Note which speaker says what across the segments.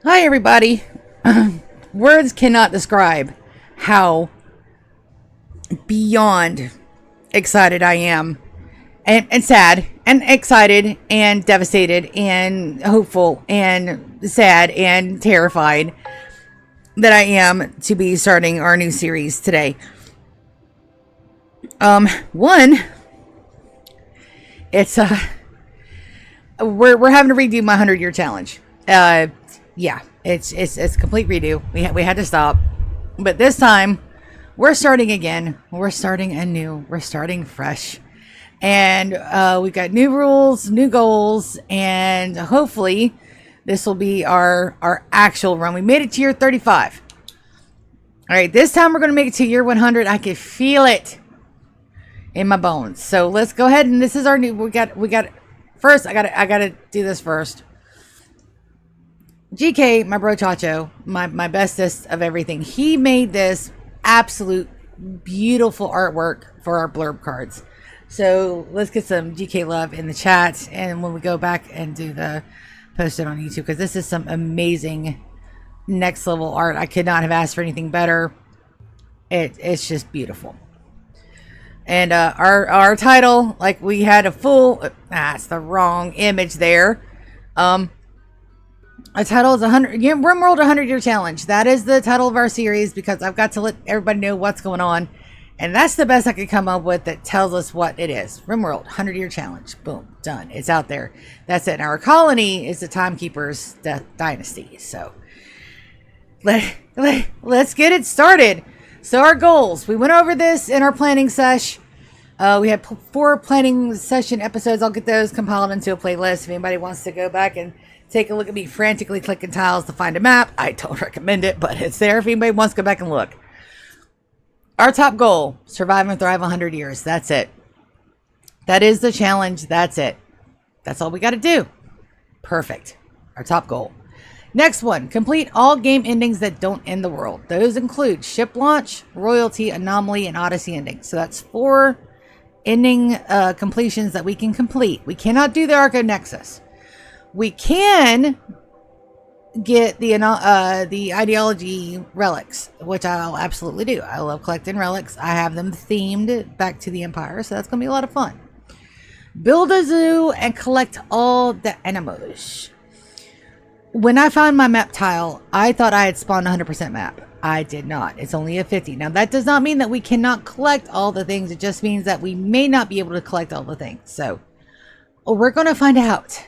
Speaker 1: Hi, everybody. Words cannot describe how beyond excited I am, and sad, and excited, and devastated, and hopeful, and sad, and terrified that I am to be starting our new series today. One, it's we're having to redo my 100-year challenge. Yeah, it's a complete redo. We had to stop, but this time we're starting again. We're starting anew. We're starting fresh, and we've got new rules, new goals, and hopefully this will be our actual run. We made it to year 35. All right, this time we're going to make it to year 100. I can feel it in my bones. So let's go ahead, and this is our new. We got first. I gotta do this first. GK, my bro Chacho, my bestest of everything. He made this absolute beautiful artwork for our blurb cards. So let's get some GK love in the chat, and when we go back and do the post it on YouTube, because this is some amazing next level art. I could not have asked for anything better. It's just beautiful. And our title, like we had a full, that's the wrong image there. Our title is Rimworld 100-year challenge. That is the title of our series, because I've got to let everybody know what's going on, and that's the best I could come up with that tells us what it is. Rimworld 100-year challenge. Boom, done. It's out there. That's it. And our colony is the Timekeeper's dynasty. So let's get it started. So our goals. We went over this in our planning sesh. We had 4 planning session episodes. I'll get those compiled into a playlist if anybody wants to go back and take a look at me frantically clicking tiles to find a map. I don't recommend it, but it's there if anybody wants to go back and look. Our top goal, survive and thrive 100 years. That's it. That is the challenge. That's it. That's all we got to do. Perfect. Our top goal. Next one, complete all game endings that don't end the world. Those include ship launch, royalty, anomaly, and odyssey endings. So that's 4 ending completions that we can complete. We cannot do the Arco Nexus. We can get the ideology relics, which I'll absolutely do. I love collecting relics. I have them themed back to the Empire, so that's going to be a lot of fun. Build a zoo and collect all the animals. When I found my map tile, I thought I had spawned 100% map. I did not. It's only a 50. Now, that does not mean that we cannot collect all the things. It just means that we may not be able to collect all the things. So, we're going to find out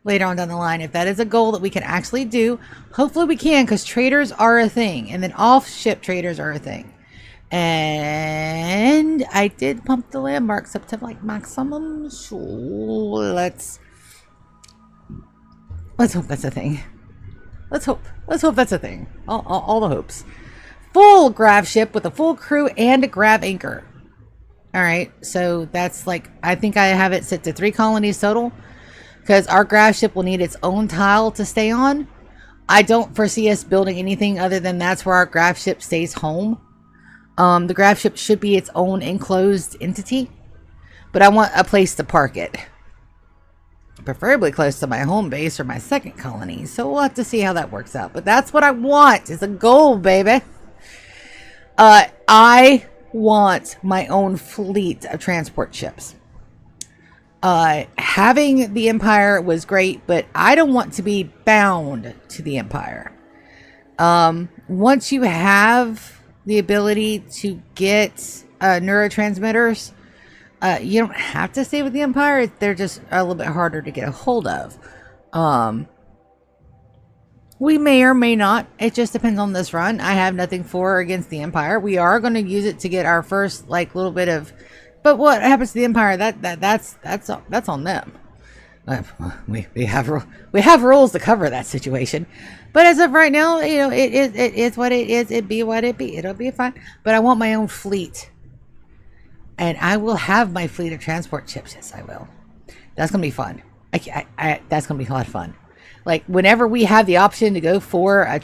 Speaker 1: later on down the line if that is a goal that we can actually do. Hopefully we can, because traders are a thing, and then off-ship traders are a thing. And I did pump the landmarks up to like maximum, so let's hope that's a thing. Let's hope that's a thing. All the hopes. Full grav ship with a full crew and a grav anchor. All right, so that's like, I think I have it set to 3 colonies total, because our grav ship will need its own tile to stay on. I don't foresee us building anything other than that's where our grav ship stays home. The grav ship should be its own enclosed entity, but I want a place to park it. Preferably close to my home base or my second colony, so we'll have to see how that works out. But that's what I want. It's a goal, baby. I want my own fleet of transport ships. Having the Empire was great, but I don't want to be bound to the Empire. Once you have the ability to get neurotransmitters, you don't have to stay with the Empire. They're just a little bit harder to get a hold of. We may or may not. It just depends on this run. I have nothing for or against the Empire. We are going to use it to get our first like little bit of. But what happens to the Empire? That's on them. We have rules to cover that situation. But as of right now, you know, it is what it is. It be what it be. It'll be fine. But I want my own fleet, and I will have my fleet of transport ships. Yes, I will. That's gonna be fun. That's gonna be a lot of fun. Like whenever we have the option to go for a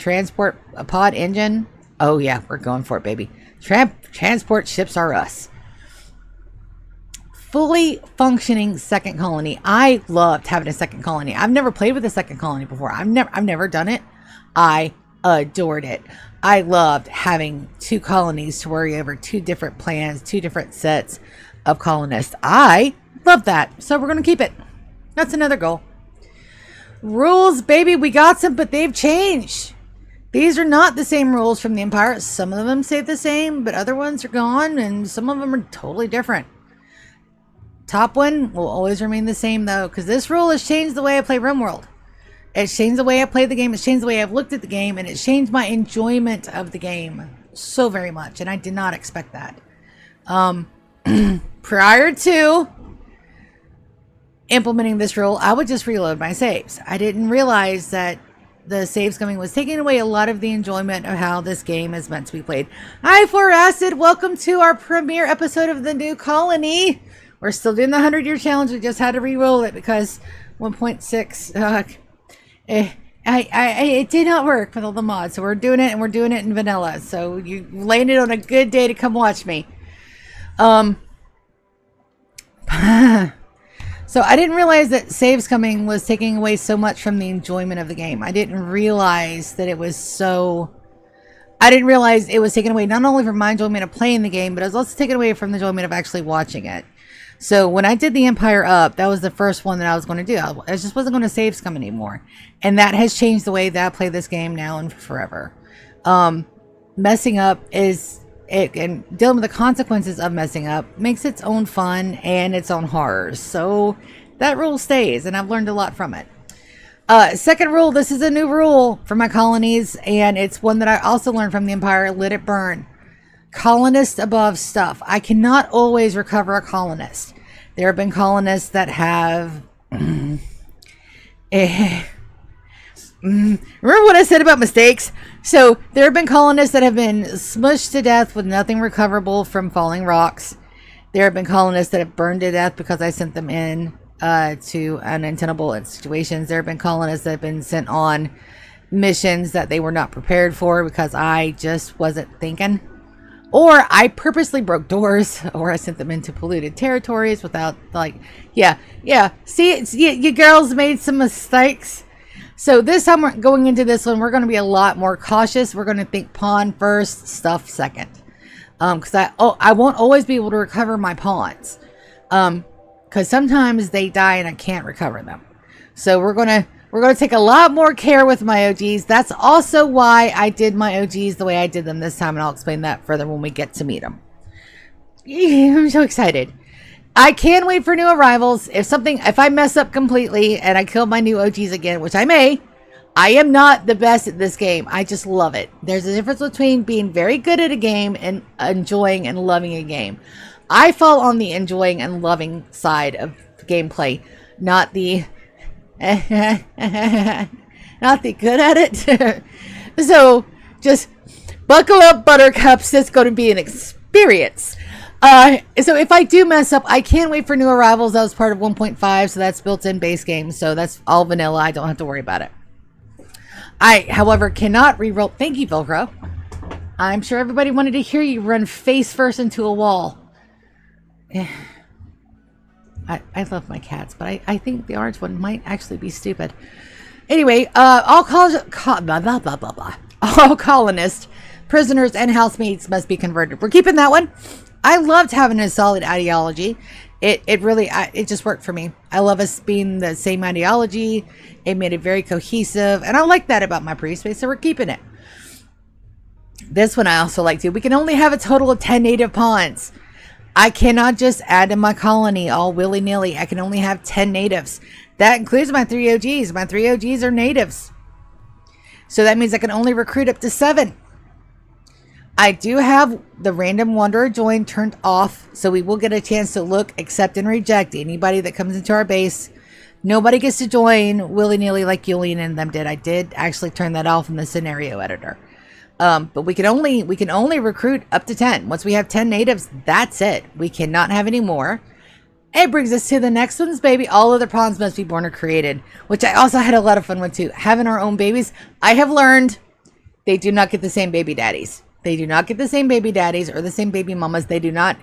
Speaker 1: pod engine, oh yeah, we're going for it, baby. Transport ships are us. Fully functioning second colony. I loved having a second colony. I've never played with a second colony before. I've never done it. I adored it. I loved having 2 colonies to worry over, 2 different plans, 2 different sets of colonists. I love that. So we're going to keep it. That's another goal. Rules, baby, we got some, but they've changed. These are not the same rules from the Empire. Some of them stay the same, but other ones are gone, and some of them are totally different. Top one will always remain the same, though, because this rule has changed the way I play Rimworld. It's changed the way I play the game. It's changed the way I've looked at the game, and it's changed my enjoyment of the game so very much, and I did not expect that. Prior to implementing this rule, I would just reload my saves. I didn't realize that the save scumming was taking away a lot of the enjoyment of how this game is meant to be played. Hi, For Acid. Welcome to our premiere episode of the new colony. We're still doing the 100-year challenge. We just had to re-roll it because 1.6... it did not work with all the mods. So we're doing it, and we're doing it in vanilla. So you landed on a good day to come watch me. So I didn't realize that save scumming was taking away so much from the enjoyment of the game. I didn't realize that it was so... I didn't realize it was taken away not only from my enjoyment of playing the game, but it was also taken away from the enjoyment of actually watching it. So when I did the Empire Up, that was the first one that I was going to do. I just wasn't going to save scum anymore. And that has changed the way that I play this game now and forever. Messing up is... and dealing with the consequences of messing up makes its own fun and its own horrors. So that rule stays, and I've learned a lot from it. Second rule, this is a new rule for my colonies, and it's one that I also learned from the Empire. Let it burn. Colonist above stuff. I cannot always recover a colonist. There have been colonists that have... remember what I said about mistakes? So there have been colonists that have been smushed to death with nothing recoverable from falling rocks. There have been colonists that have burned to death because I sent them in to untenable situations. There have been colonists that have been sent on missions that they were not prepared for because I just wasn't thinking. Or I purposely broke doors, or I sent them into polluted territories without, like, yeah. See, you girls made some mistakes. So this time we're going into this one, we're going to be a lot more cautious. We're going to think pawn first, stuff second. Because I won't always be able to recover my pawns. Because sometimes they die and I can't recover them. So we're going to take a lot more care with my OGs. That's also why I did my OGs the way I did them this time, and I'll explain that further when we get to meet them. I'm so excited. I can't wait for new arrivals. If I mess up completely and I kill my new OGs again, which I may, I am not the best at this game. I just love it. There's a difference between being very good at a game and enjoying and loving a game. I fall on the enjoying and loving side of gameplay, not the not the good at it. So just buckle up, buttercups. It's going to be an experience. So if I do mess up, I can't wait for new arrivals. That was part of 1.5, so that's built in base game. So that's all vanilla. I don't have to worry about it. I, however, cannot re-roll. Thank you, Velcro. I'm sure everybody wanted to hear you run face first into a wall. I love my cats, but I think the orange one might actually be stupid. Anyway, all colonists, prisoners, and housemates must be converted. We're keeping that one. I loved having a solid ideology. It really just worked for me. I love us being the same ideology. It made it very cohesive, and I like that about my pre-space, so we're keeping it. This one I also like too. We can only have a total of 10 native pawns. I cannot just add to my colony all willy-nilly. I can only have 10 natives. That includes my 3 OGs. My 3 OGs are natives. So that means I can only recruit up to 7. I do have the random wanderer join turned off, so we will get a chance to look, accept, and reject anybody that comes into our base. Nobody gets to join willy-nilly like Julian and them did. I did actually turn that off in the scenario editor. But we can only recruit up to 10. Once we have 10 natives, that's it. We cannot have any more. It brings us to the next ones, baby. All other pawns must be born or created, which I also had a lot of fun with too. Having our own babies. I have learned they do not get the same baby daddies. They do not get the same baby daddies or the same baby mamas. They do not.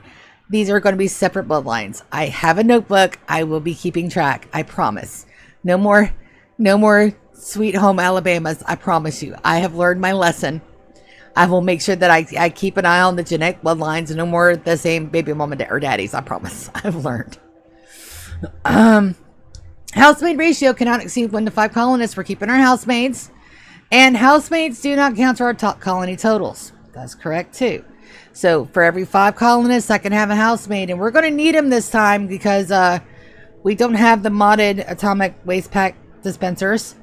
Speaker 1: These are going to be separate bloodlines. I have a notebook. I will be keeping track. I promise. No more Sweet home Alabamas, I promise you, I have learned my lesson. I will make sure that I keep an eye on the genetic bloodlines and no more the same baby mama or daddies. I promise. I've learned. Housemaid ratio cannot exceed 1 to 5 colonists. We're keeping our housemaids. And housemates do not count to our top colony totals. That's correct too. So for every 5 colonists, I can have a housemaid. And we're going to need them this time because we don't have the modded atomic waste pack dispensers.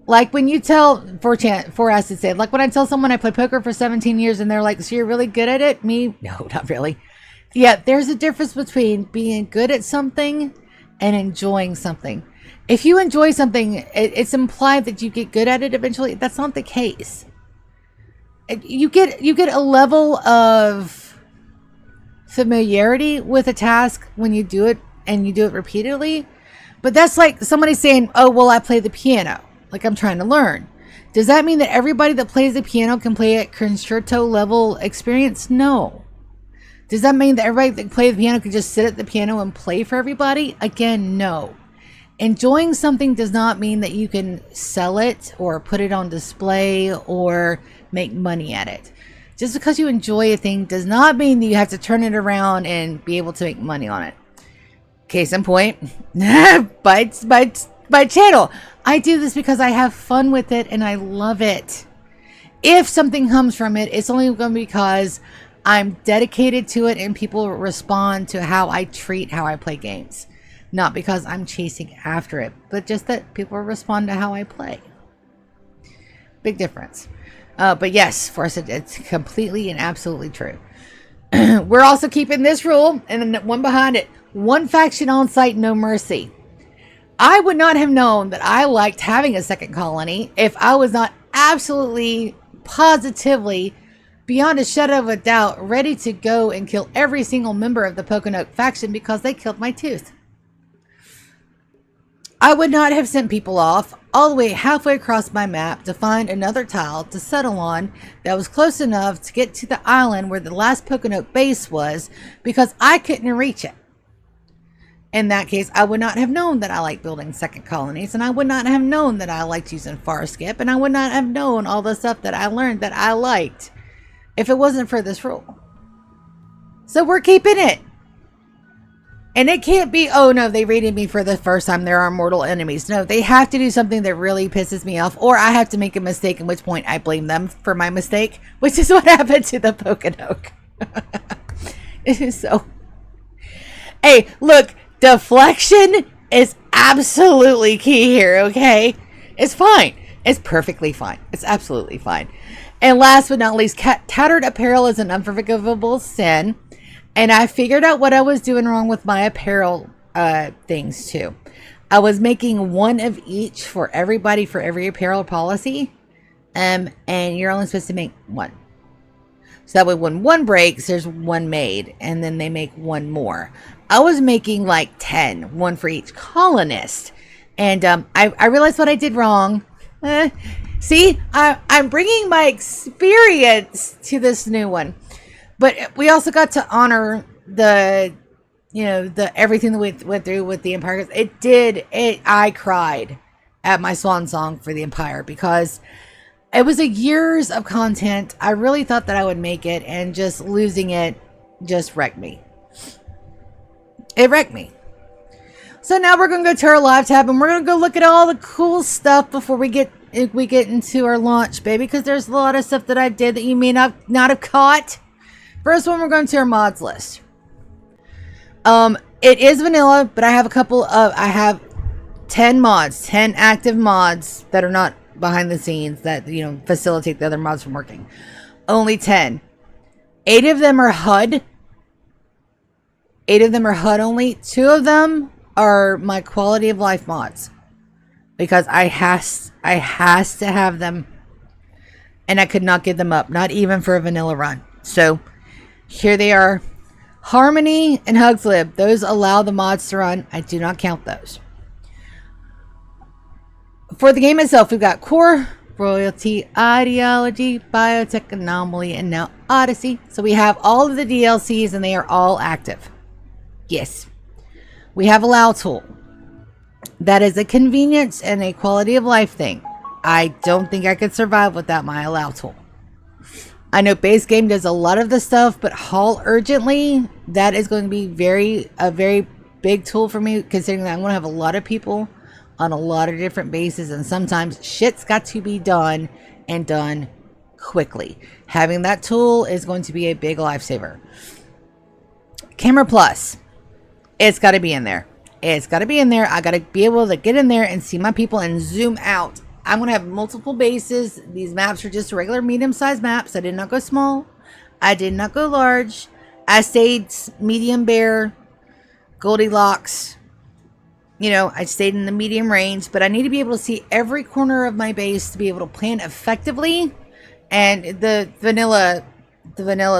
Speaker 1: Like when you tell, for us to say, like when I tell someone I play poker for 17 years and they're like, so you're really good at it? Me? No, not really. Yeah, there's a difference between being good at something and enjoying something. If you enjoy something, it's implied that you get good at it eventually. That's not the case. You get a level of familiarity with a task when you do it and you do it repeatedly. But that's like somebody saying, oh, well, I play the piano. Like I'm trying to learn. Does that mean that everybody that plays the piano can play at concerto level experience? No. Does that mean that everybody that plays the piano can just sit at the piano and play for everybody? Again, no. Enjoying something does not mean that you can sell it or put it on display or make money at it. Just because you enjoy a thing does not mean that you have to turn it around and be able to make money on it. Case in point, my channel. I do this because I have fun with it and I love it. If something comes from it, it's only going to be because I'm dedicated to it and people respond to how I play games. Not because I'm chasing after it, but just that people respond to how I play. Big difference. But yes, for us, it's completely and absolutely true. We're also keeping this rule and then one behind it. 1 faction on site, no mercy. I would not have known that I liked having a second colony if I was not absolutely, positively, beyond a shadow of a doubt, ready to go and kill every single member of the Poconoke faction because they killed my tooth. I would not have sent people off all the way halfway across my map to find another tile to settle on that was close enough to get to the island where the last Poconoke base was because I couldn't reach it. In that case, I would not have known that I liked building second colonies, and I would not have known that I liked using far skip, and I would not have known all the stuff that I learned that I liked if it wasn't for this rule. So we're keeping it. And it can't be, oh no, they raided me for the first time, there are mortal enemies. No, they have to do something that really pisses me off, or I have to make a mistake, at which point I blame them for my mistake, which is what happened to the Poconoke. It is so... Hey, look, deflection is absolutely key here, okay? It's fine. It's perfectly fine. It's absolutely fine. And last but not least, tattered apparel is an unforgivable sin. And I figured out what I was doing wrong with my apparel things too. I was making 1 of each for everybody for every apparel policy. And you're only supposed to make 1. So that way when 1 breaks, there's 1 made. And then they make 1 more. I was making like 10, 1 for each colonist. And I realized what I did wrong. See, I'm bringing my experience to this new one. But we also got to honor the everything that we went through with the Empire. I cried at my swan song for the Empire because it was a years of content. I really thought that I would make it, and just losing it just wrecked me. It wrecked me. So now we're going to go to our live tab, and we're going to go look at all the cool stuff before we get into our launch, baby, because there's a lot of stuff that I did that you may not have caught. First one, we're going to our mods list. It is vanilla, but I have 10 mods, 10 active mods that are not behind the scenes that, facilitate the other mods from working. Only 10. 8 of them are HUD. 8 of them are HUD only. 2 of them are my quality of life mods. Because I has to have them. And I could not give them up. Not even for a vanilla run. So, here they are. Harmony and Hugslib. Those allow the mods to run. I do not count those. For the game itself, we've got Core, Royalty, Ideology, Biotech Anomaly, and now Odyssey. So we have all of the DLCs and they are all active. Yes. We have Allow Tool. That is a convenience and a quality of life thing. I don't think I could survive without my allow tool. I know base game does a lot of the stuff, but haul urgently, that is going to be a very big tool for me, considering that I'm going to have a lot of people on a lot of different bases, and sometimes shit's got to be done and done quickly. Having that tool is going to be a big lifesaver. Camera Plus. It's got to be in there. It's got to be in there. I got to be able to get in there and see my people and zoom out. I'm going to have multiple bases. These maps are just regular medium-sized maps. I did not go small. I did not go large. I stayed medium bare, Goldilocks. You know, I stayed in the medium range, but I need to be able to see every corner of my base to be able to plan effectively. And the vanilla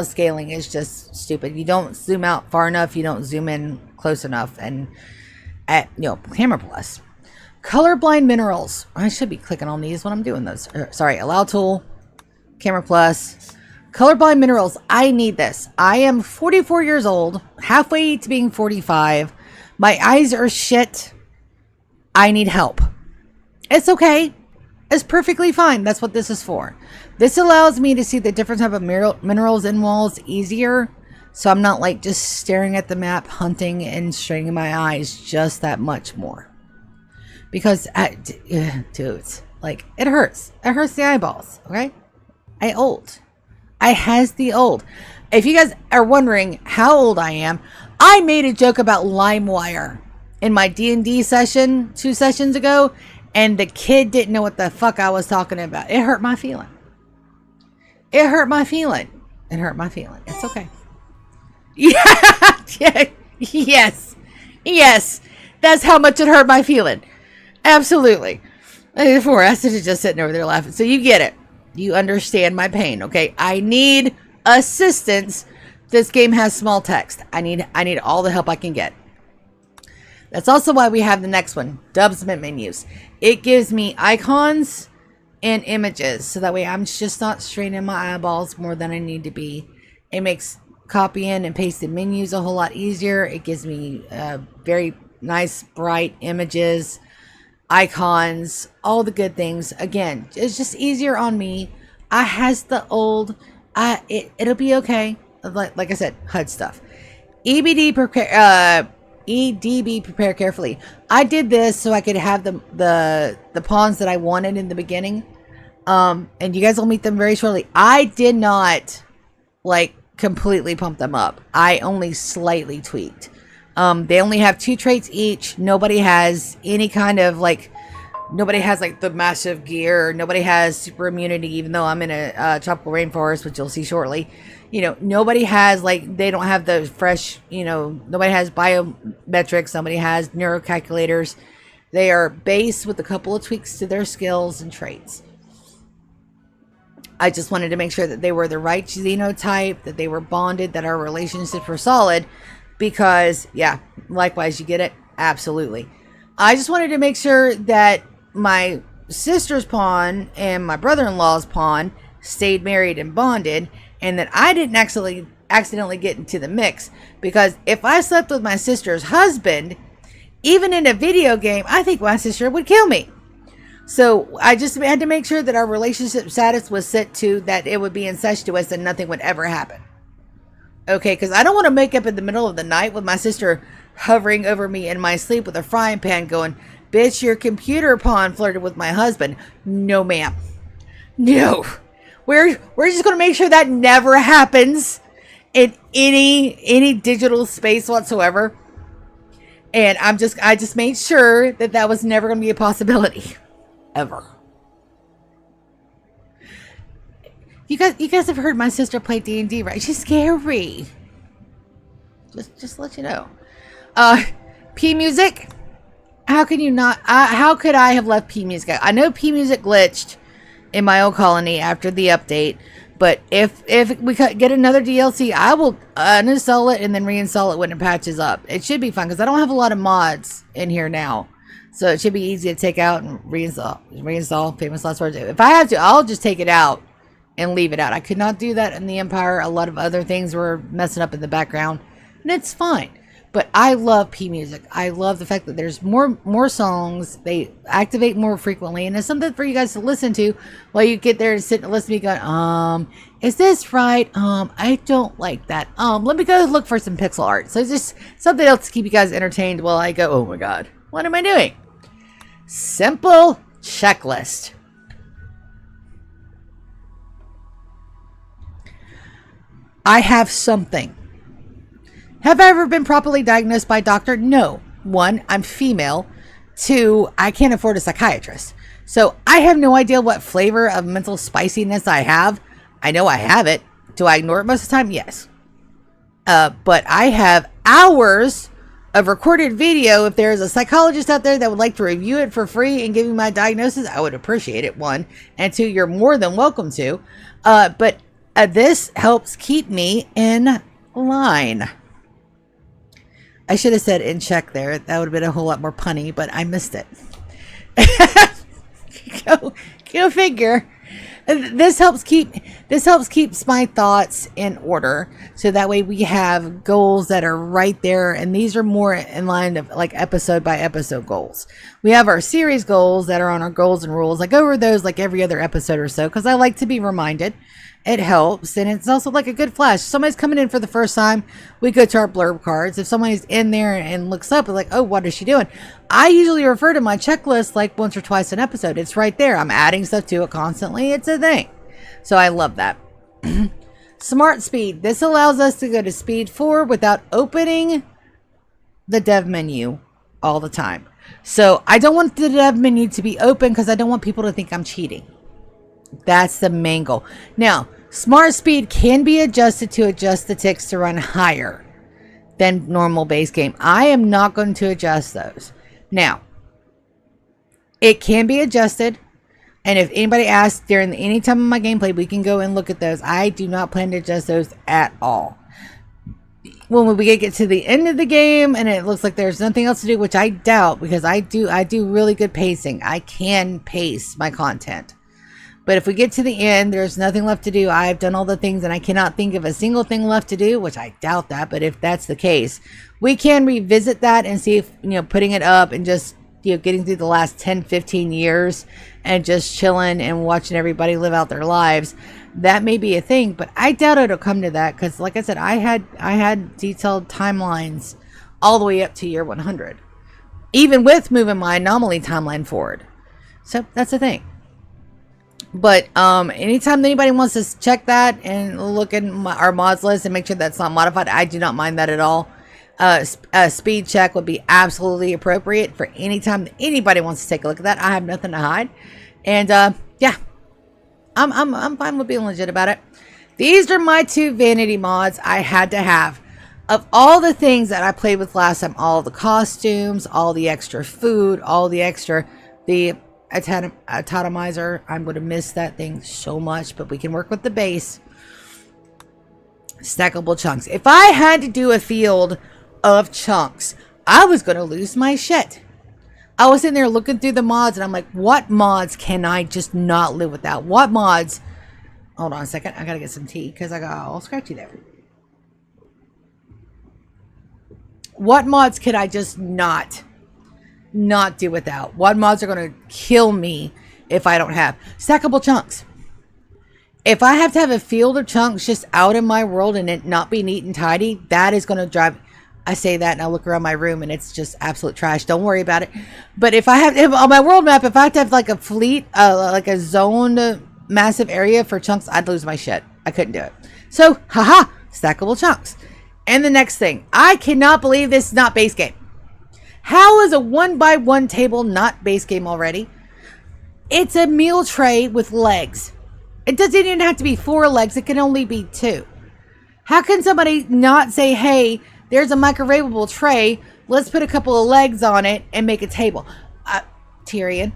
Speaker 1: scaling is just stupid. You don't zoom out far enough. You don't zoom in close enough. And Camera Plus. Colorblind minerals. I should be clicking on these when I'm doing those. Sorry, allow tool, Camera Plus, colorblind minerals. I need this. I am 44 years old, halfway to being 45. My eyes are shit. I need help. It's okay. It's perfectly fine. That's what this is for. This allows me to see the different type of minerals in walls easier. So I'm not like just staring at the map, hunting and straining my eyes just that much more. Because, dudes, like, it hurts. It hurts the eyeballs, okay? I has the old. If you guys are wondering how old I am, I made a joke about LimeWire in my D&D session 2 sessions ago, and the kid didn't know what the fuck I was talking about. It hurt my feeling. It hurt my feeling. It hurt my feeling. It's okay. Yeah. Yes. That's how much it hurt my feeling. Absolutely. Before I was just sitting over there laughing. So you get it. You understand my pain, okay? I need assistance. This game has small text. I need all the help I can get. That's also why we have the next one, Dubsment menus. It gives me icons and images, so that way I'm just not straining my eyeballs more than I need to be. It makes copying and pasting menus a whole lot easier. It gives me very nice, bright images, icons, all the good things. Again, it's just easier on me. I has the old. It'll be okay. Like I said, HUD stuff. EDB prepare carefully. I did this so I could have the pawns that I wanted in the beginning. And you guys will meet them very shortly. I did not completely pump them up. I only slightly tweaked. They only have 2 traits each. Nobody has any kind of nobody has the massive gear. Nobody has super immunity, even though I'm in a tropical rainforest, which you'll see shortly. Nobody has they don't have the fresh, nobody has biometrics. Nobody has neurocalculators. They are base with a couple of tweaks to their skills and traits. I just wanted to make sure that they were the right xenotype, that they were bonded, that our relationships were solid. Because, yeah, likewise, you get it? Absolutely. I just wanted to make sure that my sister's pawn and my brother-in-law's pawn stayed married and bonded, and that I didn't accidentally get into the mix. Because if I slept with my sister's husband, even in a video game, I think my sister would kill me. So I just had to make sure that our relationship status was set to that it would be incestuous and nothing would ever happen. Okay, because I don't want to wake up in the middle of the night with my sister hovering over me in my sleep with a frying pan going, "Bitch, your computer pawn flirted with my husband." No, ma'am. No. We're just going to make sure that never happens in any digital space whatsoever. And I just made sure that was never going to be a possibility. Ever. You guys have heard my sister play D&D, right? She's scary. Just to let you know. P music. How can you not? How could I have left P music? I know P music glitched in my old colony after the update, but if we get another DLC, I will uninstall it and then reinstall it when it patches up. It should be fun because I don't have a lot of mods in here now, so it should be easy to take out and reinstall. Famous last words. If I have to, I'll just take it out and leave it out. I could not do that in the Empire. A lot of other things were messing up in the background, and it's fine. But I love P music. I love the fact that there's more songs. They activate more frequently, and it's something for you guys to listen to while you get there and sit and listen to me going, is this right? I don't like that. Let me go look for some pixel art. So it's just something else to keep you guys entertained while I go, oh my god, what am I doing? Simple checklist. I have something. Have I ever been properly diagnosed by a doctor? No. 1, I'm female. 2, I can't afford a psychiatrist. So I have no idea what flavor of mental spiciness I have. I know I have it. Do I ignore it most of the time? Yes. But I have hours of recorded video. If there is a psychologist out there that would like to review it for free and give me my diagnosis, I would appreciate it. 1. And 2, you're more than welcome to. But this helps keep me in line. I should have said in check there. That would have been a whole lot more punny, but I missed it. Go figure. This helps keeps my thoughts in order, so that way we have goals that are right there, and these are more in line of like episode by episode goals. We have our series goals that are on our goals and rules. I go over those like every other episode or so because I like to be reminded. It helps, and it's also like a good flash. If somebody's coming in for the first time, we go to our blurb cards. If somebody's in there and looks up, like, oh, what is she doing? I usually refer to my checklist like once or twice an episode. It's right there. I'm adding stuff to it constantly. It's a thing. So I love that. Smart speed. This allows us to go to speed 4 without opening the dev menu all the time. So I don't want the dev menu to be open because I don't want people to think I'm cheating. That's the main goal. Now, smart speed can be adjusted to adjust the ticks to run higher than normal base game. I am not going to adjust those. Now, it can be adjusted, and if anybody asks during any time of my gameplay, we can go and look at those. I do not plan to adjust those at all. When we get to the end of the game and it looks like there's nothing else to do, which I doubt, because I do really good pacing. I can pace my content. But if we get to the end, there's nothing left to do. I've done all the things and I cannot think of a single thing left to do, which I doubt that. But if that's the case, we can revisit that and see if, putting it up and just, getting through the last 10, 15 years and just chilling and watching everybody live out their lives. That may be a thing, but I doubt it'll come to that. Cause like I said, I had detailed timelines all the way up to year 100, even with moving my anomaly timeline forward. So that's the thing. But anytime anybody wants to check that and look at our mods list and make sure that's not modified, I do not mind that at all. A speed check would be absolutely appropriate for any time that anybody wants to take a look at that. I have nothing to hide, and yeah, I'm fine with being legit about it. These are my 2 vanity mods I had to have. Of all the things that I played with last time, all the costumes, all the extra food, all the extra atomizer. I'm going to miss that thing so much, but we can work with the base. Stackable chunks. If I had to do a field of chunks, I was going to lose my shit. I was in there looking through the mods and I'm like, what mods can I just not live without? What mods? Hold on a second. I got to get some tea because I got all scratchy there. What mods could I just not do without? What mods are going to kill me if I don't have? Stackable chunks. If I have to have a field of chunks just out in my world and it not be neat and tidy, that is going to drive. I say that and I look around my room and it's just absolute trash. Don't worry about it. But if on my world map, if I have to have like a fleet, like a zoned massive area for chunks, I'd lose my shit. I couldn't do it. So, haha, stackable chunks. And the next thing, I cannot believe this is not base game. How is a 1x1 table not base game already? It's a meal tray with legs. It doesn't even have to be 4 legs. It can only be 2. How can somebody not say, hey, there's a microwavable tray. Let's put a couple of legs on it and make a table. Tyrion.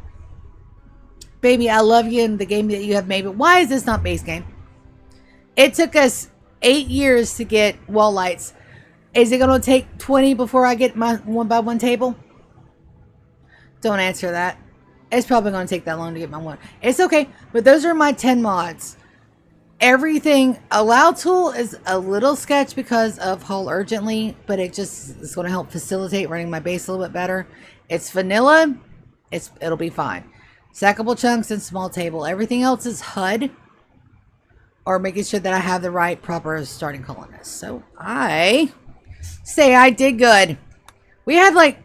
Speaker 1: Baby, I love you in the game that you have made, but why is this not base game? It took us 8 years to get wall lights. Is it going to take 20 before I get my 1x1 table? Don't answer that. It's probably going to take that long to get my one. It's okay, but those are my 10 mods. everything. Allow tool is a little sketch because of Haul Urgently, but it just is going to help facilitate running my base a little bit better. It's vanilla. It'll be fine. Stackable chunks and small table. Everything else is HUD, or making sure that I have the right proper starting colonist. So I say I did good. We had like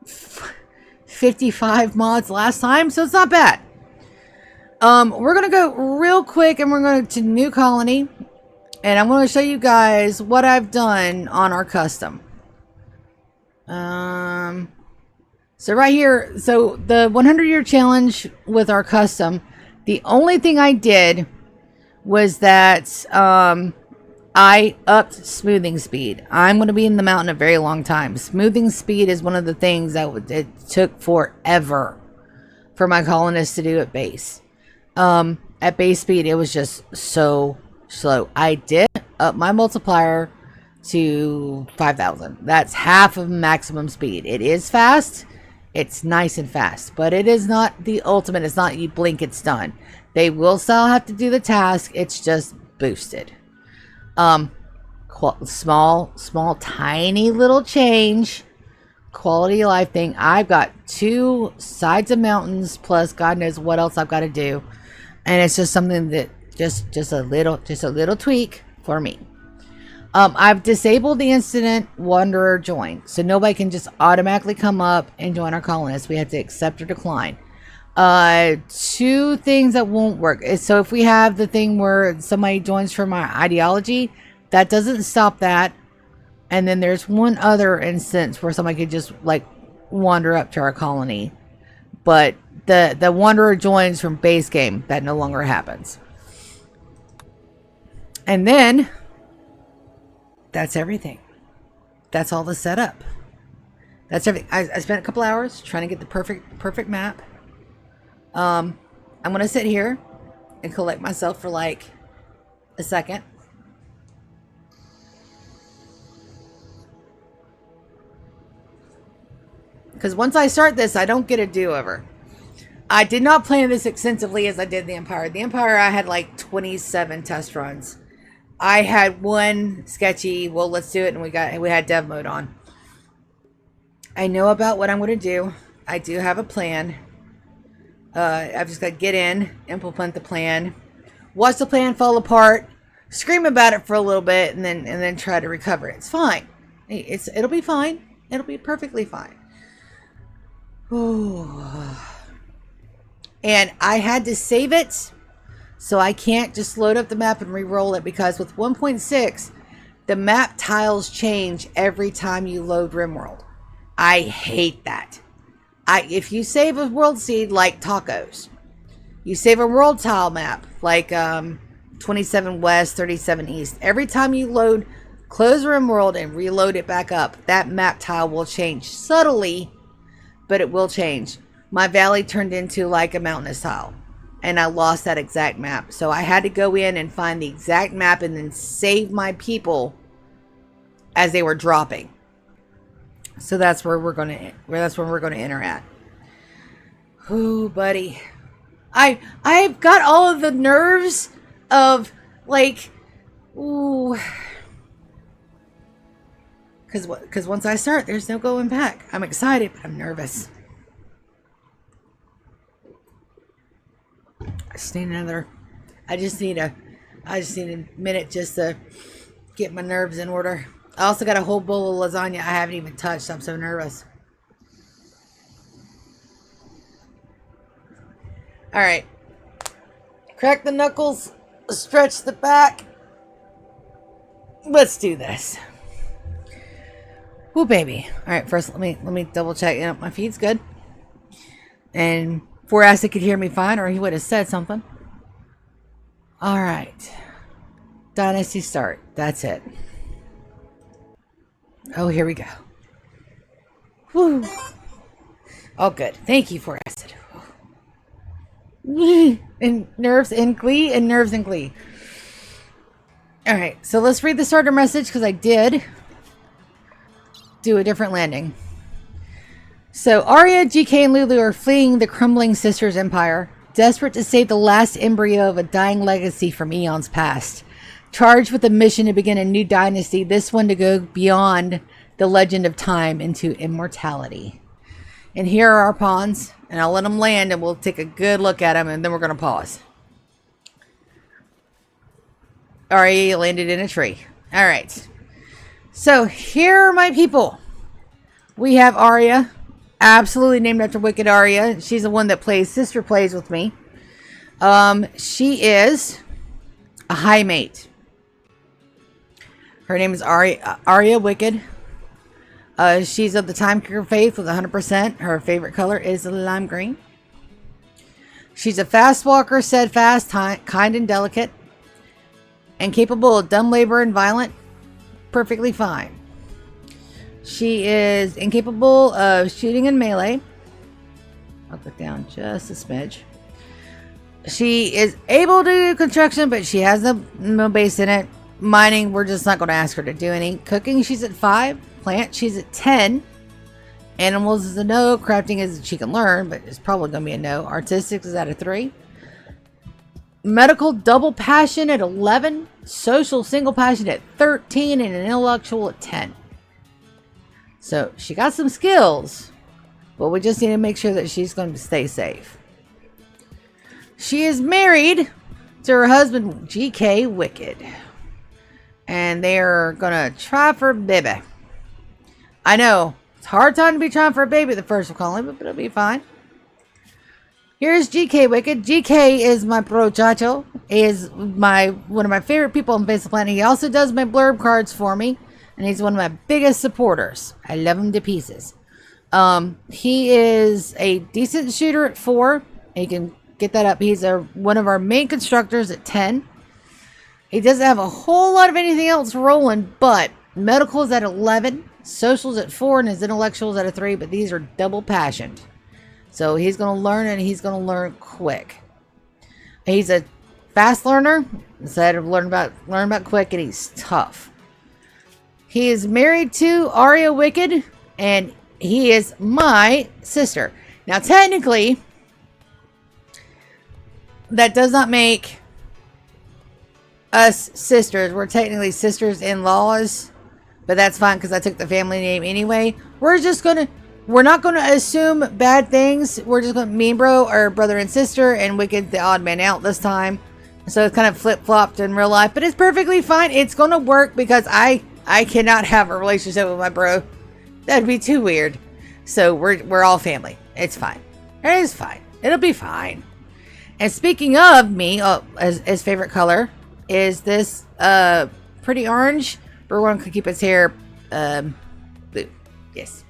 Speaker 1: 55 mods last time, so it's not bad. We're gonna go real quick and we're going to new colony, and I'm going to show you guys what I've done on our custom. So right here, so the 100-year challenge with our custom, the only thing I did was that I upped smoothing speed. I'm going to be in the mountain a very long time. Smoothing speed is one of the things that it took forever for my colonists to do at base. At base speed, it was just so slow. I did up my multiplier to 5,000. That's half of maximum speed. It is fast. It's nice and fast, but it is not the ultimate. It's not you blink, it's done. They will still have to do the task. It's just boosted. Small, tiny little change. Quality of life thing. I've got 2 sides of mountains plus God knows what else I've got to do. And it's just something that just a little tweak for me. I've disabled the incident wanderer join, so nobody can just automatically come up and join our colonists. We have to accept or decline. 2 things that won't work. So if we have the thing where somebody joins from our ideology, that doesn't stop that. And then there's one other instance where somebody could just like wander up to our colony, but the wanderer joins from base game. That no longer happens. And then that's everything. That's all the setup. That's everything. I spent a couple hours trying to get the perfect map. I'm gonna sit here and collect myself for like a second. Because once I start this, I don't get a do-over. I did not plan this extensively as I did the Empire. The Empire, I had like 27 test runs. I had one sketchy, well, let's do it, and we had dev mode on. I know about what I'm going to do. I do have a plan. I've just got to get in, implement the plan, watch the plan fall apart, scream about it for a little bit, and then try to recover it. It's fine. It'll be fine. It'll be perfectly fine. Ooh. And I had to save it, so I can't just load up the map and re-roll it, because with 1.6, the map tiles change every time you load Rimworld. I hate that. If you save a world seed like tacos, you save a world tile map like 27 west, 37 east. Every time you load, close Rimworld and reload it back up, that map tile will change subtly, but it will change. My valley turned into like a mountainous tile, and I lost that exact map. So I had to go in and find the exact map and then save my people as they were dropping. So that's where we're gonna enter at. Ooh, buddy. I've got all of the nerves of like, ooh. Because once I start, there's no going back. I'm excited, but I'm nervous. I just need a minute just to get my nerves in order. I also got a whole bowl of lasagna I haven't even touched. I'm so nervous. All right. Crack the knuckles, stretch the back. Let's do this. Ooh, baby. All right, first let me double check. You know, my feed's good. And Forastic could hear me fine, or he would have said something. All right. Dynasty start. That's it. Oh, here we go. Woo. Oh, good. Thank you, Forastic. And nerves and glee, and nerves and glee. All right, so let's read the starter message, because I did do a different landing. So Arya, GK, and Lulu are fleeing the crumbling Sisters Empire. desperate to save the last embryo of a dying legacy from eons past. Charged with a mission to begin a new dynasty, this one to go beyond the legend of time into immortality. And here are our pawns, and I'll let them land, and we'll take a good look at them, and then we're going to pause. Arya landed in a tree. All right. So here are my people. We have Arya, absolutely named after Wicked Arya. She's the one that sister plays with me. She is a high mate. Her name is Arya Wicked. She's of the Timekeeper faith with 100%. Her favorite color is lime green. She's a fast walker, steadfast, kind and delicate, and capable of dumb labor and violent, perfectly fine. She is incapable of shooting in melee. I'll put down just a smidge. She is able to do construction, but she has no base in it. Mining, we're just not going to ask her to do any. Cooking, she's at 5. Plant, she's at 10. Animals is a no. Crafting is she can learn, but it's probably going to be a no. Artistic is at a 3. Medical, double passion at 11. Social, single passion at 13. And an intellectual at 10. So she got some skills, but we just need to make sure that she's going to stay safe. She is married to her husband, GK Wicked. And they're going to try for a baby. I know, it's a hard time to be trying for a baby the first of calling, but it'll be fine. Here's GK Wicked. GK is my pro chacho. He is one of my favorite people on the face of the planet. He also does my blurb cards for me. And he's one of my biggest supporters. I love him to pieces. He is a decent shooter at 4. He can get that up. He's one of our main constructors at 10. He doesn't have a whole lot of anything else rolling, but medical's at 11. Social's at 4, and his intellectual's at a 3. But these are double passioned. So he's going to learn, and he's going to learn quick. He's a fast learner. Instead of learn about quick, and he's tough. He is married to Arya Wicked, and he is my sister. Now, technically, that does not make us sisters. We're technically sisters-in-laws, but that's fine because I took the family name anyway. We're not going to assume bad things. We're just going to, me and bro are brother and sister, and Wicked the odd man out this time. So it's kind of flip-flopped in real life, but it's perfectly fine. It's going to work because I cannot have a relationship with my bro. That'd be too weird. So we're all family. It's fine. It is fine. It'll be fine. And speaking of me, his favorite color is this pretty orange. But we're going to keep his hair blue. Yes.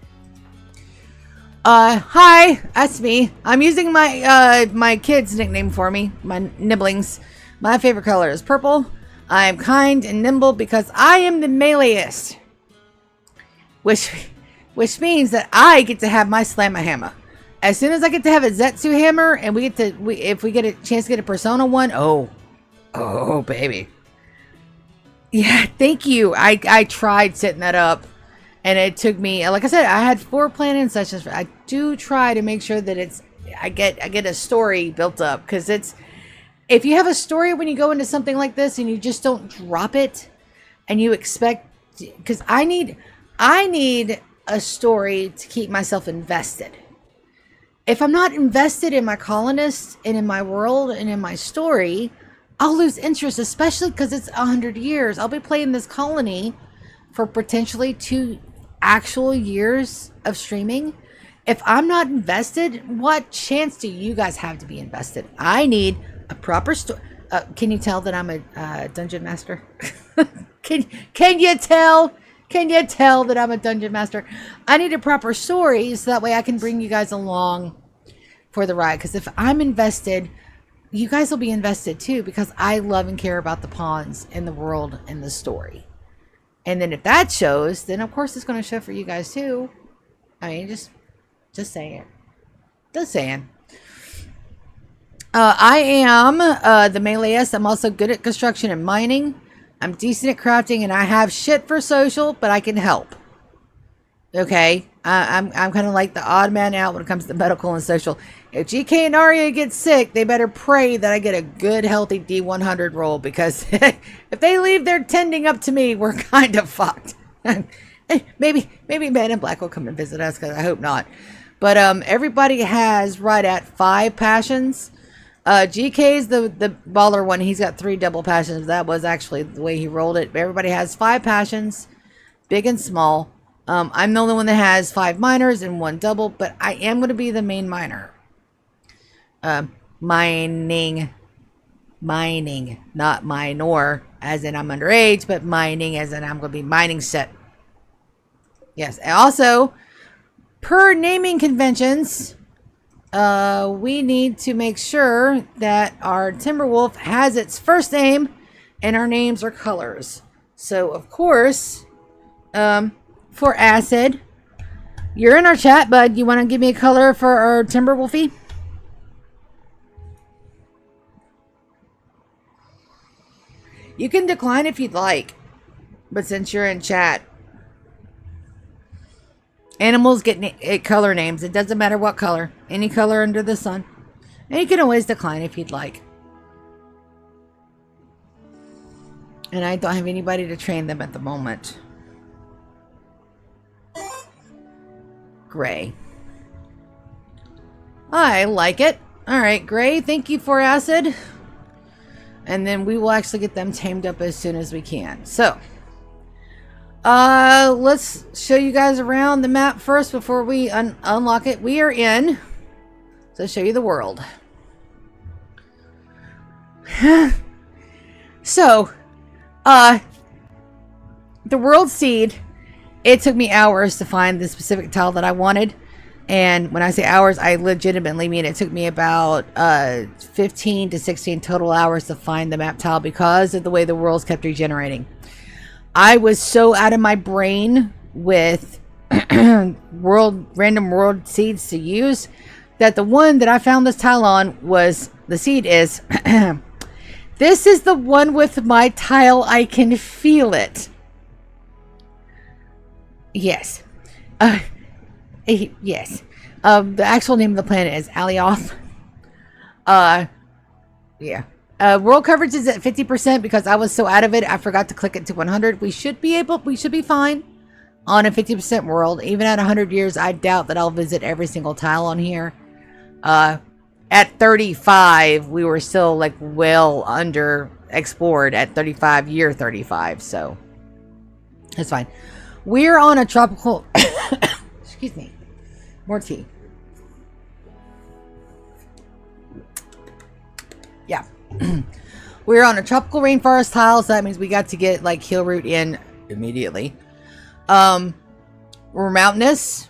Speaker 1: Hi, that's me. I'm using my kid's nickname for me. My nibblings. My favorite color is purple. I am kind and nimble because I am the meleeist. Which means that I get to have my slammer hammer. As soon as I get to have a Zetsu hammer, and if we get a chance to get a Persona 1, oh baby. Yeah, thank you. I tried setting that up, and it took me, like I said, I had 4 planning sessions. I do try to make sure that I get a story built up, because if you have a story when you go into something like this and you just don't drop it, and you expect, because I need a story to keep myself invested. If I'm not invested in my colonists and in my world and in my story, I'll lose interest, especially because it's 100 years. I'll be playing this colony for potentially 2 actual years of streaming. If I'm not invested, what chance do you guys have to be invested? I need a proper story. Can you tell that I'm a dungeon master? Can you tell? Can you tell that I'm a dungeon master? I need a proper story so that way I can bring you guys along for the ride. Because if I'm invested, you guys will be invested too, because I love and care about the pawns and the world and the story. And then if that shows, then of course it's going to show for you guys too. I mean, just saying. Just saying. I am the meleeist. I'm also good at construction and mining. I'm decent at crafting, and I have shit for social, but I can help. Okay? I'm kind of like the odd man out when it comes to medical and social. If GK and Arya get sick, they better pray that I get a good, healthy D100 roll, because if they leave their tending up to me, we're kind of fucked. maybe Man in Black will come and visit us, because I hope not. But everybody has right at 5 passions. GK's the baller one. He's got 3 double passions. That was actually the way he rolled it. But everybody has 5 passions, big and small. I'm the only one that has 5 minors and 1 double, but I am going to be the main minor. Mining, not minor, as in I'm underage, but mining, as in I'm going to be mining set. Yes, and also, per naming conventions, we need to make sure that our Timberwolf has its first name and our names are colors. So, of course, for Acid, you're in our chat, bud. You want to give me a color for our Timberwolfie? You can decline if you'd like, but since you're in chat, animals get color names. It doesn't matter what color. Any color under the sun. And you can always decline if you'd like. And I don't have anybody to train them at the moment. Gray. I like it. Alright, Gray, thank you for Acid. And then we will actually get them tamed up as soon as we can. So, let's show you guys around the map first before we unlock it. We are in. So, show you the world. So, the world seed, it took me hours to find the specific tile that I wanted. And when I say hours, I legitimately mean it took me about 15 to 16 total hours to find the map tile because of the way the worlds kept regenerating. I was so out of my brain with random world seeds to use that the one that I found this tile on was, the seed is, this is the one with my tile. I can feel it. Yes. Yes. The actual name of the planet is Alioth. Yeah. World coverage is at 50% because I was so out of it, I forgot to click it to 100. We should be fine on a 50% world. Even at 100 years, I doubt that I'll visit every single tile on here. At 35, we were still like well under explored at 35, year 35, so that's fine. We're on a tropical, excuse me, more tea. Yeah. We're on a tropical rainforest tile, so that means we got to get like heal root in immediately. We're mountainous,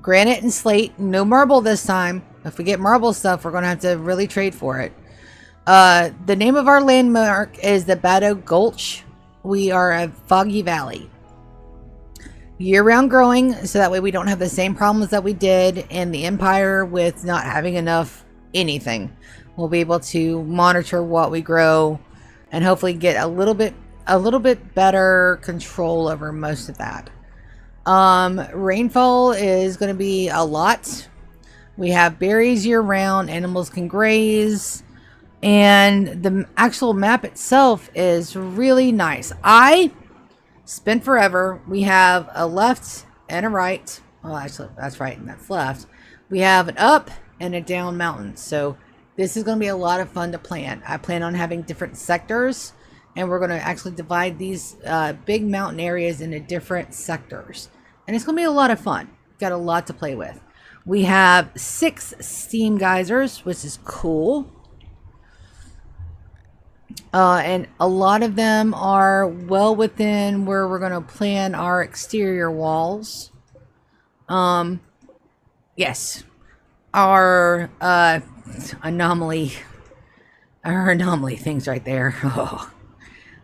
Speaker 1: granite and slate, no marble this time. If we get marble stuff, we're gonna have to really trade for it. The name of our landmark is the Bado Gulch. We are a foggy valley. Year-round growing, so that way we don't have the same problems that we did in the Empire with not having enough anything. We'll be able to monitor what we grow and hopefully get a little bit better control over most of that. Rainfall is going to be a lot. We have berries year-round, animals can graze, and the actual map itself is really nice. I spent forever. We have a left and a right. Well, actually, that's right and that's left. We have an up and a down mountain. So this is going to be a lot of fun to plan. I plan on having different sectors, and we're going to actually divide these big mountain areas into different sectors. And it's going to be a lot of fun. Got a lot to play with. We have 6 steam geysers, which is cool. And a lot of them are well within where we're going to plan our exterior walls. Yes. Our anomaly things right there. Oh,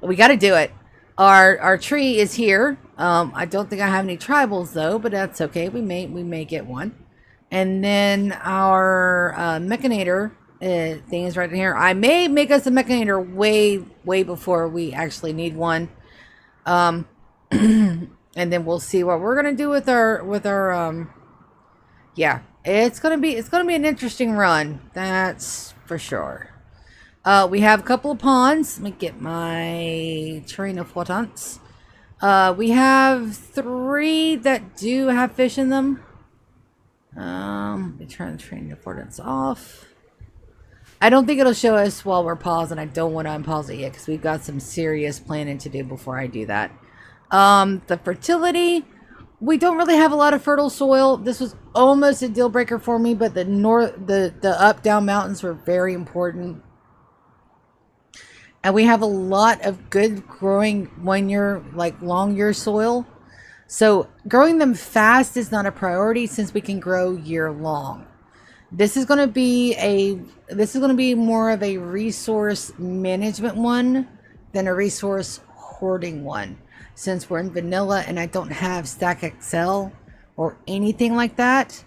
Speaker 1: we got to do it. Our tree is here. I don't think I have any tribals though, but that's okay. We may get one. And then our mechanator thing is right in here. I may make us a mechanator way before we actually need one. and then we'll see what we're gonna do with our yeah, it's gonna be an interesting run, that's for sure. We have a couple of ponds. Let me get my train of flotants. We have 3 that do have fish in them. Let me turn the train of flotants off. I don't think it'll show us while we're pausing. I don't want to unpause it yet because we've got some serious planning to do before I do that. The fertility, we don't really have a lot of fertile soil. This was almost a deal breaker for me, but the up down mountains were very important. And we have a lot of good growing 1 year, like long year soil. So growing them fast is not a priority since we can grow year long. This is going to be more of a resource management one than a resource hoarding one. Since we're in vanilla and I don't have Stack Excel or anything like that,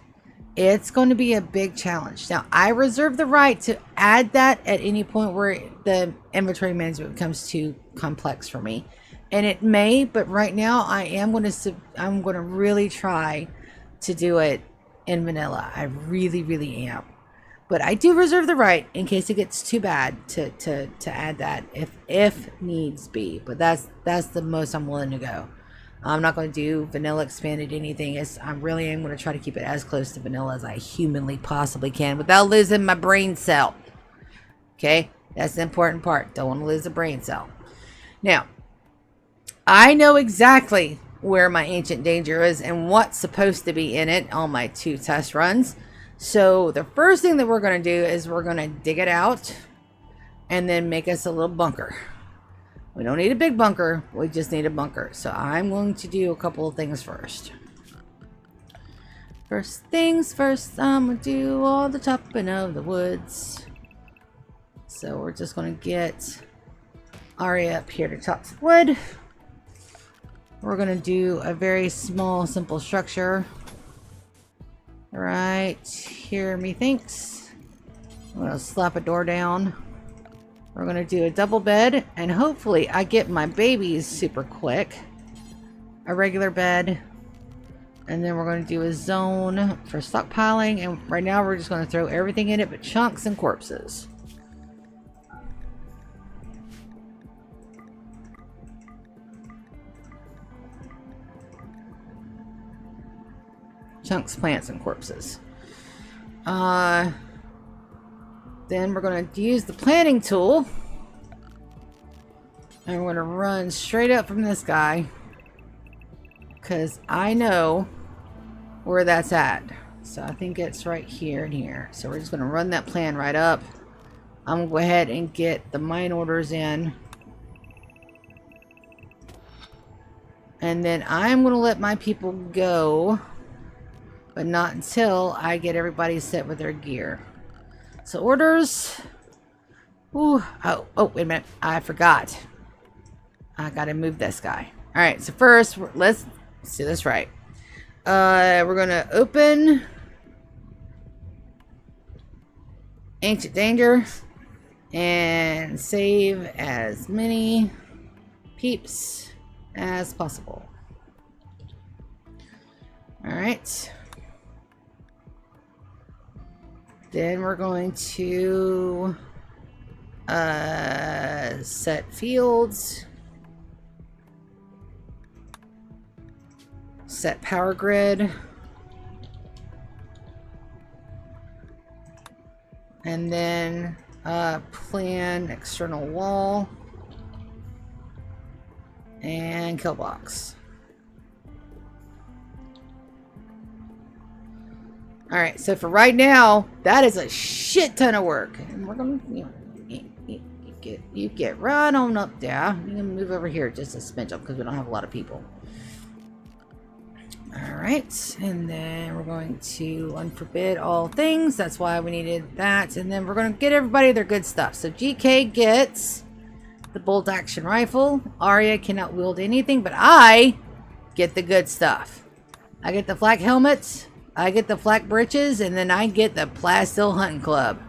Speaker 1: it's going to be a big challenge. Now, I reserve the right to add that at any point where the inventory management becomes too complex for me. And it may, but right now I'm going to really try to do it in vanilla. I really, really am. But I do reserve the right in case it gets too bad to add that if needs be. But that's the most I'm willing to go. I'm not going to do vanilla expanded anything. I really am going to try to keep it as close to vanilla as I humanly possibly can without losing my brain cell. Okay? That's the important part. Don't want to lose a brain cell. Now, I know exactly where my ancient danger is and what's supposed to be in it on my 2 test runs. So the first thing that we're going to do is we're going to dig it out and then make us a little bunker. We don't need a big bunker, we just need a bunker. So I'm going to do a couple of things first. First things first, I'm going to do all the chopping of the woods. So we're just going to get Arya up here to chop some wood. We're going to do a very small, simple structure. Right here, methinks. I'm going to slap a door down. We're going to do a double bed, and hopefully I get my babies super quick. A regular bed. And then we're going to do a zone for stockpiling, and right now we're just going to throw everything in it but chunks and corpses. Chunks, plants, and corpses. Then we're going to use the planting tool. And we're going to run straight up from this guy. Because I know where that's at. So I think it's right here and here. So we're just going to run that plan right up. I'm going to go ahead and get the mine orders in. And then I'm going to let my people go. But not until I get everybody set with their gear. So orders. Ooh, oh, wait a minute. I forgot. I gotta move this guy. Alright, so first, let's do this right. We're gonna open Ancient Danger and save as many peeps as possible. Alright. Then we're going to set fields, set power grid, and then plan external wall and kill box. All right, so for right now, that is a shit ton of work, and we're gonna, you get right on up there. You can move over here just a smidge because we don't have a lot of people. All right, and then we're going to unforbid all things. That's why we needed that, and then we're going to get everybody their good stuff. So GK gets the bolt action rifle. Arya cannot wield anything, but I get the good stuff. I get the flak helmets. I get the flak breeches, and then I get the Plastil hunting club.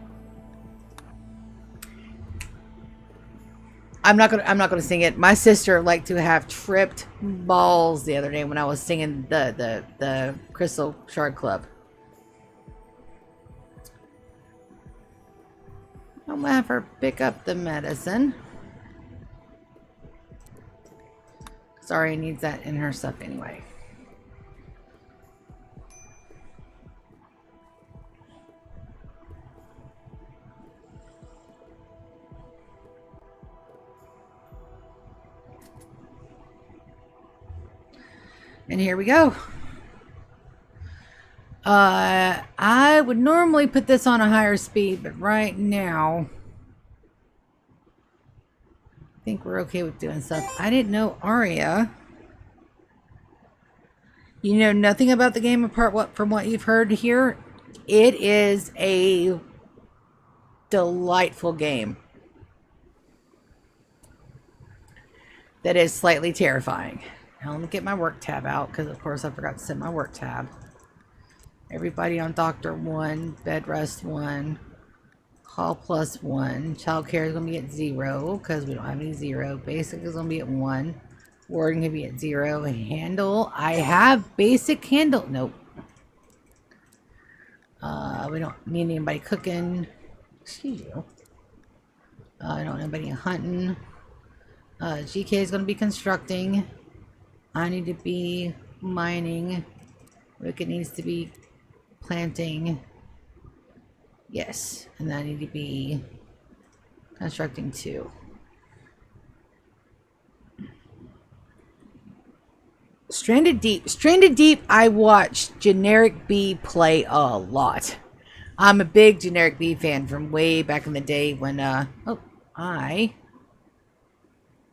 Speaker 1: I'm not gonna sing it. My sister liked to have tripped balls the other day when I was singing the Crystal Shard Club. I'm gonna have her pick up the medicine. Sorry, needs that in her stuff anyway. And here we go. I would normally put this on a higher speed, but right now, I think we're okay with doing stuff. I didn't know Arya. You know nothing about the game apart from what you've heard here. It is a delightful game that is slightly terrifying. Now let me get my work tab out because of course I forgot to set my work tab. Everybody on Doctor 1, Bed Rest 1, Hall Plus 1. Childcare is going to be at 0 because we don't have any 0. Basic is going to be at 1. Warding can be at 0. Handle. I have basic handle. Nope. We don't need anybody cooking. Excuse you. I don't need anybody hunting. GK is going to be constructing. I need to be mining. Wicked needs to be planting. Yes. And I need to be constructing too. Stranded Deep, I watched Generic B play a lot. I'm a big Generic B fan from way back in the day when, I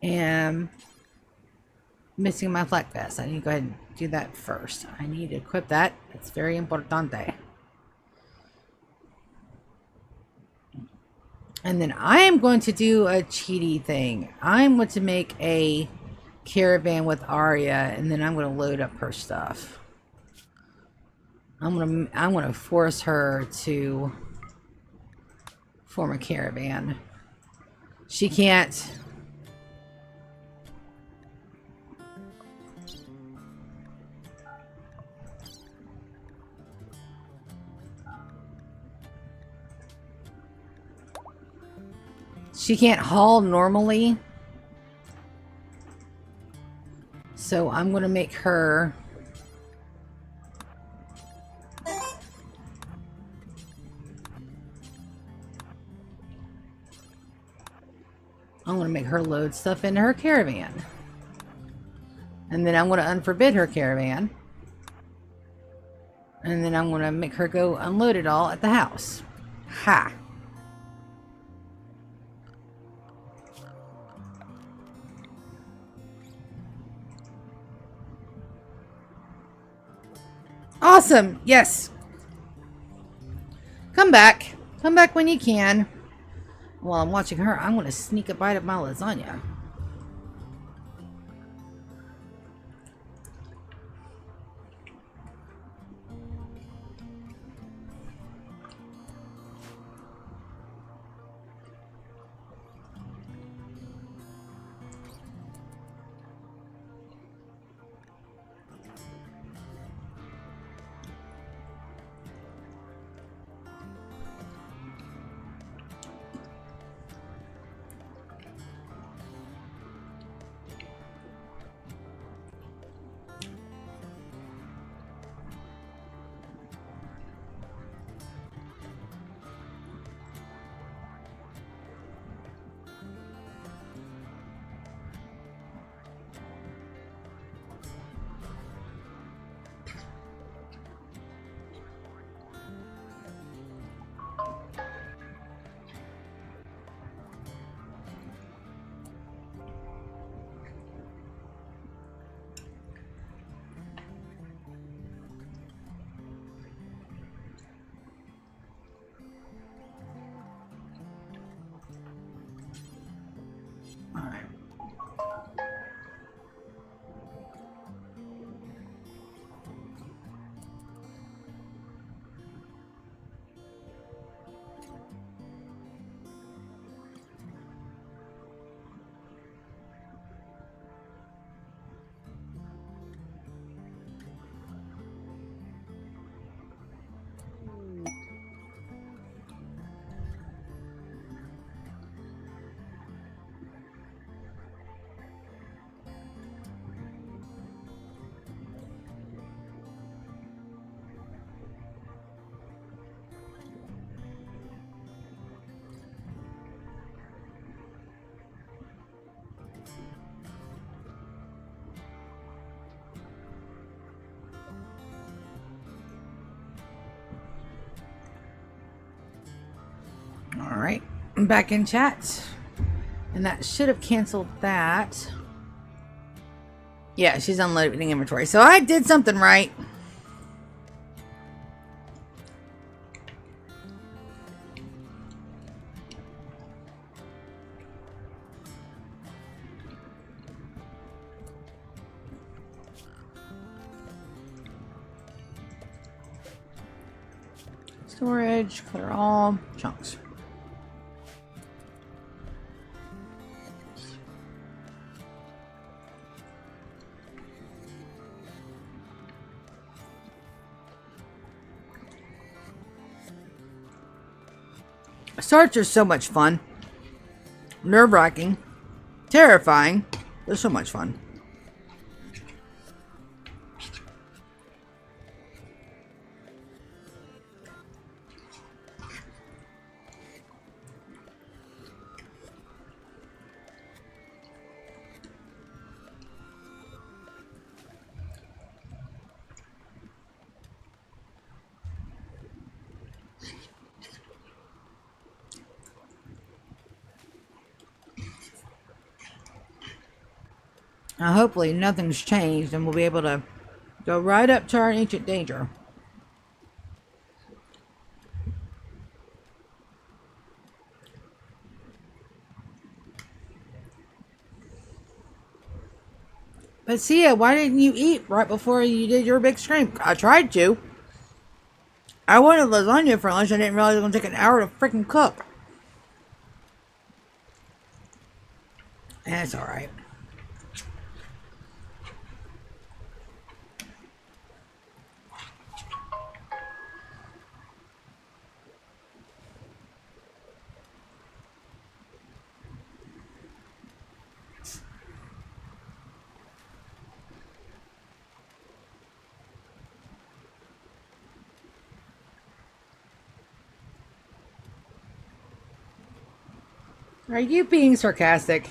Speaker 1: am missing my flak vest. I need to go ahead and do that first. I need to equip that. It's very importante. And then I am going to do a cheaty thing. I'm going to make a caravan with Arya, and then I'm going to load up her stuff. I'm going to force her to form a caravan. She can't. She can't haul normally. So I'm going to make her load stuff into her caravan. And then I'm going to unforbid her caravan. And then I'm going to make her go unload it all at the house. Ha! Awesome! Yes! Come back. Come back when you can. While I'm watching her, I'm going to sneak a bite of my lasagna. Alright. Alright, I'm back in chat. And that should have canceled that. Yeah, she's unloading inventory. So I did something right. Storage, clear all, chunks. Starts are so much fun. Nerve-wracking. Terrifying. They're so much fun. Now, hopefully nothing's changed and we'll be able to go right up to our ancient danger. But Sia, why didn't you eat right before you did your big scream? I tried to. I wanted lasagna for lunch. I didn't realize it was going to take an hour to freaking cook. That's alright. Are you being sarcastic?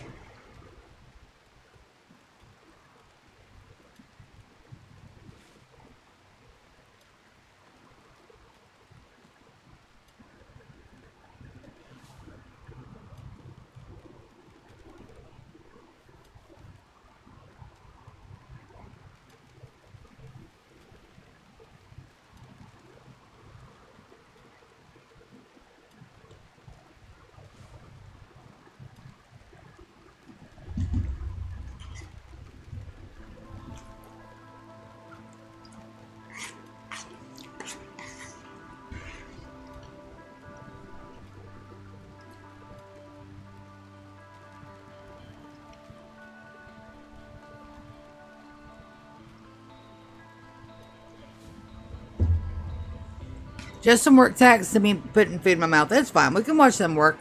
Speaker 1: Just some work tags to me putting food in my mouth. That's fine. We can watch them work.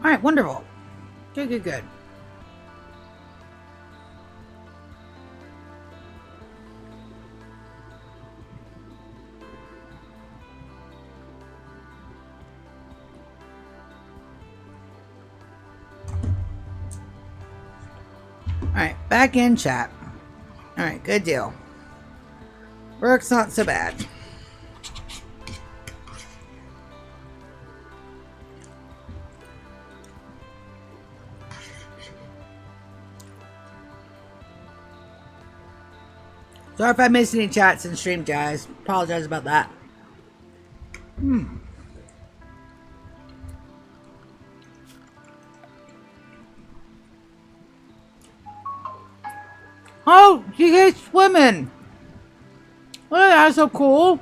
Speaker 1: All right, wonderful. Good, good, good. All right, back in chat. All right, good deal. Work's not so bad. Sorry if I missed any chats in stream, guys. Apologize about that. Oh, you guys swimming. Oh, that's so cool.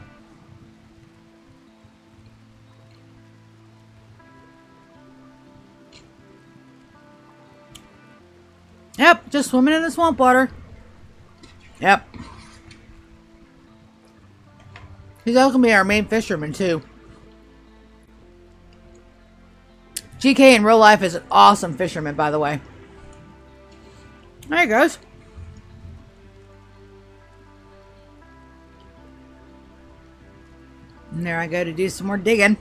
Speaker 1: Yep, just swimming in the swamp water. Yep. He's also gonna be our main fisherman too. GK in real life is an awesome fisherman, by the way. There he goes. And there I go to do some more digging.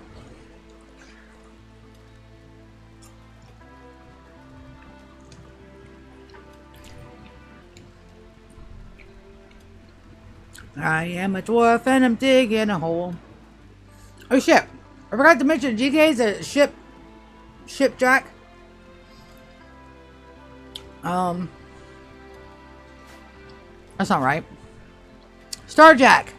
Speaker 1: I am a dwarf and I'm digging a hole. Oh shit. I forgot to mention GK's a shipjack. That's not right. Starjack.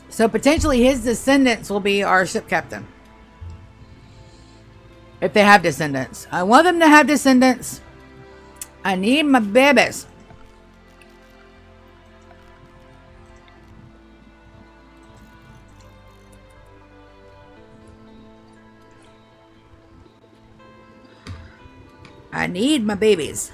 Speaker 1: So potentially his descendants will be our ship captain. If they have descendants. I want them to have descendants. I need my babies. I need my babies.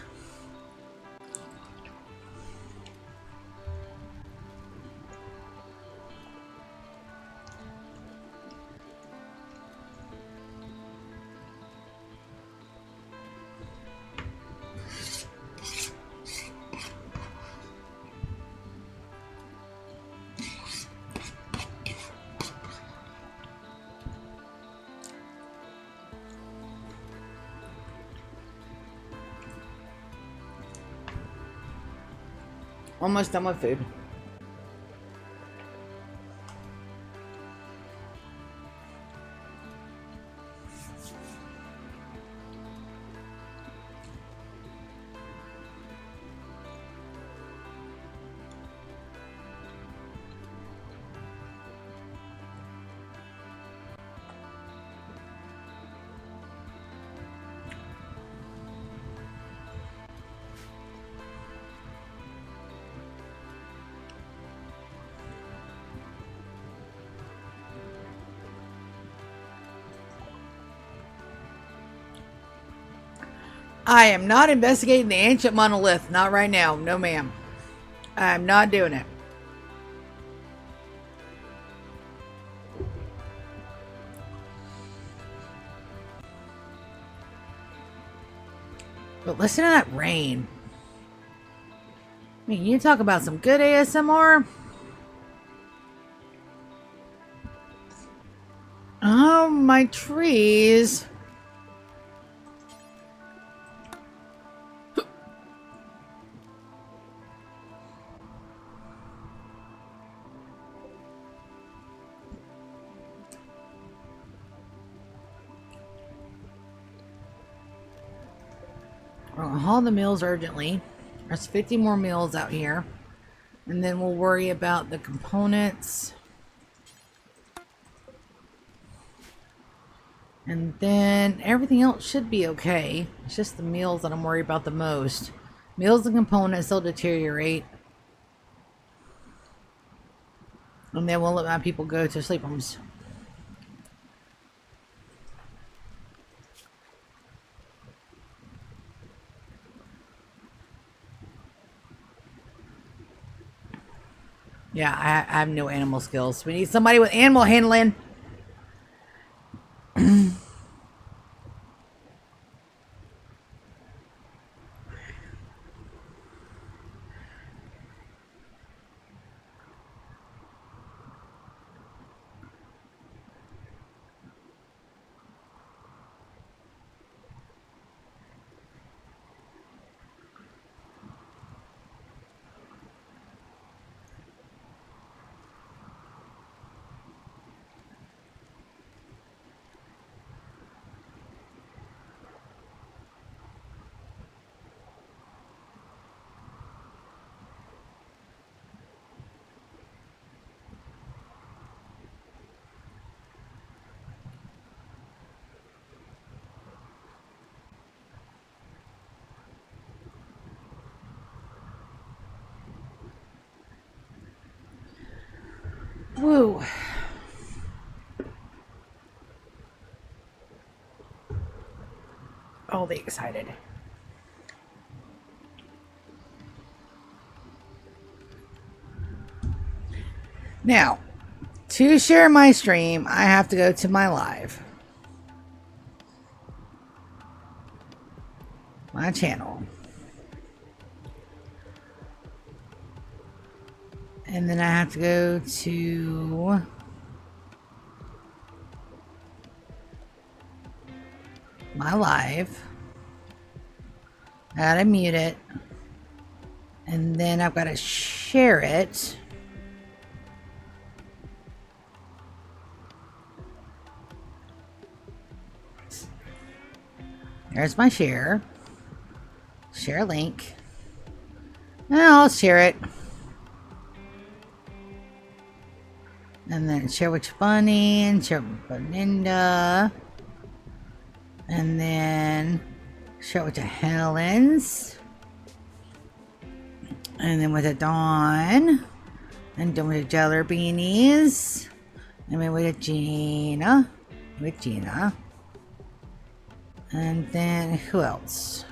Speaker 1: Almost done with food. I am not investigating the ancient monolith. Not right now. No, ma'am. I'm not doing it. But listen to that rain. I mean, you talk about some good ASMR. Oh, my trees. We're gonna haul the meals urgently. There's 50 more meals out here. And then we'll worry about the components. And then everything else should be okay. It's just the meals that I'm worried about the most. Meals and components, they'll deteriorate. And then we'll let my people go to sleep homes. Yeah, I have no animal skills. We need somebody with animal handling. Woo. All the excited. Now, to share my stream, I have to go to my live. My channel. And then I have to go to my live. I gotta mute it. And then I've got to share it. There's my share. Share link. Now I'll share it. And then share with Bunny and share with Belinda. And then share with the Helens. And then with the Dawn. And then with the Jeller Beanies. And then with the Gina. With Gina. And then who else?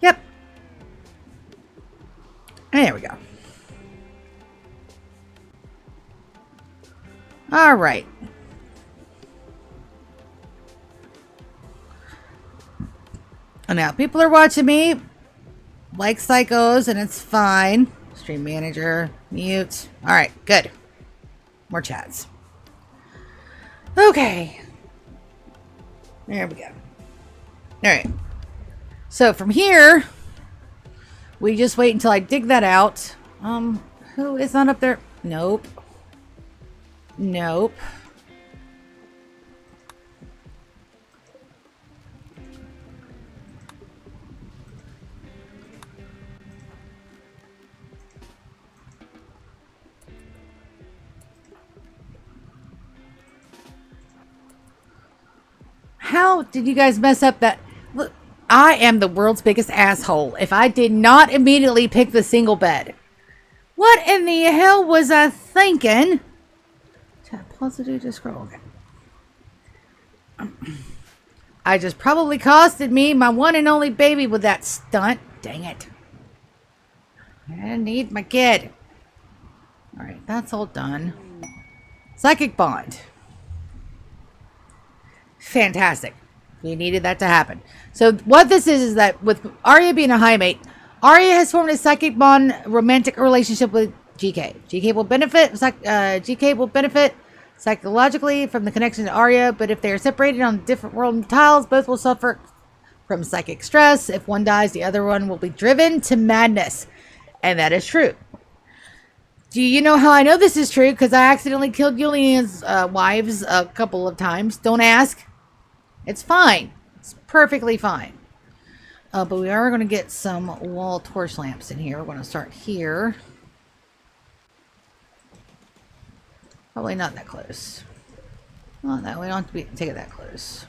Speaker 1: Yep. And there we go. All right. And now people are watching me like psychos, and it's fine. Stream manager, mute. All right, good. More chats. Okay. There we go. All right. So from here, we just wait until I dig that out. Who is not up there? Nope. Nope. How did you guys mess up that? Look, I am the world's biggest asshole if I did not immediately pick the single bed. What in the hell was I thinking? Tap positive to scroll. Okay. I just probably costed me my one and only baby with that stunt. Dang it. I need my kid. Alright, that's all done. Psychic bond. Fantastic. We needed that to happen. So what this is that with Arya being a high mate, Arya has formed a psychic bond romantic relationship with GK. GK will benefit psychologically from the connection to Arya, but if they are separated on different world tiles, both will suffer from psychic stress. If one dies, the other one will be driven to madness. And that is true. Do you know how I know this is true? Because I accidentally killed Julian's wives a couple of times. Don't ask. It's fine. It's perfectly fine. But we are going to get some wall torch lamps in here. We're going to start here. Probably not that close. Well, no, we don't have to take it that close.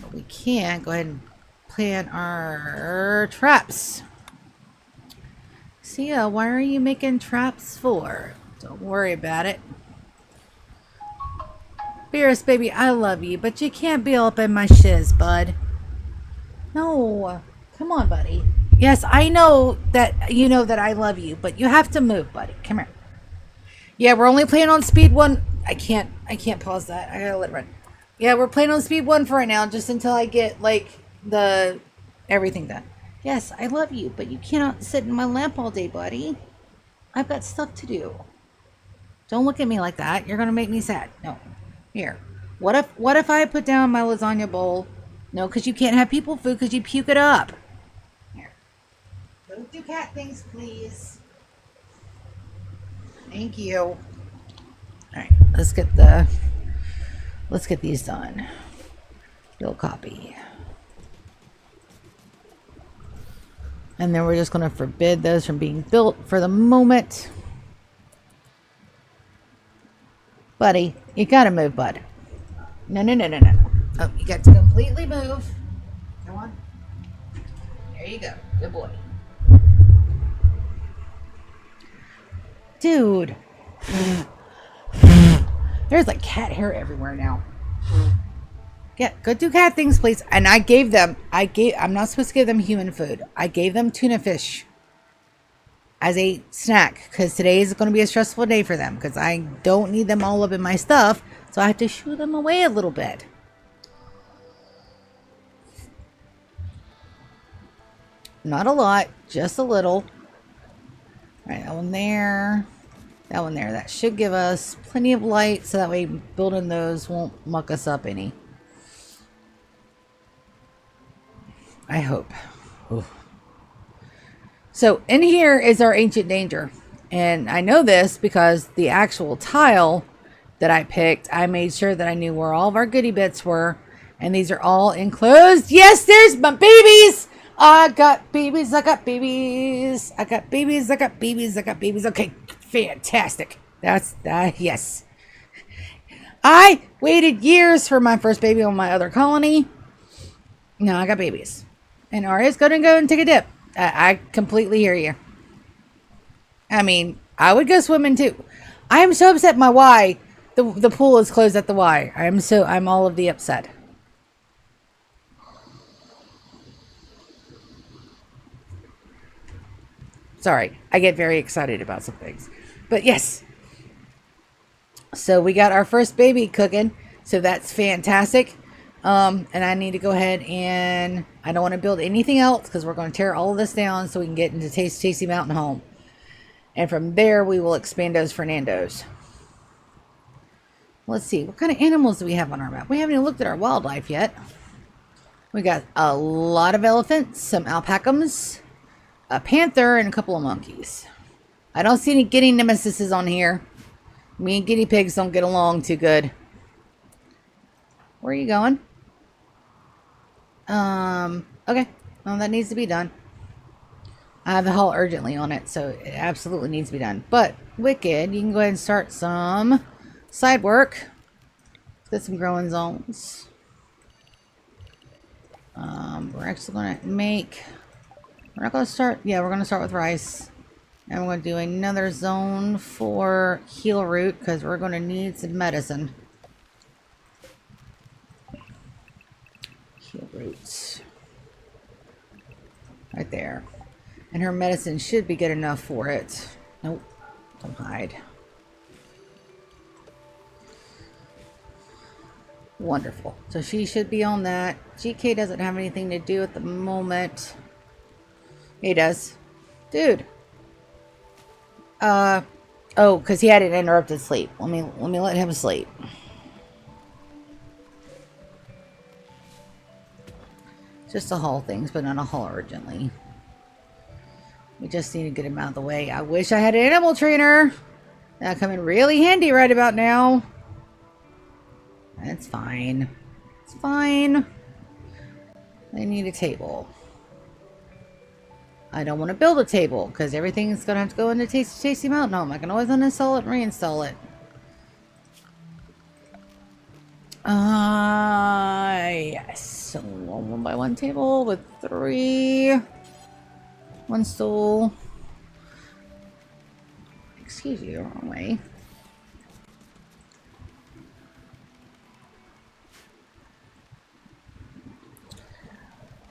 Speaker 1: But we can go ahead and plant our traps. Sia, why are you making traps for? Don't worry about it. Beerus, baby, I love you, but you can't be all up in my shiz, bud. No. Come on, buddy. Yes, I know that you know that I love you, but you have to move, buddy. Come here. Yeah, we're only playing on speed 1. I can't pause that. I gotta let it run. Yeah, we're playing on speed 1 for right now, just until I get, like, the everything done. Yes, I love you, but you cannot sit in my lamp all day, buddy. I've got stuff to do. Don't look at me like that. You're gonna make me sad. No. Here. What if I put down my lasagna bowl? No, because you can't have people food because you puke it up. Here. Don't do cat things, please. Thank you. Alright, let's get these done. Build copy. And then we're just going to forbid those from being built for the moment. Buddy, you gotta move, bud. No. Oh, you got to completely move. Come on. There you go. Good boy. Dude. There's like cat hair everywhere now. Yeah, go do cat things, please. And I'm not supposed to give them human food. I gave them tuna fish as a snack because today is going to be a stressful day for them because I don't need them all up in my stuff. So I have to shoo them away a little bit. Not a lot, just a little. All right, that one there. That one there. That should give us plenty of light so that way building those won't muck us up any. I hope. Oof. So in here is our ancient danger. And I know this because the actual tile that I picked, I made sure that I knew where all of our goodie bits were. And these are all enclosed. Yes, there's my babies. I got babies. I got babies. I got babies. I got babies. I got babies. Okay, fantastic. That's that. Yes. I waited years for my first baby on my other colony. Now I got babies. And Arya's going to go and take a dip. I completely hear you. I mean, I would go swimming too. I am so upset my Y. The pool is closed at the Y. I'm all of the upset. Sorry. I get very excited about some things. But yes. So we got our first baby cooking. So that's fantastic. And I need to go ahead and I don't want to build anything else because we're going to tear all of this down so we can get into Tasty Mountain Home. And from there, we will expand those Fernandos. Let's see. What kind of animals do we have on our map? We haven't even looked at our wildlife yet. We got a lot of elephants, some alpacas, a panther, and a couple of monkeys. I don't see any guinea nemesises on here. Me and guinea pigs don't get along too good. Where are you going? Okay. Well, that needs to be done. I have the haul urgently on it, so it absolutely needs to be done. But, Wicked, you can go ahead and start some side work. Get some growing zones. We're actually going to make... We're not going to start... Yeah, we're going to start with rice. And we're going to do another zone for heal root, because we're going to need some medicine. Heal roots. Right there. And her medicine should be good enough for it. Nope. Don't hide. Wonderful. So she should be on that. GK doesn't have anything to do at the moment. He does. Dude. Oh, because he had an interrupted sleep. Let me let him sleep. Just a haul things, but not a haul urgently. We just need to get him out of the way. I wish I had an animal trainer. That'll come in really handy right about now. That's fine. It's fine. I need a table. I don't want to build a table because everything's going to have to go into Tasty Mountain Home. I can always uninstall it and reinstall it. Yes. So one by one table with 3. 1 stool. Excuse you, wrong way.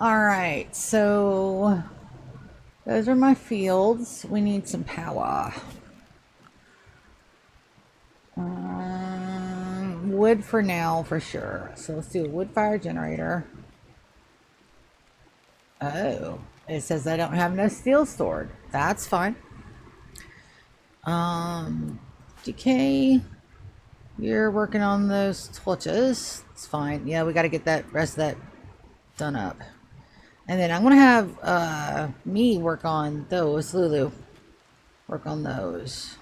Speaker 1: Alright, so those are my fields. We need some power. Wood for now, for sure. So let's do a wood fire generator. Oh. It says I don't have no steel stored. That's fine. DK, you're working on those torches. It's fine. Yeah, we got to get that rest of that done up. And then I'm going to have me work on those. Lulu, work on those.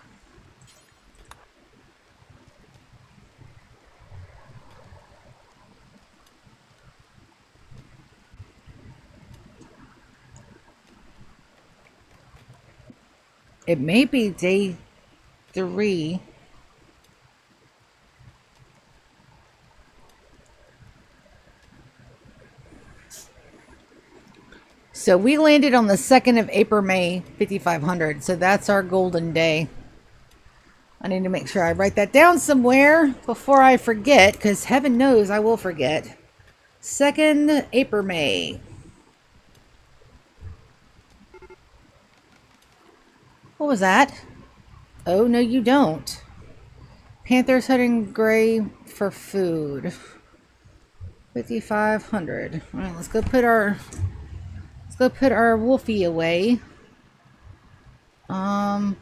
Speaker 1: It may be day 3. So we landed on the 2nd of April, May, 5500. So that's our golden day. I need to make sure I write that down somewhere before I forget, because heaven knows I will forget. 2nd April, May. What was that? Oh, no, you don't. Panther's hunting gray for food. 5,500. All right, let's go put our wolfie away. All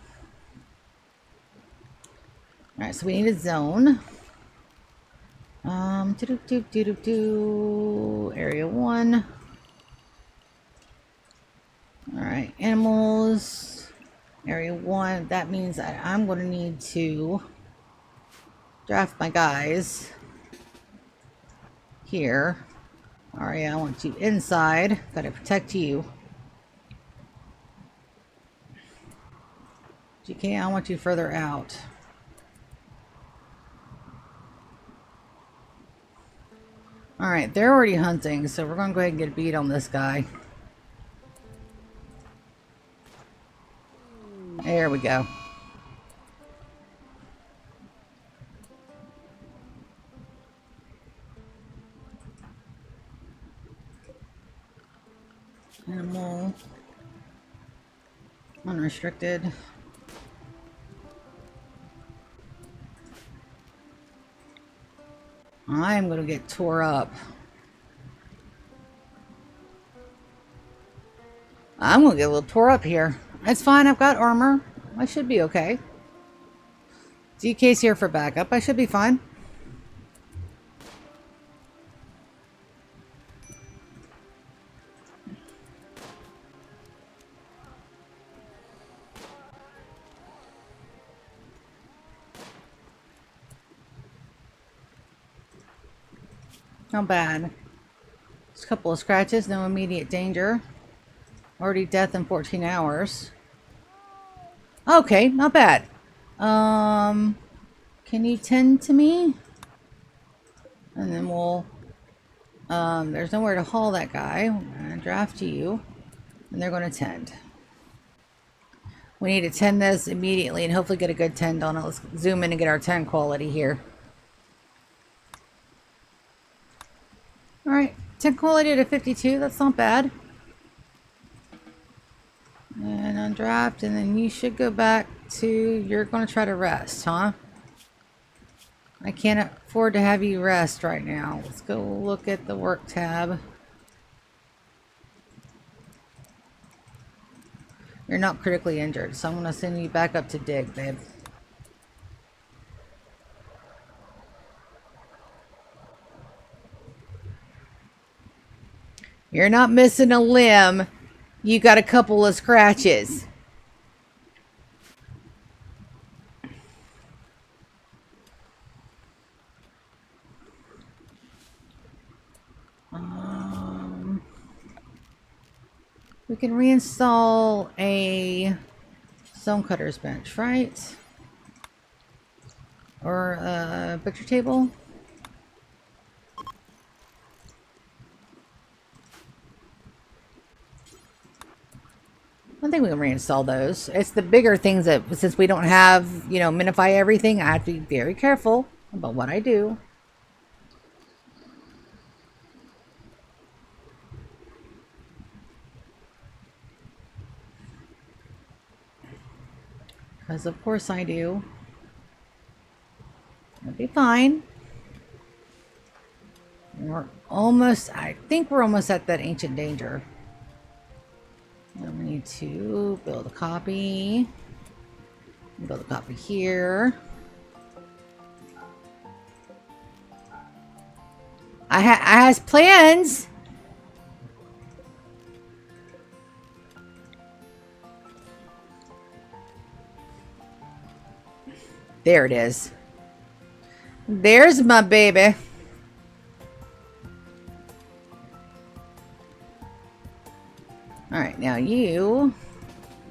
Speaker 1: right, so we need a zone. Area 1. All right, animals. Area 1. That means that I'm going to need to draft my guys here. Aria, I want you inside. Gotta protect you. GK, I want you further out. Alright, they're already hunting, so we're gonna go ahead and get a beat on this guy. There we go. Animal. Unrestricted. I'm gonna get tore up. I'm gonna get a little tore up here. It's fine, I've got armor. I should be okay. DK's here for backup. I should be fine. Not bad. Just a couple of scratches, no immediate danger. Already death in 14 hours. Okay, not bad. Can you tend to me? And then we'll... there's nowhere to haul that guy. I'm gonna draft you. And they're gonna tend. We need to tend this immediately and hopefully get a good tend on it. Let's zoom in and get our tend quality here. Alright, 10 quality to 52, that's not bad. And undraft, and then you should go back to, you're going to try to rest, huh? I can't afford to have you rest right now. Let's go look at the work tab. You're not critically injured, so I'm going to send you back up to dig, babe. You're not missing a limb. You got a couple of scratches. We can reinstall a Stonecutter's bench, right? Or a butcher table. I think we can reinstall those. It's the bigger things that, since we don't have, you know, minify everything, I have to be very careful about what I do. Because of course I do. It'll be fine. We're almost, I think we're almost at that ancient danger. And we need to build a copy. Build a copy here. I has plans. There it is. There's my baby. Alright, now you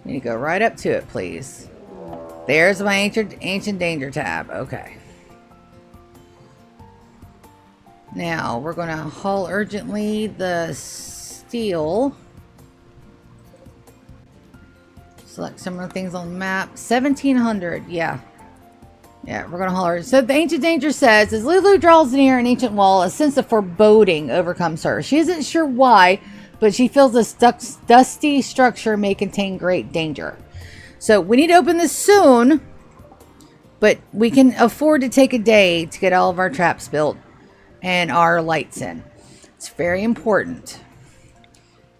Speaker 1: need to go right up to it, please. There's my ancient danger tab. Okay. Now, we're going to haul urgently the steel. Select some of the things on the map. 1,700, yeah. Yeah, we're gonna holler. So the ancient danger says, as Lulu draws near an ancient wall, a sense of foreboding overcomes her. She isn't sure why, but she feels this dusty structure may contain great danger. So we need to open this soon, but we can afford to take a day to get all of our traps built and our lights in. It's very important.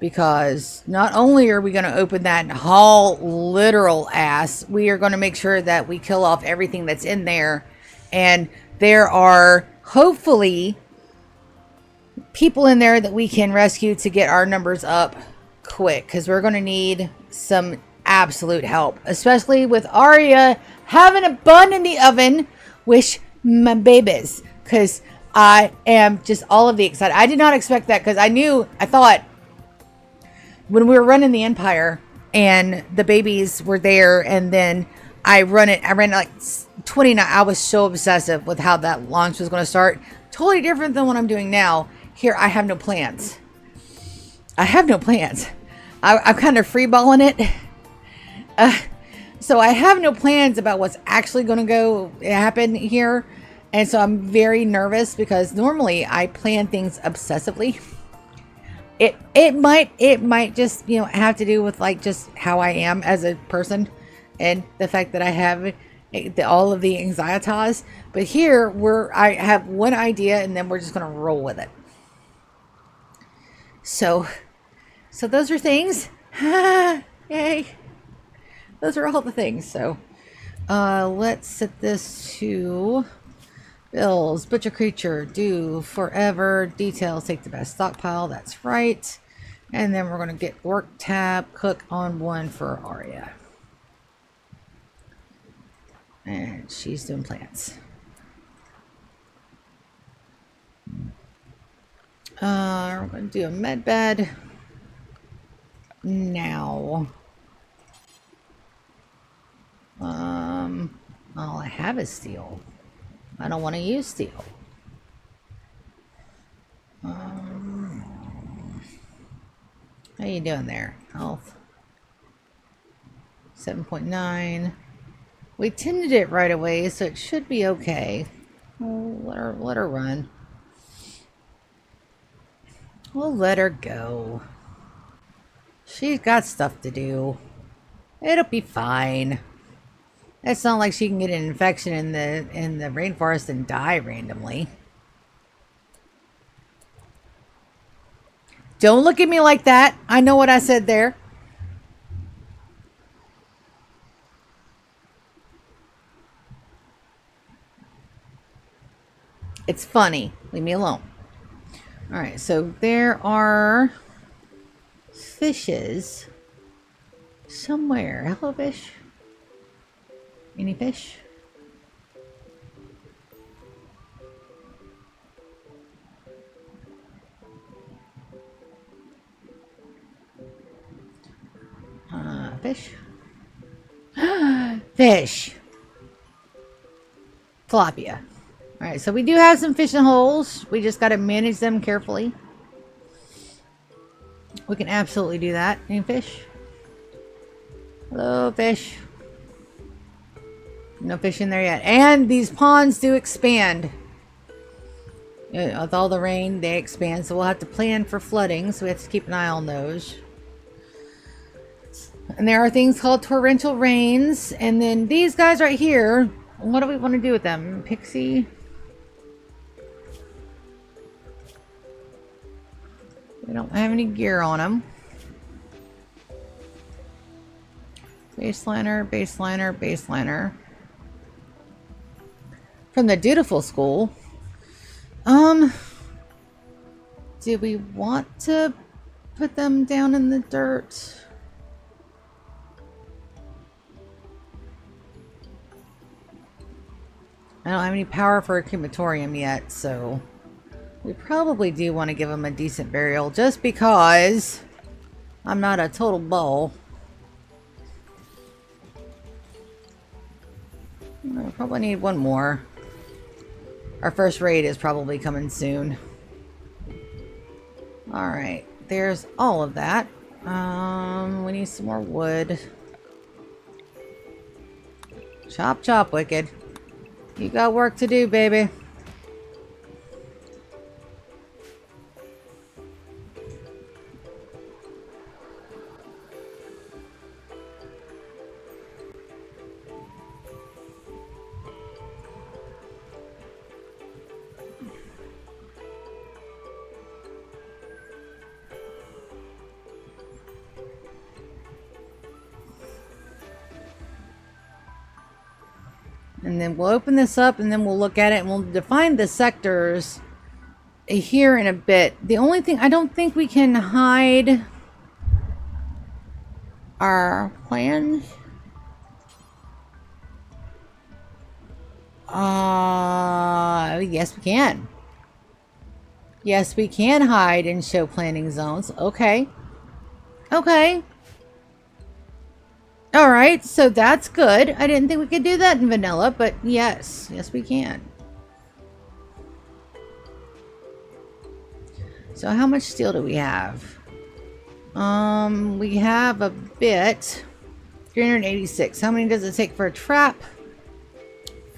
Speaker 1: Because not only are we going to open that and haul literal ass, we are going to make sure that we kill off everything that's in there. And there are hopefully people in there that we can rescue to get our numbers up quick. Because we're going to need some absolute help. Especially with Arya having a bun in the oven with my babies. Because I am just all of the excited. I did not expect that because I thought... when we were running the Empire and the babies were there, and then I ran it like 29. I was so obsessive with how that launch was going to start. Totally different than what I'm doing now. Here, I have no plans. I'm kind of freeballing it. So I have no plans about what's actually going to happen here. And so I'm very nervous because normally I plan things obsessively. It might just, you know, have to do with like just how I am as a person and the fact that I have all of the anxieties. But here I have one idea and then we're just going to roll with it. So those are things. Yay. Those are all the things. So let's set this to bills, butcher creature, do forever, details, take the best stockpile, that's right. And then we're going to get work tab, cook on 1 for Arya. And she's doing plants. We're going to do a med bed now. All I have is steel. I don't want to use steel. How you doing there? Health 7.9. We tended it right away, so it should be okay. We'll let her run. We'll let her go. She's got stuff to do. It'll be fine. It's not like she can get an infection in the rainforest and die randomly. Don't look at me like that. I know what I said there. It's funny. Leave me alone. Alright, so there are fishes somewhere. Hello, fish. Any fish? Fish. Fish. Tilapia. Alright, so we do have some fishing holes. We just got to manage them carefully. We can absolutely do that. Any fish? Hello, fish. No fish in there yet. And these ponds do expand. With all the rain, they expand. So we'll have to plan for flooding. So we have to keep an eye on those. And there are things called torrential rains. And then these guys right here. What do we want to do with them? Pixie. We don't have any gear on them. Baseliner, baseliner, baseliner. From the dutiful school. Do we want to put them down in the dirt? I don't have any power for a crematorium yet, so we probably do want to give them a decent burial just because I'm not a total bull. I probably need one more. Our first raid is probably coming soon. Alright, there's all of that. We need some more wood. Chop, chop, wicked. You got work to do, baby. And then we'll open this up and then we'll look at it and we'll define the sectors here in a bit. The only thing, I don't think we can hide our plans. Yes we can. Yes, we can hide and show planning zones. Okay. Okay. Alright, so that's good. I didn't think we could do that in vanilla, but yes. Yes, we can. So how much steel do we have? We have a bit. 386. How many does it take for a trap?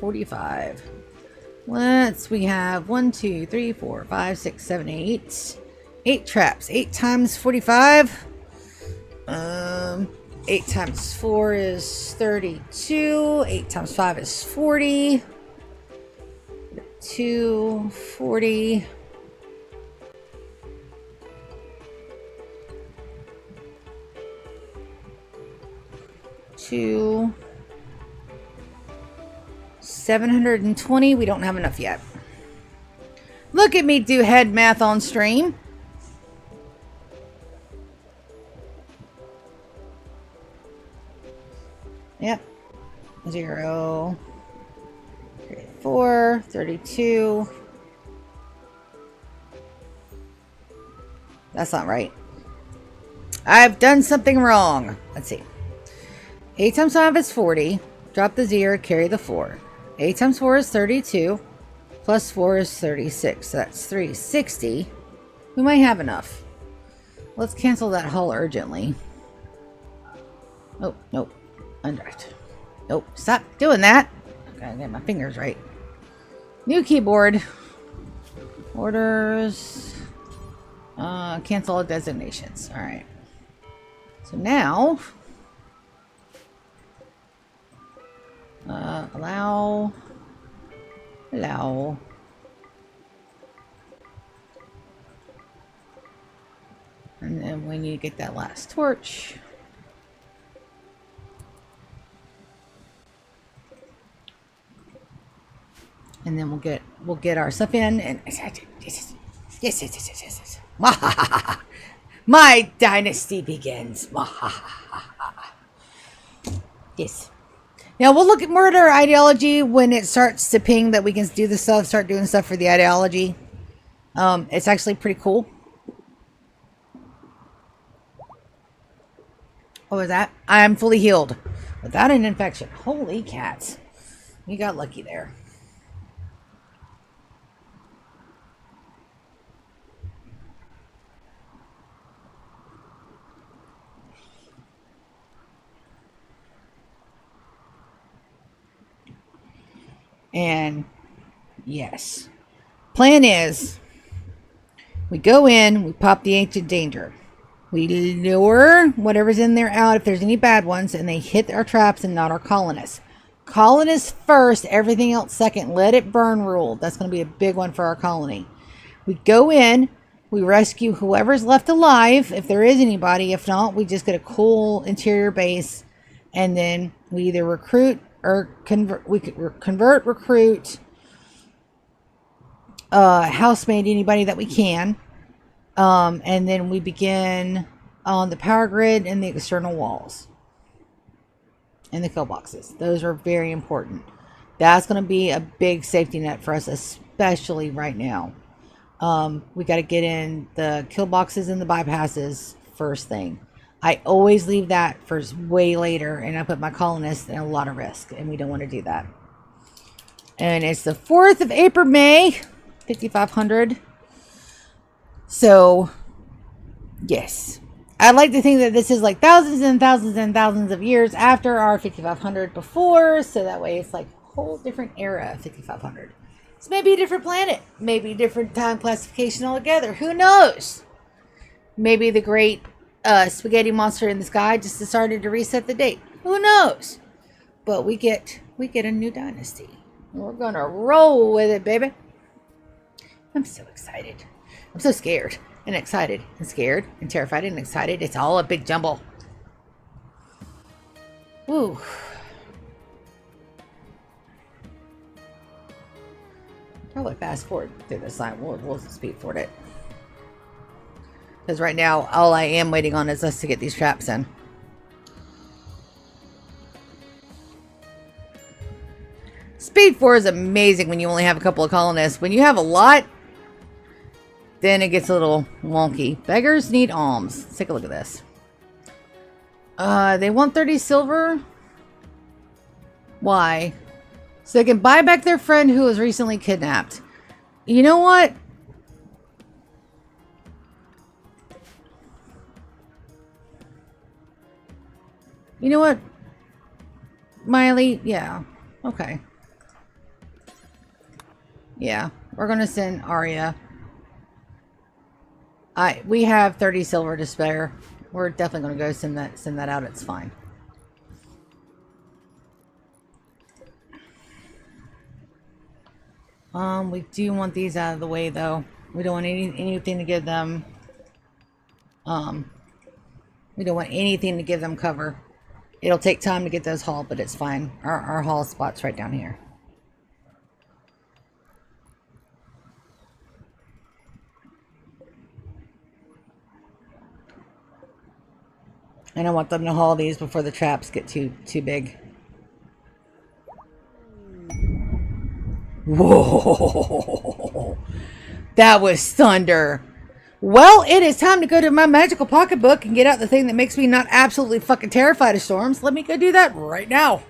Speaker 1: 45. We have 1, 2, 3, 4, 5, 6, 7, 8. 8 traps. 8 times 45. 8 times 4 is 32. 8 times 5 is 40. 2, 40. To 720. We don't have enough yet. Look at me do head math on stream. Yep. 0, 34, 32. That's not right. I've done something wrong. Let's see. 8 times 5 is 40. Drop the 0, carry the 4. 8 times 4 is 32. Plus 4 is 36. So that's 360. We might have enough. Let's cancel that hull urgently. Oh, nope. Undraft. Nope. Stop doing that. Gotta get my fingers right. New keyboard. Orders. Cancel all designations. Alright. So now... allow. And then we need to get that last torch. And then we'll get our stuff in and yes. My dynasty begins. Yes. Now we'll look at more at our ideology when it starts to ping that we can do the stuff, start doing stuff for the ideology. It's actually pretty cool. What was that? I'm fully healed without an infection. Holy cats. You got lucky there. And yes, plan is we go in, we pop the ancient danger, we lure whatever's in there out if there's any bad ones, and they hit our traps and not our colonists. Colonists first, everything else second. Let it burn rule. That's going to be a big one for our colony. We go in, we rescue whoever's left alive if there is anybody. If not, we just get a cool interior base, and then we either recruit or convert. We could convert, recruit, housemaid, anybody that we can, and then we begin on the power grid and the external walls and the kill boxes. Those are very important. That's going to be a big safety net for us, especially right now. We got to get in the kill boxes and the bypasses first thing. I always leave that for way later, and I put my colonists in a lot of risk, and we don't want to do that. And it's the 4th of April, May, 5500. So, yes. I'd like to think that this is like thousands and thousands and thousands of years after our 5500 before, so that way it's like, whole different era, 5500. So maybe a different planet, maybe a different time classification altogether. Who knows? Maybe the great spaghetti monster in the sky just decided to reset the date. Who knows? But we get a new dynasty. We're gonna roll with it, baby. I'm so excited. I'm so scared and excited and scared and terrified and excited. It's all a big jumble. Woo. Probably fast forward through this line. We'll speed forward it. Because right now, all I am waiting on is us to get these traps in. Speed 4 is amazing when you only have a couple of colonists. When you have a lot, then it gets a little wonky. Beggars need alms. Let's take a look at this. They want 30 silver. Why? So they can buy back their friend who was recently kidnapped. You know what? You know what? Miley? Yeah. Okay. Yeah. We're going to send Arya. We have 30 silver to spare. We're definitely going to go send that out. It's fine. We do want these out of the way, though. We don't want anything to give them... we don't want anything to give them cover. It'll take time to get those hauled, but it's fine. Our haul spot's right down here. And I want them to haul these before the traps get too big. Whoa! That was thunder. Well, it is time to go to my magical pocketbook and get out the thing that makes me not absolutely fucking terrified of storms. Let me go do that right now.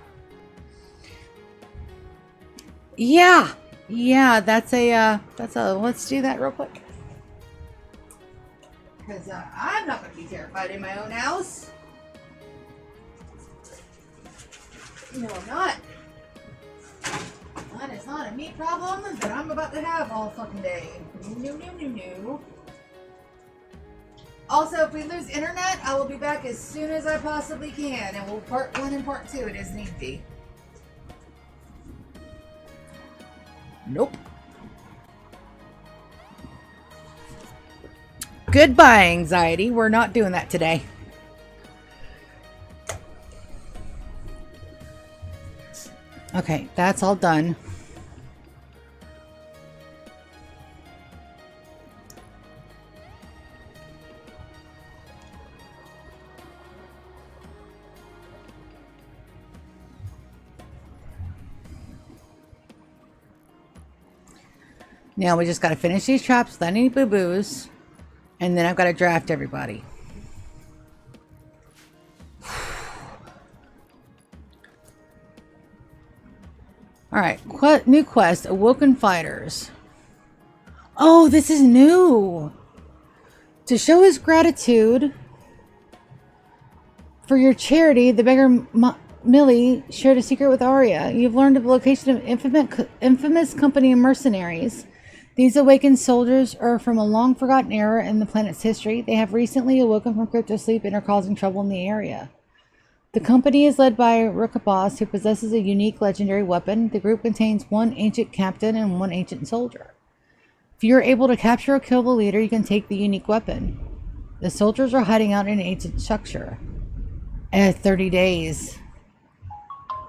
Speaker 1: Yeah, that's a, let's do that real quick. Because I'm not going to be terrified in my own house. No, I'm not. That is not a me problem that I'm about to have all fucking day. No. Also, if we lose internet, I will be back as soon as I possibly can. And we'll part 1 and part 2 it as need be. Nope. Goodbye, anxiety. We're not doing that today. Okay, that's all done. Now we just got to finish these traps without any boo-boos. And then I've got to draft everybody. Alright, new quest, Awoken Fighters. Oh, this is new! To show his gratitude for your charity, the beggar Millie shared a secret with Arya. You've learned of the location of infamous company of mercenaries. These awakened soldiers are from a long-forgotten era in the planet's history. They have recently awoken from cryptosleep and are causing trouble in the area. The company is led by Rukabas, who possesses a unique legendary weapon. The group contains one ancient captain and one ancient soldier. If you're able to capture or kill the leader, you can take the unique weapon. The soldiers are hiding out in an ancient structure. 30 days.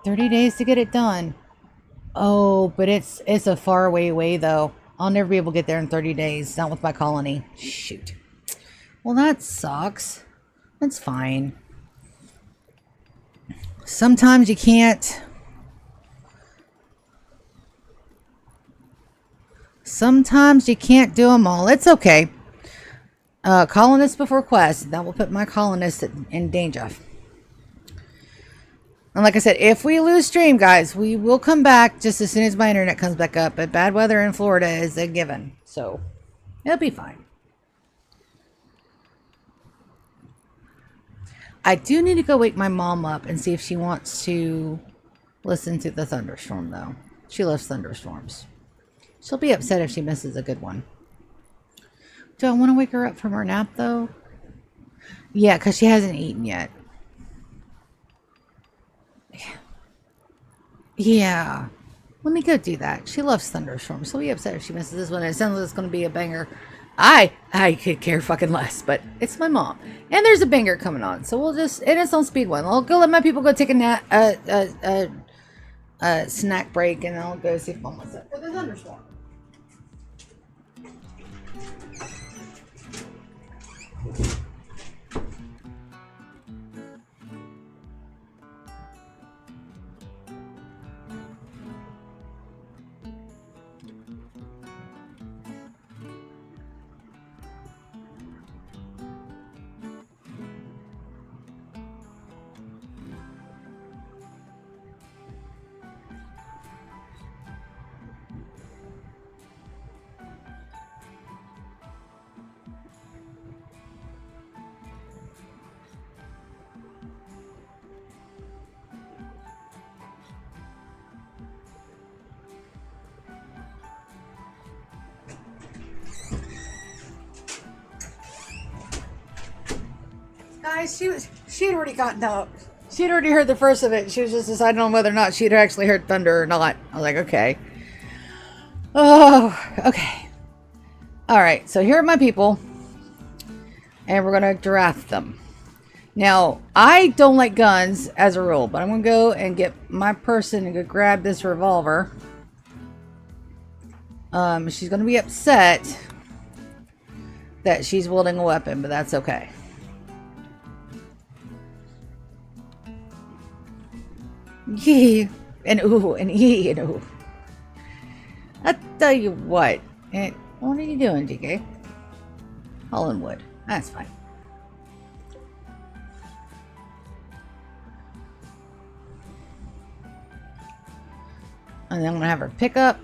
Speaker 1: 30 days to get it done. Oh, but it's a far away though. I'll never be able to get there in 30 days. Not with my colony. Shoot. Well, that sucks. That's fine. Sometimes you can't. Sometimes you can't do them all. It's okay. Colonists before quest. That will put my colonists in danger. And like I said, if we lose stream, guys, we will come back just as soon as my internet comes back up. But bad weather in Florida is a given. So, it'll be fine. I do need to go wake my mom up and see if she wants to listen to the thunderstorm, though. She loves thunderstorms. She'll be upset if she misses a good one. Do I want to wake her up from her nap, though? Yeah, because she hasn't eaten yet. Yeah. Let me go do that. She loves thunderstorms. She'll be upset if she misses this one. It sounds like it's going to be a banger. I could care fucking less, but it's my mom. And there's a banger coming on. So we'll just, and it's on speed one. I'll go let my people go take a snack break, and I'll go see if mom wants it for the thunderstorm. Guys, she had already gotten up. She had already heard the first of it. She was just deciding on whether or not she'd actually heard thunder or not. I was like, okay. Oh, okay. All right, so here are my people. And we're going to draft them. Now, I don't like guns as a rule, but I'm going to go and get my person and go grab this revolver. She's going to be upset that she's wielding a weapon, but that's okay. Yee and ooh and yee and ooh. I'll tell you what. What are you doing, DK? Hauling wood. That's fine. And then I'm gonna have her pick up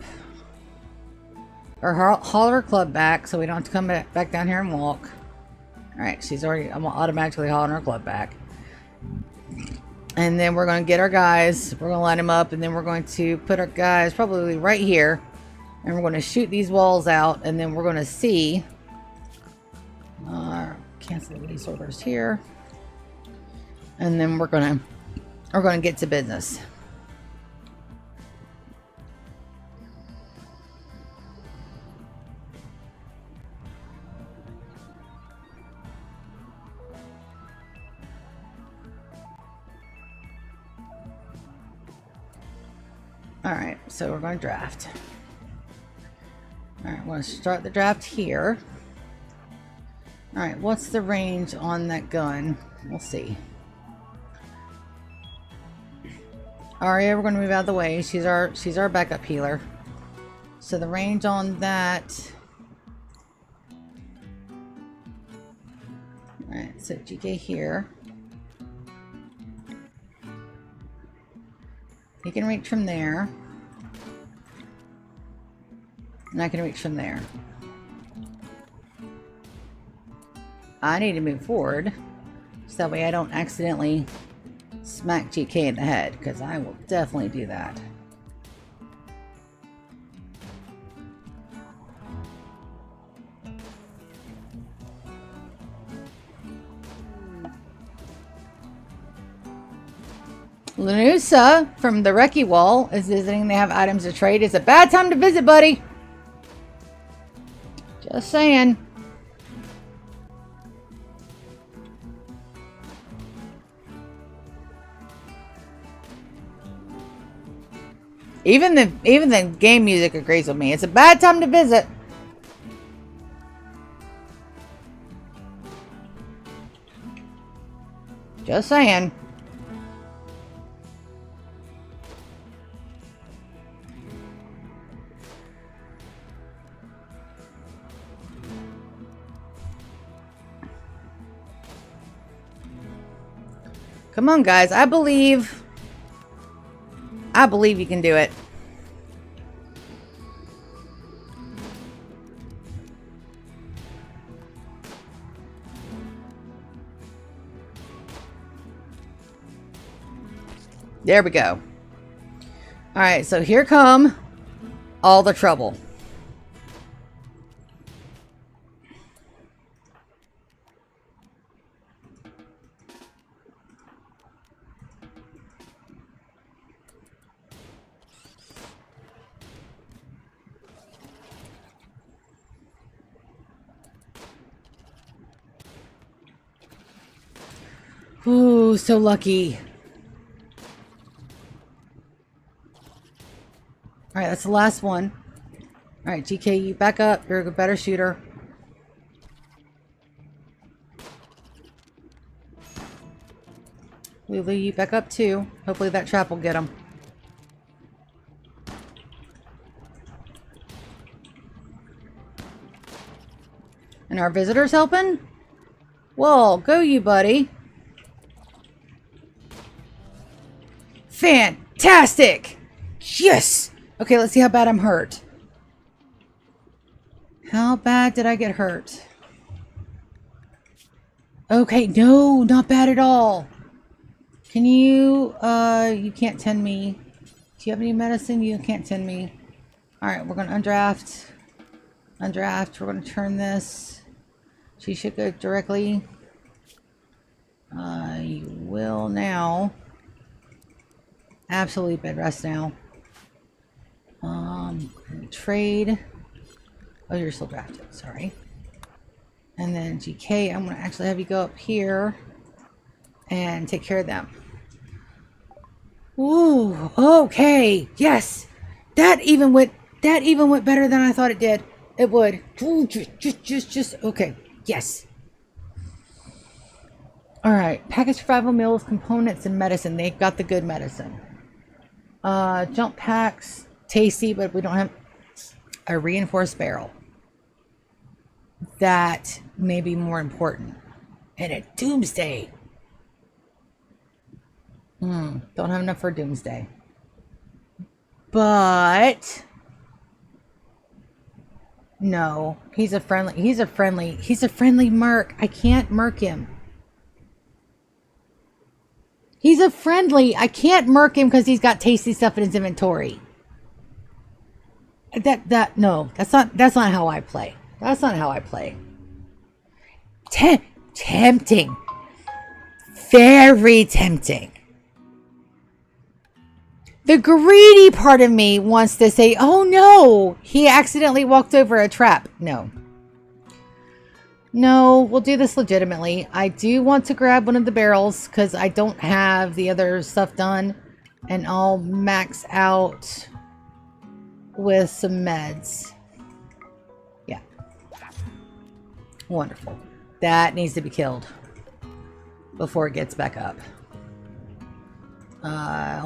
Speaker 1: or haul her club back, so we don't have to come back down here and walk. All right, I'm automatically hauling her club back. And then we're going to get our guys. We're going to line them up. And then we're going to put our guys probably right here. And we're going to shoot these walls out. And then we're going to see. Cancel these orders here. And then we're going to get to business. Alright, so we're going to draft. Alright, we're going to start the draft here. Alright, what's the range on that gun? We'll see. Aria, we're going to move out of the way. She's our backup healer. So the range on that... Alright, so GK here. He can reach from there. And I can reach from there. I need to move forward. So that way I don't accidentally smack GK in the head. Because I will definitely do that. Lanusa from the Recce Wall is visiting. They have items to trade. It's a bad time to visit, buddy. Just saying. Even the game music agrees with me. It's a bad time to visit. Just saying. Come on, guys. I believe you can do it. There we go. Alright, so here come all the trouble. Ooh, so lucky. Alright, that's the last one. Alright, GK, you back up. You're a better shooter. Lulu, you back up too. Hopefully that trap will get him. And our visitor's helping? Well, go you, buddy. Fantastic! Yes! Okay, let's see how bad I'm hurt. How bad did I get hurt? Okay, no, not bad at all. Can you, you can't tend me. Do you have any medicine? You can't tend me. Alright, we're gonna undraft. Undraft, we're gonna turn this. She should go directly. You will now. Absolutely bed rest now. Trade. Oh, you're still drafted, sorry. And then GK, I'm gonna actually have you go up here and take care of them. Ooh, okay, yes. That even went better than I thought it did. It would. Ooh, just okay. Yes. Alright, package survival meals, components, and medicine. They've got the good medicine. Jump packs, tasty, but we don't have a reinforced barrel. That may be more important. And a doomsday. Don't have enough for doomsday. But no, he's a friendly merc. I can't merc him. He's a friendly. I can't merc him because he's got tasty stuff in his inventory. No, that's not how I play. That's not how I play. Tempting. Very tempting. The greedy part of me wants to say, oh no, he accidentally walked over a trap. No. No, we'll do this legitimately. I do want to grab one of the barrels because I don't have the other stuff done. And I'll max out with some meds. Yeah. Wonderful. That needs to be killed before it gets back up.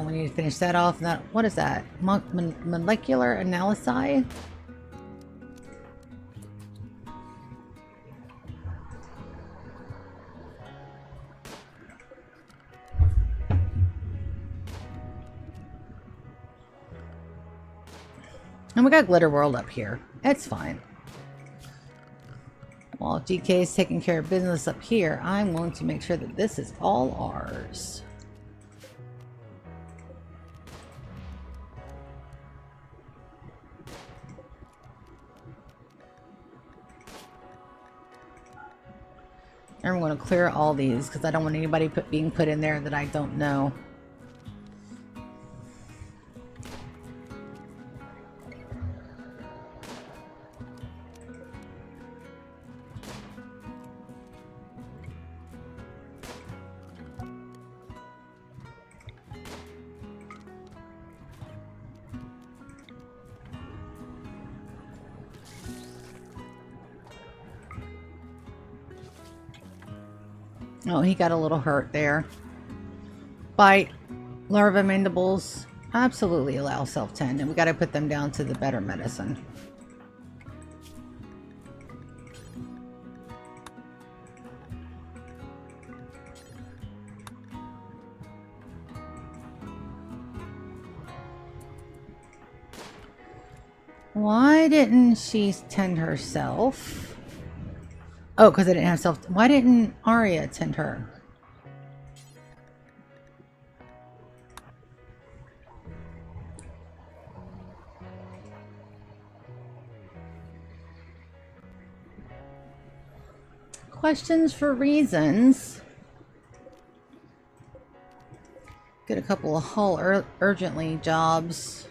Speaker 1: We need to finish that off. What is that? Molecular analysis? And we got Glitter World up here. It's fine. While GK is taking care of business up here, I'm going to make sure that this is all ours. And I'm going to clear all these because I don't want anybody being put in there that I don't know. Oh, he got a little hurt there. Bite, larva mandibles, absolutely allow self-tend, and we got to put them down to the better medicine. Why didn't she tend herself? Oh, because I didn't have self... Why didn't Arya tend her? questions for reasons. Get a couple of haul urgently jobs.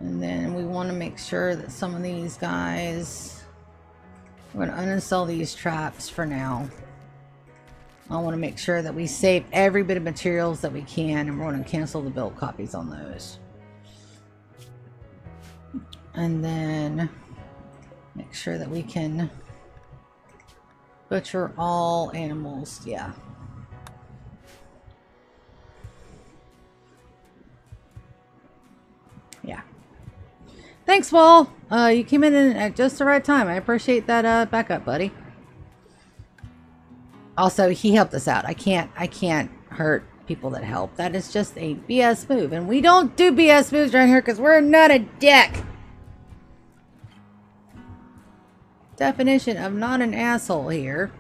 Speaker 1: And then we want to make sure that some of these guys... We're going to uninstall these traps for now. I want to make sure that we save every bit of materials that we can, and we're going to cancel the build copies on those. And then make sure that we can butcher all animals. Yeah. Yeah. Thanks, Wall. You came in at just the right time. I appreciate that backup, buddy. Also, he helped us out. I can't hurt people that help. That is just a BS move. And we don't do BS moves around here because we're not a dick. Definition of not an asshole here.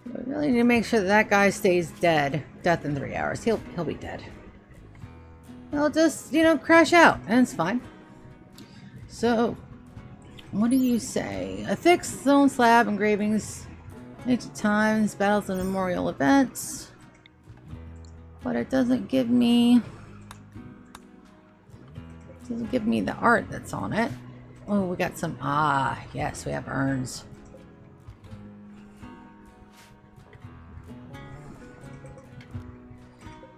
Speaker 1: We really need to make sure that that guy stays dead. Death in 3 hours. He'll be dead. He'll just, you know, crash out. And it's fine. So, what do you say? A thick stone slab engravings... Ancient times, battles and memorial events. But it doesn't give me the art that's on it. Oh, we got some, yes, we have urns.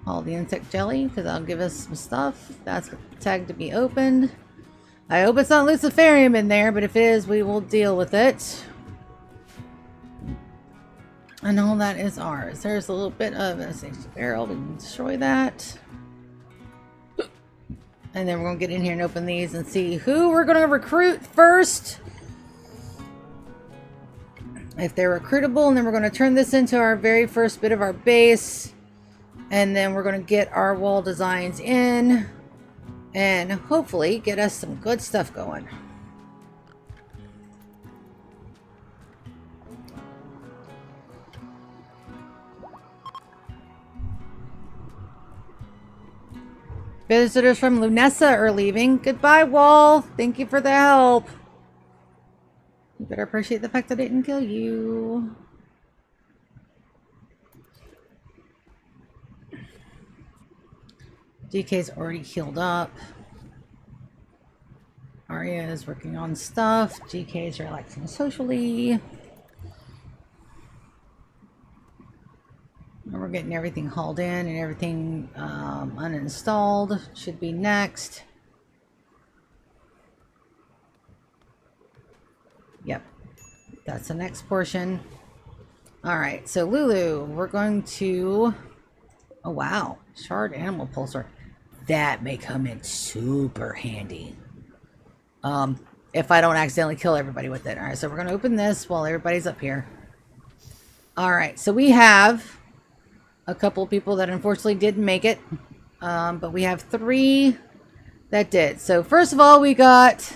Speaker 1: All the insect jelly, because that'll give us some stuff. That's tagged to be opened. I hope it's not Luciferium in there, but if it is, we will deal with it. And all that is ours. There's a little bit of a safety barrel. We can destroy that. And then we're going to get in here and open these and see who we're going to recruit first. If they're recruitable, and then we're going to turn this into our very first bit of our base. And then we're going to get our wall designs in. And hopefully get us some good stuff going. Visitors from Lunessa are leaving. Goodbye, Wall. Thank you for the help. You better appreciate the fact that I didn't kill you. DK's already healed up. Arya is working on stuff. GK's relaxing socially. And we're getting everything hauled in and everything uninstalled. Should be next. Yep. That's the next portion. Alright, so Lulu, we're going to... Oh, wow. Shard animal pulsar. That may come in super handy. If I don't accidentally kill everybody with it. Alright, so we're going to open this while everybody's up here. Alright, so we have... a couple of people that unfortunately didn't make it. But we have 3 that did. So first of all, we got...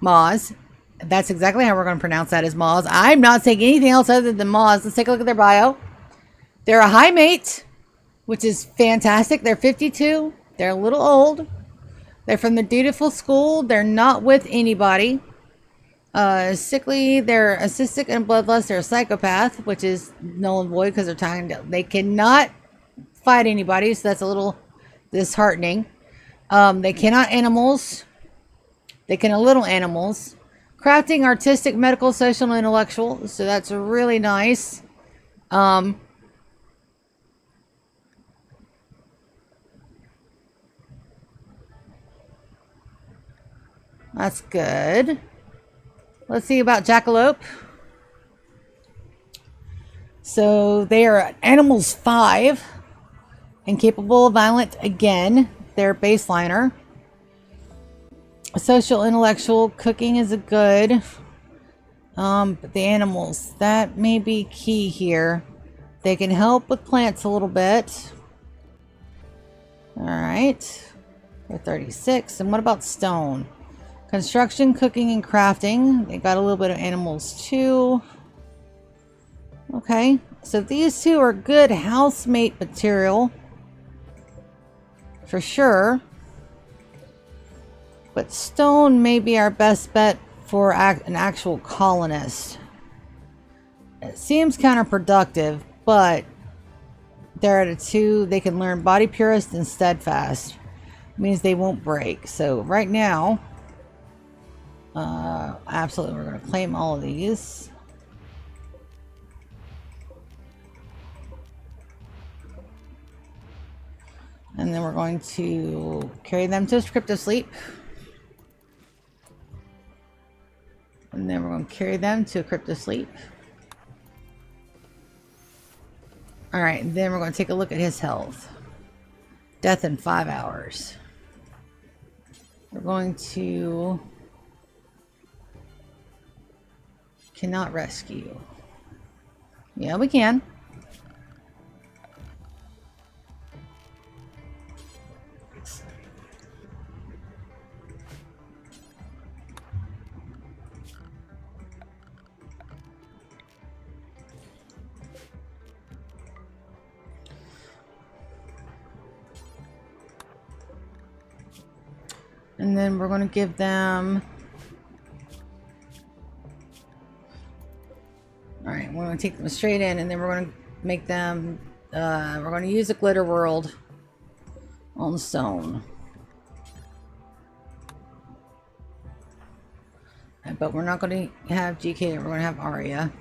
Speaker 1: Moz. That's exactly how we're going to pronounce that, as Moz. I'm not saying anything else other than Moz. Let's take a look at their bio. They're a high mate, which is fantastic. They're 52. They're a little old. They're from the dutiful school. They're not with anybody. Sickly, they're a cystic and bloodlust, they're a psychopath, which is null and void because they're trying to, they cannot fight anybody, so that's a little disheartening. They cannot animals. They can a little animals. Crafting, artistic, medical, social, and intellectual, so that's really nice. That's good. Let's see about Jackalope. So they are animals 5. Incapable, violent, again. They're baseliner. Social, intellectual, cooking is a good. But the animals, that may be key here. They can help with plants a little bit. Alright. They're 36. And what about stone? Construction, cooking, and crafting. They got a little bit of animals too. Okay, so these 2 are good housemate material. For sure. But stone may be our best bet for an actual colonist. It seems counterproductive, but they're at a 2. They can learn Body Purist and Steadfast. It means they won't break. So right now, absolutely, we're going to claim all of these. And then we're going to carry them to Crypto Sleep. And then we're going to carry them to Crypto Sleep. Alright, then we're going to take a look at his health. Death in 5 hours. We're going to... Cannot rescue. Yeah, we can. And then we're going to give them... Alright, we're going to take them straight in, and then we're going to make them... we're going to use a glitter world on stone. But we're not going to have GK, we're going to have Arya.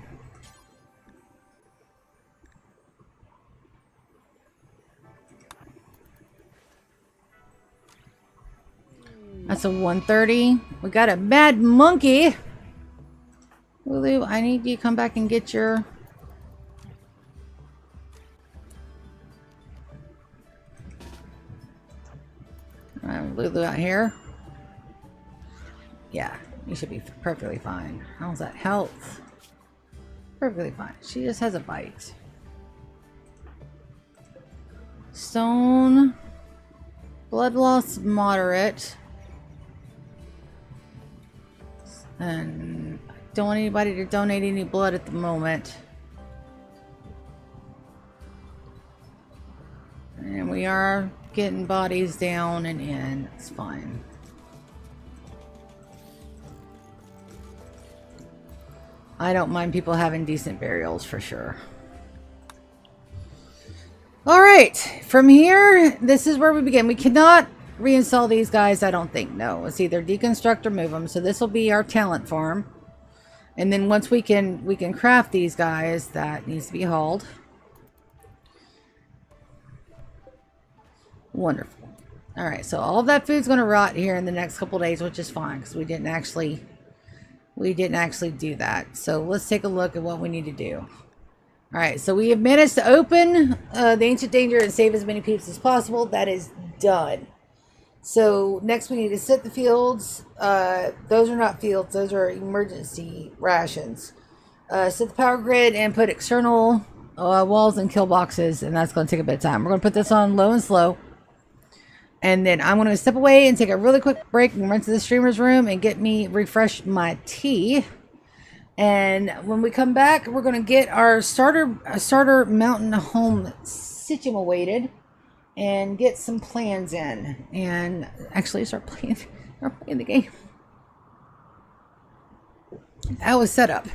Speaker 1: That's a 130. We got a mad monkey. Lulu, I need you to come back and get your... Lulu out here. Yeah, you should be perfectly fine. How's that health? Perfectly fine. She just has a bite. Stone. Blood loss moderate. And I don't want anybody to donate any blood at the moment. And we are getting bodies down and in. It's fine. I don't mind people having decent burials for sure. Alright, from here, this is where we begin. We cannot reinstall these guys, I don't think. No, it's either deconstruct or move them. So this will be our talent farm. And then once we can craft these guys, that needs to be hauled. Wonderful. Alright, so all of that food's going to rot here in the next couple days, which is fine, because we didn't actually do that. So let's take a look at what we need to do. Alright, so we have managed to open the Ancient Danger and save as many peeps as possible. That is done. So next we need to set the fields. Those are not fields, those are emergency rations. Set the power grid and put external walls and kill boxes, and that's going to take a bit of time. We're going to put this on low and slow. And then I'm going to step away and take a really quick break and run to the streamer's room and refresh my tea. And when we come back, we're going to get our starter mountain home situated and get some plans in and actually start playing the game. That was set up.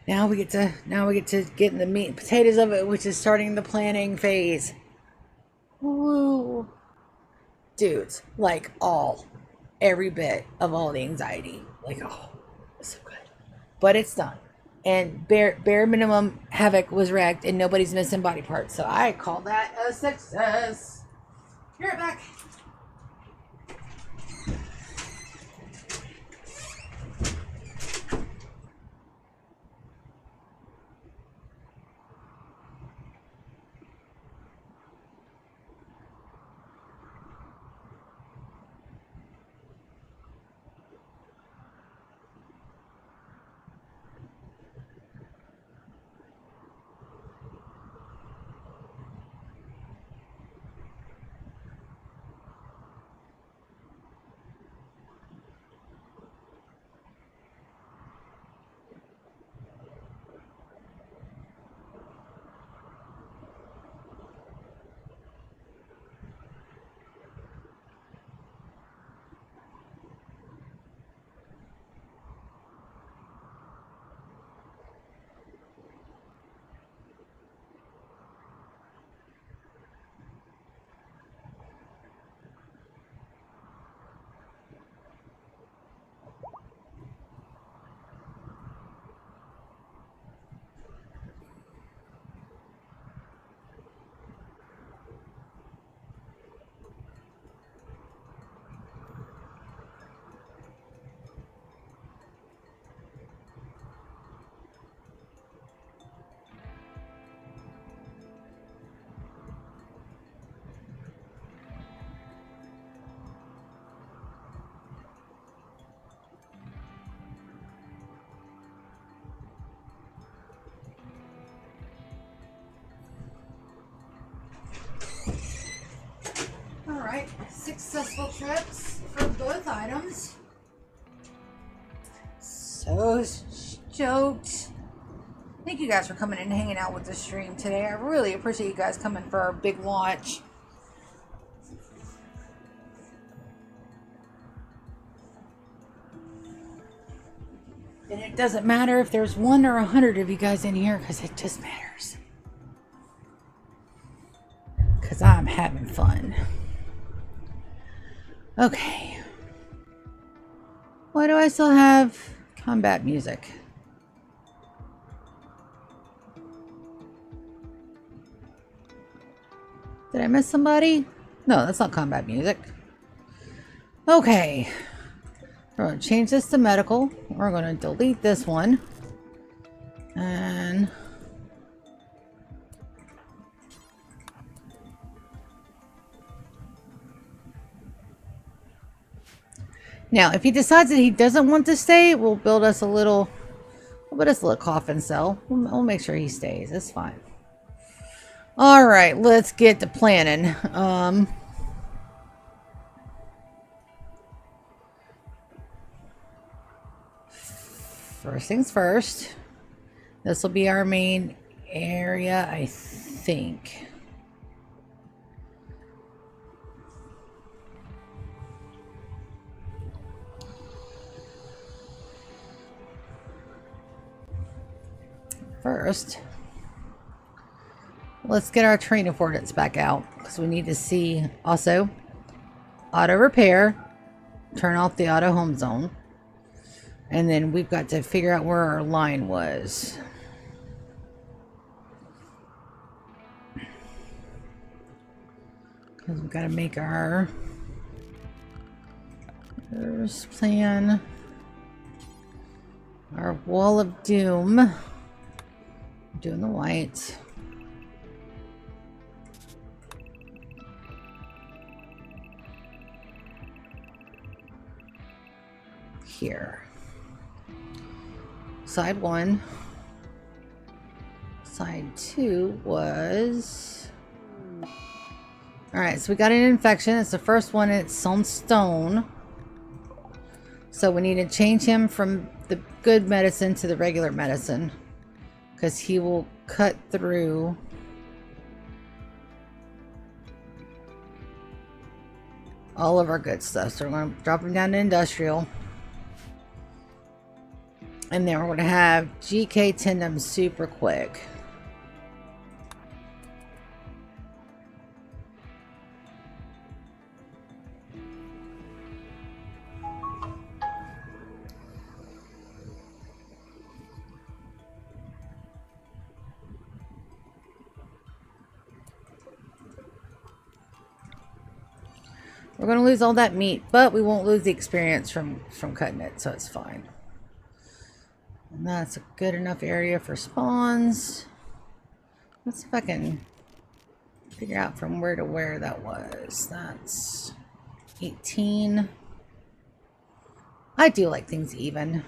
Speaker 1: Now we get to get in the meat and potatoes of it, which is starting the planning phase. Woo. Dudes, like every bit of all the anxiety. Like, oh, it's so good. But it's done. And bare minimum havoc was wrecked and nobody's missing body parts. So I call that a success. Be right back. Alright, successful trips for both items. So stoked. Thank you guys for coming and hanging out with the stream today. I really appreciate you guys coming for our big launch. And it doesn't matter if there's 1 or 100 of you guys in here, because it just matters. Because I'm having fun. Okay. Why do I still have combat music? Did I miss somebody? No, that's not combat music. Okay. We're going to change this to medical. We're going to delete this one. And now, if he decides that he doesn't want to stay, we'll build us a little coffin cell. We'll make sure he stays. It's fine. All right, let's get to planning. First things first. This will be our main area, I think. First, let's get our train affordance back out, because we need to see also auto repair, turn off the auto home zone, and then we've got to figure out where our line was. Because we've got to make our first plan, our wall of doom. Doing the white. Here. Side 1. Side 2 was... Alright, so we got an infection. It's the first one. It's on stone. So we need to change him from the good medicine to the regular medicine, because he will cut through all of our good stuff. So we're going to drop him down to industrial. And then we're going to have GK tend him super quick. We're going to lose all that meat, but we won't lose the experience from cutting it, so it's fine. And that's a good enough area for spawns. Let's see if I can figure out from where to where that was. That's 18. I do like things even.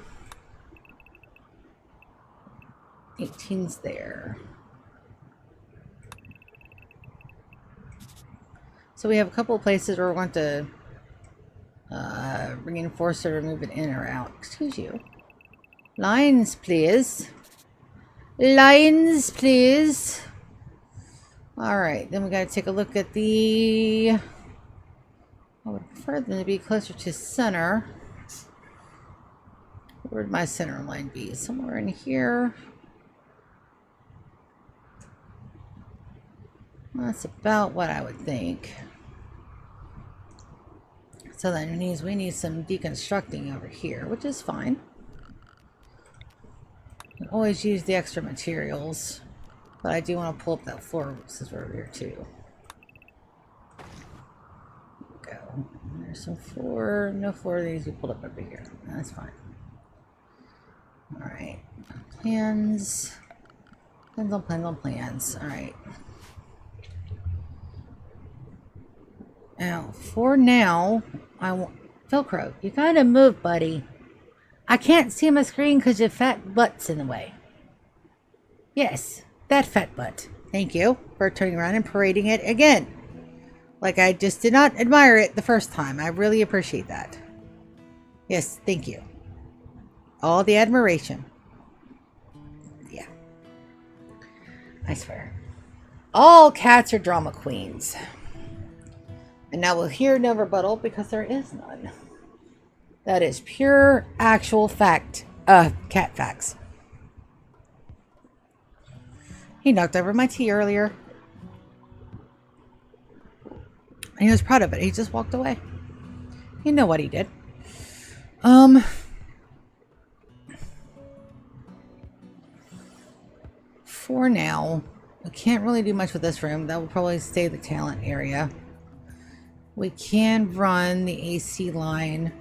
Speaker 1: 18's there. So we have a couple of places where we want to reinforce or move it in or out. Excuse you. Lines, please. Lines, please. Alright, then we got to take a look at the... I would prefer them to be closer to center. Where would my center line be? Somewhere in here. That's about what I would think. So that means we need some deconstructing over here, which is fine. You can always use the extra materials, but I do want to pull up that floor since we're over here too. Go. There's some floor. No floor of these we pulled up over here. That's fine. Alright. Plans. Plans on plans on plans. Alright. Now, for now, I want... Velcro, you gotta move, buddy. I can't see my screen because your fat butt's in the way. Yes, that fat butt. Thank you for turning around and parading it again. Like I just did not admire it the first time. I really appreciate that. Yes, thank you. All the admiration. Yeah. I swear. All cats are drama queens. And now we'll hear no rebuttal because there is none. That is pure actual fact. Cat facts. He knocked over my tea earlier. And he was proud of it. He just walked away. You know what he did. For now, we can't really do much with this room. That will probably stay the talent area. We can run the AC line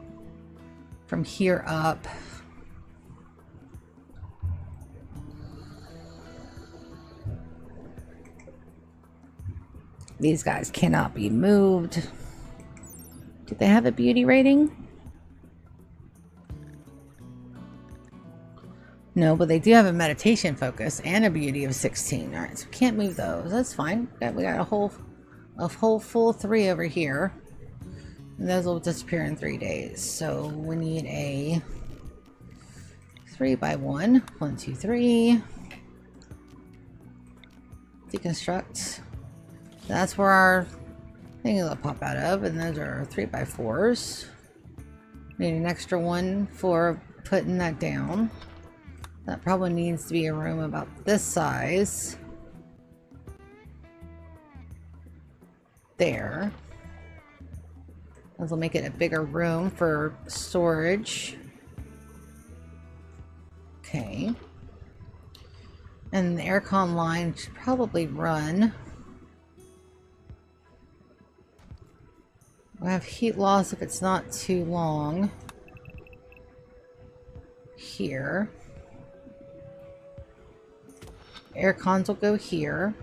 Speaker 1: from here up. These guys cannot be moved. Do they have a beauty rating? No, but they do have a meditation focus and a beauty of 16. All right, so we can't move those. That's fine. We got a whole full 3 over here. And those will disappear in 3 days. So we need a 3x1. 1, 2, 3. Deconstruct. That's where our thing will pop out of. And those are 3x4s. Need an extra one for putting that down. That probably needs to be a room about this size. There. This will make it a bigger room for storage. Okay. And the aircon line should probably run. We'll have heat loss if it's not too long. Here. Air cons will go here.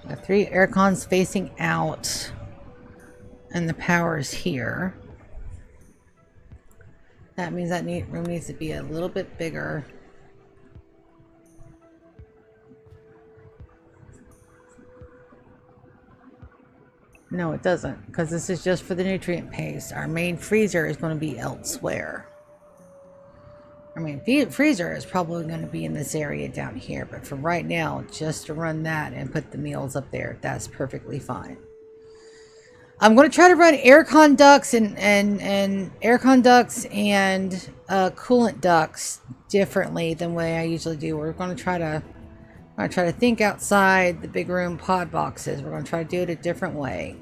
Speaker 1: We have 3 air cons facing out. And the power is here. That means that room needs to be a little bit bigger. No, it doesn't, because this is just for the nutrient paste. Our main freezer is going to be elsewhere. Our main freezer is probably going to be in this area down here, but for right now, just to run that and put the meals up there, that's perfectly fine. I'm going to try to run aircon ducts and aircon ducts and coolant ducts differently than the way I usually do. We're going to try to think outside the big room pod boxes. We're going to try to do it a different way.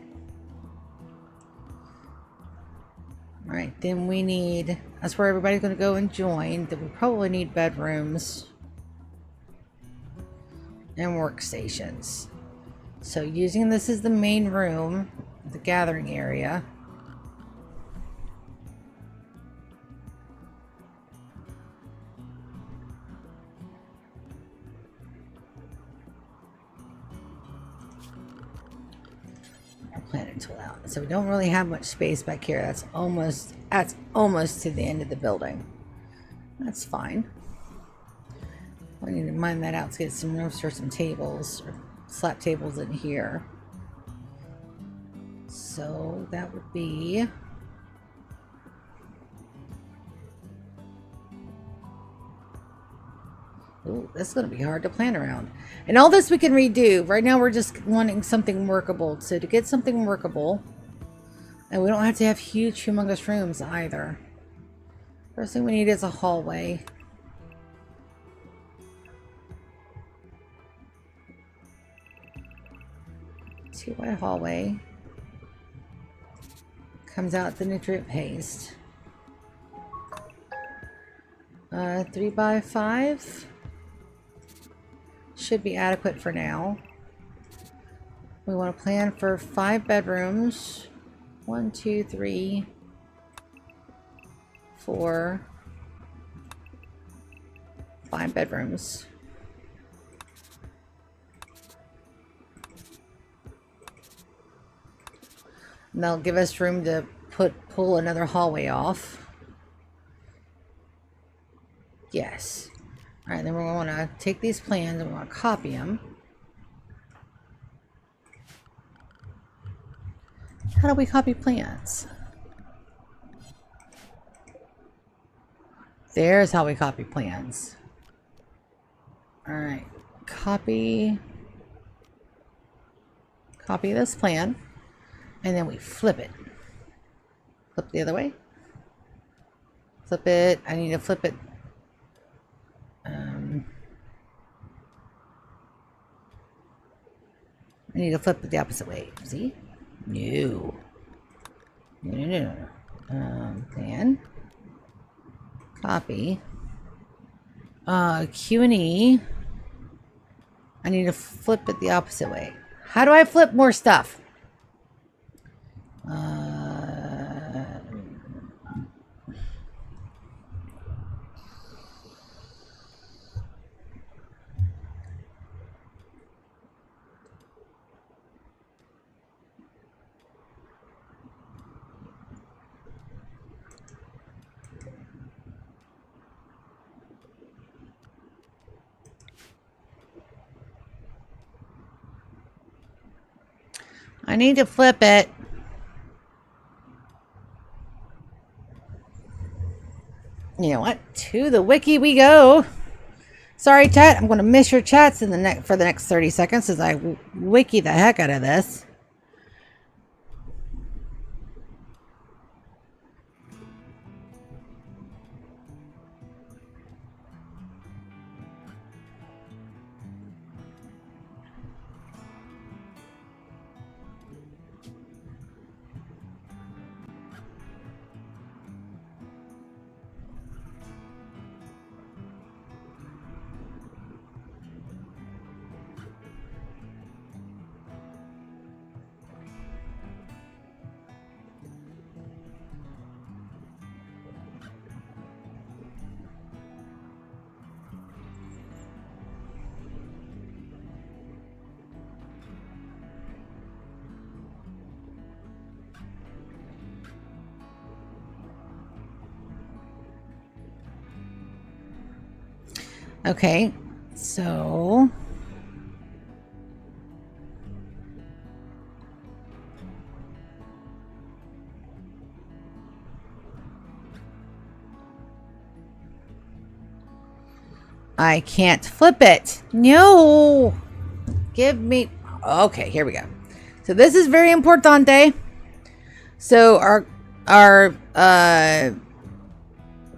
Speaker 1: All right, then we need, that's where everybody's going to go and join. Then we probably need bedrooms and workstations. So using this as the main room, the gathering area. Planet tool out. So we don't really have much space back here. That's almost to the end of the building. That's fine. I need to mine that out to get some room for some tables or slap tables in here. So that would be ooh, that's going to be hard to plan around. And all this we can redo. Right now we're just wanting something workable. So to get something workable, and we don't have to have huge, humongous rooms either. First thing we need is a hallway. Two-way hallway. Comes out the nutrient paste. 3x5. Should be adequate for now. We want to plan for 5 bedrooms. 1, 2, 3, 4, 5 bedrooms. And that'll give us room to pull another hallway off. Yes. Alright, then we're going to take these plans and we're going to copy them. How do we copy plans? There's how we copy plans. Alright, copy this plan, and then we flip it. Flip the other way. Flip it. I need to flip it. I need to flip it the opposite way. See? No. No. Plan. Copy. Q&E. I need to flip it the opposite way. How do I flip more stuff? I need to flip it. You know what? To the wiki we go. Sorry, chat. I'm going to miss your chats in the for the next 30 seconds as I wiki the heck out of this. Okay, so I can't flip it. No, give me. Okay, here we go. So this is very importante. So our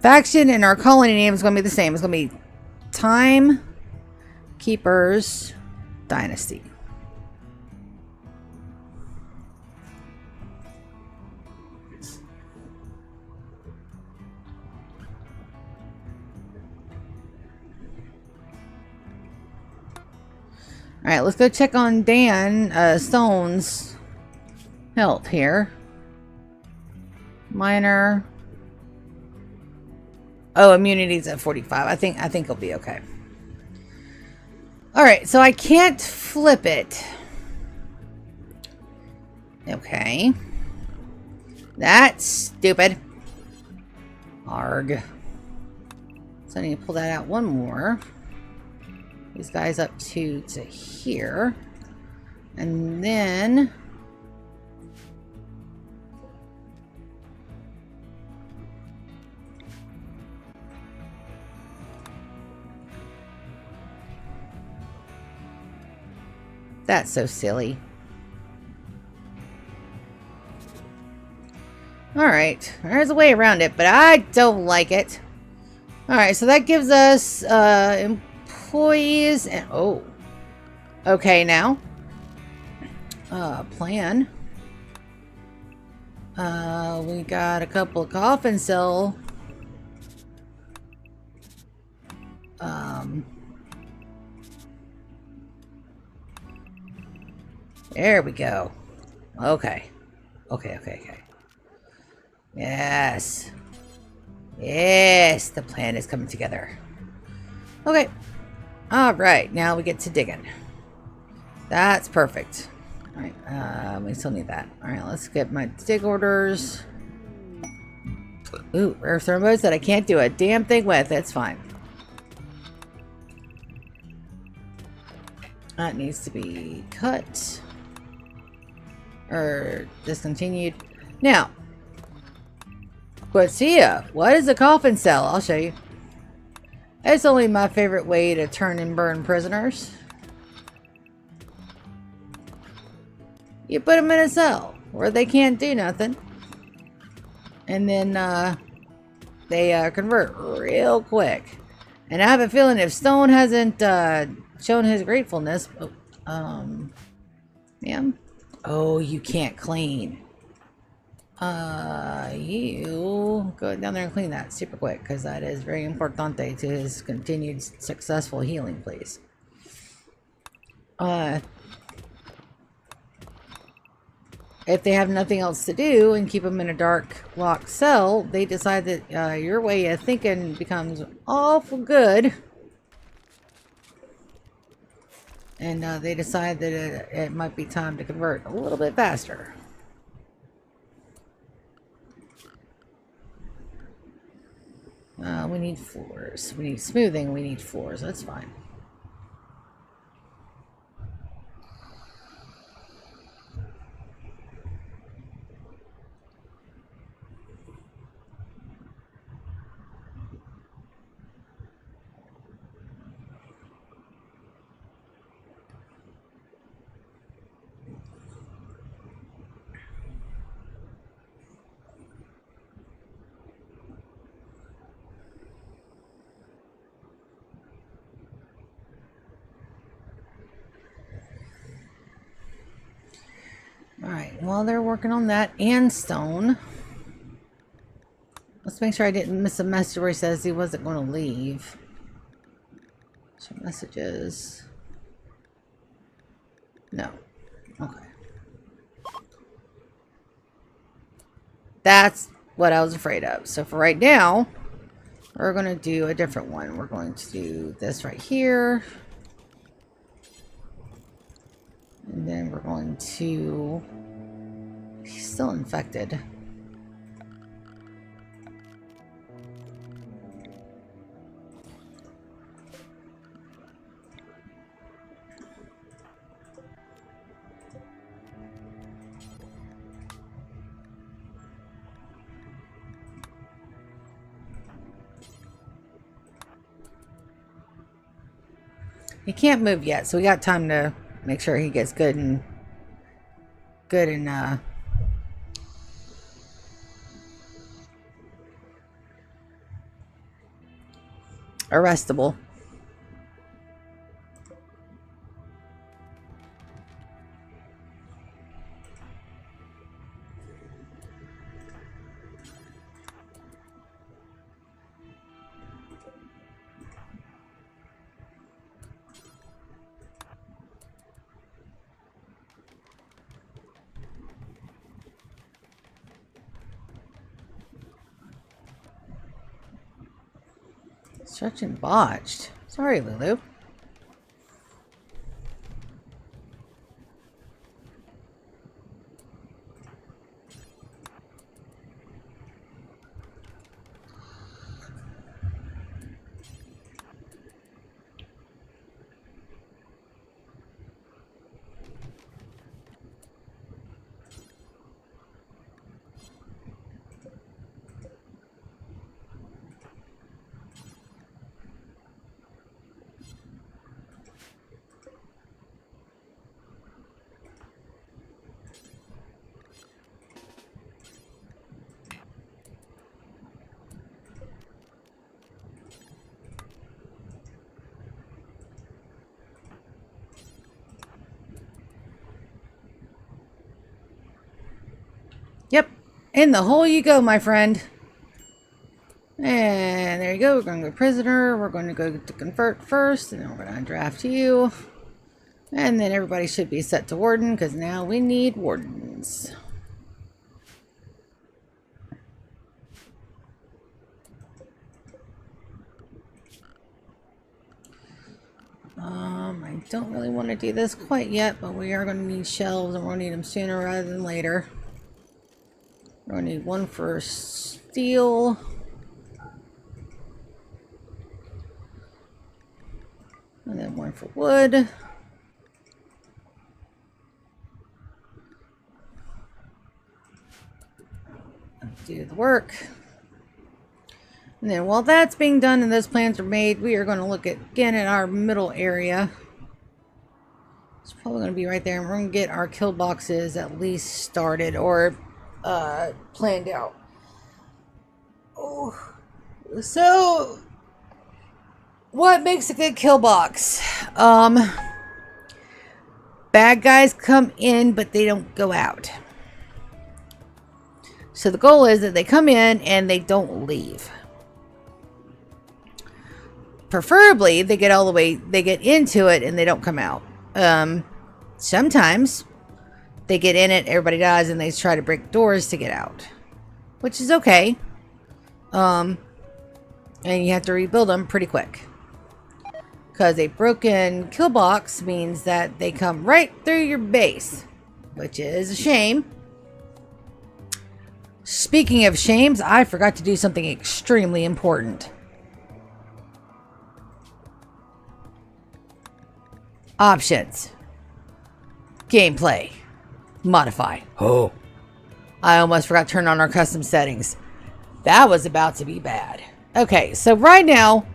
Speaker 1: faction and our colony name is going to be the same. It's going to be Time Keepers Dynasty. All right, let's go check on Dan Stone's health here. Minor. Oh, immunity's at 45. I think he'll be okay. All right, so I can't flip it. Okay. That's stupid. Arg. So I need to pull that out one more. These guys up to here. And then that's so silly. Alright, there's a way around it, but I don't like it. Alright, so that gives us employees and oh. Okay, now. Plan. We got a couple of coffin cell. There we go. Okay. Okay. Yes. Yes, the plan is coming together. Okay. Alright, now we get to digging. That's perfect. Alright, we still need that. Alright, let's get my dig orders. Ooh, rare thermos that I can't do a damn thing with. It's fine. That needs to be cut. Or discontinued. Now, Quetzia, what is a coffin cell? I'll show you. It's only my favorite way to turn and burn prisoners. You put them in a cell where they can't do nothing. And then they convert real quick. And I have a feeling if Stone hasn't shown his gratefulness... yeah. Oh, you can't clean. You go down there and clean that super quick, because that is very importante to his continued successful healing, please. If they have nothing else to do and keep them in a dark, locked cell, they decide that your way of thinking becomes awful good. And they decide that it might be time to convert a little bit faster. We need floors. We need smoothing. We need floors. That's fine. Alright, while they're working on that and stone, let's make sure I didn't miss a message where he says he wasn't going to leave. Some messages. No. Okay. That's what I was afraid of. So for right now, we're going to do a different one. We're going to do this right here. And then we're going to... He's still infected. He can't move yet, so we got time to make sure he gets good and arrestable. Construction botched. Sorry, Lulu. Yep. In the hole you go, my friend. And there you go. We're going to go prisoner. We're going to go to convert first. And then we're going to draft you. And then everybody should be set to warden, because now we need wardens. I don't really want to do this quite yet, but we are going to need shelves, and we'll need them sooner rather than later. We're going to need one for steel. And then one for wood. do the work. And then while that's being done and those plans are made, we are going to look again at our middle area. It's probably going to be right there, and we're going to get our kill boxes at least started or planned out. Oh. So, what makes a good kill box? Bad guys come in, but they don't go out. So the goal is that they come in and they don't leave. Preferably, they get all the way, they get into it and they don't come out. Sometimes they get in it, everybody dies, and they try to break doors to get out, which is okay. And you have to rebuild them pretty quick. Because a broken kill box means that they come right through your base, which is a shame. Speaking of shames, I forgot to do something extremely important. Options. Gameplay. Modify. Oh. I almost forgot to turn on our custom settings. That was about to be bad. Okay, so right now,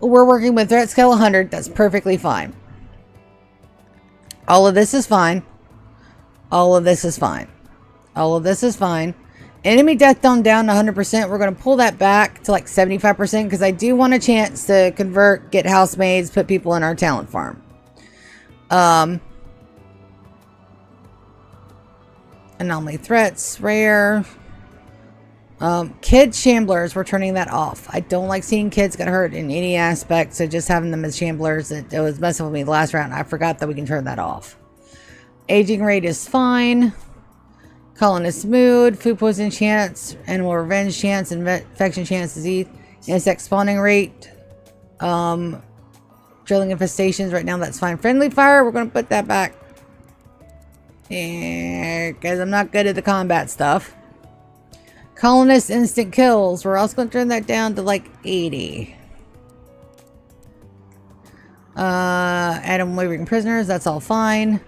Speaker 1: we're working with threat scale 100. That's perfectly fine. All of this is fine. All of this is fine. All of this is fine. Enemy death down to 100%. We're going to pull that back to like 75% because I do want a chance to convert, get housemaids, put people in our talent farm. Anomaly threats, rare. Kid shamblers, we're turning that off. I don't like seeing kids get hurt in any aspect, so just having them as shamblers, it was messing with me the last round. I forgot that we can turn that off. Aging rate is fine. Colonist mood, food poison chance, animal revenge chance, infection chance, disease, insect spawning rate, drilling infestations. Right now, that's fine. Friendly fire, we're going to put that back. Because I'm not good at the combat stuff. Colonist instant kills, we're also going to turn that down to like 80. Adam wavering prisoners, that's all fine.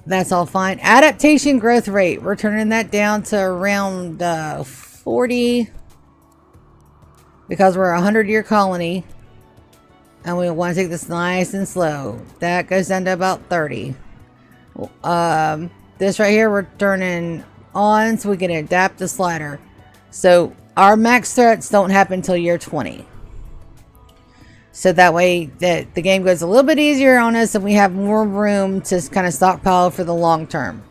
Speaker 1: That's all fine. Adaptation growth rate, we're turning that down to around 40. Because we're a 100-year colony. And we want to take this nice and slow. That goes down to about 30. This right here, we're turning on so we can adapt the slider. So our max threats don't happen until year 20. So that way that the game goes a little bit easier on us and we have more room to kind of stockpile for the long term.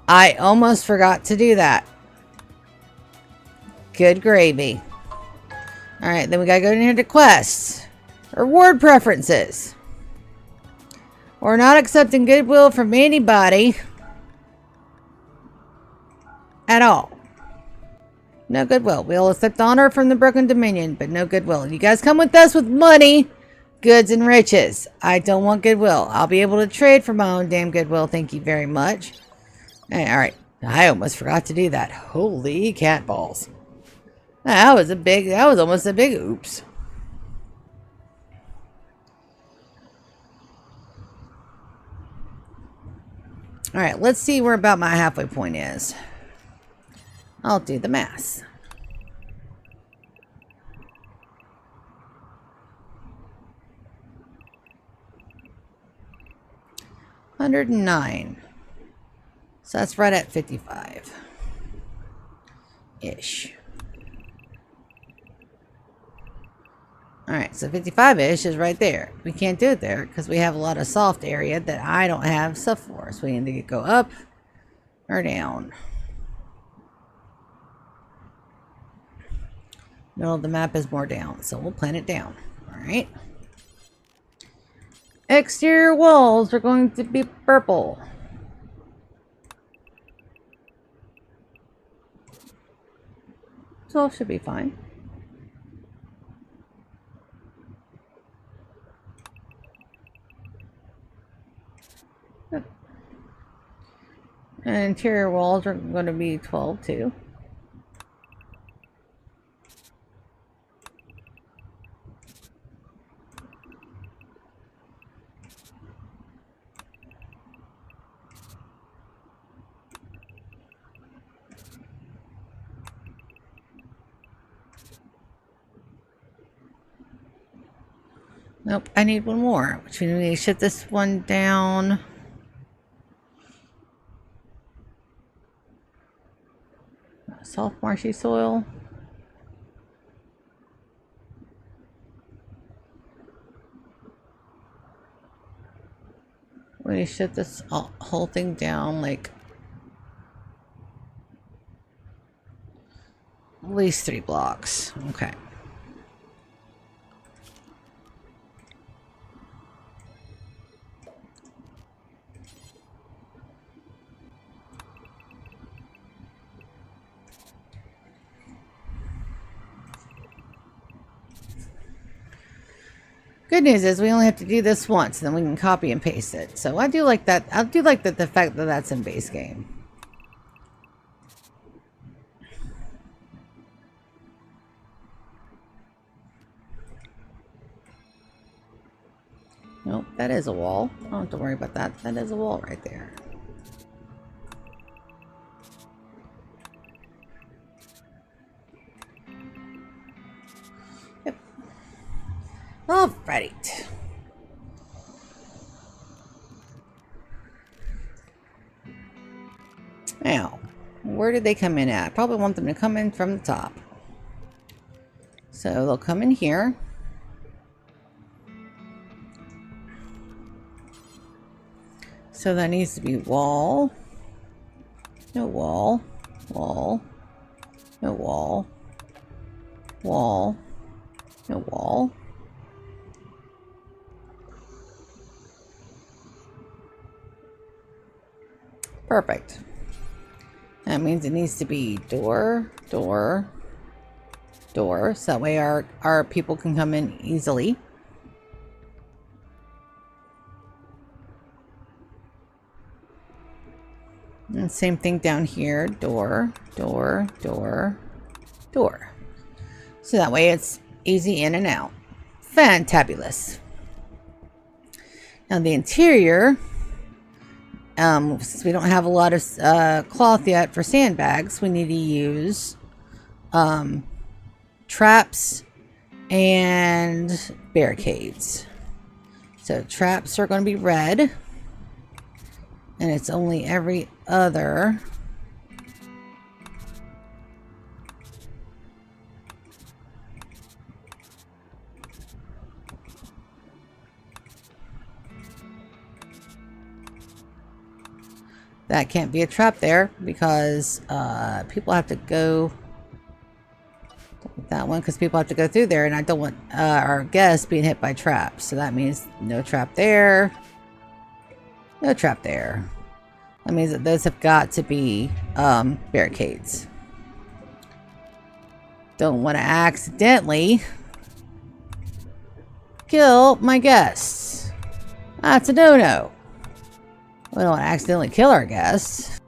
Speaker 1: I almost forgot to do that. Good gravy. Alright, then we gotta go in here to quests. Reward preferences. We're not accepting goodwill from anybody. At all. No goodwill. We'll accept honor from the Broken Dominion, but no goodwill. You guys come with us with money, goods, and riches. I don't want goodwill. I'll be able to trade for my own damn goodwill. Thank you very much. Hey, alright. I almost forgot to do that. Holy cat balls. That was almost a big oops. Alright, let's see where about my halfway point is. I'll do the math. $109. So that's right at 55-ish. Alright, so 55-ish is right there. We can't do it there because we have a lot of soft area that I don't have stuff for. So we need to go up or down. Middle of the map is more down, so we'll plan it down. Alright. Exterior walls are going to be purple. So it should be fine. And interior walls are going to be 12 too. Nope, I need one more, which means we need to shut this one down. Soft marshy soil. We need to shut this whole thing down like at least 3 blocks. Okay. Good news is we only have to do this once, and then we can copy and paste it. So I do like that. I do like the fact that that's in base game. Nope, that is a wall. I don't have to worry about that. That is a wall right there. Yep. Alright. Now, where did they come in at? Probably want them to come in from the top. So they'll come in here. So that needs to be wall. No wall. Wall. No wall. Wall. No wall. Perfect. That means it needs to be door, door, door. So that way our people can come in easily. And same thing down here. Door, door, door, door. So that way it's easy in and out. Fantabulous. Now the interior, since we don't have a lot of cloth yet for sandbags, we need to use traps and barricades. So traps are going to be red. And it's only every other. That can't be a trap there because people have to go. That one because people have to go through there, and I don't want our guests being hit by traps. So that means no trap there. No trap there. That means that those have got to be barricades. Don't want to accidentally kill my guests. That's a no-no. We don't want to accidentally kill our guests.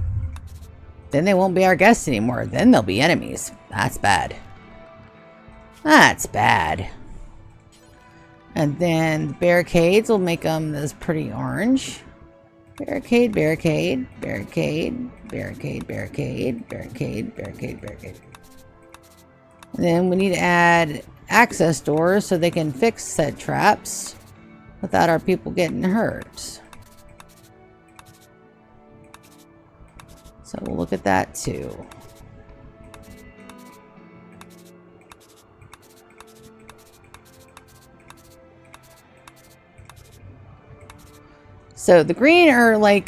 Speaker 1: Then they won't be our guests anymore. Then they'll be enemies. That's bad. That's bad. And then the barricades will make them this pretty orange. Barricade, barricade, barricade, barricade, barricade, barricade, barricade, barricade. And then we need to add access doors so they can fix said traps without our people getting hurt. So we'll look at that too. So the green are like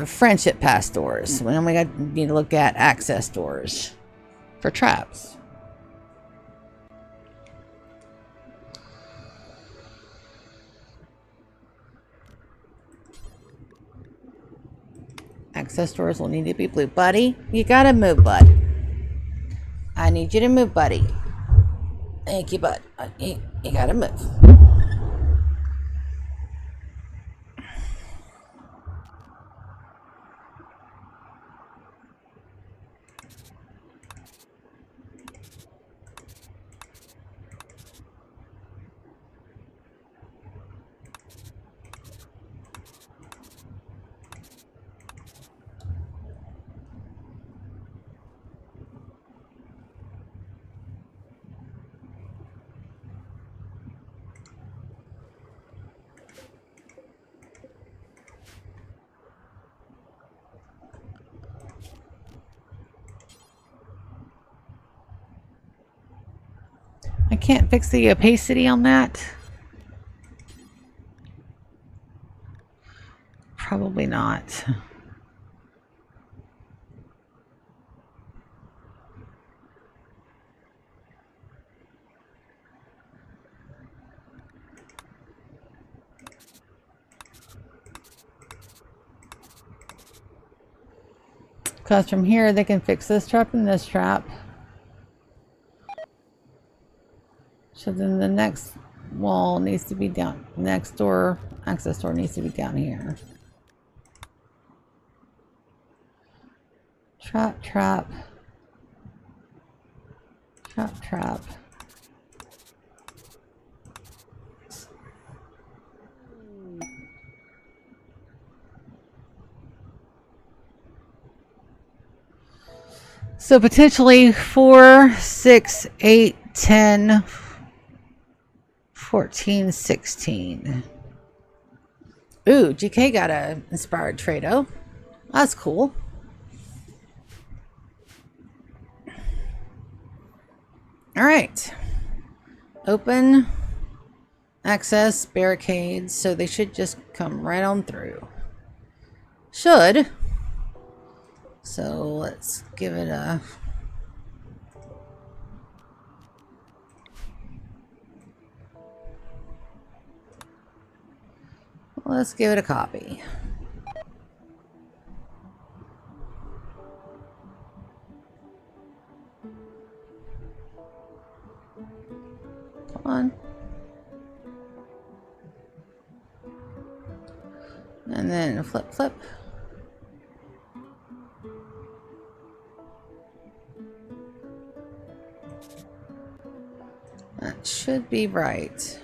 Speaker 1: friendship pass doors. Then we need to look at access doors for traps. Access doors will need to be blue. Buddy, you gotta move, bud. I need you to move, buddy. Thank you, bud. You gotta move. I can't fix the opacity on that. Probably not. Because from here they can fix this trap and this trap. So then the next wall needs to be down. Next door, access door needs to be down here. Trap, trap. Trap, trap. So potentially 4, 6, 8, 10, 14, 16. Ooh, GK got a inspired Trado. That's cool. All right. Open access barricades, so they should just come right on through. Should. So let's give it a... Let's give it a copy. Come on. And then flip, flip. That should be right.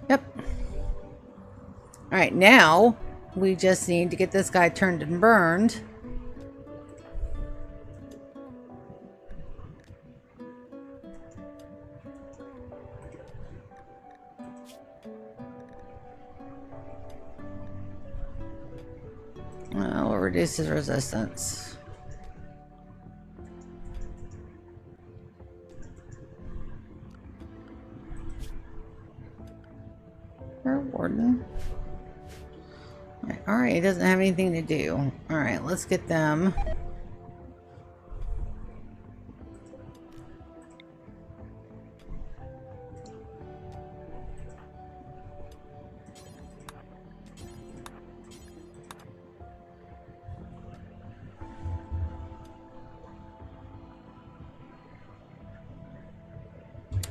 Speaker 1: Yep. Alright, now we just need to get this guy turned and burned. We'll reduce his resistance. Warden. Alright, he doesn't have anything to do. Alright, let's get them.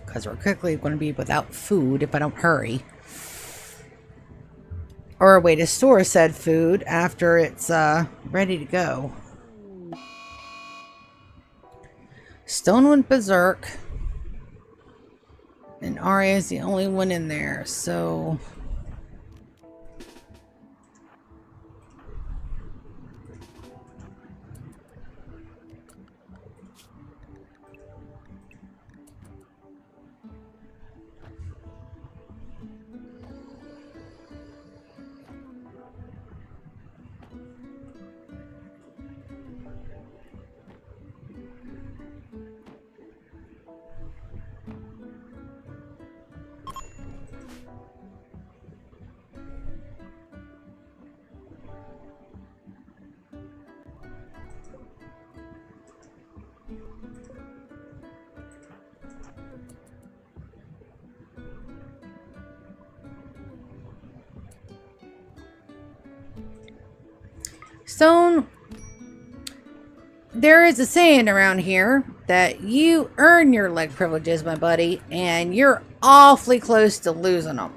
Speaker 1: Because we're quickly going to be without food if I don't hurry. Or a way to store said food after it's ready to go. Stone went berserk. And Arya is the only one in there, so... Stone, there is a saying around here that you earn your leg privileges, my buddy, and you're awfully close to losing them.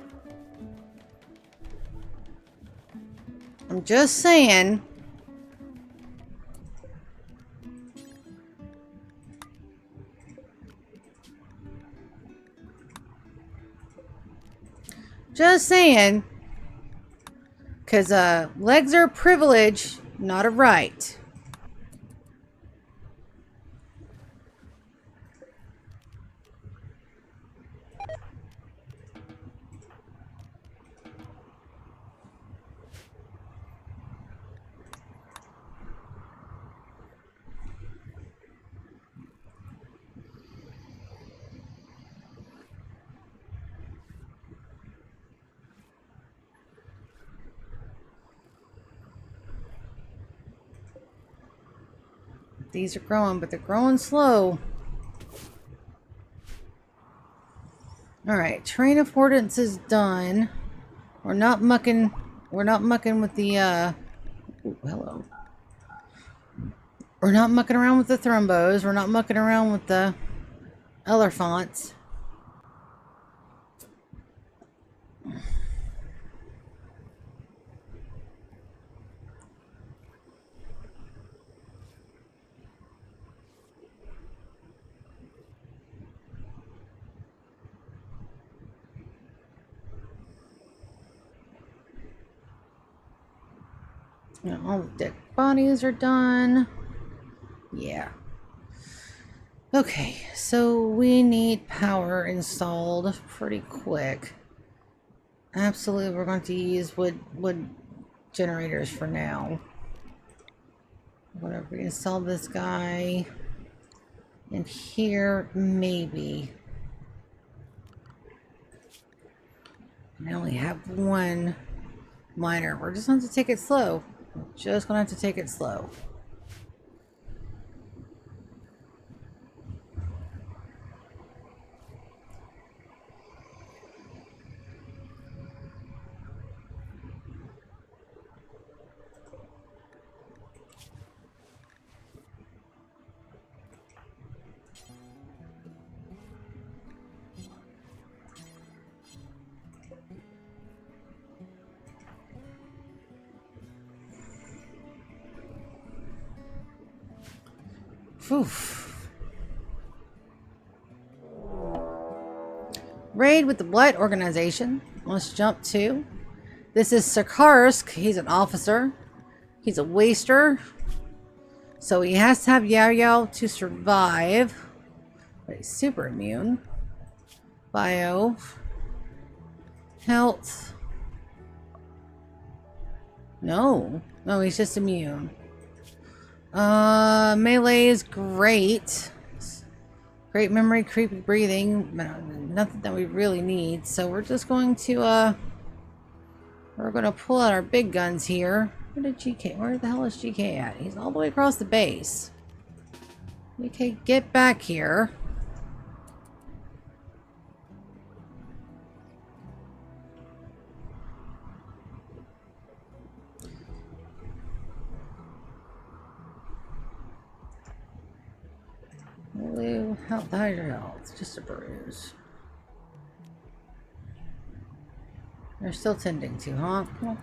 Speaker 1: I'm just saying. Just saying. Because legs are a privilege, not a right. these are growing, but they're growing slow. Alright, terrain affordance is done. We're not mucking with the, ooh, hello. We're not mucking around with the thrombos. We're not mucking around with the elephants. All the dead bodies are done. Yeah. Okay, so we need power installed pretty quick. Absolutely, we're going to use wood generators for now. Whatever, we install this guy. And here, maybe. I only have one miner. We're just going to have to take it slow. Just going to have to take it slow. Oof. Raid with the Blight Organization. Let's jump to. This is Sakarsk. He's an officer. He's a waster. So he has to have Yao Yao to survive. But he's super immune. Bio. Health. No. No, he's just immune. Melee is great. Great memory, creepy breathing. Nothing that we really need. So we're just going to, we're going to pull out our big guns here. Where the hell is GK at? He's all the way across the base. GK, get back here. How's your health? Just a bruise. They're still tending to, huh? Come on.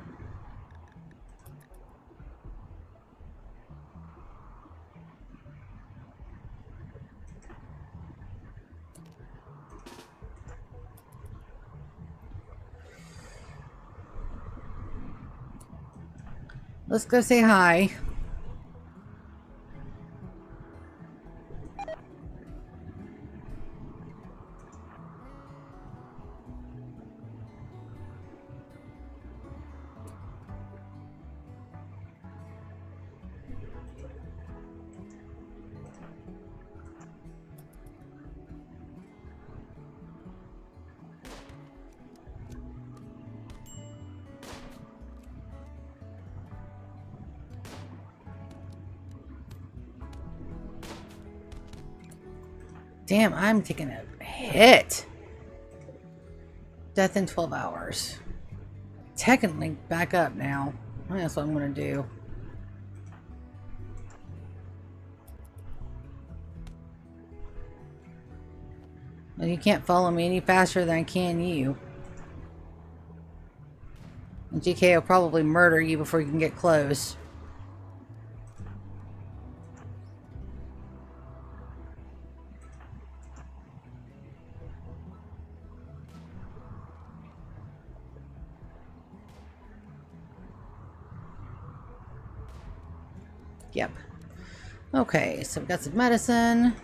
Speaker 1: Let's go say hi. Damn, I'm taking a hit. Death in 12 hours. Technically, back up now. I think that's what I'm going to do. Well, you can't follow me any faster than I can you. And GK will probably murder you before you can get close. Yep. Okay, so we've got some medicine.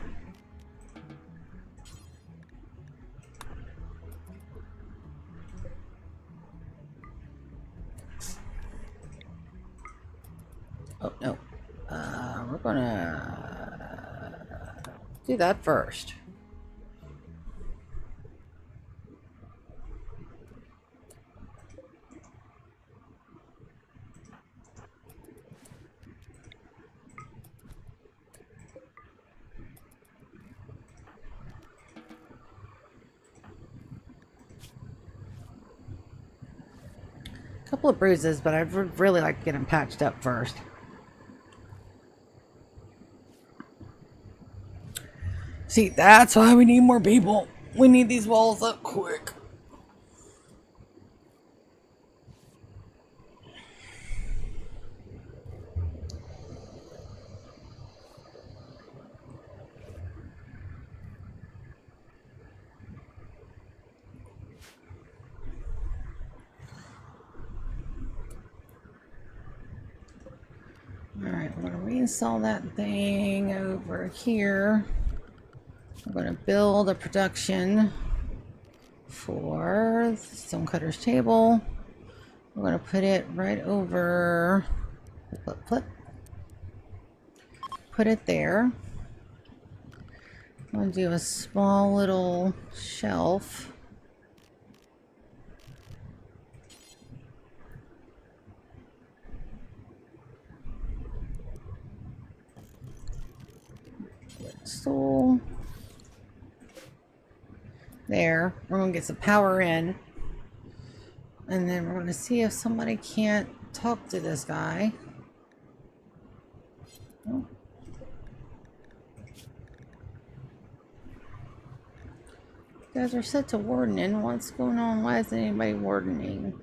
Speaker 1: Oh, no. We're gonna do that first. couple of bruises, but I'd really like to get them patched up first. See, that's why we need more people. We need these walls up quick. Alright, we're going to reinstall that thing over here. We're going to build a production for the Stonecutter's table. We're going to put it right over, flip. Put it there. I'm going to do a small little shelf. Stool. There. We're going to get some power in. And then we're going to see if somebody can't talk to this guy. Oh. You guys are set to wardening. What's going on? Why isn't anybody wardening?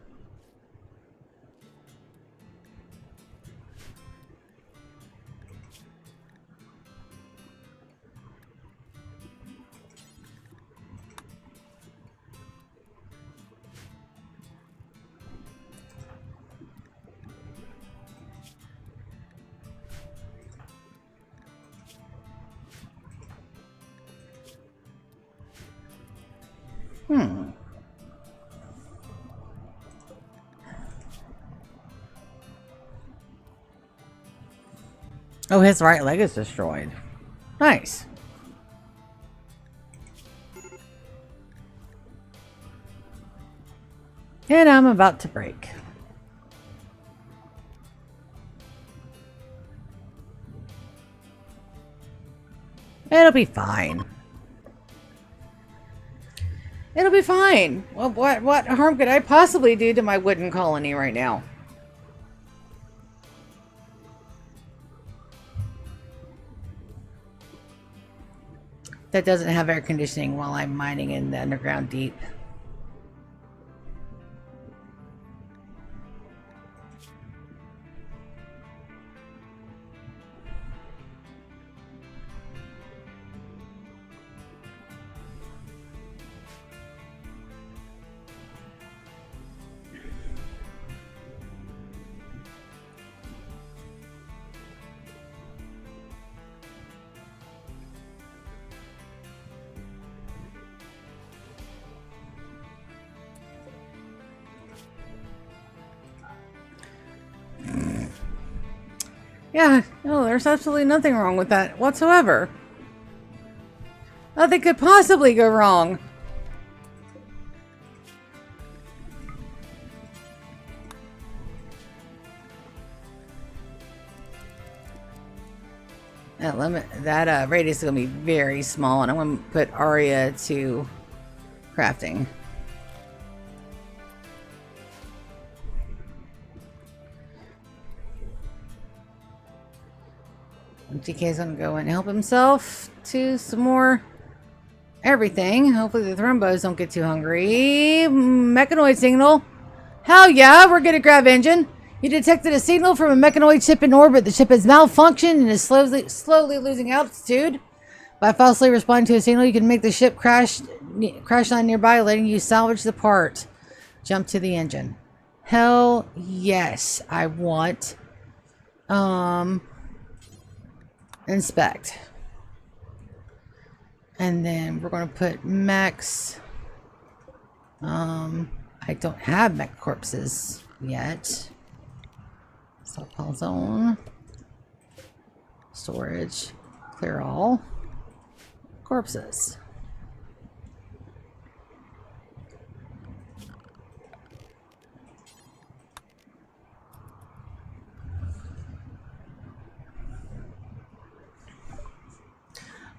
Speaker 1: Oh, his right leg is destroyed. Nice. And I'm about to break. It'll be fine. It'll be fine. Well, what harm could I possibly do to my wooden colony right now? That doesn't have air conditioning while I'm mining in the underground deep. Yeah, no, there's absolutely nothing wrong with that whatsoever. Nothing could possibly go wrong. That radius is gonna be very small, and I'm gonna put Aria to crafting. DK's gonna go and help himself to some more everything. Hopefully the Thrumbos don't get too hungry. Mechanoid signal. Hell yeah, we're gonna grab engine. You detected a signal from a mechanoid ship in orbit. The ship has malfunctioned and is slowly losing altitude. By falsely responding to a signal, you can make the ship crash land nearby, letting you salvage the part. Jump to the engine. Hell yes, I want. Inspect. And then we're going to put mechs. I don't have mech corpses yet. Stockpile zone. Storage. Clear all. Corpses.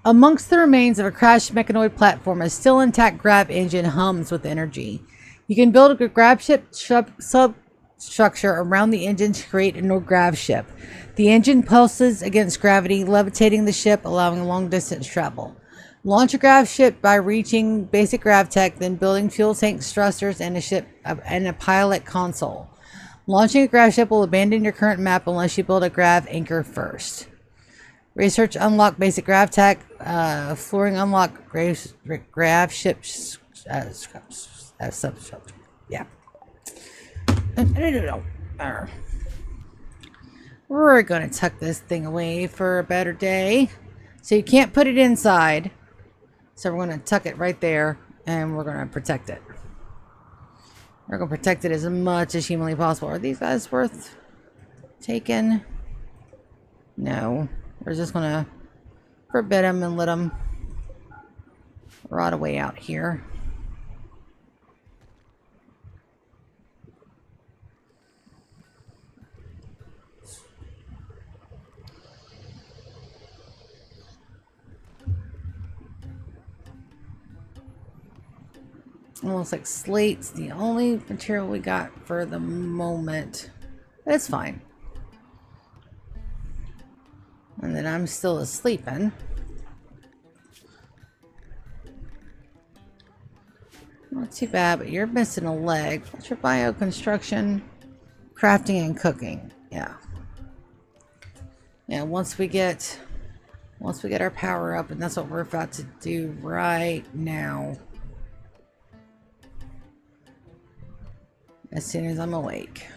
Speaker 1: Amongst the remains of a crashed mechanoid platform, a still intact grav engine hums with energy. You can build a grav ship structure around the engine to create a no grav ship. The engine pulses against gravity, levitating the ship, allowing long distance travel. Launch a grav ship by reaching basic grav tech, then building fuel tanks, thrusters, and a pilot console. Launching a grav ship will abandon your current map unless you build a grav anchor first. Research unlock basic grav tech. Flooring unlock grav ships. Substructure. Yeah. I don't know. We're going to tuck this thing away for a better day. So you can't put it inside. So we're going to tuck it right there. And we're going to protect it. We're going to protect it as much as humanly possible. Are these guys worth taking? No. We're just going to forbid them and let them rot away out here. It looks like slate's the only material we got for the moment. That's fine. And then I'm still sleeping. Not too bad, but you're missing a leg. What's your bio? Construction, crafting, and cooking. Yeah. Yeah, once we get our power up, and that's what we're about to do right now. As soon as I'm awake.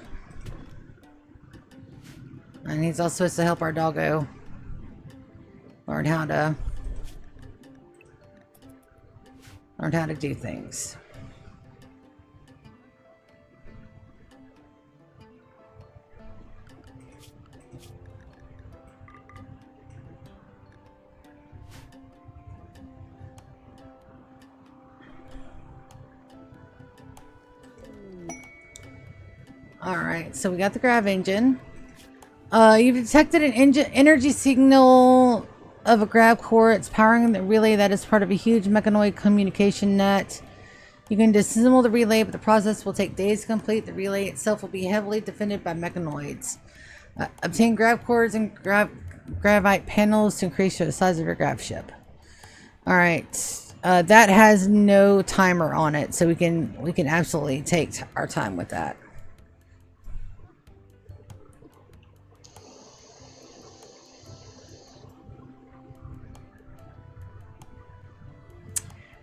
Speaker 1: And he's also supposed to help our doggo learn how to do things. Alright, so we got the grav engine. You've detected an energy signal of a grav core. It's powering the relay that is part of a huge mechanoid communication net. You can disassemble the relay, but the process will take days to complete. The relay itself will be heavily defended by mechanoids. Obtain grav cores and gravite panels to increase the size of your grav ship. Alright, that has no timer on it, so we can absolutely take our time with that.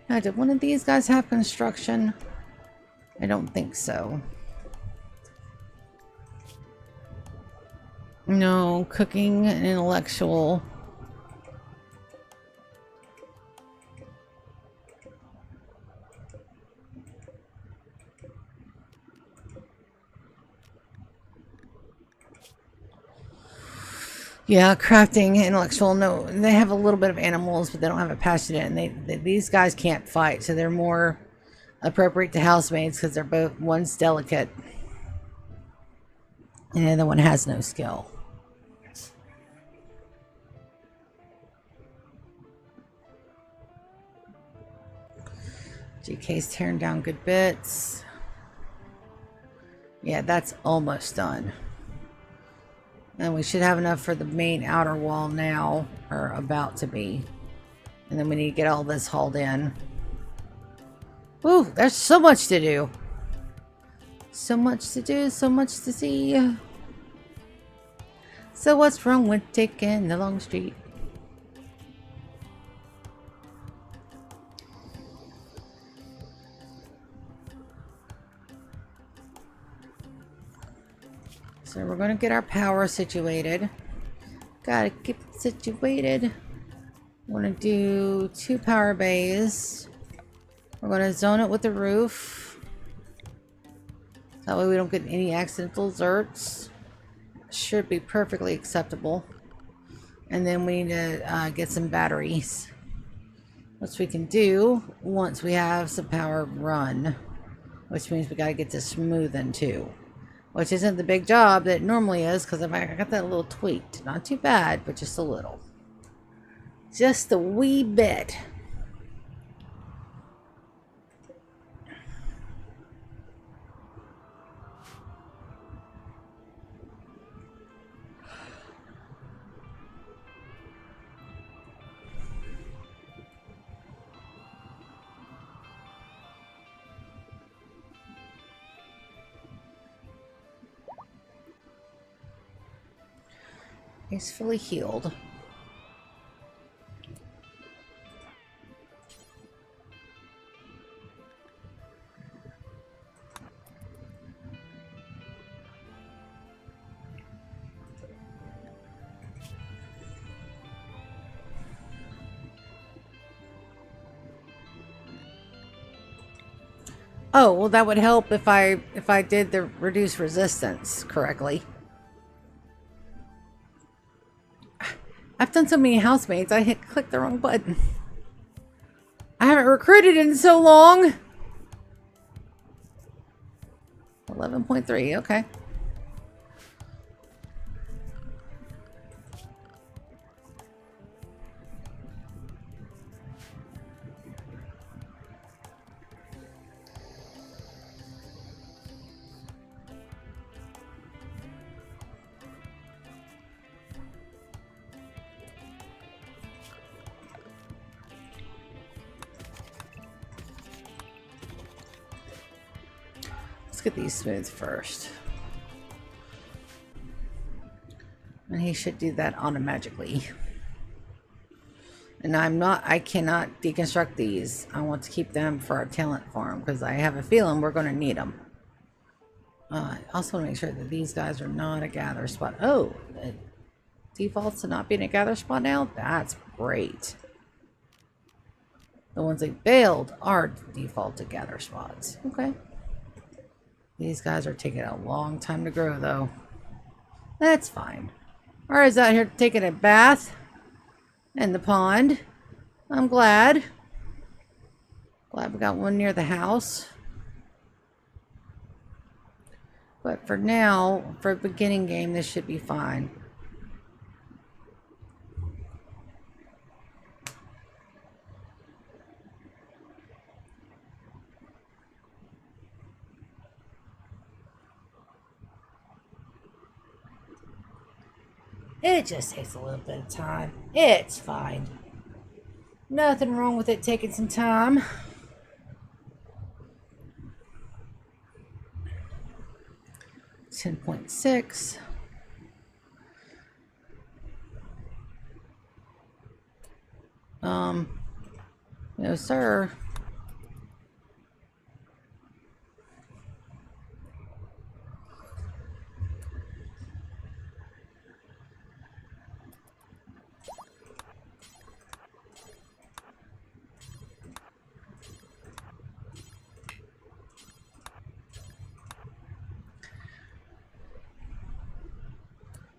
Speaker 1: Now, did one of these guys have construction? I don't think so. No, cooking and intellectual. Yeah, crafting, intellectual, no. They have a little bit of animals, but they don't have a passion in it. These guys can't fight, so they're more appropriate to housemaids because they're both, one's delicate and the other one has no skill. GK's tearing down good bits. Yeah, that's almost done. And we should have enough for the main outer wall now, or about to be. And then we need to get all this hauled in. Ooh, there's so much to do. So much to do, so much to see. So what's wrong with taking the long street? So we're going to get our power situated. Gotta keep it situated. We're going to do 2 power bays. We're going to zone it with the roof. That way we don't get any accidental zerts. Should be perfectly acceptable. And then we need to get some batteries. Which we can do once we have some power run. Which means we got to get this smoothing too. Which isn't the big job that it normally is, because I got that little tweaked. Not too bad, but just a little. Just a wee bit. He's fully healed. Oh, well that would help if I did the reduce resistance correctly. I've done so many housemates, I clicked the wrong button. I haven't recruited in so long. 11.3, okay. Let's get these smooth first. And he should do that automatically. And I cannot deconstruct these. I want to keep them for our talent farm because I have a feeling we're going to need them. I also want to make sure that these guys are not a gather spot. Oh, it defaults to not being a gather spot now? That's great. The ones they bailed are default to gather spots. Okay. These guys are taking a long time to grow, though. That's fine. Ara's out here taking a bath in the pond. I'm glad. Glad we got one near the house. But for now, for a beginning game, this should be fine. It just takes a little bit of time. It's fine. Nothing wrong with it taking some time. $10.6. No sir.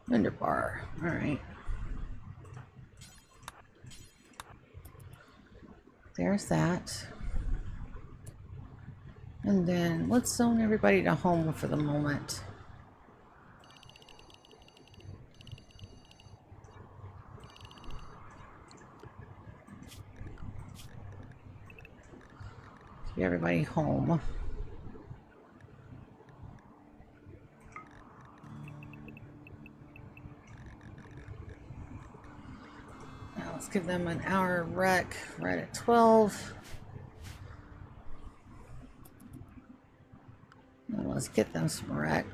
Speaker 1: Underbar. All right. There's that. And then let's zone everybody to home for the moment. Keep everybody home. Let's give them an hour rec right at 12. And let's get them some rec.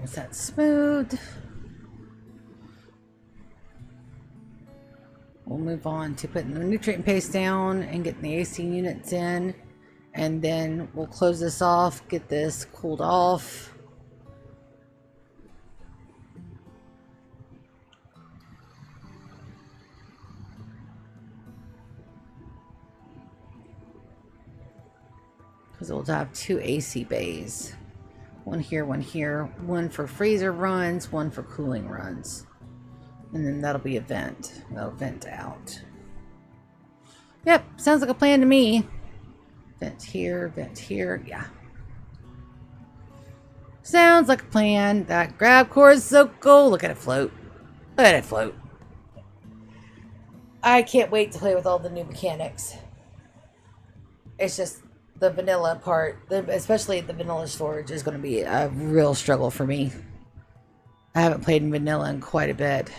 Speaker 1: Is that smooth? We'll move on to putting the nutrient paste down and getting the AC units in. And then we'll close this off, get this cooled off. Because we'll have 2 AC bays. One here, one for freezer runs, one for cooling runs. And then that'll be a vent. That'll vent out. Yep, sounds like a plan to me. Vent here, yeah. Sounds like a plan. That grab core is so cool. Look at it float. Look at it float. I can't wait to play with all the new mechanics. It's just the vanilla part, especially the vanilla storage, is going to be a real struggle for me. I haven't played in vanilla in quite a bit.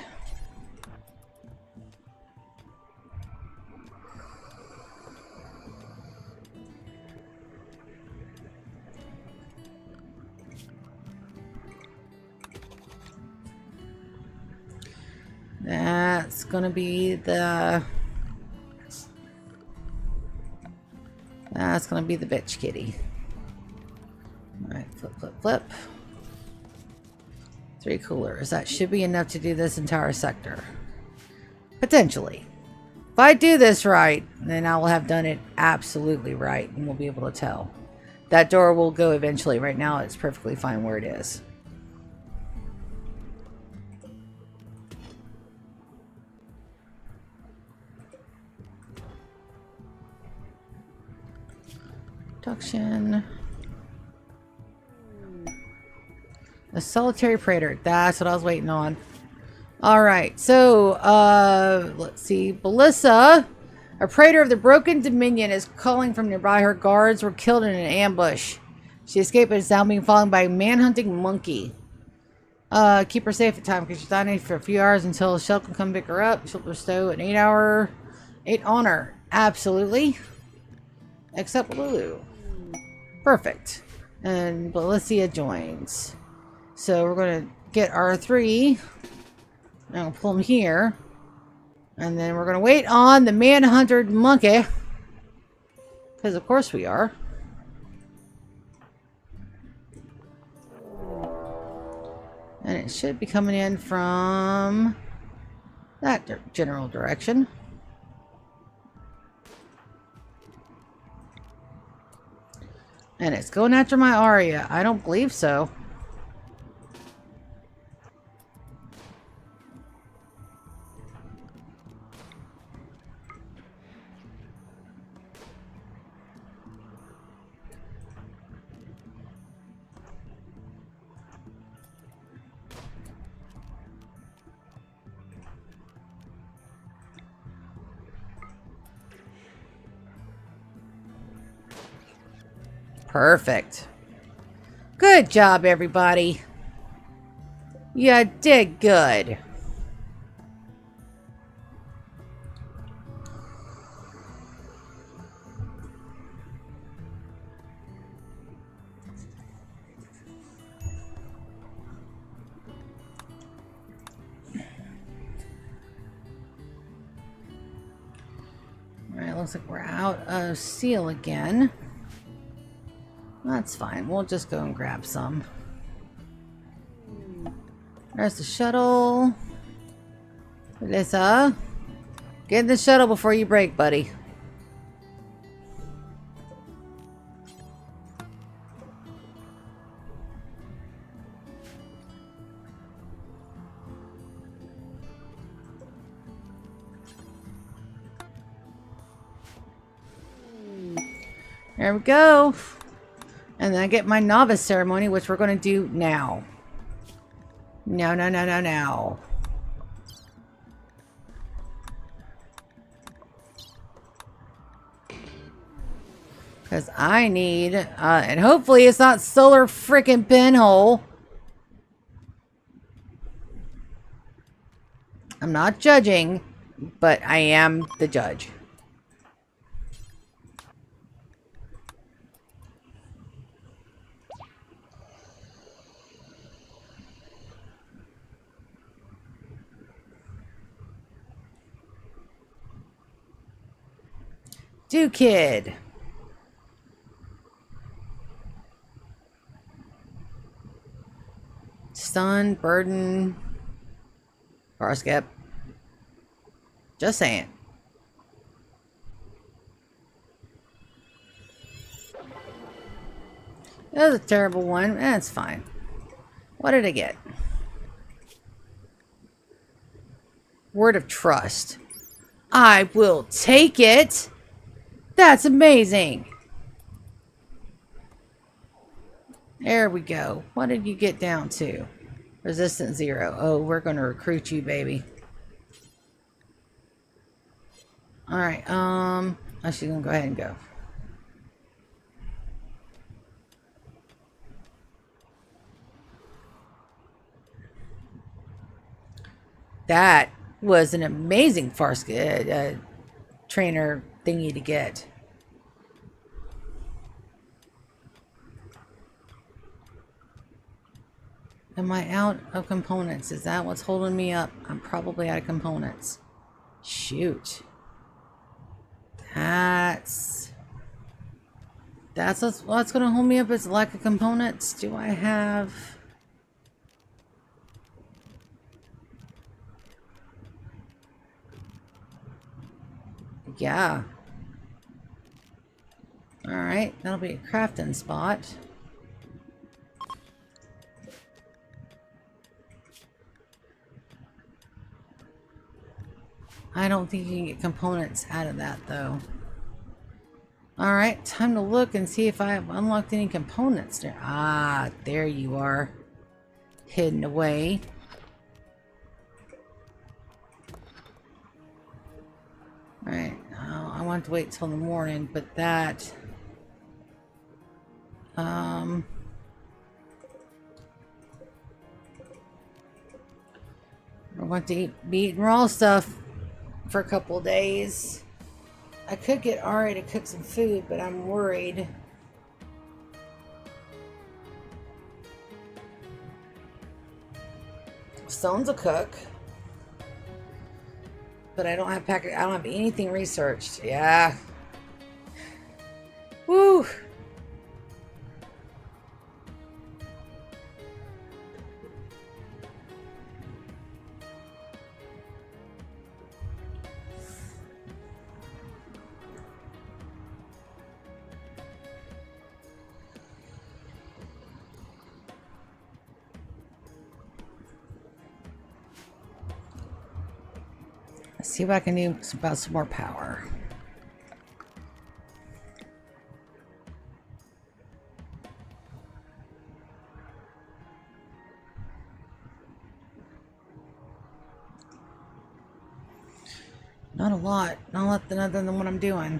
Speaker 1: That's gonna be the... That's gonna be the bitch kitty. Alright, flip. 3 coolers. That should be enough to do this entire sector. Potentially. If I do this right, then I will have done it absolutely right, and we'll be able to tell. That door will go eventually. Right now, it's perfectly fine where it is. Production. A solitary praetor. That's what I was waiting on. Alright, so, let's see. Belissa, a praetor of the Broken Dominion, is calling from nearby. Her guards were killed in an ambush. She escaped but is now being followed by a man-hunting monkey. Keep her safe at time because she's dying for a few hours until Shell can come pick her up. She'll bestow an 8 honor. Absolutely. Except Lulu. Perfect. And Belissa joins. So we're going to get our 3. I'm going to pull them here. And then we're going to wait on the manhunter monkey. Because of course we are. And it should be coming in from that general direction. And it's going after my Aria. I don't believe so. Perfect. Good job, everybody. You did good. Alright, looks like we're out of seal again. That's fine. We'll just go and grab some. There's the shuttle. Belissa, get in the shuttle before you break, buddy. There we go. And then I get my novice ceremony, which we're going to do now. Now. Because I need, and hopefully it's not solar freaking pinhole. I'm not judging, but I am the judge. Do kid. Stun, burden, bar skip. Just saying. That was a terrible one. That's fine. What did I get? Word of trust. I will take it. That's amazing. There we go. What did you get down to? Resistance 0. Oh, we're going to recruit you, baby. Alright, oh, she's going to go ahead and go. That was an amazing trainer thingy to get. Am I out of components? Is that what's holding me up? I'm probably out of components. Shoot. That's what's going to hold me up is lack of components. Do I have... Yeah. Alright, that'll be a crafting spot. I don't think you can get components out of that, though. Alright, time to look and see if I have unlocked any components there. Ah, there you are. Hidden away. Alright, I want to wait till the morning, but that... I want to be eating raw stuff for a couple days. I could get Ari to cook some food, but I'm worried. Stone's a cook. But I don't have I don't have anything researched. Yeah. Woo. Let's see if I can do about some more power. Not a lot. Not a lot other than what I'm doing.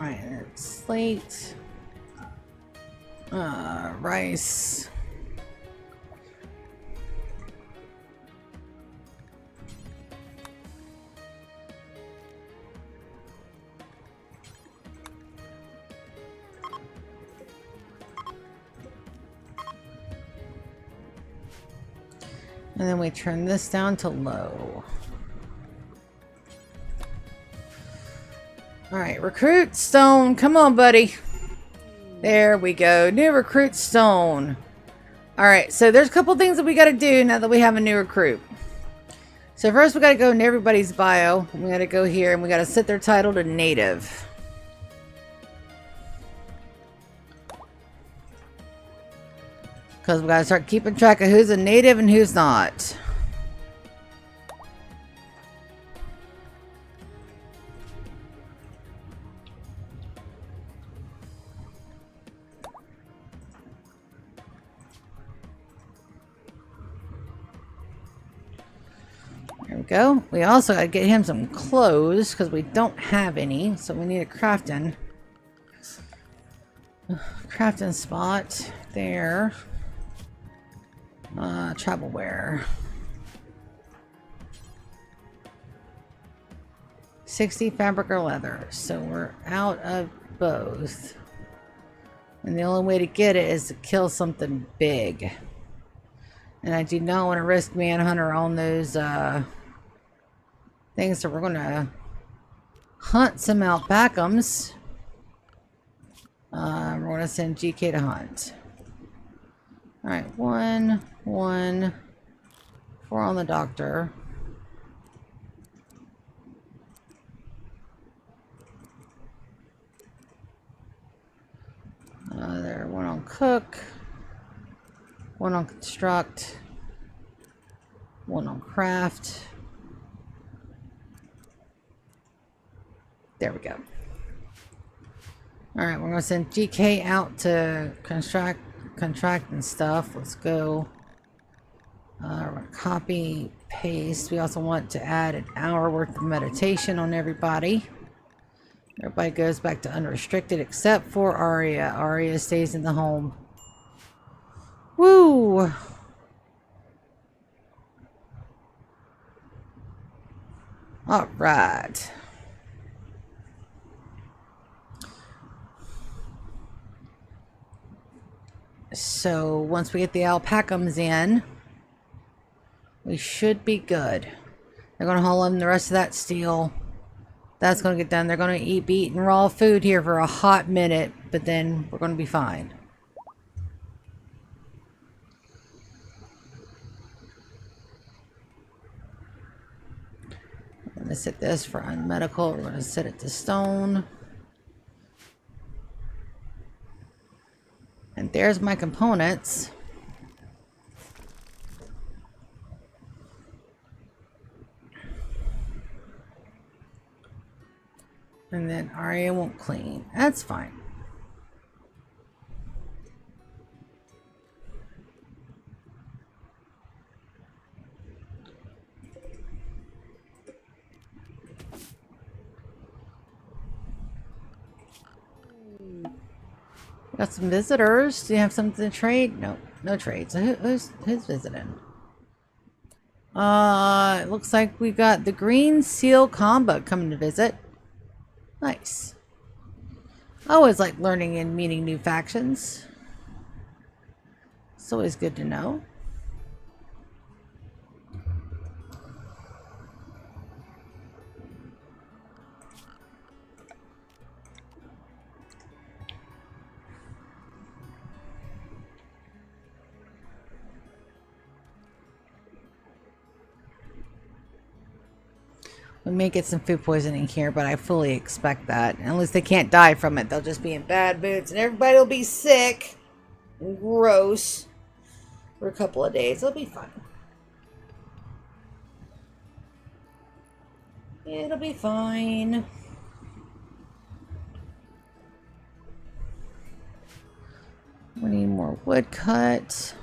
Speaker 1: Alright, slate. Rice. And then we turn this down to low. Alright, recruit stone. Come on, buddy. There we go. New recruit stone. Alright, so there's a couple things that we got to do now that we have a new recruit. So first we got to go into everybody's bio. We got to go here and we got to set their title to native. Because we got to start keeping track of who's a native and who's not. we go. We also gotta get him some clothes because we don't have any, so we need a crafting spot there. Travel wear. 60 fabric or leather, so we're out of both. And the only way to get it is to kill something big. And I do not want to risk Manhunter on those things, so we're going to hunt some alpacums. We're going to send GK to hunt. Alright, 1, 1, 4 on the doctor. There, 1 on cook, 1 on construct, 1 on craft. There we go. Alright, we're going to send GK out to contract and stuff. Let's go. We're going to copy, paste. We also want to add an hour worth of meditation on everybody. Everybody goes back to unrestricted except for Arya. Arya stays in the home. Woo! Alright. So once we get the alpacums in, we should be good. They're going to haul in the rest of that steel. That's going to get done. They're going to be eating raw food here for a hot minute, but then we're going to be fine. I'm going to set this for unmedical. We're going to set it to stone. And there's my components. And then Arya won't clean. That's fine. Got some visitors. Do you have something to trade? No, no trade. So who's visiting? It looks like we got the Green Seal Combo coming to visit. Nice. I always like learning and meeting new factions. It's always good to know. We may get some food poisoning here, but I fully expect that. Unless they can't die from it, they'll just be in bad moods and everybody will be sick and gross for a couple of days. It'll be fine. It'll be fine. We need more wood cut.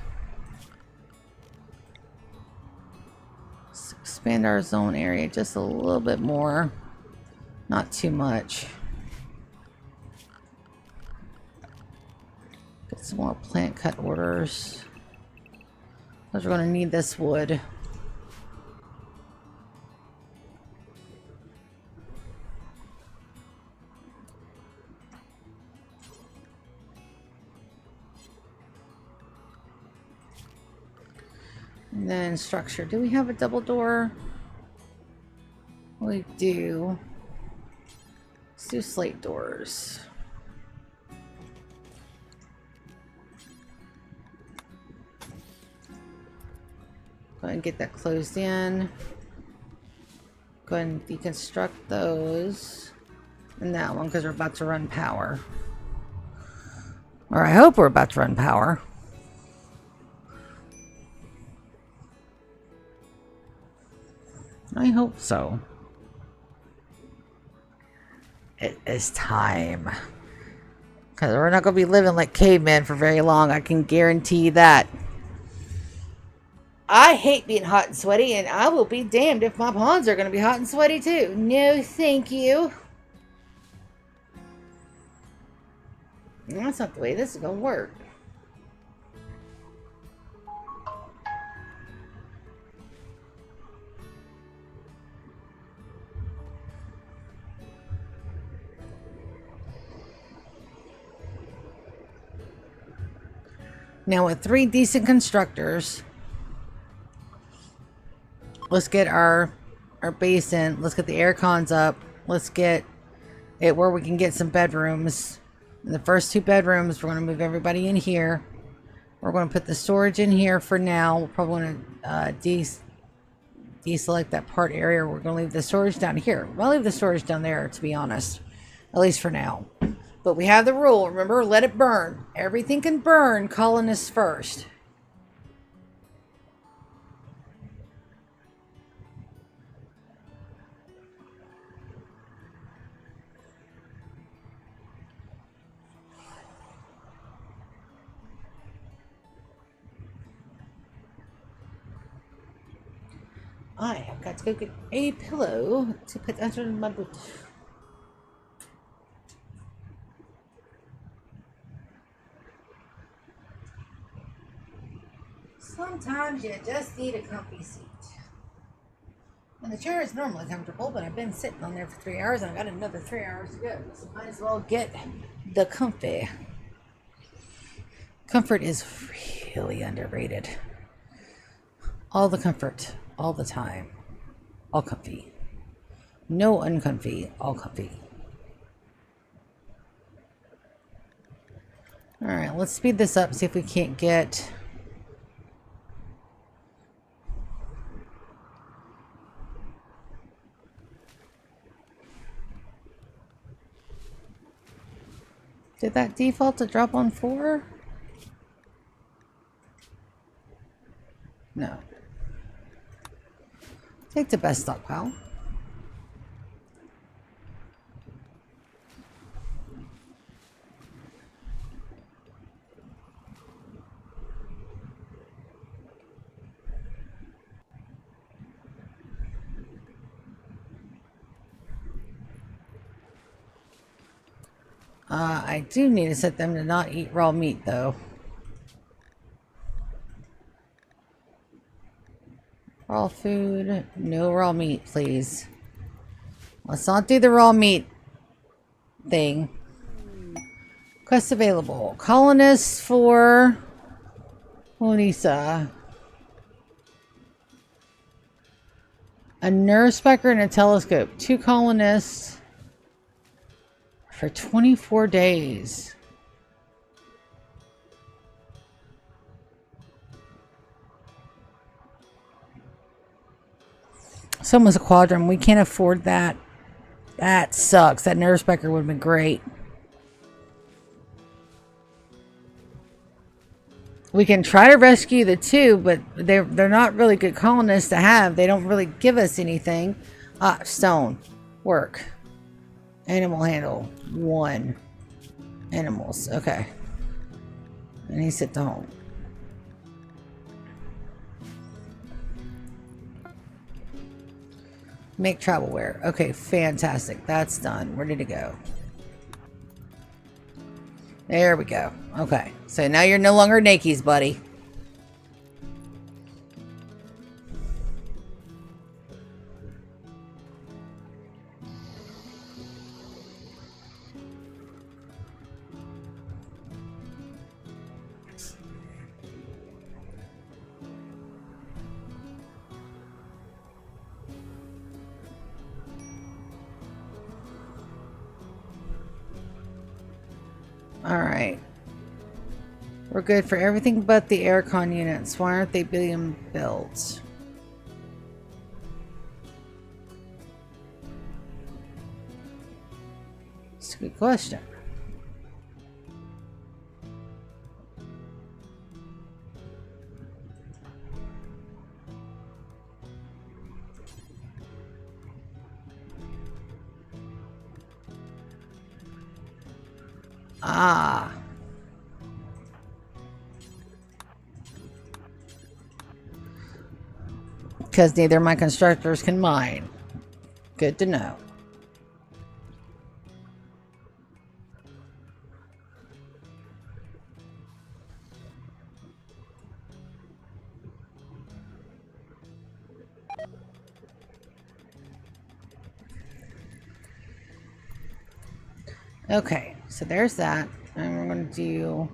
Speaker 1: Expand our zone area just a little bit more, not too much. Get some more plant cut orders, because we're going to need this wood. And then structure. Do we have a double door? We do. Let's do slate doors. Go ahead and get that closed in. Go ahead and deconstruct those. And that one, because we're about to run power. Or I hope we're about to run power. I hope so. It is time. Because we're not going to be living like cavemen for very long. I can guarantee that. I hate being hot and sweaty, and I will be damned if my pawns are going to be hot and sweaty too. No, thank you. That's not the way this is going to work. Now with 3 decent constructors, let's get our base in. Let's get the air cons up. Let's get it where we can get some bedrooms. In the first 2 bedrooms, we're going to move everybody in here. We're going to put the storage in here for now. We're probably going to deselect that part area. We're going to leave the storage down here. I'll leave the storage down there, to be honest. At least for now. But we have the rule. Remember, let it burn. Everything can burn. Colonists first. I have got to go get a pillow to put under my boot. Sometimes you just need a comfy seat. And the chair is normally comfortable, but I've been sitting on there for 3 hours and I've got another 3 hours to go. So might as well get the comfy. Comfort is really underrated. All the comfort, all the time. All comfy. No uncomfy, all comfy. Alright, let's speed this up, see if we can't get... Did that default to drop on 4? No. Take the best stockpile. I do need to set them to not eat raw meat, though. Raw food. No raw meat, please. Let's not do the raw meat thing. Quest available. Colonists for Lonisa. A neurospector and a telescope. 2 colonists for 24 days. Someone's a quadrant. We can't afford that. That sucks. That neurospector would have been great. We can try to rescue the 2, but they're not really good colonists to have. They don't really give us anything. Ah, stone. Work. Animal handle. 1. Animals. Okay. And he's at the home. Make travelware. Okay, fantastic. That's done. Ready to go. There we go. Okay. So now you're no longer Nakies, buddy. Alright. We're good for everything but the aircon units. Why aren't they being built? It's a good question. Ah. because neither of my constructors can mine. Good to know. Okay, so there's that. And we're going to do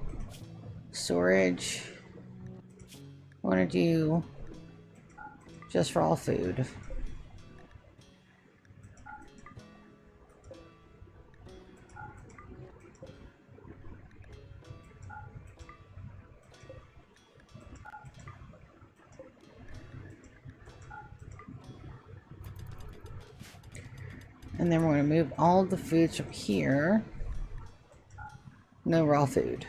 Speaker 1: storage. We're going to do just for all food. And then we're going to move all of the foods from here. No raw food.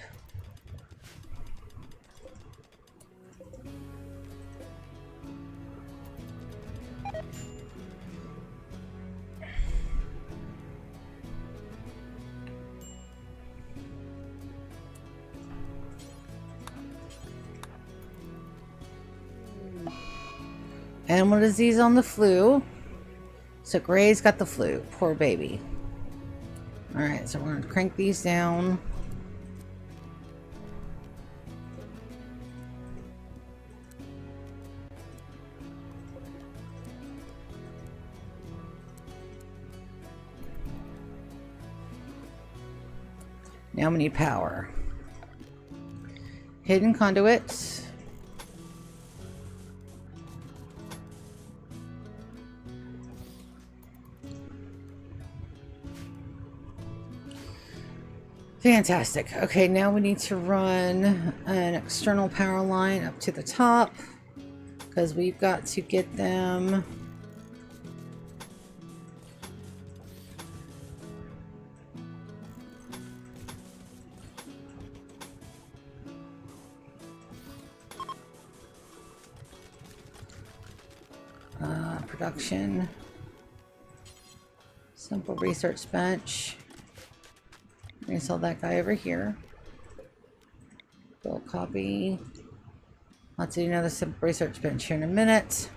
Speaker 1: Animal disease on the flu. So Gray's got the flu. Poor baby. Alright, so we're going to crank these down. Now we need power. Hidden conduits. Fantastic. Okay, now we need to run an external power line up to the top because we've got to get them production. Simple research bench. Install that guy over here. Build copy. Let's do another simple research bench here in a minute.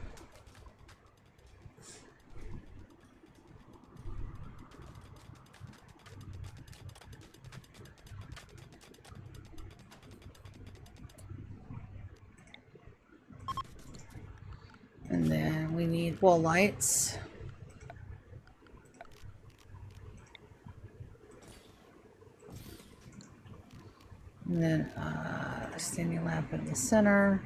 Speaker 1: And then we need wall lights. And then a standing lamp in the center.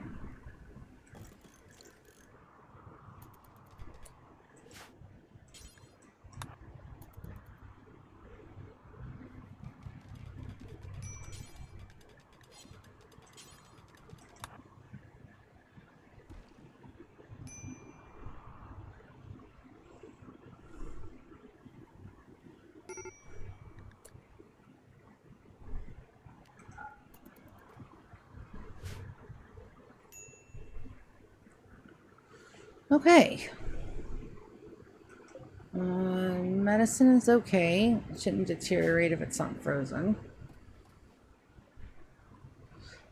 Speaker 1: Okay. Medicine is okay. It shouldn't deteriorate if it's not frozen.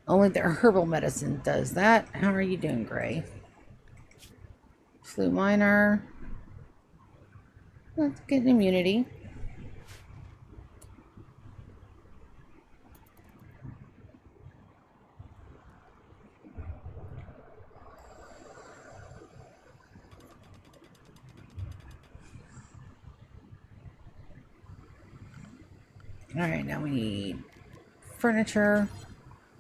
Speaker 1: Only the herbal medicine does that. How are you doing, Gray? Flu minor. Let's get immunity. Alright, now we need furniture.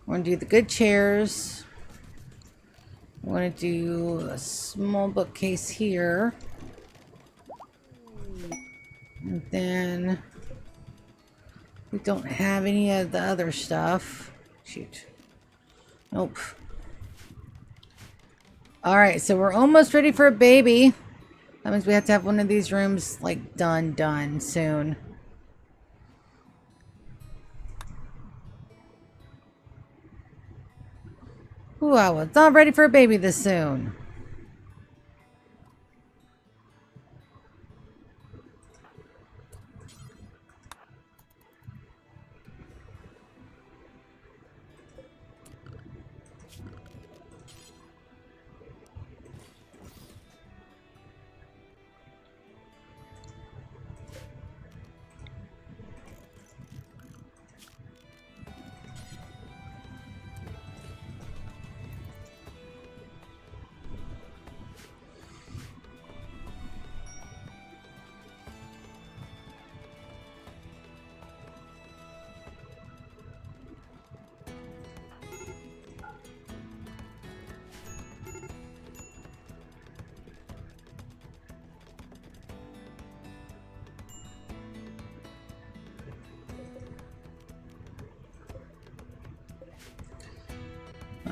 Speaker 1: We're going to do the good chairs. We're going to do a small bookcase here. And then we don't have any of the other stuff. Shoot. Nope. Alright, so we're almost ready for a baby. That means we have to have one of these rooms, like, done soon. Ooh, I was not ready for a baby this soon.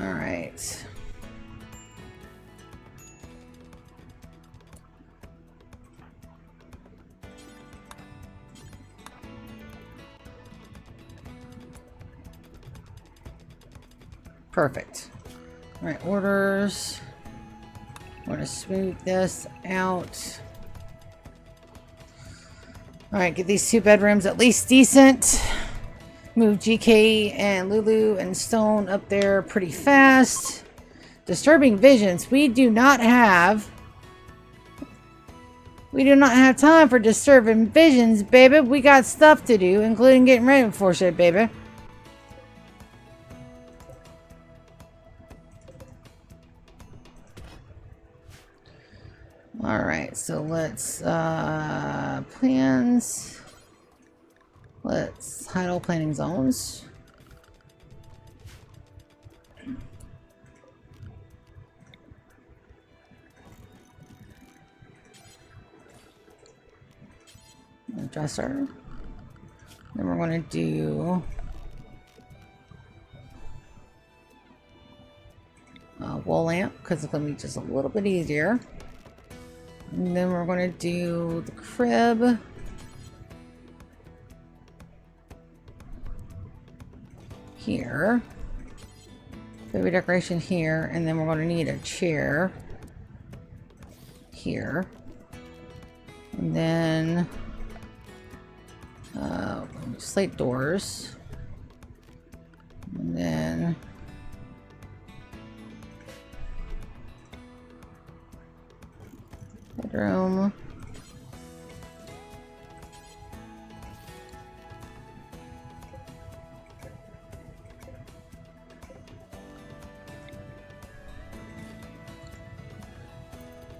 Speaker 1: All right. Perfect. All right, orders. I want to smooth this out. All right, get these 2 bedrooms at least decent. Move GK and Lulu and Stone up there pretty fast. Disturbing visions. We do not have time for disturbing visions, baby. We got stuff to do, including getting ready for shit, baby. Alright, so let's plans. Let's hide all planning zones. Dresser. Then we're going to do wall lamp because it's going to be just a little bit easier. And then we're going to do the crib. Here. Baby decoration here. And then we're going to need a chair here. And then slate doors. And then bedroom.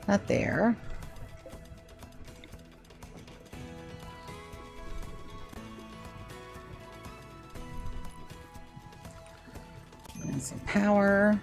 Speaker 1: Not there. And some power.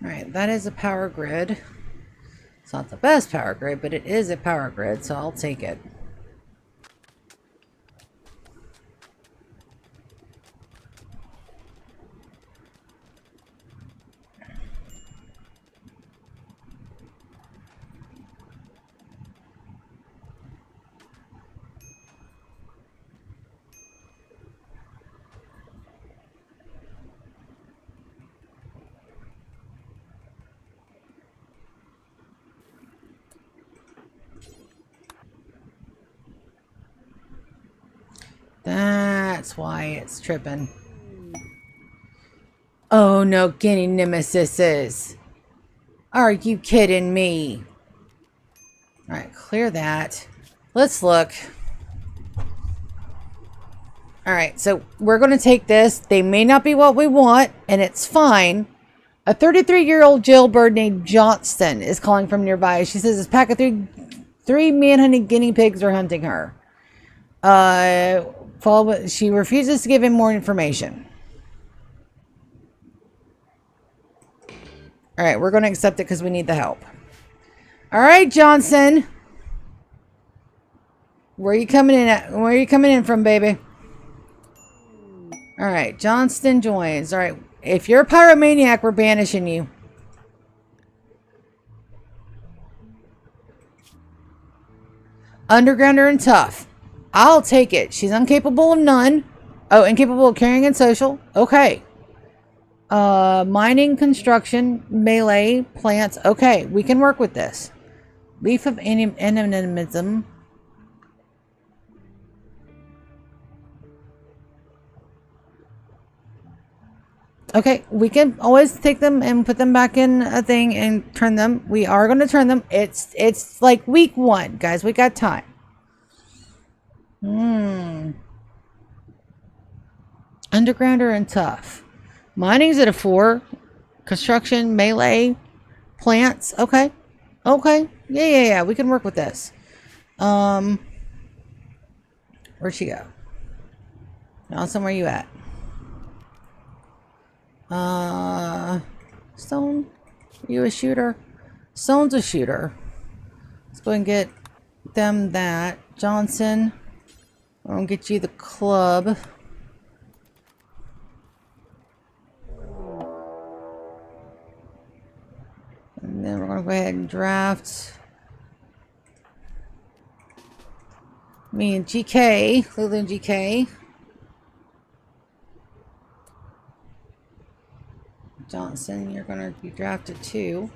Speaker 1: Alright, that is a power grid. It's not the best power grid, but it is a power grid, so I'll take it. That's why it's tripping. Oh no, Guinea Nemesises. Are you kidding me? Alright, clear that. Let's look. Alright, so we're going to take this. They may not be what we want, and it's fine. A 33-year-old jailbird named Johnston is calling from nearby. She says this pack of three manhunting guinea pigs are hunting her. She refuses to give him more information. Alright, we're going to accept it because we need the help. Alright, Johnson. Where are you coming in at? Where are you coming in from, baby? Alright, Johnston joins. Alright, if you're a pyromaniac, we're banishing you. Undergrounder and tough. I'll take it. She's incapable of none. Oh, incapable of carrying and social. Okay. Mining, construction, melee, plants. Okay, we can work with this. Leaf of animism. Okay, we can always take them and put them back in a thing and turn them. We are going to turn them. It's like week 1, guys. We got time. Undergrounder and tough. Mining's at a 4. Construction, melee, plants. Okay. Okay. Yeah. We can work with this. Where'd she go? Nelson, where you at? Stone? Are you a shooter? Stone's a shooter. Let's go and get them that. Johnson, I'll get you the club. And then we're going to go ahead and draft me and GK, Lulu and GK. Johnson, you're going to be drafted too.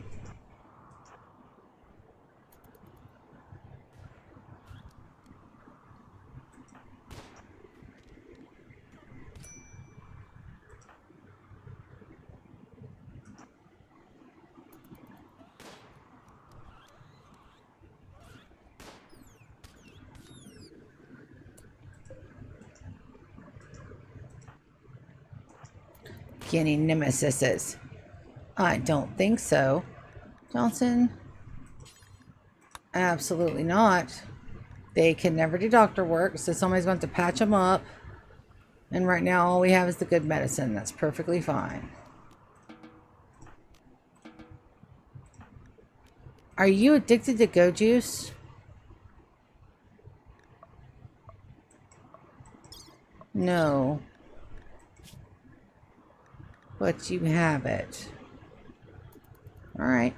Speaker 1: Any nemesises? I don't think so. Johnson? Absolutely not. They can never do doctor work, so somebody's going to patch them up. And right now all we have is the good medicine. That's perfectly fine. Are you addicted to go juice? No. But you have it. Alright.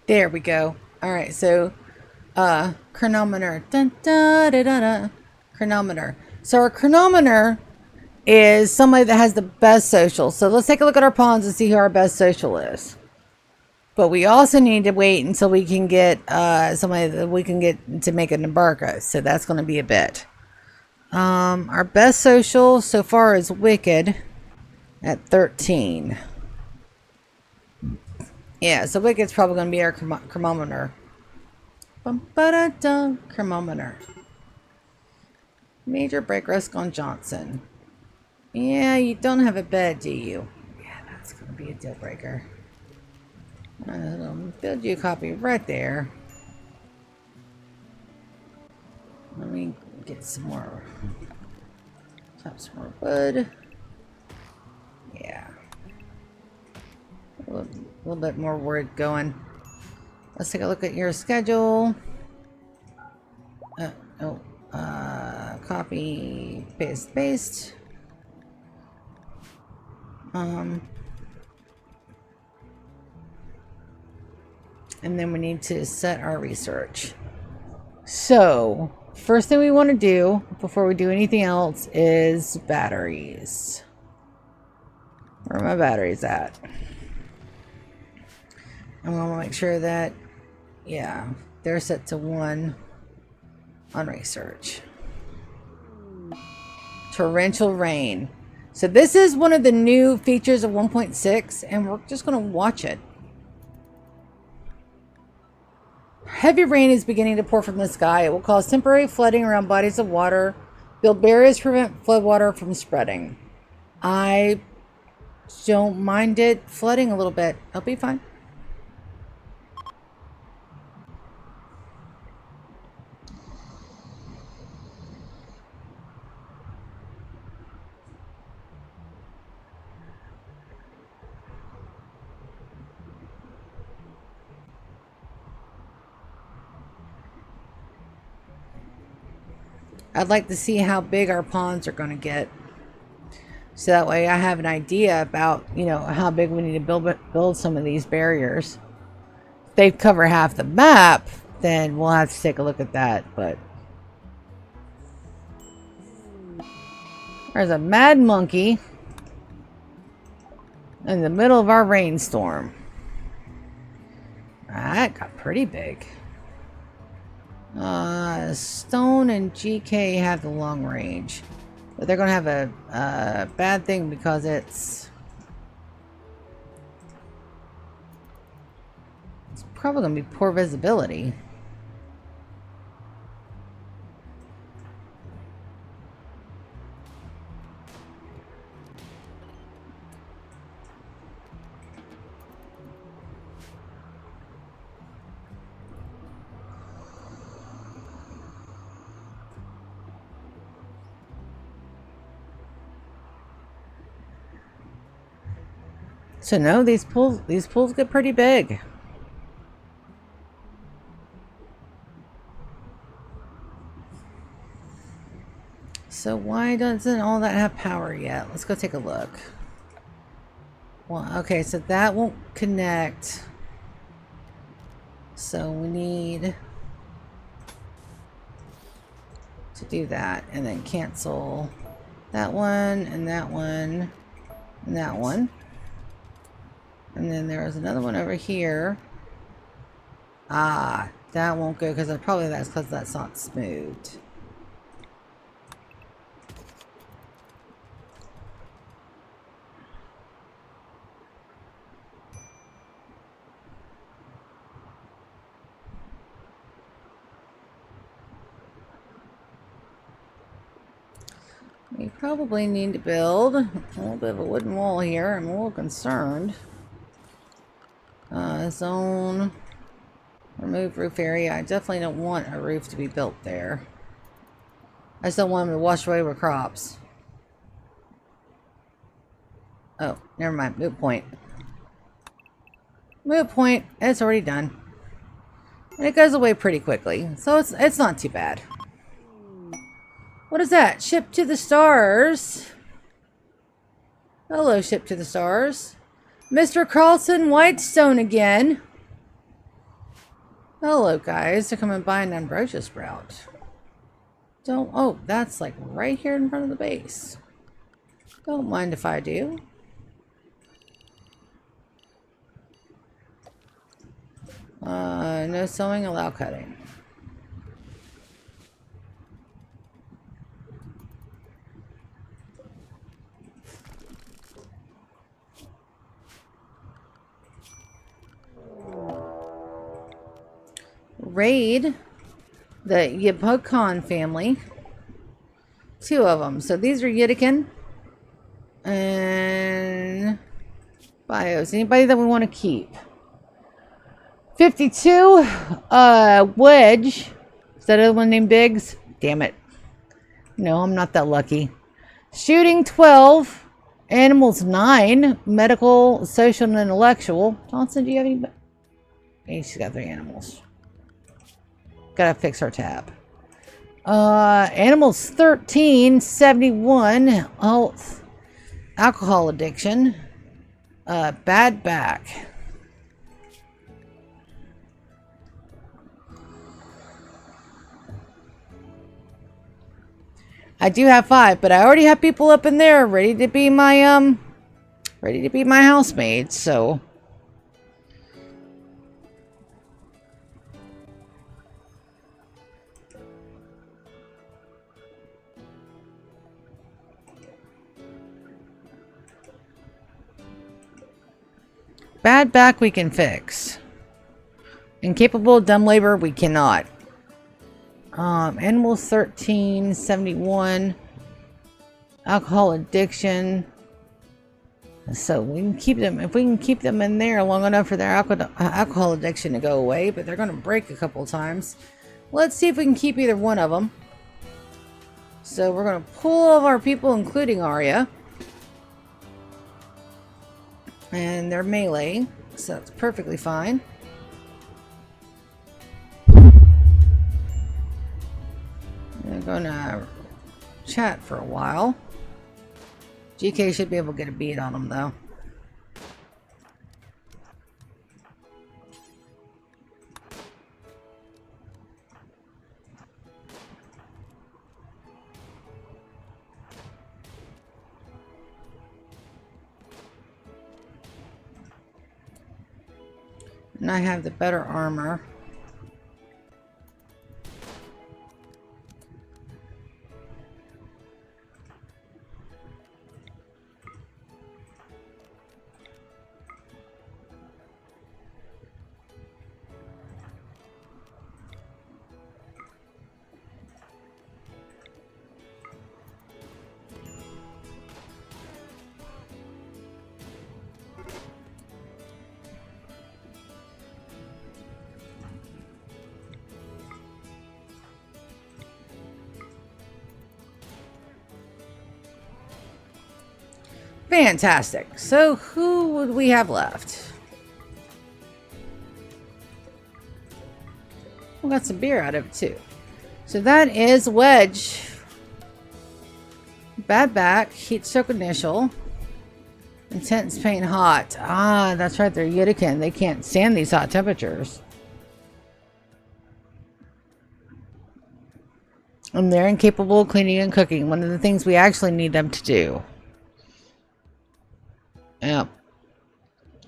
Speaker 1: There we go. Alright, so chronometer. Dun, da, da, da, da. Chronometer. So our chronometer is somebody that has the best social. So let's take a look at our pawns and see who our best social is. But we also need to wait until we can get somebody that we can get to make an embargo. So that's going to be a bit. Our best social so far is Wicked at 13. Yeah, so Wicked's probably going to be our chronometer. Chronometer. Major break risk on Johnson. Yeah, you don't have a bed, do you? Yeah, that's going to be a deal breaker. I'll build you a copy right there. Let me get some more. Chop some more wood. Yeah. A little bit more wood going. Let's take a look at your schedule. Copy, paste. And then we need to set our research. So, first thing we want to do before we do anything else is batteries. Where are my batteries at? And we want to make sure that, yeah, they're set to 1 on research. Torrential rain. So this is one of the new features of 1.6, and we're just going to watch it. Heavy rain is beginning to pour from the sky. It will cause temporary flooding around bodies of water, build barriers to prevent floodwater from spreading. I don't mind it flooding a little bit. It'll be fine. I'd like to see how big our ponds are going to get. So that way I have an idea about, you know, how big we need to build some of these barriers. If they cover half the map, then we'll have to take a look at that. But there's a mad monkey in the middle of our rainstorm. That got pretty big. Stone and GK have the long range. But they're going to have a bad thing because it's probably going to be poor visibility. So no, these pools get pretty big. So why doesn't all that have power yet? Let's go take a look. Well, okay, so that won't connect. So we need to do that and then cancel that one and that one and that one. And then there was another one over here. Ah, that won't go because that's because that's not smoothed. We probably need to build a little bit of a wooden wall here. I'm a little concerned. Zone. Remove roof area. I definitely don't want a roof to be built there. I just don't want them to wash away with crops. Oh, never mind. Moot point. Moot point. It's already done. And it goes away pretty quickly. So it's not too bad. What is that? Ship to the stars. Hello, ship to the stars. Mr. Carlson Whitestone again. Hello, guys. They're coming by an ambrosia sprout. Oh, that's like right here in front of the base. Don't mind if I do. No sewing, allow cutting. Raid the Yipokon family. 2 of them. So these are Yitikin and bios. Anybody that we want to keep. 52 Wedge. Is that other one named Biggs? Damn it. No, I'm not that lucky. Shooting 12. Animals 9. Medical, social, and intellectual. Johnson, do you have any? Hey, she's got 3 animals. Gotta fix our tab. Animals 13, 71, health, alcohol addiction, bad back. I do have 5, but I already have people up in there ready to be my housemaids, so. Bad back we can fix. Incapable of dumb labor we cannot. Animals 13, 71. Alcohol addiction. So we can keep them, if we can keep them in there long enough for their alcohol addiction to go away, but they're going to break a couple of times. Let's see if we can keep either one of them. So we're going to pull all of our people, including Arya. And they're melee, so that's perfectly fine. They're going gonna chat for a while. GK should be able to get a beat on him though. And I have the better armor. Fantastic. So who would we have left? We got some beer out of it too. So that is Wedge. Bad back, heat stroke initial. Intense pain hot. Ah, that's right, they're Yutakin. They can't stand these hot temperatures. And they're incapable of cleaning and cooking. One of the things we actually need them to do. Yep.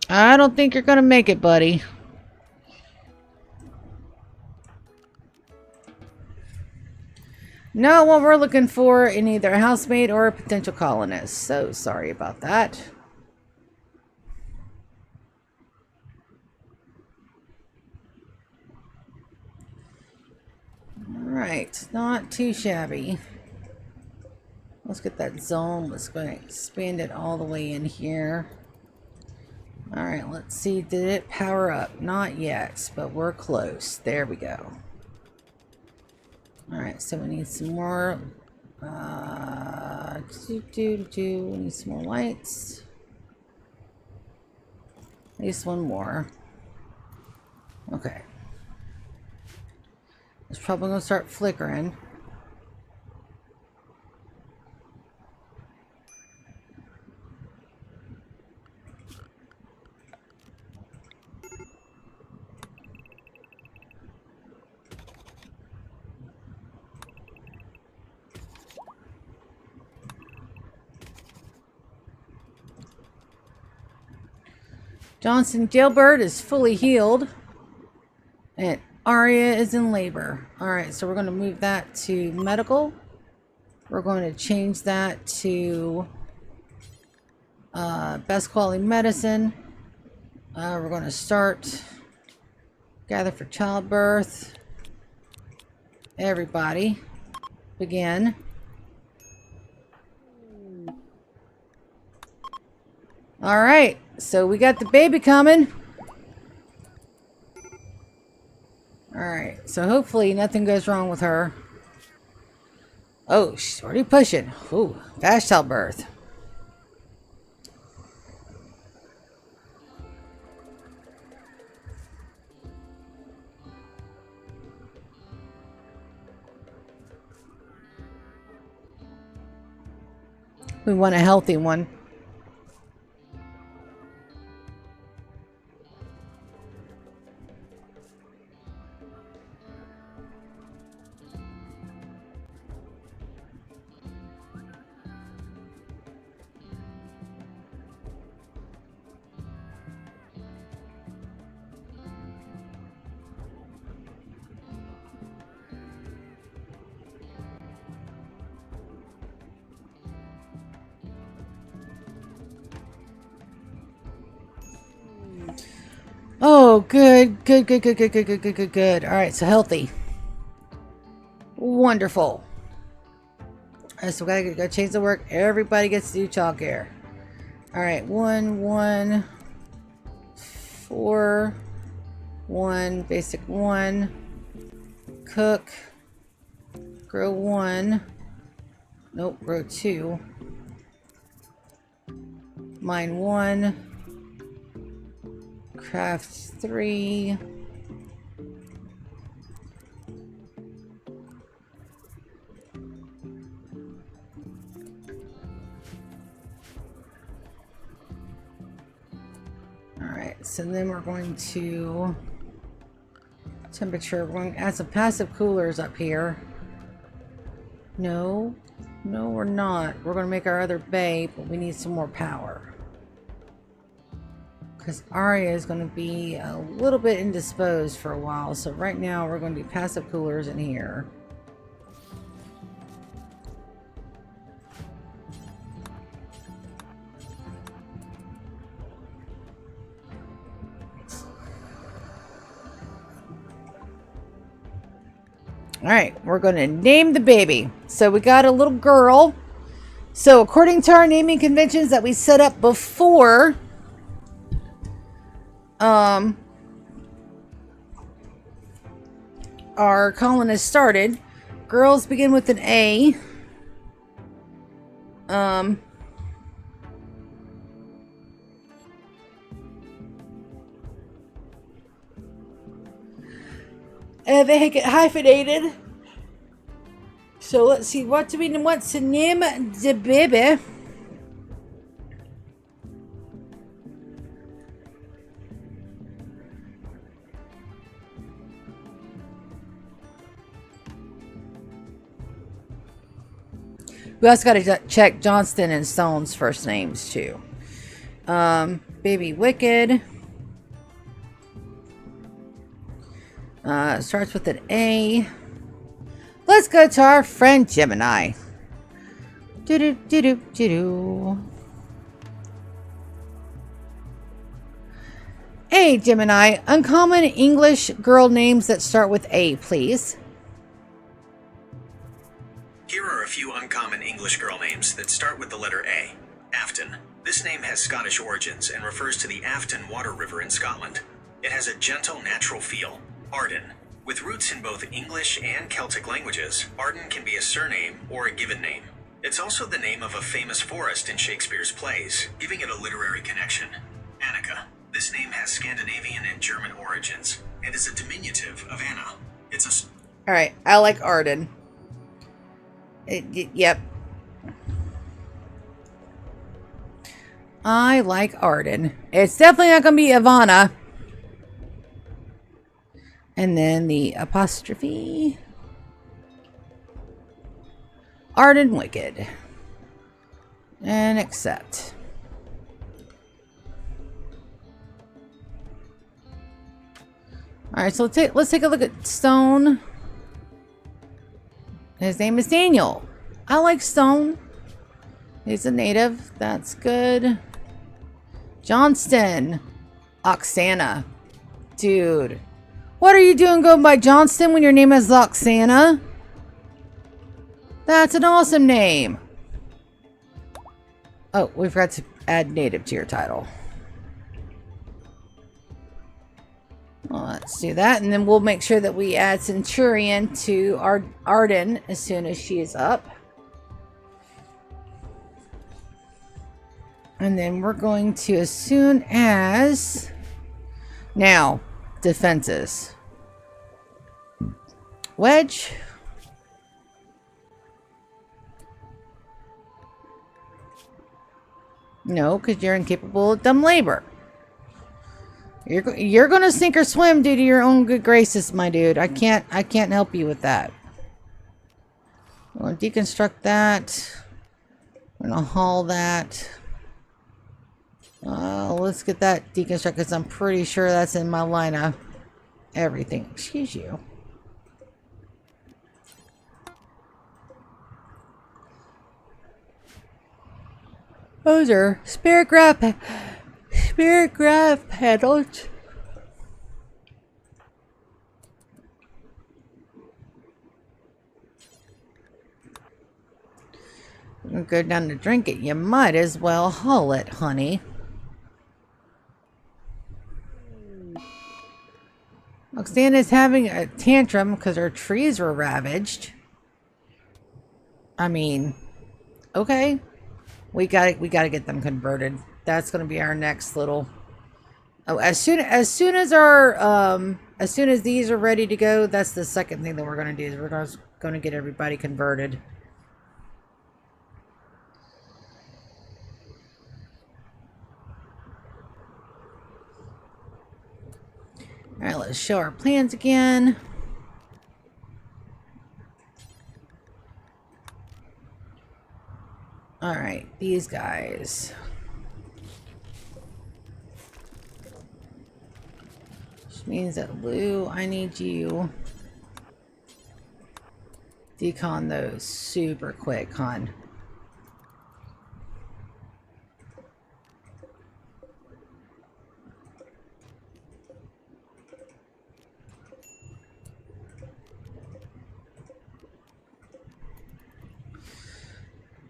Speaker 1: I don't think you're gonna make it, buddy. Not what we're looking for in either a housemate or a potential colonist. So sorry about that. Alright, not too shabby. Let's get that zone. Let's go and expand it all the way in here. Alright, let's see. Did it power up? Not yet, but we're close. There we go. Alright, so we need some more. We need some more lights. At least one more. Okay. It's probably going to start flickering. Johnson Jailbird is fully healed. And Arya is in labor. Alright, so we're going to move that to medical. We're going to change that to best quality medicine. We're going to start gather for childbirth. Everybody begin. Alright, so we got the baby coming. Alright, so hopefully nothing goes wrong with her. Oh, she's already pushing. Ooh, fast childbirth. We want a healthy one. Oh, good, good, good, good, good, good, good, good, good, good. All right, so healthy. Wonderful. All right, so we gotta go change the work. Everybody gets to do childcare. All right, 1, 1, 4, 1, basic 1, cook, grow 1, nope, grow 2, mine 1, craft 3, So then we're going to temperature. We're going to add some passive coolers up here. No, we're not. We're going to make our other bay, but we need some more power. Because Arya is going to be a little bit indisposed for a while. So right now we're going to do passive coolers in here. All right, we're going to name the baby. So we got a little girl. So according to our naming conventions that we set up before, our colonists started, girls begin with an A. And they get hyphenated. So let's see, what do we want to name the baby? We also got to check Johnston and Stone's first names too. Baby Wicked. Starts with an A. Let's go to our friend Gemini. Hey Gemini, uncommon English girl names that start with A, please.
Speaker 2: Here are a few uncommon English girl names that start with the letter A. Afton. This name has Scottish origins and refers to the Afton water river in Scotland. It has a gentle, natural feel. Arden. With roots in both English and Celtic languages, Arden can be a surname or a given name. It's also the name of a famous forest in Shakespeare's plays, giving it a literary connection. Annika. This name has Scandinavian and German origins, and is a diminutive of Anna. It's a...
Speaker 1: Alright, I like Arden. Yep. I like Arden. It's definitely not going to be Ivana. And then the apostrophe. Arden Wicked. And accept. Alright, so let's take a look at Stone. His name is Daniel. I like Stone. He's a native. That's good. Johnston. Oksana. Dude. What are you doing going by Johnston when your name is Oksana? That's an awesome name. Oh, we forgot to add native to your title. Well, let's do that, and then we'll make sure that we add Centurion to our Arden as soon as she is up. And then we're going to, as soon as... Now, defenses. Wedge. No, because you're incapable of dumb labor. You're gonna sink or swim due to your own good graces, my dude. I can't help you with that. I'm gonna deconstruct that. I'm gonna haul that. Let's get that deconstructed because I'm pretty sure that's in my line of everything. Excuse you. Those are spirit graph panels. You go down to drink it. You might as well haul it, honey. Oksana is having a tantrum because her trees were ravaged. I mean, okay. We gotta get them converted. That's gonna be our next little. Oh, as soon as these are ready to go, that's the second thing that we're gonna do. Is we're gonna get everybody converted. Alright, let's show our plans again. Alright, these guys. Which means that Lou, I need you decon those super quick, hon.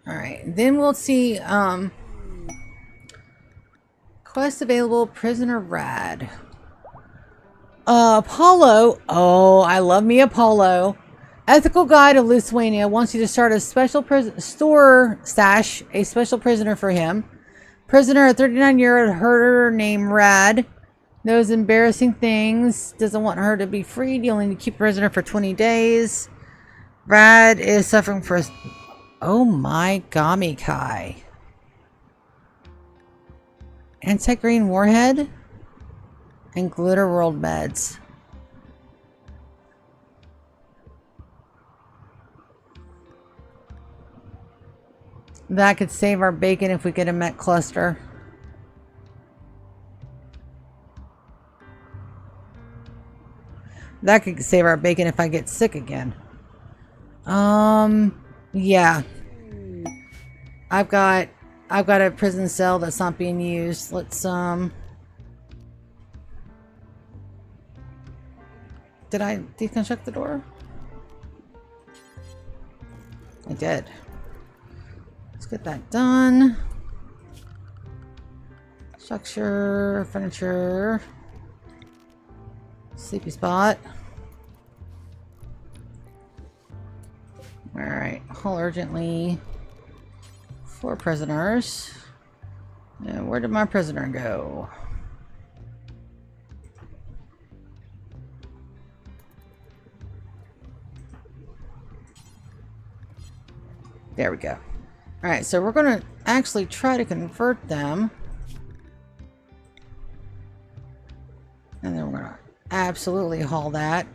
Speaker 1: Alright, then we'll see quest available, prisoner Rad. Apollo. Oh, I love me Apollo. Ethical Guide of Lithuania wants you to start a special store stash, a special prisoner for him. Prisoner, a 39-year-old herder named Rad. Knows embarrassing things. Doesn't want her to be freed. You only need to keep a prisoner for 20 days. Rad is suffering for... Oh my Gami Kai. Anti-green warhead? And Glitter World meds. That could save our bacon if we get a Met cluster. That could save our bacon if I get sick again. Yeah. I've got a prison cell that's not being used. Let's did I deconstruct the door? I did. Let's get that done. Structure, furniture, sleepy spot. Alright, haul urgently. 4 prisoners. And where did my prisoner go? There we go. Alright, so we're going to actually try to convert them. And then we're going to absolutely haul that.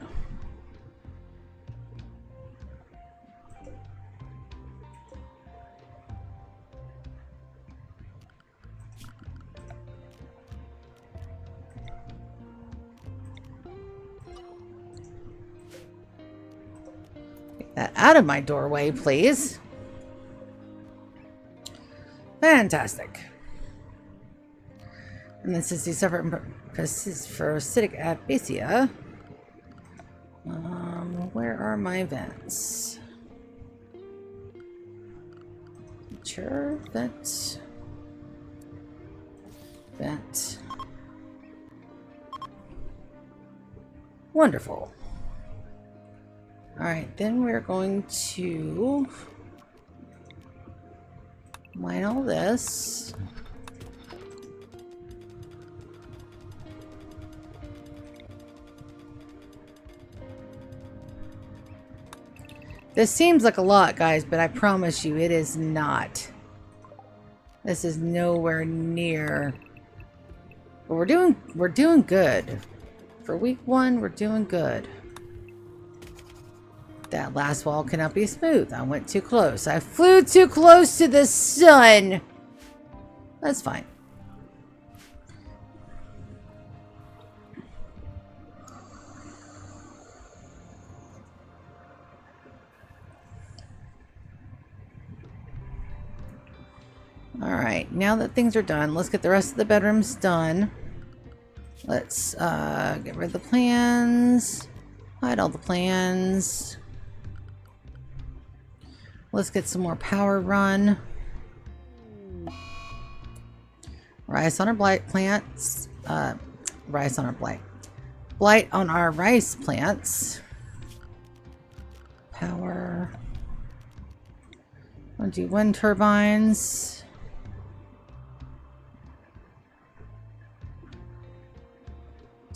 Speaker 1: Get that out of my doorway, please. Fantastic. And this is the suffer for acidic aphasia. Where are my vents? Sure, vent. Vent. Wonderful. Alright, then we're going to mine all this. This seems like a lot, guys, but I promise you it is not. This is nowhere near. But we're doing good. For week 1, we're doing good. That last wall cannot be smooth. I went too close. I flew too close to the sun. That's fine. Alright, now that things are done, let's get the rest of the bedrooms done. Let's get rid of the plans. Hide all the plans. Let's get some more power run. Rice on our blight plants. Rice on our blight. Blight on our rice plants. Power. I'll do wind turbines.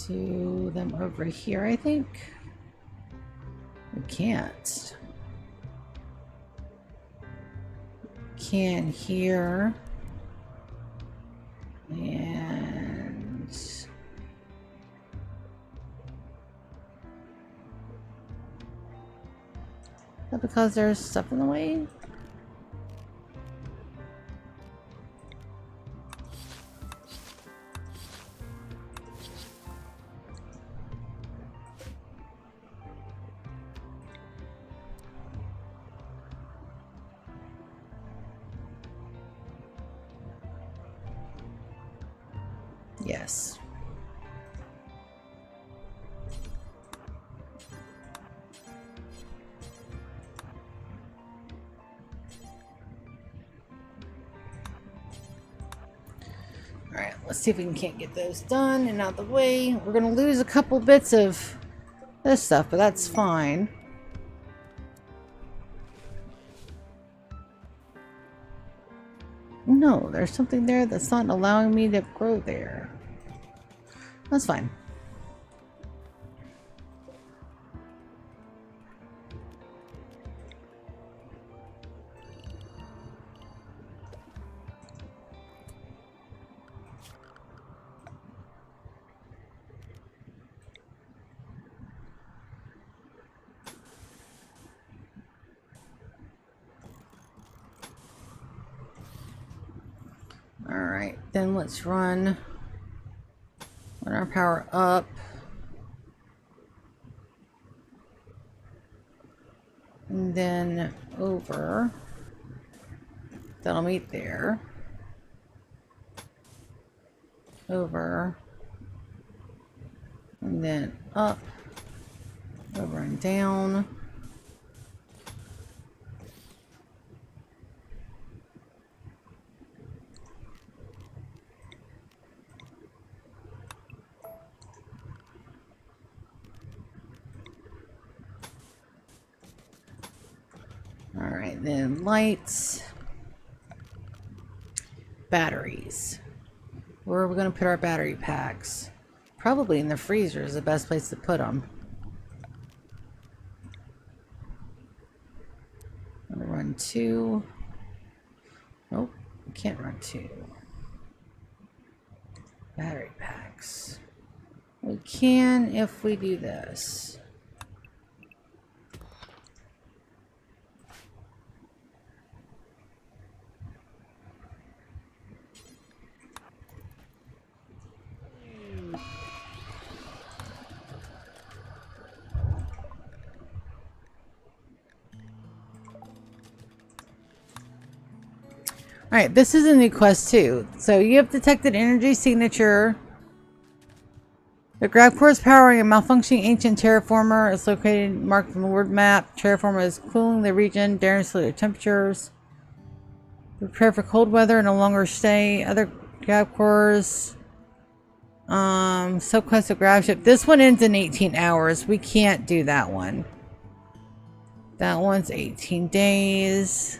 Speaker 1: Do them over here, I think. We can't. Can here. And because there's stuff in the way? Yes. Alright, let's see if we can't get those done and out of the way. We're going to lose a couple bits of this stuff, but that's fine. No, there's something there that's not allowing me to grow there. That's fine. Alright, then let's run our power up. And then over. That'll meet there. Over. And then up. Over and down. Alright, then lights. Batteries. Where are we going to put our battery packs? Probably in the freezer is the best place to put them. I'm going to run 2. Nope, can't run 2. Battery packs. We can if we do this. Alright, this is a new quest too. So you have detected energy signature. The grab core is powering a malfunctioning ancient terraformer. It's located marked on the world map. Terraformer is cooling the region, dangerously low temperatures. Prepare for cold weather and a longer stay. Other grab cores. Subquest of grab ship. This one ends in 18 hours. We can't do that one. That one's 18 days.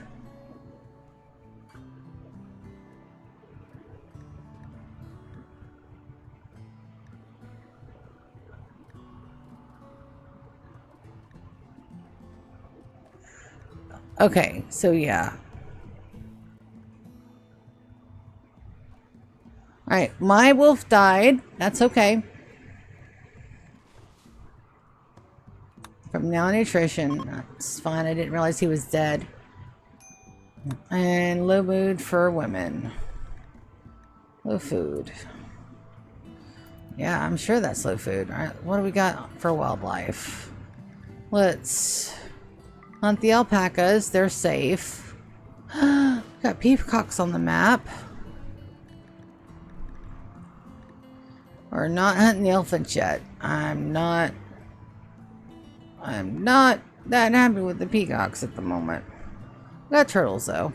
Speaker 1: Okay, so yeah. Alright, my wolf died. That's okay. From malnutrition. That's fine. I didn't realize he was dead. And low mood for women. Low food. Yeah, I'm sure that's low food. Alright, what do we got for wildlife? Let's hunt the alpacas. They're safe. Got peacocks on the map. We're not hunting the elephants yet. I'm not that happy with the peacocks at the moment. We got turtles though.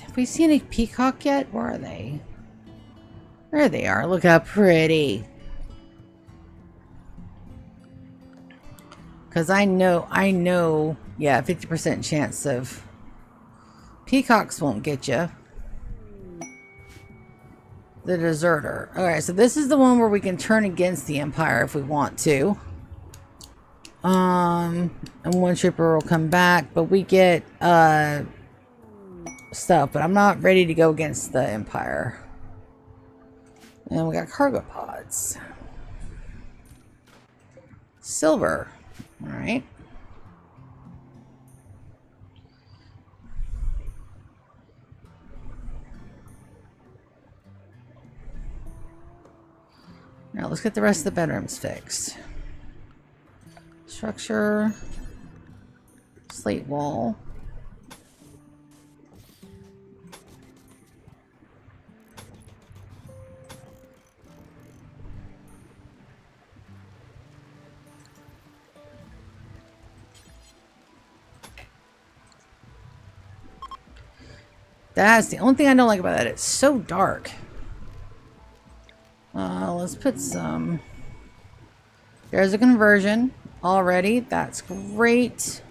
Speaker 1: Have we seen a peacock yet? Where are they? There they are. Look how pretty. Because I know, yeah, 50% chance of peacocks won't get you. The deserter. Alright, so this is the one where we can turn against the Empire if we want to. And one trooper will come back, but we get stuff, but I'm not ready to go against the Empire. And we got cargo pods. Silver. Alright. Now let's get the rest of the bedrooms fixed. Structure. Slate wall. That's the only thing I don't like about it. It's so dark. Let's put some... There's a conversion already. That's great.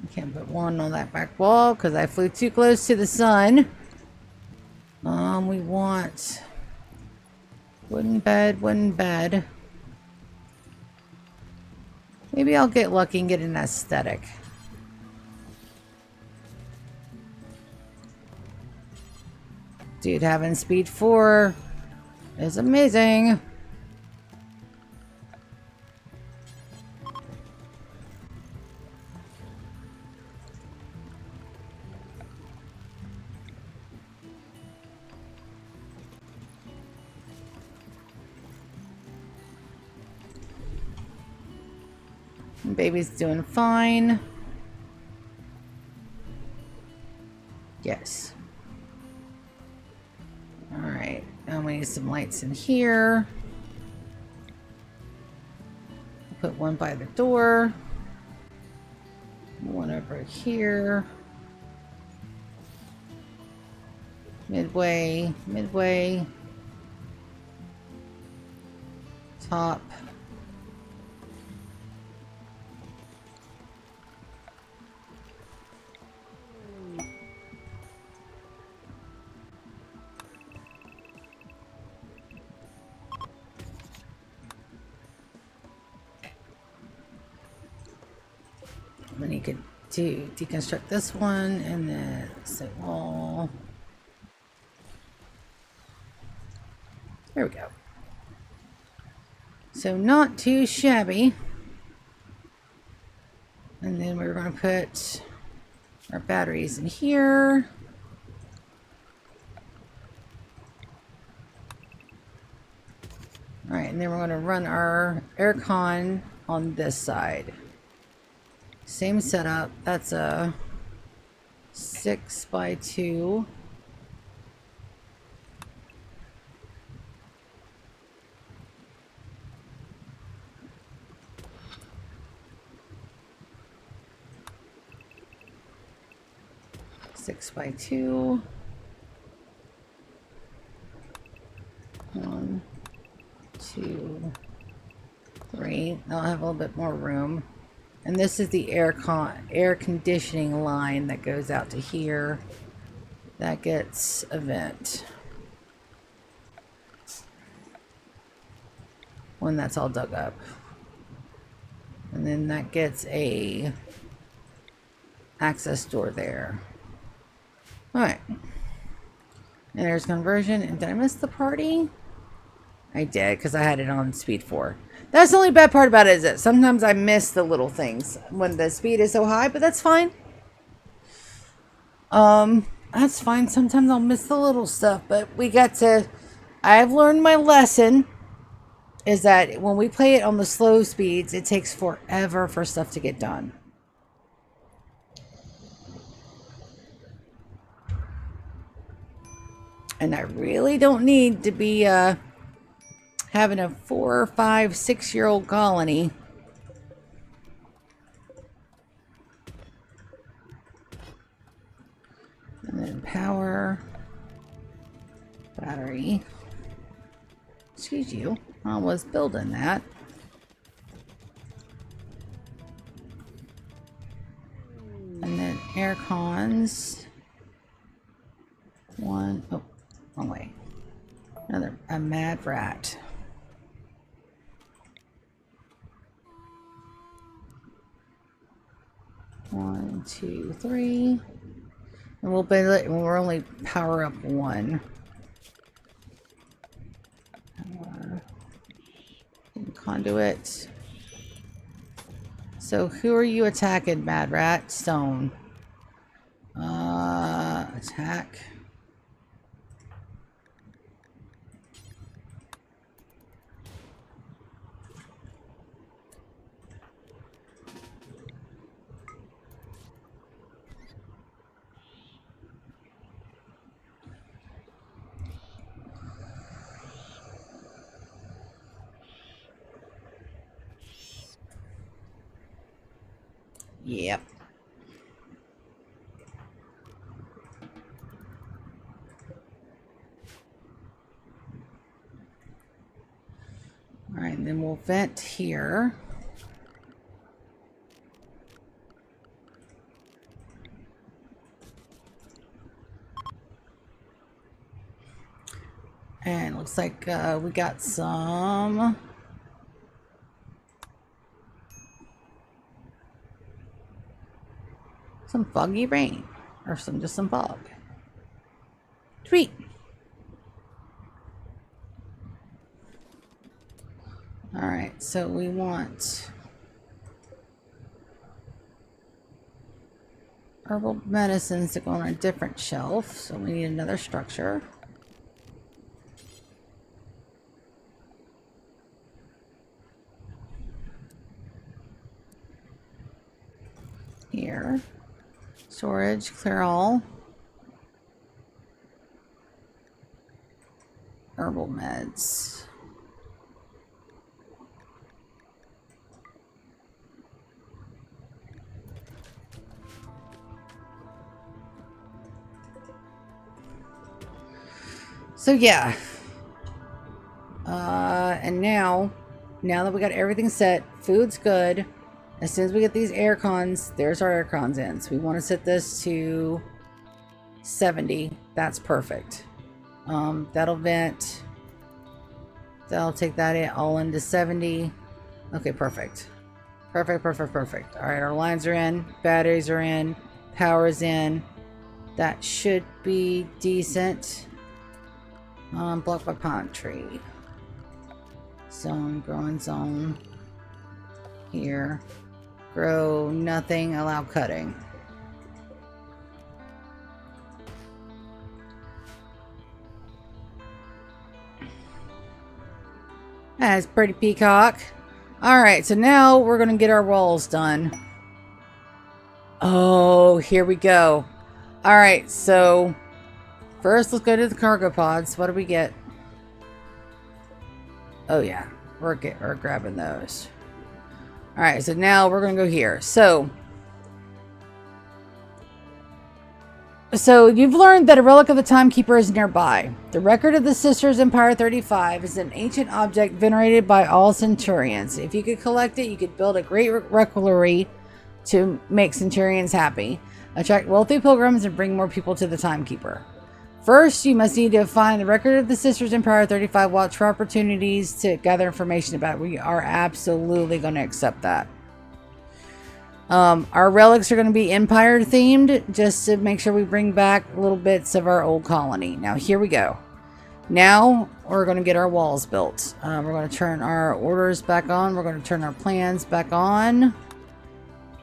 Speaker 1: I can't put one on that back wall because I flew too close to the sun. We want wooden bed, wooden bed. Maybe I'll get lucky and get an aesthetic. Dude, having speed 4 is amazing. Baby's doing fine. Yes. Alright, and we need some lights in here. Put one by the door. One over here. Midway. Top. Then you could deconstruct this one and then say wall. There we go. So not too shabby. And then we're going to put our batteries in here. All right, and then we're going to run our aircon on this side. Same setup. That's a 6x2. Six by 2. 1, 2, 3. I'll have a little bit more room. And this is the air conditioning line that goes out to here. That gets a vent. When that's all dug up. And then that gets a access door there. Alright. And there's conversion. And did I miss the party? I did, because I had it on speed 4. That's the only bad part about it, is that sometimes I miss the little things when the speed is so high, but that's fine. That's fine. Sometimes I'll miss the little stuff, but we got to... I've learned my lesson, is that when we play it on the slow speeds, it takes forever for stuff to get done. And I really don't need to be having a 4, 5, 6-year-old colony. And then power, battery. Excuse you, I was building that. And then air cons. One, oh, wrong way. Another, a mad rat. One, 2, 3. And we'll build it when we're only power up 1. Conduit. So who are you attacking, Mad Rat? Stone. Let's hack. Yep. All right, and then we'll vent here. And looks like we got some foggy rain, or just some fog. Sweet. All right, so we want herbal medicines to go on a different shelf, so we need another structure. Here. Storage, clear all. Herbal meds. So yeah. And now that we got everything set, food's good. As soon as we get these air cons, there's our air cons in. So we want to set this to 70. That's perfect. That'll vent. That'll take that all into 70. Okay, perfect. Perfect. All right, our lines are in. Batteries are in. Power's in. That should be decent. Blocked by pine tree. Zone, growing zone. Here. Grow nothing, allow cutting. That's pretty peacock. Alright, so now we're going to get our walls done. Oh, here we go. Alright, so first let's go to the cargo pods. What do we get? Oh yeah, we're grabbing those. Alright, so now we're going to go here. So you've learned that a relic of the Timekeeper is nearby. The record of the Sisters Empire 35 is an ancient object venerated by all Centurions. If you could collect it, you could build a great reliquary to make Centurions happy, attract wealthy pilgrims, and bring more people to the Timekeeper. First, you must need to find the record of the Sisters Empire 35. Watch for opportunities to gather information about it. We are absolutely going to accept that. Our relics are going to be Empire themed, just to make sure we bring back little bits of our old colony. Now, here we go. Now, we're going to get our walls built. We're going to turn our orders back on. We're going to turn our plans back on.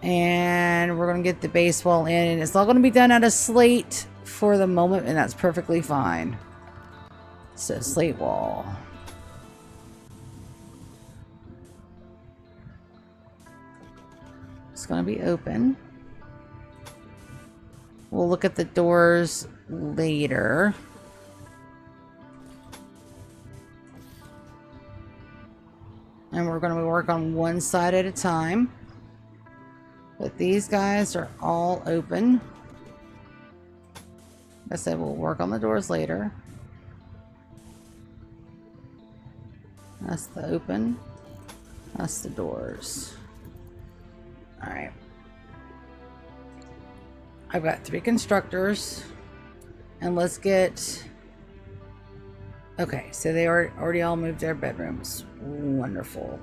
Speaker 1: And we're going to get the base wall in. And it's all going to be done out of slate for the moment, and that's perfectly fine. So, slate wall. It's going to be open. We'll look at the doors later. And we're going to work on one side at a time. But these guys are all open. Like I said, we'll work on the doors later. That's the open. That's the doors. Alright. I've got 3 constructors. And let's get... Okay, so they already all moved their bedrooms. Wonderful.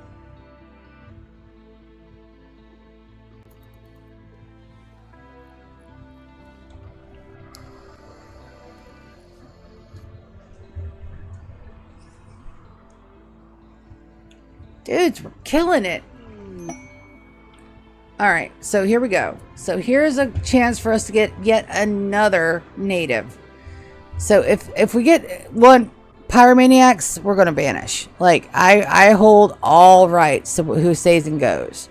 Speaker 1: Dudes, we're killing it. Alright, so here we go. So here's a chance for us to get yet another native. So if we get one pyromaniacs, we're gonna banish. Like I hold all rights to who stays and goes.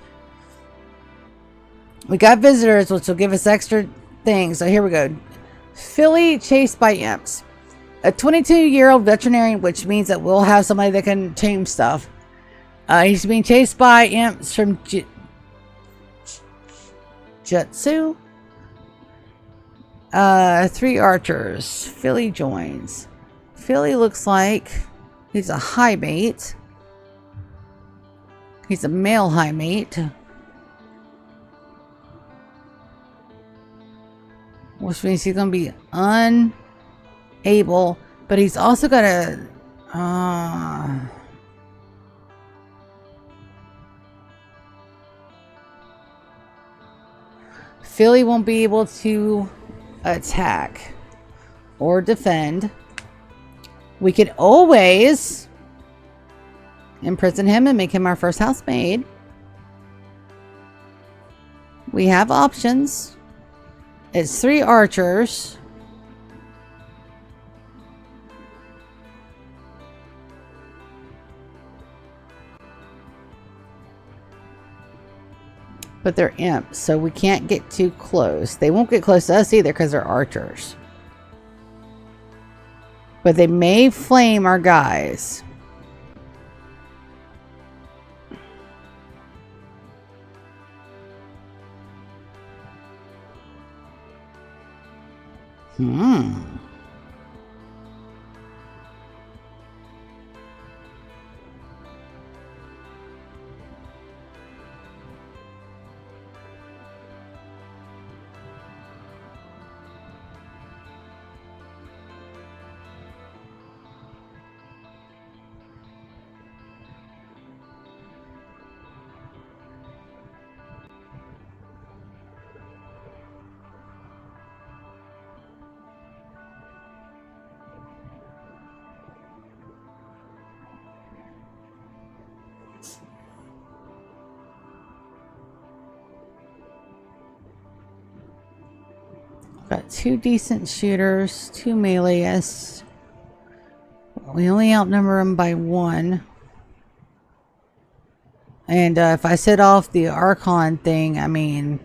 Speaker 1: We got visitors, which will give us extra things. So here we go. Philly chased by imps. A 22-year-old veterinarian, which means that we'll have somebody that can tame stuff. He's being chased by imps from Jutsu. 3 archers. Philly joins. Philly looks like he's a high mate. He's a male high mate. Which means he's going to be unable. But he's also got a... Philly won't be able to attack or defend. We could always imprison him and make him our first housemaid. We have options. It's 3 archers. But they're imps, so we can't get too close. They won't get close to us either because they're archers. But they may flame our guys. Got 2 decent shooters, 2 meleeists. We only outnumber them by 1. And if I set off the Archon thing, I mean,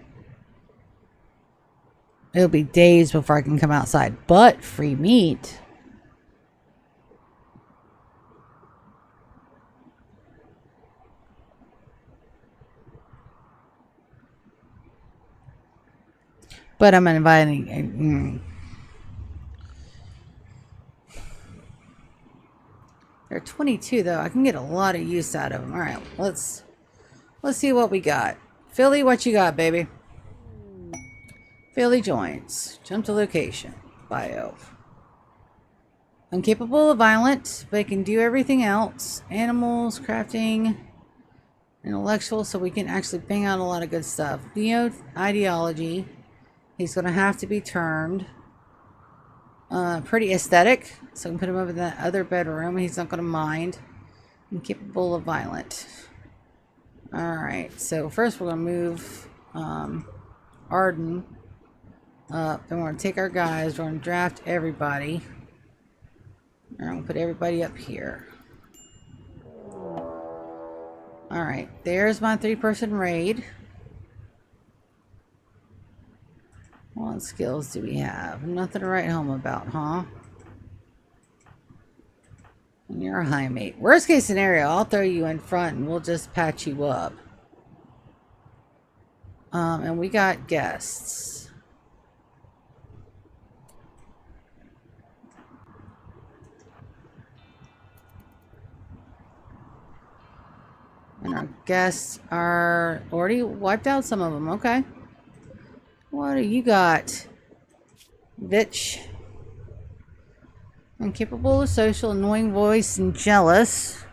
Speaker 1: it'll be days before I can come outside. But free meat. But I'm inviting. They're 22 though. I can get a lot of use out of them. All right, let's see what we got. Philly, what you got, baby? Philly joins. Jump to location. Bio. Incapable of violence, but can do everything else. Animals, crafting, intellectual, so we can actually bang out a lot of good stuff. Neo ideology. He's going to have to be turned. Pretty aesthetic. So I can put him over in that other bedroom. He's not going to mind. Incapable of violent. Alright. So first we're going to move Arden up. Then we're going to take our guys. We're going to draft everybody. And I'm going to put everybody up here. Alright. There's my 3-person raid. What skills do we have? Nothing to write home about, huh? And you're a high mate. Worst case scenario, I'll throw you in front and we'll just patch you up. And we got guests. And our guests are already wiped out, some of them. Okay. What do you got, bitch? Incapable of social, annoying voice, and jealous.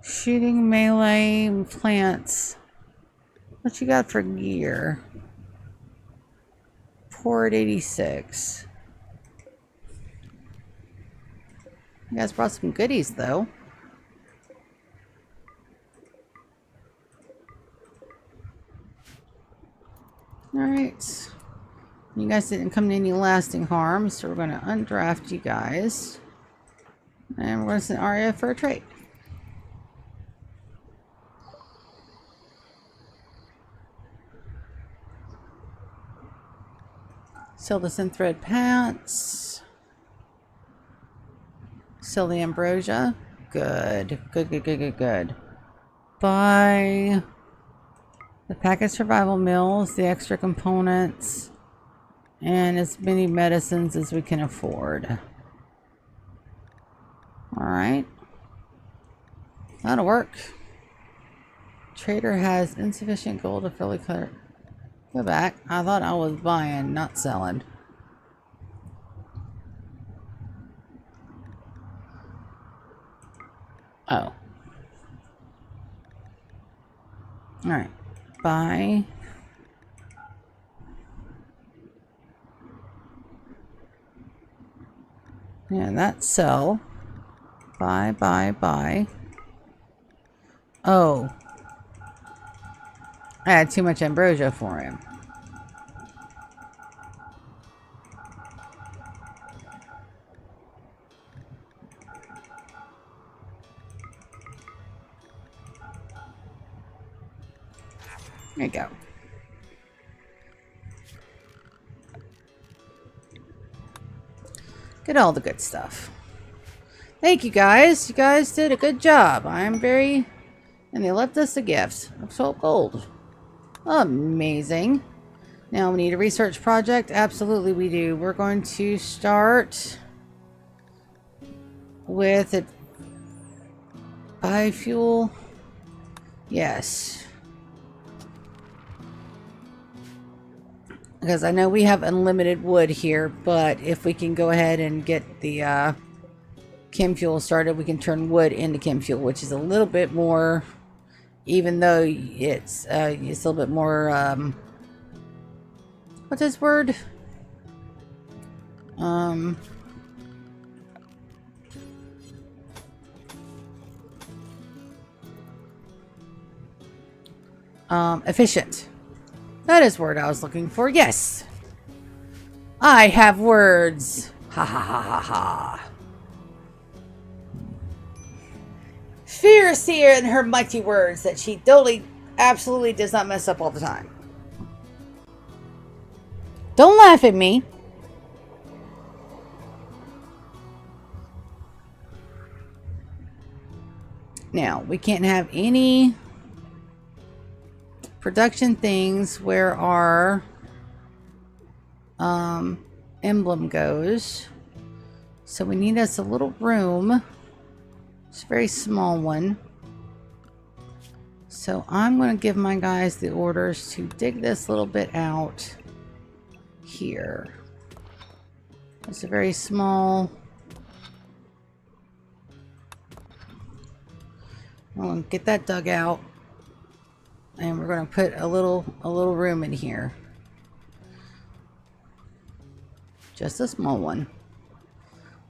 Speaker 1: Shooting, melee, plants. What you got for gear? Port 86. You guys brought some goodies, though. Alright. You guys didn't come to any lasting harm, so we're going to undraft you guys. And we're going to send Arya for a trade. Sell the synthread pants. Sell the ambrosia. Good. Good. Buy the package survival meals, the extra components, and as many medicines as we can afford. Alright. That'll work. Trader has insufficient gold to fully clear. Go back. I thought I was buying, not selling. Oh. Alright. Buy. Yeah, that's sell. Buy. Oh. I had too much ambrosia for him. There you go. Get all the good stuff. Thank you guys. You guys did a good job. I'm very... And they left us a gift of salt gold. Amazing. Now we need a research project. Absolutely we do. We're going to start with a biofuel. Yes. Because I know we have unlimited wood here, but if we can go ahead and get the chem fuel started, we can turn wood into chem fuel, which is a little bit more, even though it's a little bit more, what's this word? Efficient. That is the word I was looking for. Yes. I have words. Ha ha ha ha ha. Fear is here in her mighty words that she totally, absolutely does not mess up all the time. Don't laugh at me. Now, we can't have any production things where our emblem goes. So we need us a little room. It's a very small one. So I'm going to give my guys the orders to dig this little bit out here. It's a very small. I'm going to get that dug out. And we're going to put a little room in here. Just a small one.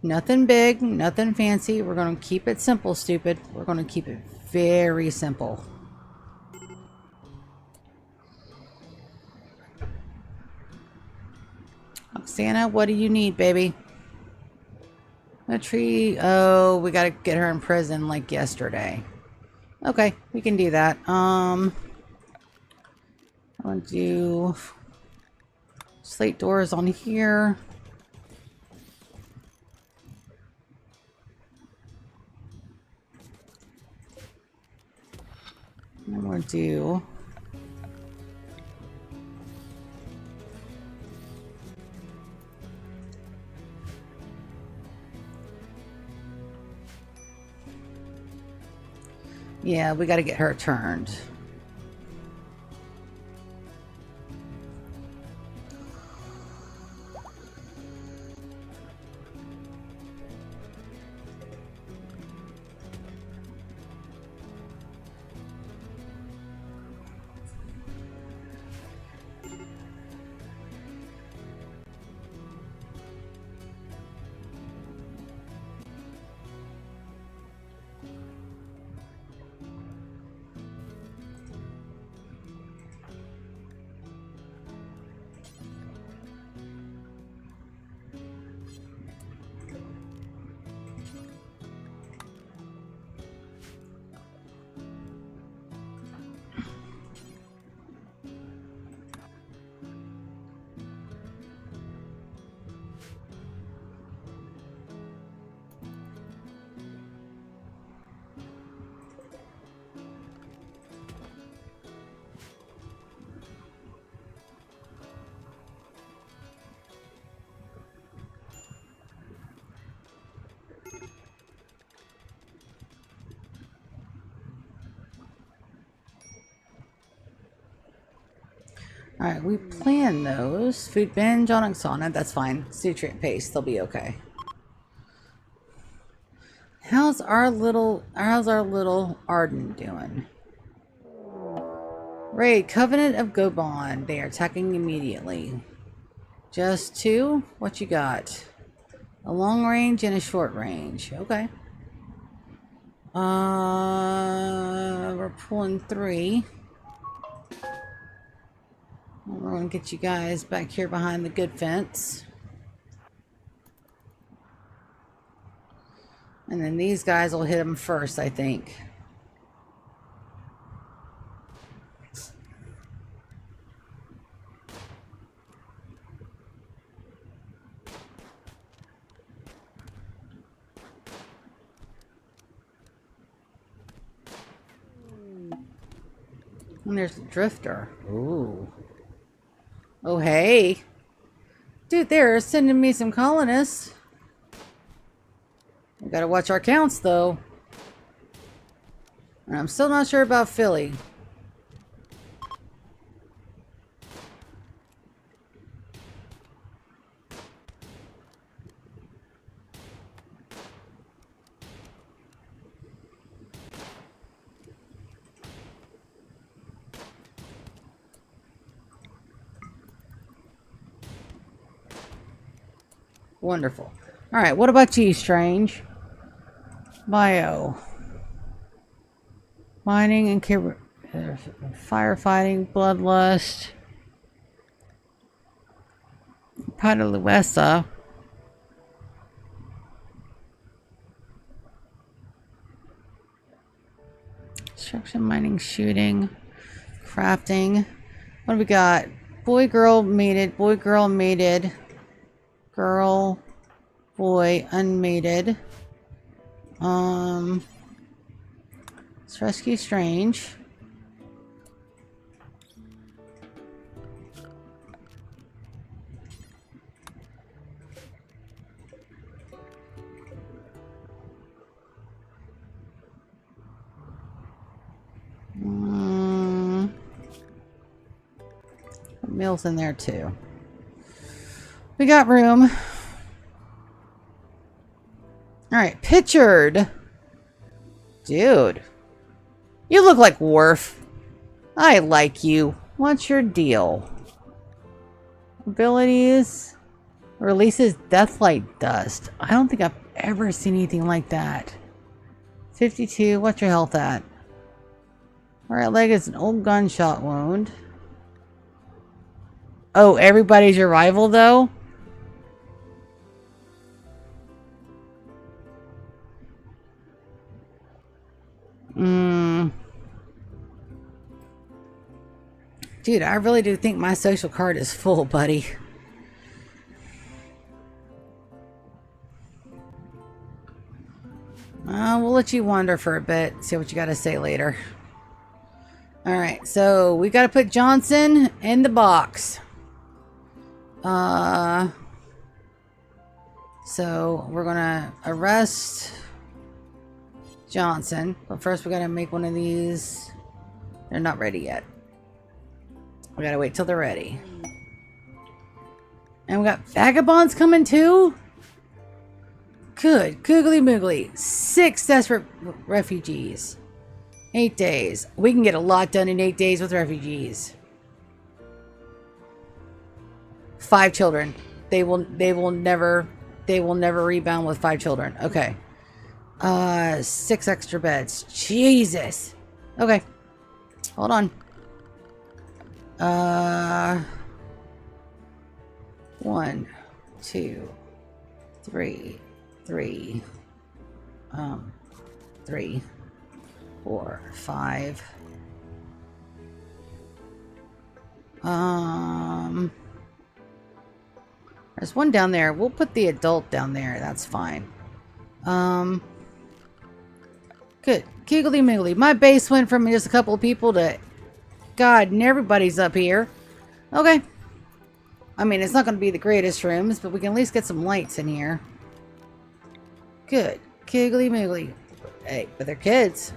Speaker 1: Nothing big, nothing fancy. We're going to keep it simple, stupid. We're going to keep it very simple. Oksana, what do you need, baby? A tree. Oh, we got to get her in prison like yesterday. Okay, we can do that. I want to do slate doors on here. I'm going to do yeah, we got to get her turned. Alright, we planned those. Food binge on Oksana, that's fine. Nutrient paste, they'll be okay. How's our little Arden doing? Raid, Covenant of Gobon. They are attacking immediately. Just 2? What you got? A long range and a short range. Okay. We're pulling 3. We're gonna get you guys back here behind the good fence. And then these guys will hit them first, I think. And there's the drifter. Ooh. Oh, hey. Dude, they're sending me some colonists. We gotta watch our counts, though. And I'm still not sure about Philly. Wonderful. Alright, what about you, Strange? Bio. Mining and firefighting, bloodlust. Padaluesa. Construction, mining, shooting, crafting. What do we got? Boy, girl, mated. Boy, girl, mated. Girl, boy, unmated. Let's rescue Strange. Meal's in there too. We got room. Alright, Pictured. Dude. You look like Worf. I like you. What's your deal? Abilities. Releases Deathlight Dust. I don't think I've ever seen anything like that. 52. What's your health at? Right leg is an old gunshot wound. Oh, everybody's your rival, though? Dude, I really do think my social card is full, buddy. We'll let you wander for a bit. See what you got to say later. Alright, so we got to put Johnson in the box. So we're going to arrest Johnson. But first we got to make one of these. They're not ready yet. We got to wait till they're ready. And we got vagabonds coming too? Good. Googly moogly. 6 desperate refugees. 8 days. We can get a lot done in 8 days with refugees. 5 children. They will never rebound with 5 children. Okay. 6 extra beds. Jesus. Okay. Hold on. 1, 2, 3, 3, 3, 4, 5. There's one down there. We'll put the adult down there. That's fine. Good. Giggly miggly. My base went from just a couple of people to God, and everybody's up here. Okay. I mean, it's not going to be the greatest rooms, but we can at least get some lights in here. Good. Giggly miggly. Hey, but they're kids.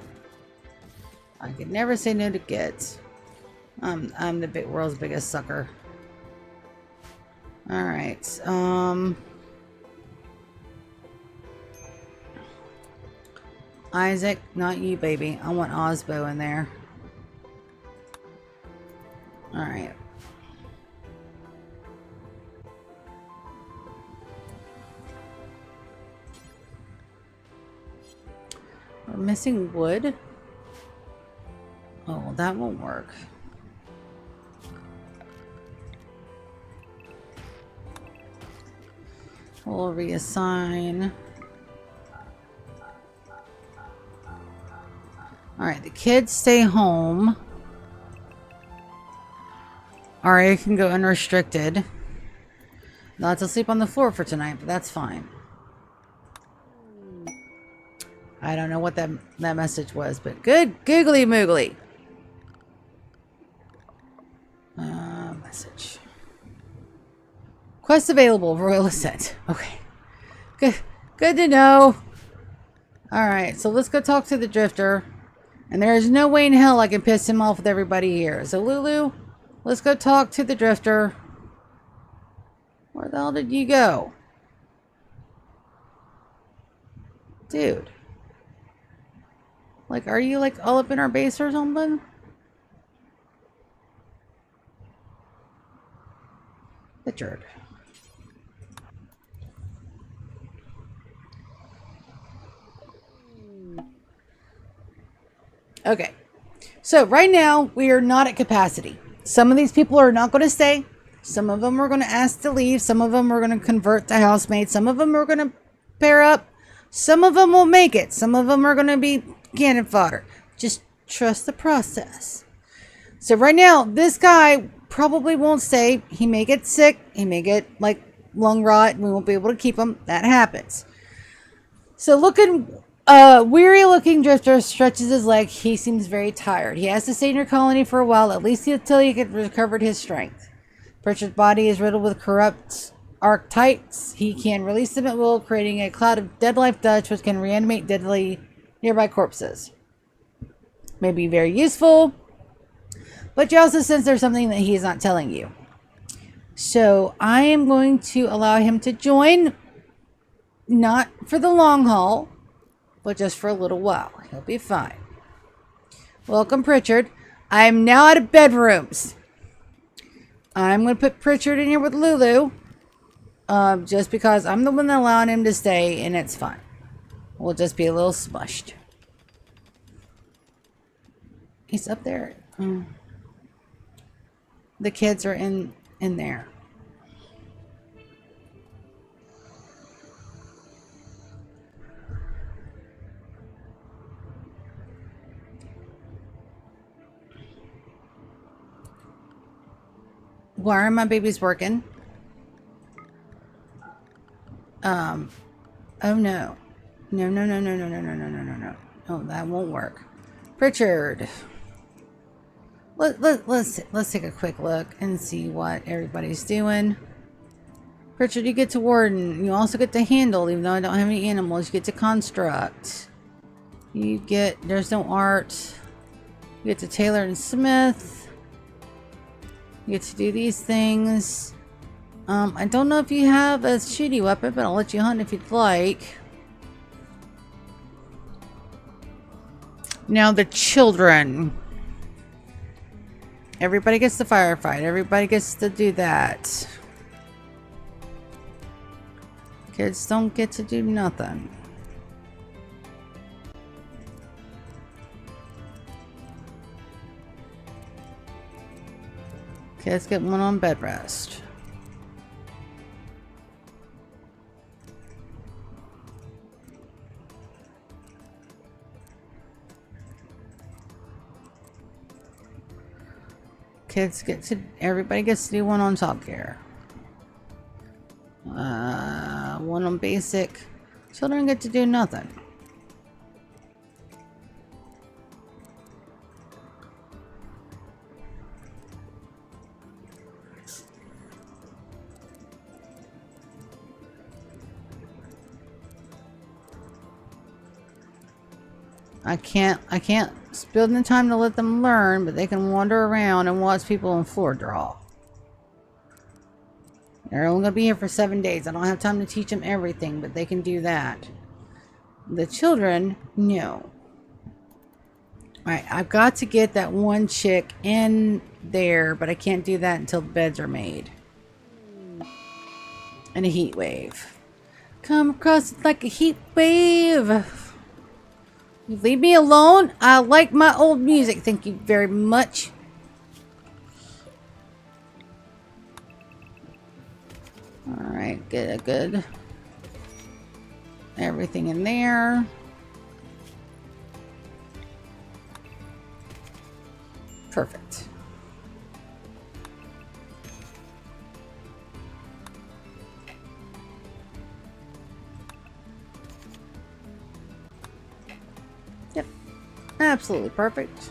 Speaker 1: I could never say no to kids. I'm the world's biggest sucker. All right. Isaac, not you, baby. I want Osbo in there. All right. We're missing wood. Oh, that won't work. We'll reassign. Alright, the kids stay home. Aria can go unrestricted. They'll have to sleep on the floor for tonight, but that's fine. I don't know what that message was, but good googly moogly. Message. Quest available, Royal Ascent. Okay. Good to know. Alright, so let's go talk to the Drifter. And there is no way in hell I can piss him off with everybody here. So Lulu, let's go talk to the Drifter. Where the hell did you go? Dude. Like, are you like all up in our base or something? Richard. Okay. So right now we are not at capacity. Some of these people are not going to stay. Some of them are going to ask to leave. Some of them are going to convert to housemates. Some of them are going to pair up. Some of them will make it. Some of them are going to be cannon fodder. Just trust the process. So right now, this guy probably won't stay. He may get sick. He may get like lung rot. And we won't be able to keep him. That happens. So weary looking Drifter stretches his leg. He seems very tired. He has to stay in your colony for a while, at least until he gets recovered his strength. Pritchard's body is riddled with corrupt archetypes. He can release them at will, creating a cloud of dead life dust which can reanimate deadly nearby corpses. May be very useful, but you also sense there's something that he is not telling you. So I am going to allow him to join, not for the long haul, but just for a little while. He'll be fine. Welcome, Pritchard. I am now out of bedrooms. I'm going to put Pritchard in here with Lulu. Just because I'm the one that allowed him to stay, and it's fine. We'll just be a little smushed. He's up there. The kids are in there. Why are my babies working? Oh no. No. Oh, that won't work. Pritchard. Let's take a quick look and see what everybody's doing. Pritchard, you get to Warden. You also get to Handle, even though I don't have any animals. You get to Construct. You get, there's no art. You get to Taylor and Smith. You get to do these things. I don't know if you have a shooty weapon, but I'll let you hunt if you'd like. Now the children. Everybody gets to firefight. Everybody gets to do that. Kids don't get to do nothing. Kids get one on bed rest. Everybody gets to do one on top gear. One on basic. Children get to do nothing. I can't It's building the time to let them learn, but they can wander around and watch people on floor draw. They're only going to be here for 7 days. I don't have time to teach them everything, but they can do that. The children, no. Alright, I've got to get that one chick in there, but I can't do that until the beds are made. And a heat wave. Come across like a heat wave. You leave me alone. I like my old music. Thank you very much. Alright, get good. Everything in there. Perfect. Yep. Absolutely perfect.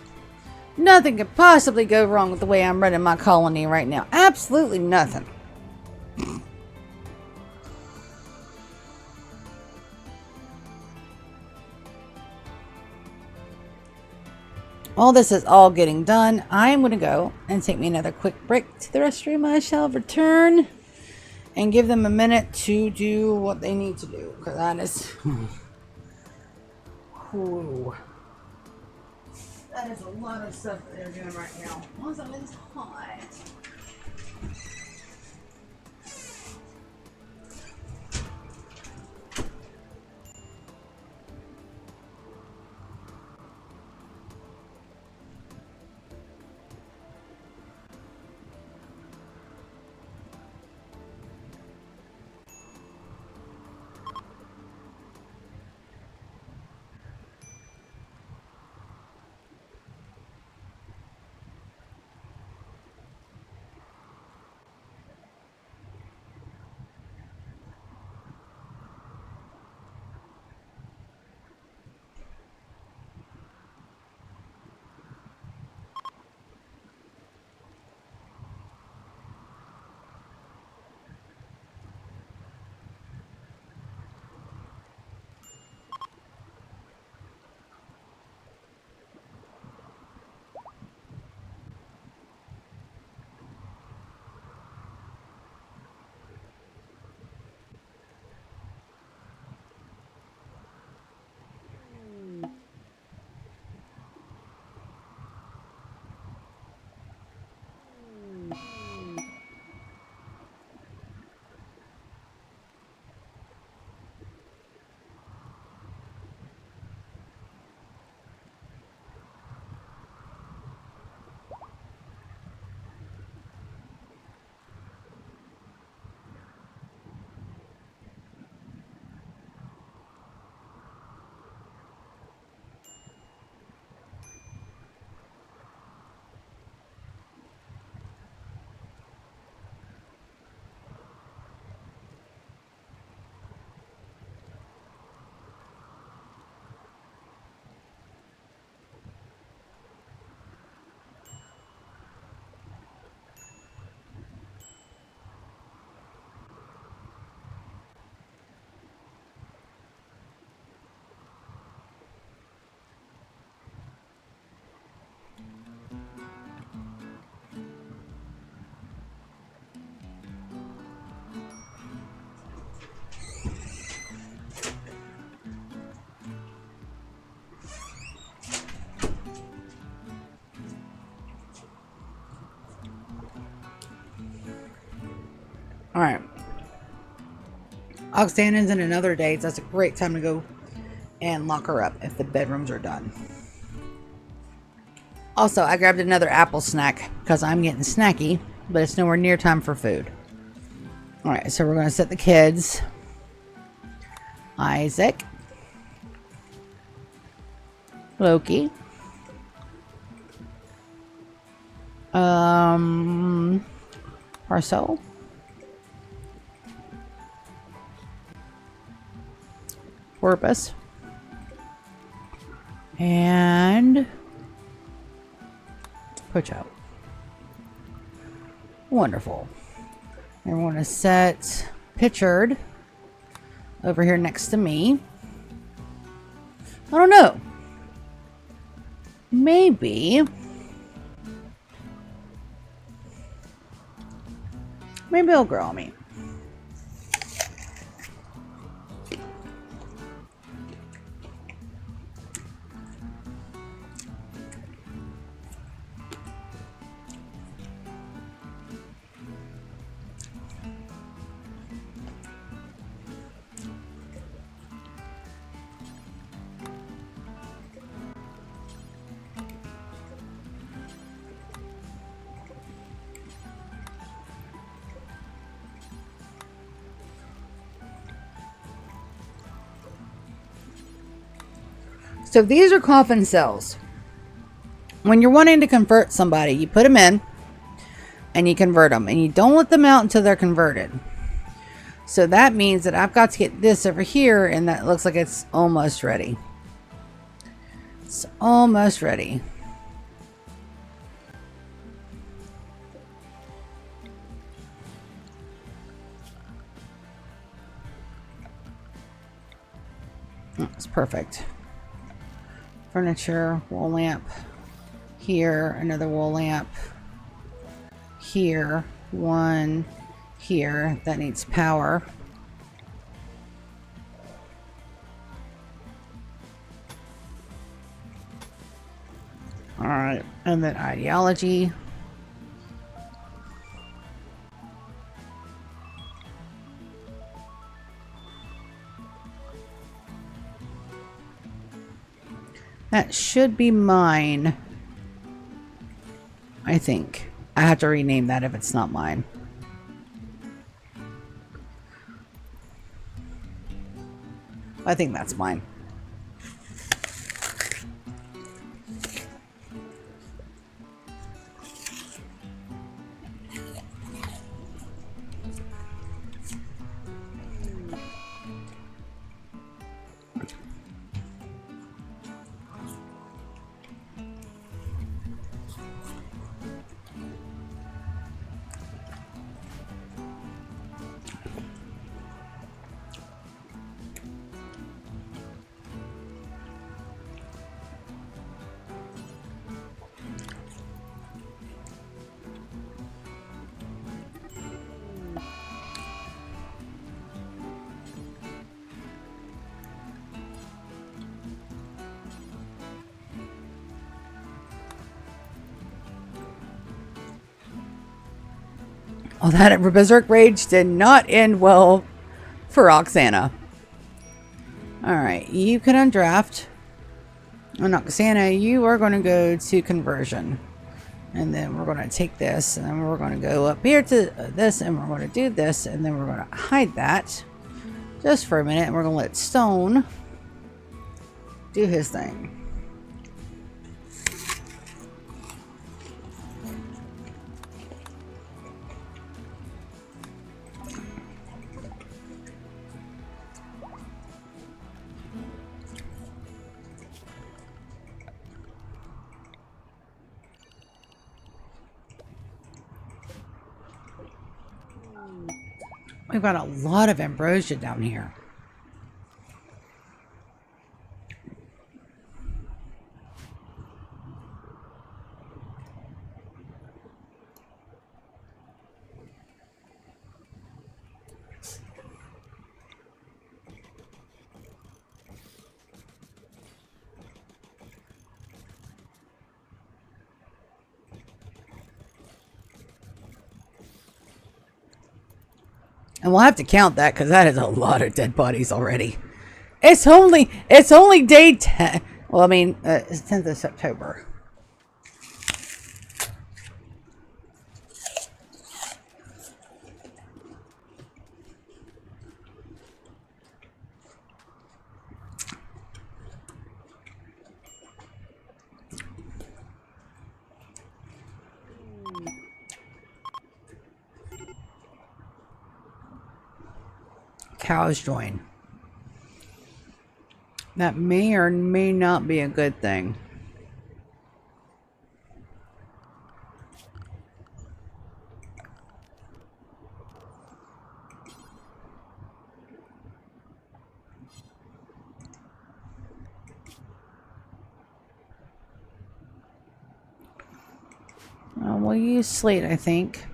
Speaker 1: Nothing could possibly go wrong with the way I'm running my colony right now. Absolutely nothing. While this is all getting done, I am going to go and take me another quick break to the restroom. I shall return and give them a minute to do what they need to do. Because that is... Whew. That is a lot of stuff that they're doing right now. Also, it's hot. Alright. Oxannon's in another day, so that's a great time to go and lock her up if the bedrooms are done. Also, I grabbed another apple snack because I'm getting snacky, but it's nowhere near time for food. Alright, so we're going to set the kids. Isaac. Loki. Marcel. Porpoise. And Pocho. Wonderful. And we're going to set Pitchard over here next to me. I don't know. maybe it'll grow on me. So these are coffin cells. When you're wanting to convert somebody, you put them in and you convert them, and you don't let them out until they're converted. So that means that I've got to get this over here, and that looks like it's almost ready. It's almost ready. That's perfect. Furniture, wall lamp. Here, another wall lamp. Here, one. Here, that needs power. Alright, and then ideology. That should be mine. I think. I have to rename that if it's not mine. I think that's mine. Oh, that Berserk Rage did not end well for Oksana. Alright, you can undraft. And Oksana, you are going to go to conversion. And then we're going to take this, and then we're going to go up here to this, and we're going to do this, and then we're going to hide that just for a minute, and we're going to let Stone do his thing. We've got a lot of ambrosia down here. And we'll have to count that because that is a lot of dead bodies already. It's only day 10. Well, I mean, it's 10th of September. Cows join. That may or may not be a good thing. We'll use slate, I think.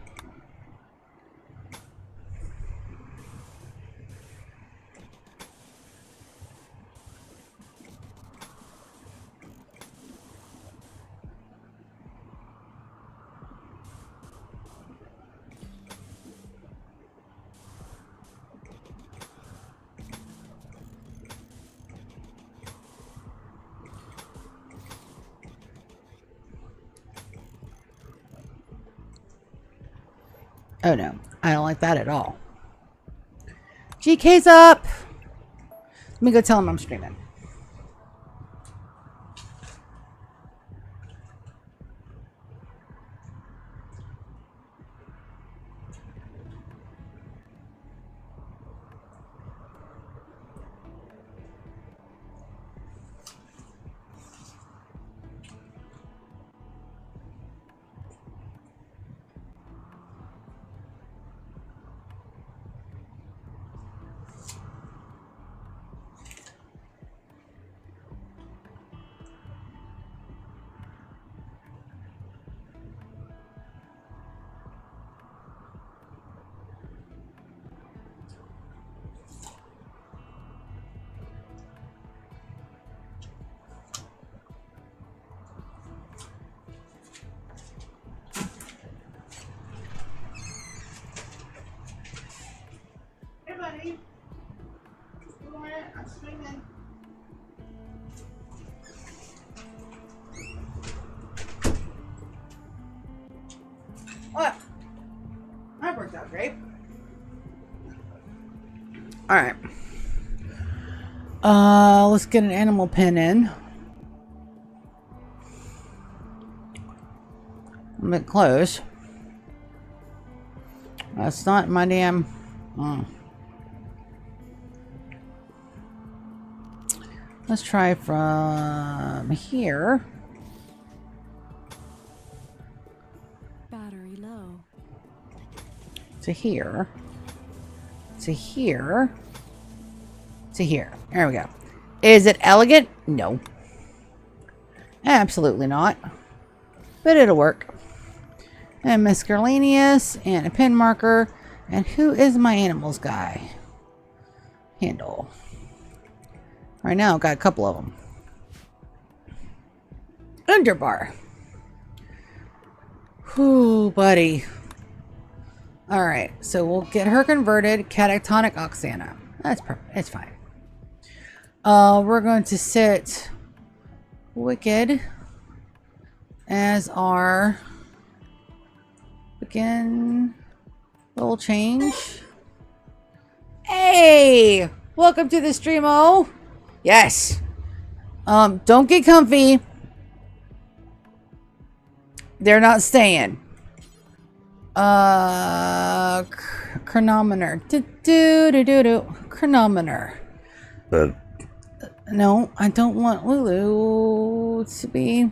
Speaker 1: Oh no, I don't like that at all. GK's up! Let me go tell him I'm streaming. What? That worked out great. Alright. Let's get an animal pen in. A bit close. That's not my damn... Let's try from here.
Speaker 3: Battery low.
Speaker 1: To here. To here. To here. There we go. Is it elegant? No. Absolutely not. But it'll work. And miscellaneous. And a pen marker. And who is my animals guy? Handle. Right now, I've got a couple of them. Underbar. Whew, buddy. Alright, so we'll get her converted. Catatonic Oksana. That's perfect. It's fine. We're going to sit Wicked as our begin roll change. Hey! Welcome to the stream-o. Yes. Don't get comfy. They're not staying. Chronometer. Chronometer. No, I don't want Lulu to be.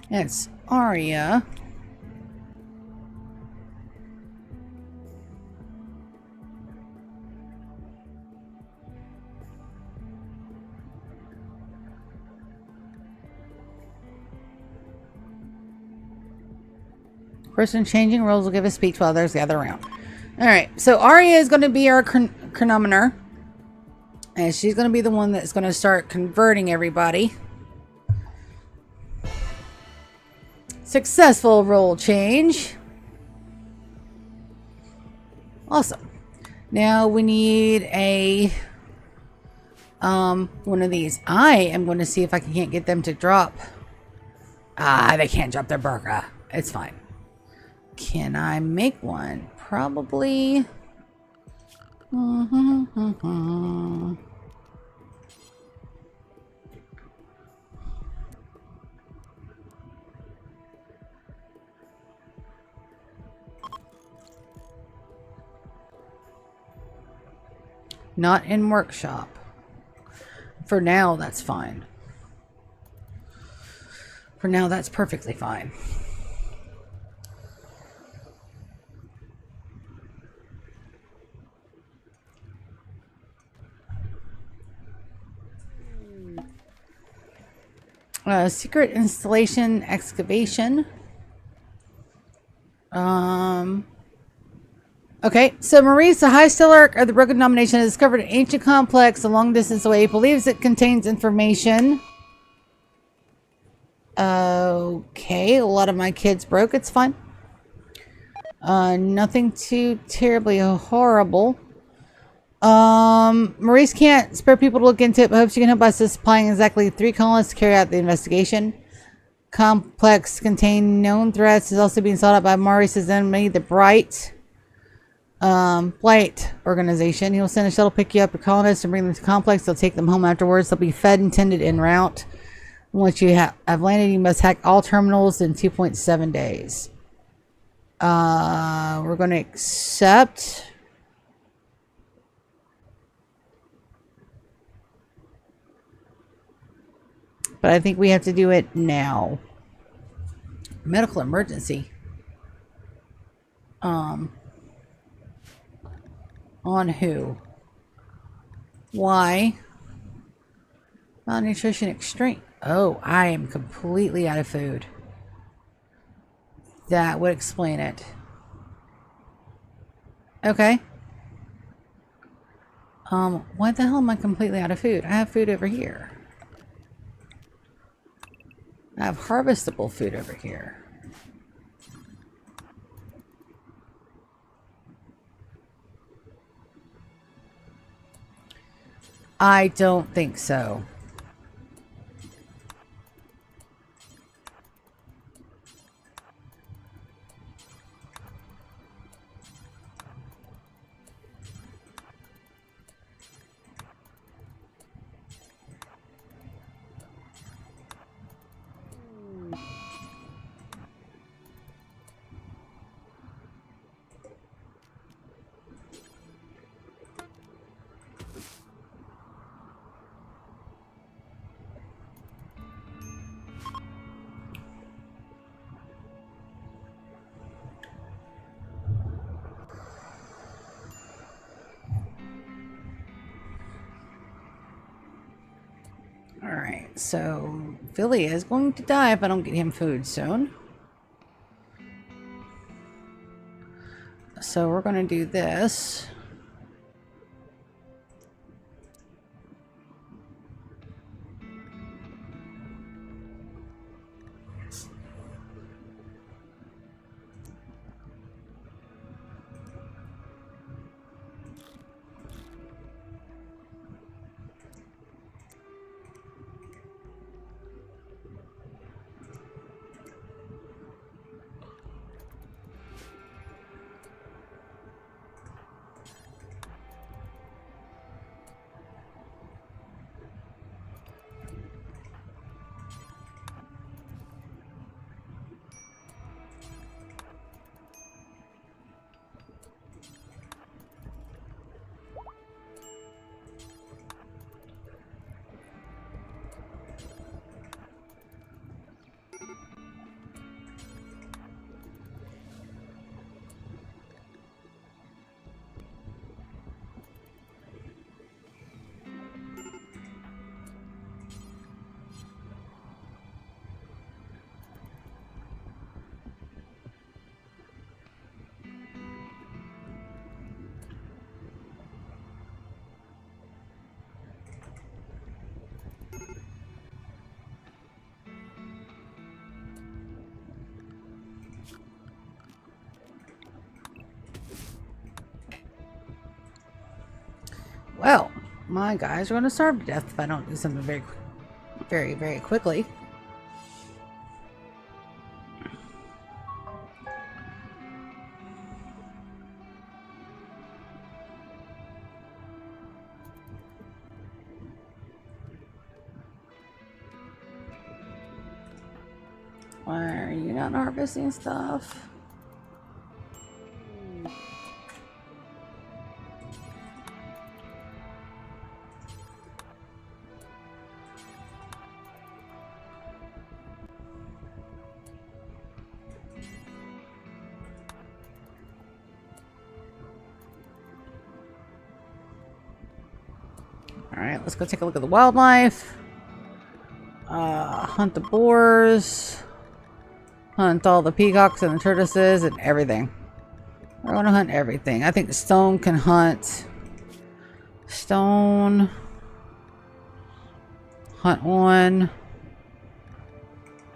Speaker 1: It's Aria. Person changing roles will give a speech while others gather around. Alright, so Aria is going to be our chronometer. And she's going to be the one that's going to start converting everybody. Successful role change. Awesome. Now we need a one of these. I am going to see if I can't get them to drop. They can't drop their burqa. It's fine. Can I make one? Probably. Not in workshop. For now, that's fine. For now, that's perfectly fine. Secret installation excavation. Okay, so Maurice, the High Stellarch of the Broken Domination, has discovered an ancient complex a long distance away. He believes it contains information. Okay, a lot of my kids broke. It's fine. Nothing too terribly horrible. Maurice can't spare people to look into it, but hopes you can help by supplying exactly 3 colonists to carry out the investigation. Complex contain known threats. Is also being sought out by Maurice's enemy, the Blight organization. He will send a shuttle pick you up your colonists and bring them to the complex. They'll take them home afterwards. They'll be fed and tended en route. Once you have landed, you must hack all terminals in 2.7 days. We're going to accept. But I think we have to do it now. Medical emergency. On who? Why? Malnutrition extreme. Oh, I am completely out of food. That would explain it. Okay. Why the hell am I completely out of food? I have food over here. I have harvestable food over here. I don't think so. Alright, so Philly is going to die if I don't get him food soon. So we're going to do this. Well, my guys are going to starve to death if I don't do something very quickly. Why are you not harvesting stuff? Alright, let's go take a look at the wildlife. Hunt the boars. Hunt all the peacocks and the tortoises and everything. I want to hunt everything. I think stone can hunt. Stone. Hunt one.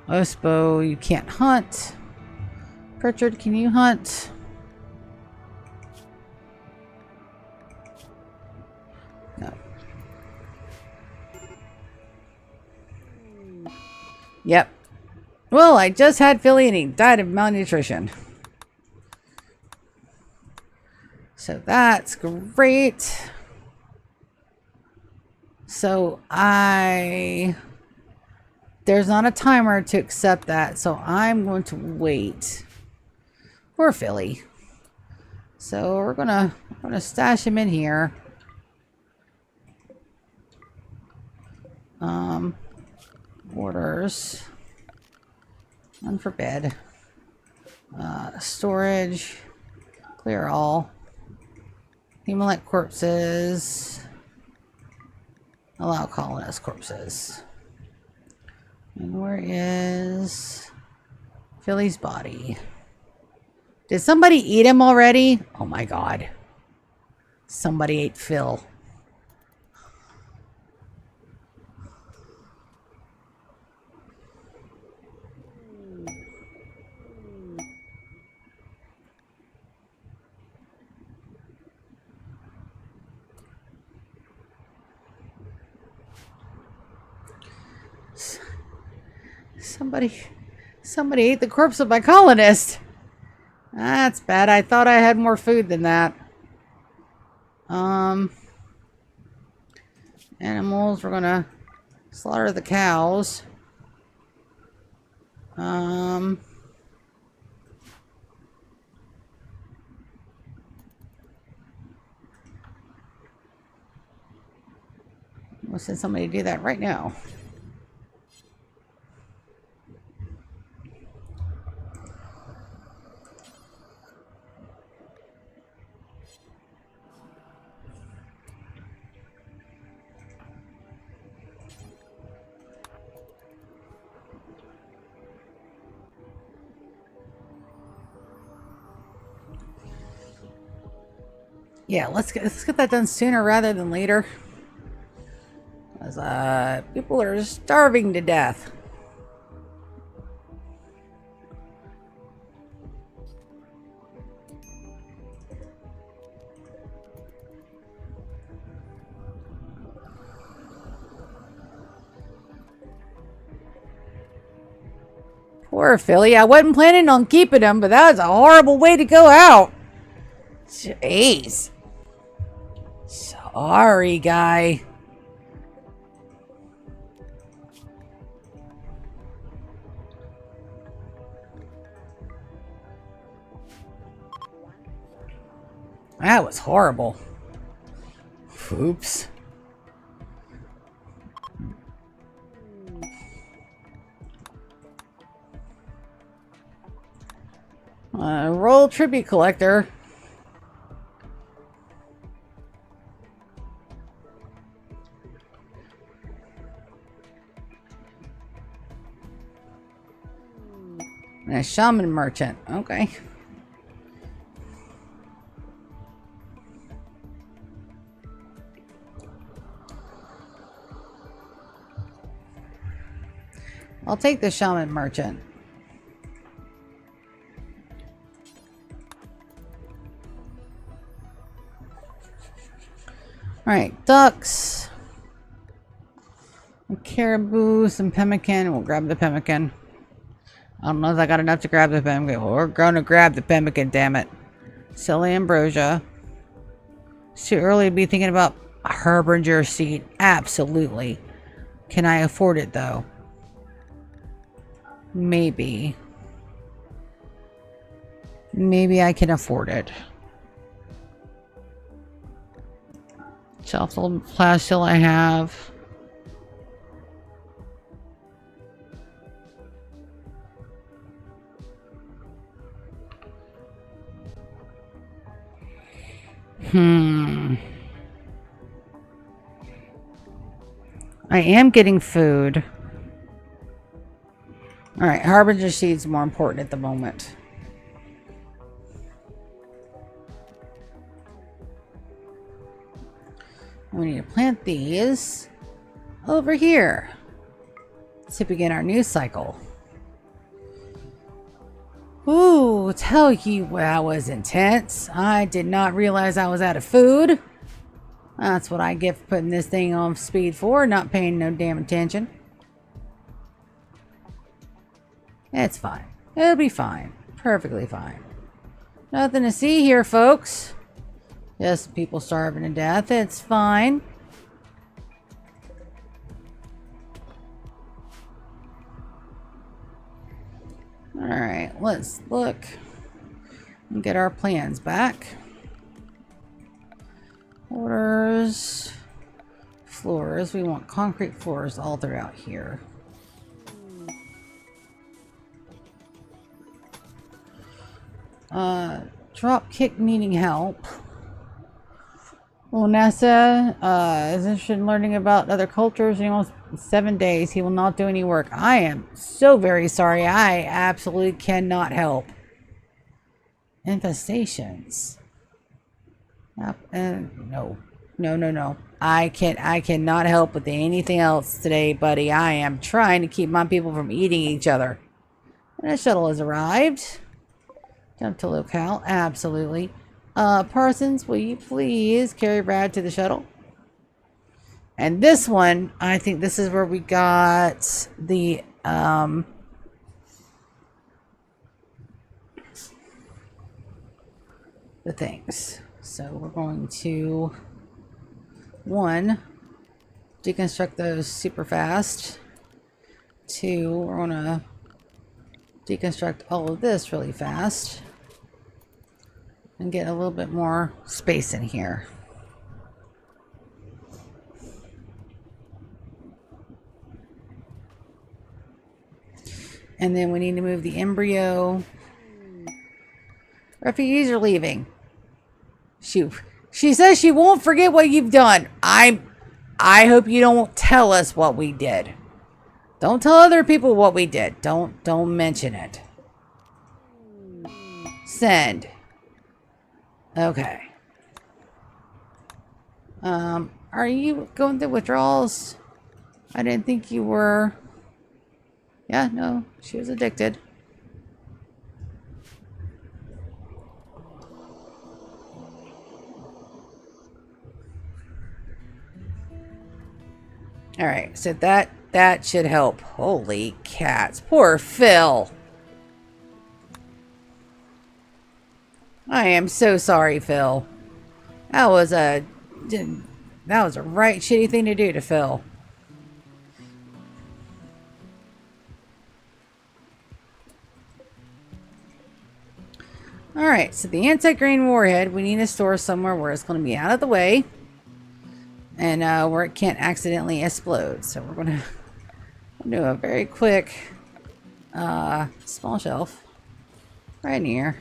Speaker 1: Ospo, you can't hunt. Pritchard, can you hunt? No. Yep. Well, I just had Philly and he died of malnutrition. So that's great. So there's not a timer to accept that, so I'm going to wait for Philly. So we're gonna stash him in here. Orders. None for bed. Storage. Clear all. Human-like corpses. Allow colonist corpses. And where is Philly's body? Did somebody eat him already? Oh my god. Somebody ate Phil. Somebody ate the corpse of my colonist. That's bad. I thought I had more food than that. Animals, we're gonna slaughter the cows. We'll send somebody to do that right now. Yeah, let's get that done sooner rather than later. As people are starving to death. Poor Philly. I wasn't planning on keeping him, but that was a horrible way to go out. Jeez. Sorry, guy. That was horrible. Oops. Roll tribute collector. And a shaman merchant. Okay. I'll take the shaman merchant. Alright, ducks. A caribou, some pemmican. We'll grab the pemmican. I don't know if I got enough to grab the pemmican. Well, we're going to grab the pemmican, damn it. Silly ambrosia. It's too early to be thinking about a harbinger seed. Absolutely. Can I afford it, though? Maybe. Maybe I can afford it. Shuffle plastil I have. I am getting food. Alright, Harbinger seeds more important at the moment. We need to plant these over here to begin our news cycle. Ooh, tell you that was intense. I did not realize I was out of food. That's what I get for putting this thing on speed 4, not paying no damn attention. It's fine. It'll be fine. Perfectly fine. Nothing to see here, folks. Just people starving to death. It's fine. Alright, let's look and get our plans back. Orders. Floors. We want concrete floors all throughout here. Drop kick needing help. Well, NASA is interested in learning about other cultures. He wants 7 days. He will not do any work. I am so very sorry. I absolutely cannot help. Infestations. No. I cannot help with anything else today, buddy. I am trying to keep my people from eating each other. And a shuttle has arrived. Jump to locale. Absolutely. Parsons, will you please carry Brad to the shuttle? And this one, I think this is where we got the things. So we're going to 1, deconstruct those super fast. 2, we're gonna deconstruct all of this really fast and get a little bit more space in here. And then we need to move the embryo. Refugees are leaving. She says she won't forget what you've done. I hope you don't tell us what we did. Don't tell other people what we did. Don't mention it. Send. Okay. Are you going through withdrawals? I didn't think you were. Yeah, no, she was addicted. All right, so that should help. Holy cats, poor Phil. I am so sorry, Phil. That was a right shitty thing to do to Phil. Alright, so the anti-grain warhead, we need to store somewhere where it's going to be out of the way. And where it can't accidentally explode. So we're going to do a very quick small shelf. Right near.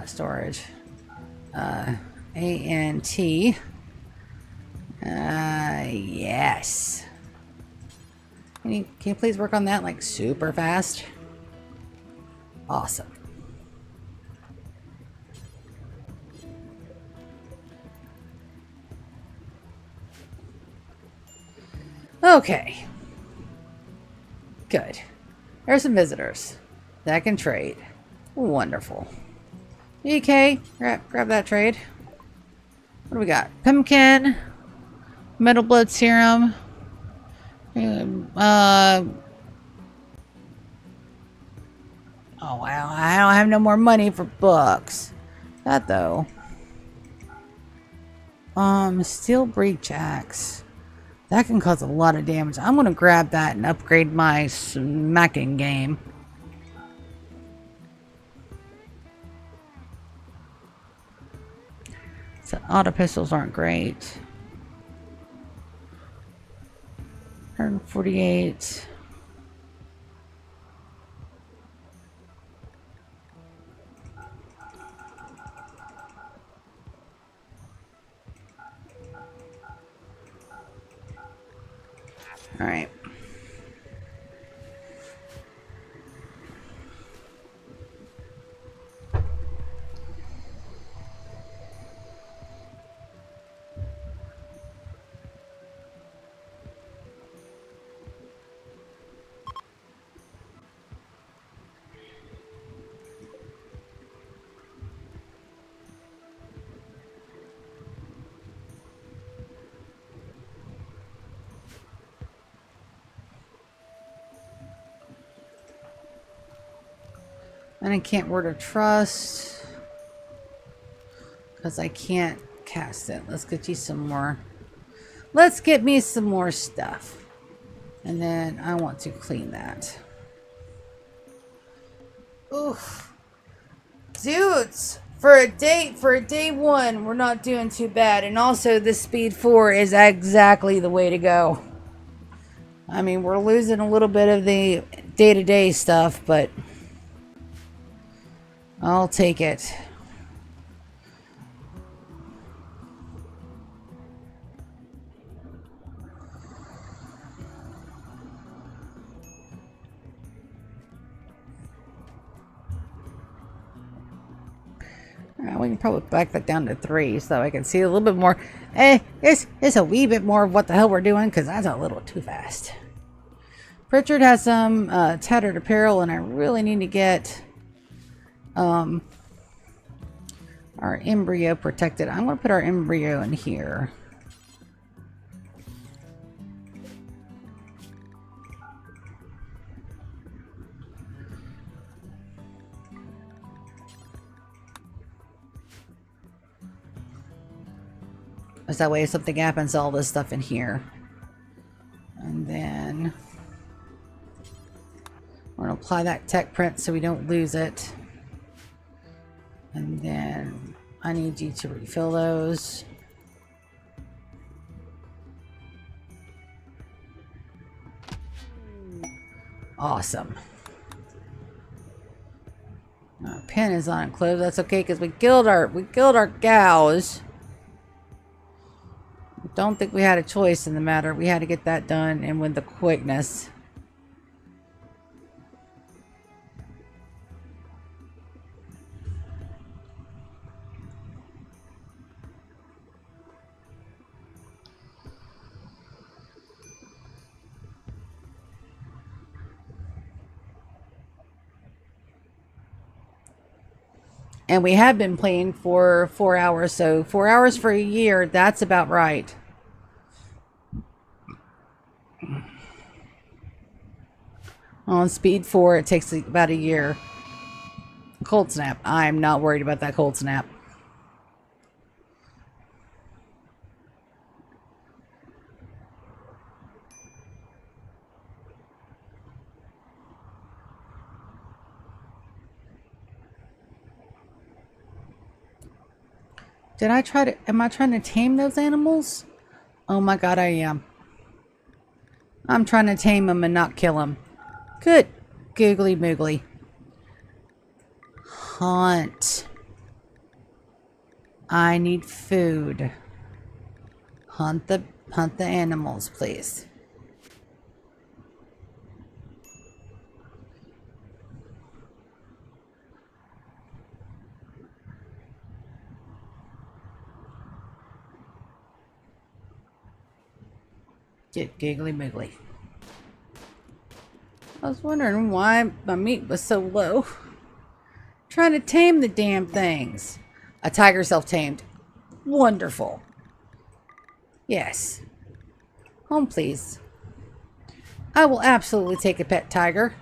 Speaker 1: Storage. ANT. Yes. Can you please work on that like super fast? Awesome. Okay. Good. There's some visitors that can trade. Wonderful. EK, grab that trade. What do we got? Pumpkin, metal blood serum. Oh wow, I don't have no more money for books. That though. Steel breach axe. That can cause a lot of damage. I'm gonna grab that and upgrade my smacking game. So auto pistols aren't great. 148. All right. And I can't word of trust because I can't cast it. Let's get you some more. Let's get me some more stuff. And then I want to clean that. Oof. Dudes, for a day one, we're not doing too bad. And also the speed 4 is exactly the way to go. I mean, we're losing a little bit of the day-to-day stuff, but I'll take it. We can probably back that down to 3 so I can see a little bit more. It's a wee bit more of what the hell we're doing because that's a little too fast. Pritchard has some tattered apparel, and I really need to get our embryo protected. I'm going to put our embryo in here. Because that way if something happens, all this stuff in here. And then we're going to apply that tech print so we don't lose it. And then I need you to refill those. Awesome. Our pen is on close. That's okay because we killed our cows. Don't think we had a choice in the matter. We had to get that done and with the quickness. And we have been playing for 4 hours, so 4 hours for a year, that's about right. On speed 4, it takes about a year. Cold snap. I'm not worried about that cold snap. Am I trying to tame those animals? Oh my god, I am. I'm trying to tame them and not kill them. Good. Googly moogly. Hunt. I need food. Hunt the animals, please. Get giggly moogly. I was wondering why my meat was so low. Trying to tame the damn things. A tiger self-tamed. Wonderful. Yes. Home, please. I will absolutely take a pet tiger.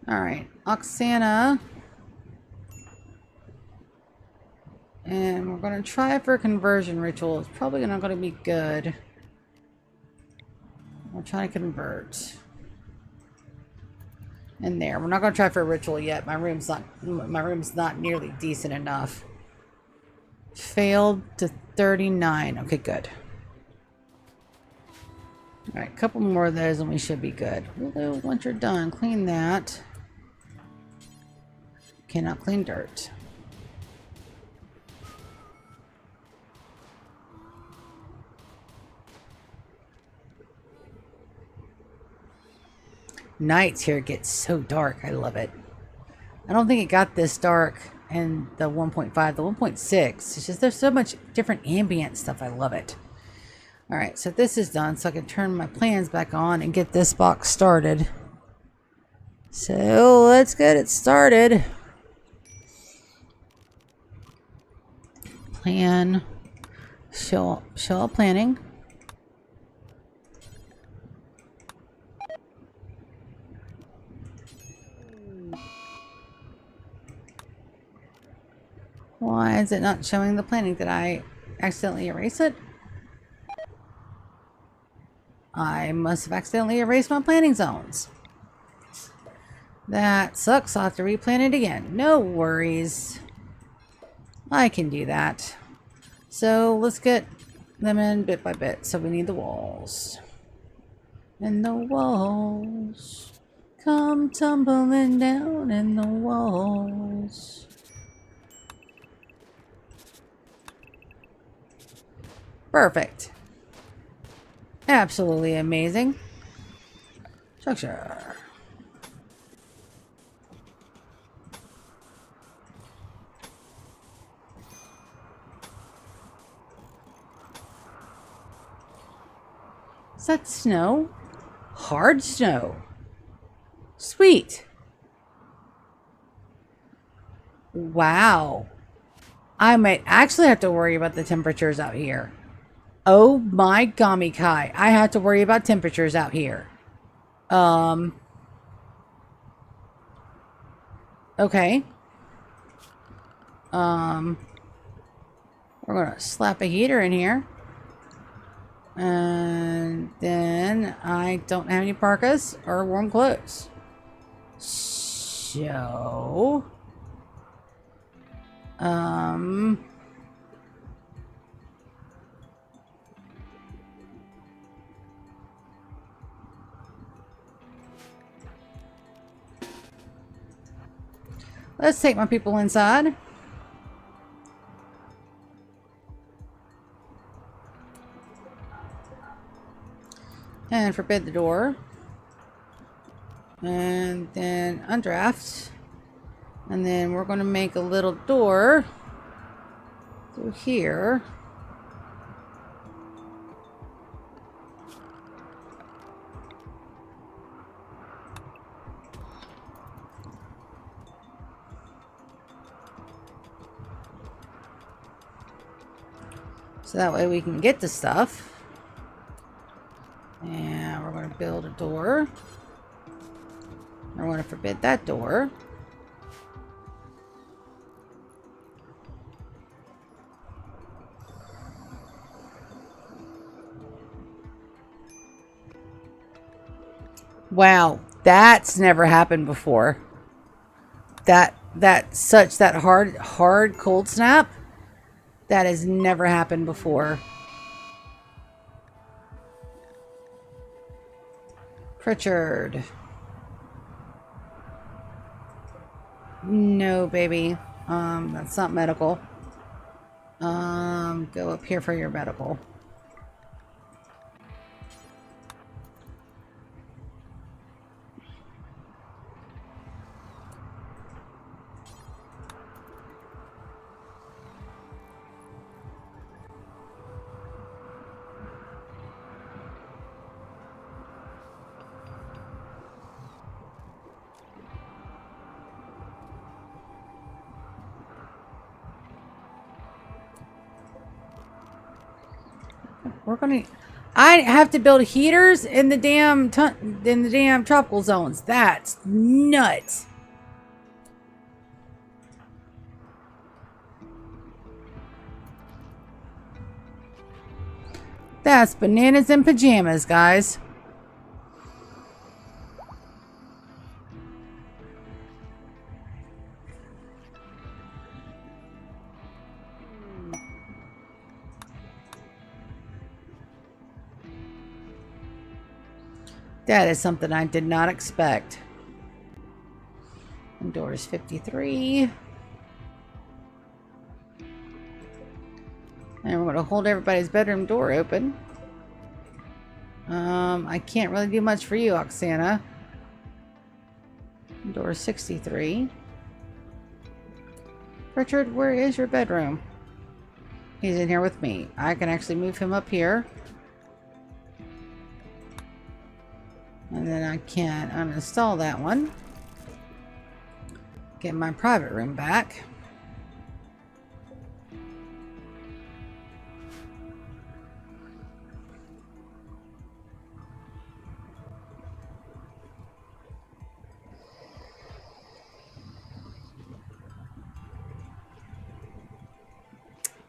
Speaker 1: Alright. Oksana. And we're going to try for a conversion ritual. It's probably not going to be good. We'll try to convert. In there. We're not going to try for a ritual yet. My room's not nearly decent enough. Failed to 39. Okay, good. Alright, a couple more of those and we should be good. Although, once you're done, clean that. Cannot clean dirt. Nights here get so dark. I love it. I don't think it got this dark in the 1.5. The 1.6, it's just there's so much different ambient stuff. I love it. Alright, so this is done, so I can turn my plans back on and get this box started. So let's get it started. Plan. Show all planning. Why is it not showing the planning? Did I accidentally erase it? I must have accidentally erased my planning zones. That sucks. I'll have to replan it again. No worries. I can do that. So let's get them in bit by bit. So we need the walls. And the walls come tumbling down in the walls. Perfect. Absolutely amazing. Structure. Is that snow? Hard snow. Sweet. Wow. I might actually have to worry about the temperatures out here. Oh my gommy kai. I have to worry about temperatures out here. Okay. We're gonna slap a heater in here. And then I don't have any parkas or warm clothes. So let's take my people inside. And forbid the door. And then undraft. And then we're going to make a little door through here. So that way we can get the stuff. And we're going to build a door. We're going to forbid that door. Wow, that's never happened before. That hard cold snap. That has never happened before. Pritchard. No, baby. That's not medical. Go up here for your medical. We're gonna. I have to build heaters in the damn tropical zones. That's nuts. That's bananas in pajamas, guys. That is something I did not expect. And doors 53. And we're going to hold everybody's bedroom door open. I can't really do much for you, Oksana. Door 63. Richard, where is your bedroom? He's in here with me. I can actually move him up here. And then I can uninstall that one. Get my private room back.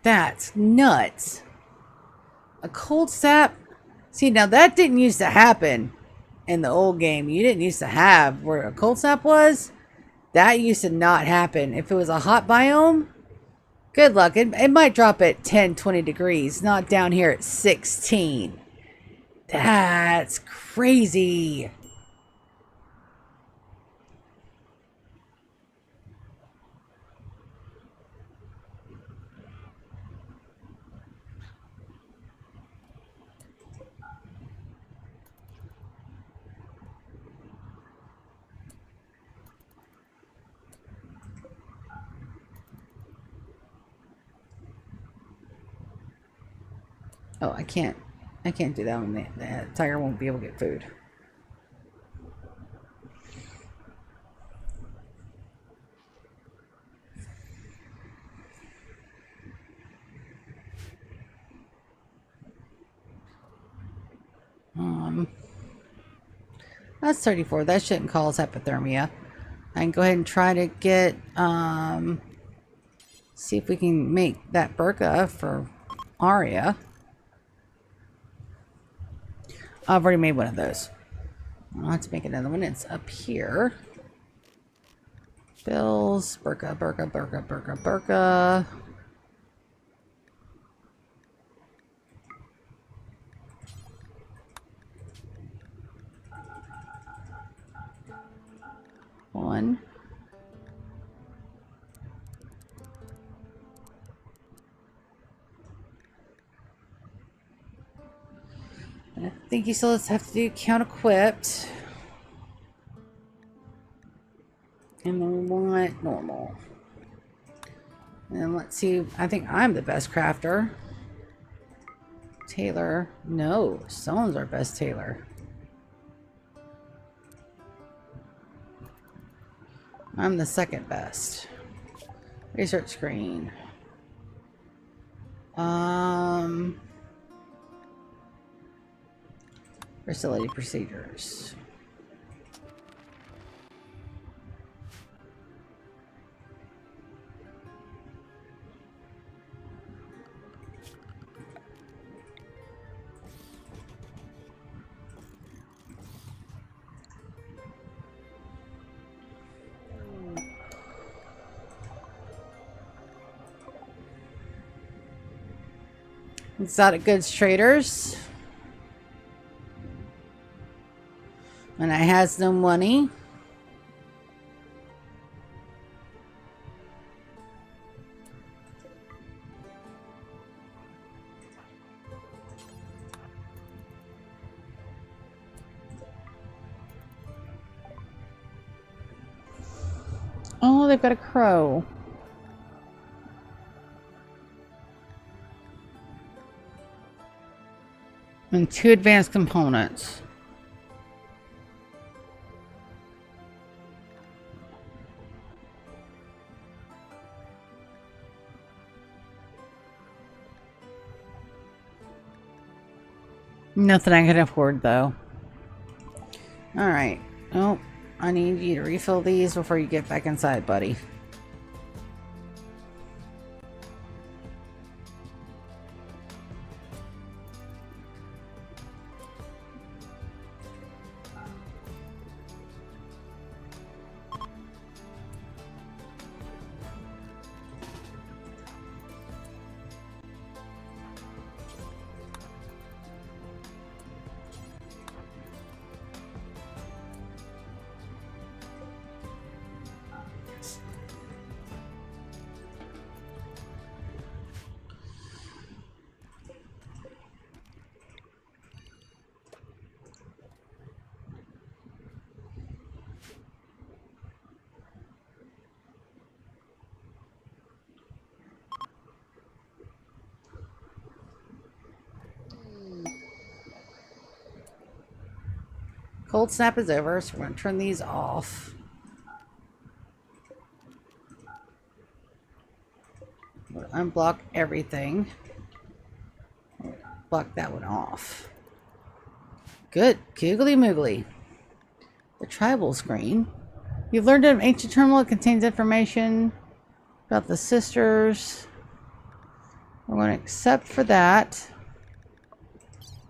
Speaker 1: That's nuts. A cold snap? See, now that didn't used to happen in the old game. You didn't used to have where a cold snap was. That used to not happen. If it was a hot biome, good luck. It might drop at 10, 20 degrees, not down here at 16. That's crazy. Oh, I can't do that one. The tiger won't be able to get food. That's 34. That shouldn't cause hypothermia. I can go ahead and try to get, see if we can make that burqa for Arya. I've already made one of those. I'll have to make another one. It's up here. Bills, burqa, burqa, burqa, burqa, burqa. One. I think you still have to do count equipped. And then we want normal. And let's see, I think I'm the best crafter. Tailor. No, Stone's our best tailor. I'm the second best. Research screen. Facility procedures. Exotic goods traders. And I has no money. Oh, they've got a crow. And 2 advanced components. Nothing I can afford, though. Alright. Oh, I need you to refill these before you get back inside, buddy. Cold snap is over, so we're going to turn these off. We'll unblock everything. Block that one off. Good. Googly moogly. The tribal screen. You've learned an ancient terminal that contains information about the sisters. We're going to accept for that.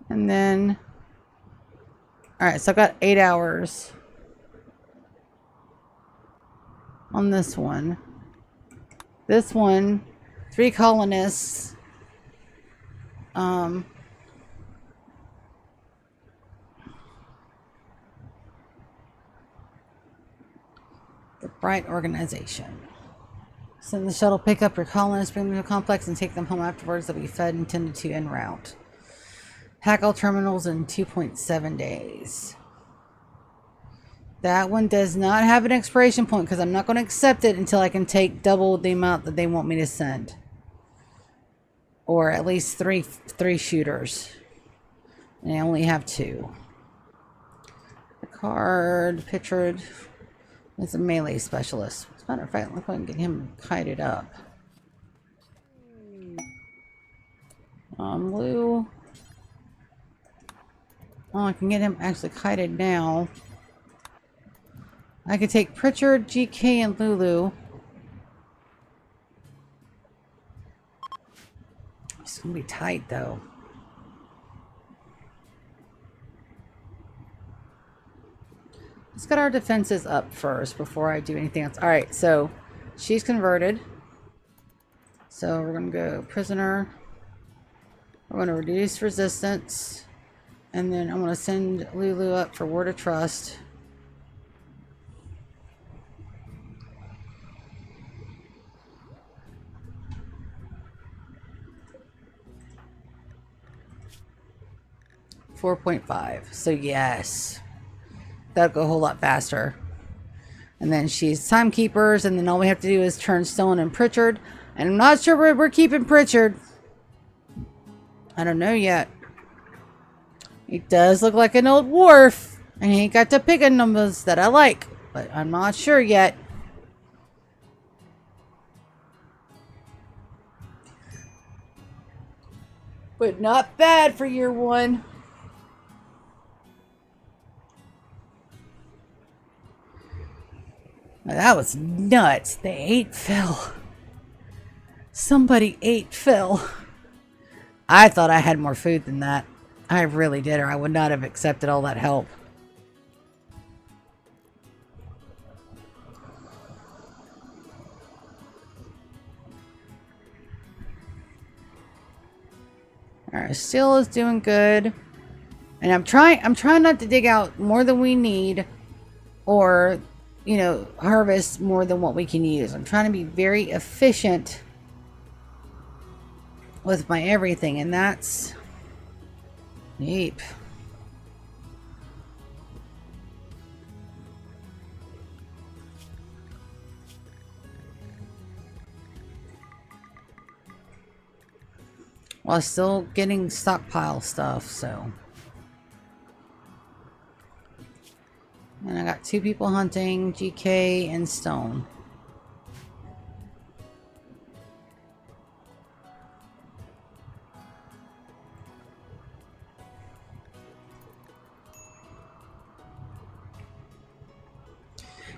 Speaker 1: And then... Alright, so I've got 8 hours on this one. This one, 3 colonists. The Bright Organization. Send the shuttle, pick up your colonists, bring them to a complex, and take them home afterwards. They'll be fed and tended to en route. Hack all terminals in 2.7 days. That one does not have an expiration point because I'm not going to accept it until I can take double the amount that they want me to send. Or at least three shooters. And I only have 2. Picard, Pitchard. It's a melee specialist. As a matter of fact, let's go and get him kited up. Lou. Oh, I can get him actually kited now. I could take Pritchard, GK, and Lulu. It's gonna be tight though. Let's get our defenses up first before I do anything else. Alright, so she's converted. So we're gonna go prisoner. We're gonna reduce resistance. And then I'm gonna send Lulu up for word of trust. .5. So yes. That'll go a whole lot faster. And then she's timekeepers, and then all we have to do is turn Stone and Pritchard. And I'm not sure where we're keeping Pritchard. I don't know yet. He does look like an old wharf, and he ain't got the picking numbers that I like, but I'm not sure yet. But not bad for year 1. Now that was nuts. They ate Phil. Somebody ate Phil. I thought I had more food than that. I really did, or I would not have accepted all that help. Alright, steel is doing good. And I'm trying not to dig out more than we need, or, you know, harvest more than what we can use. I'm trying to be very efficient with my everything, and that's Yeep. While still getting stockpile stuff, so. And I got 2 people hunting, GK and Stone.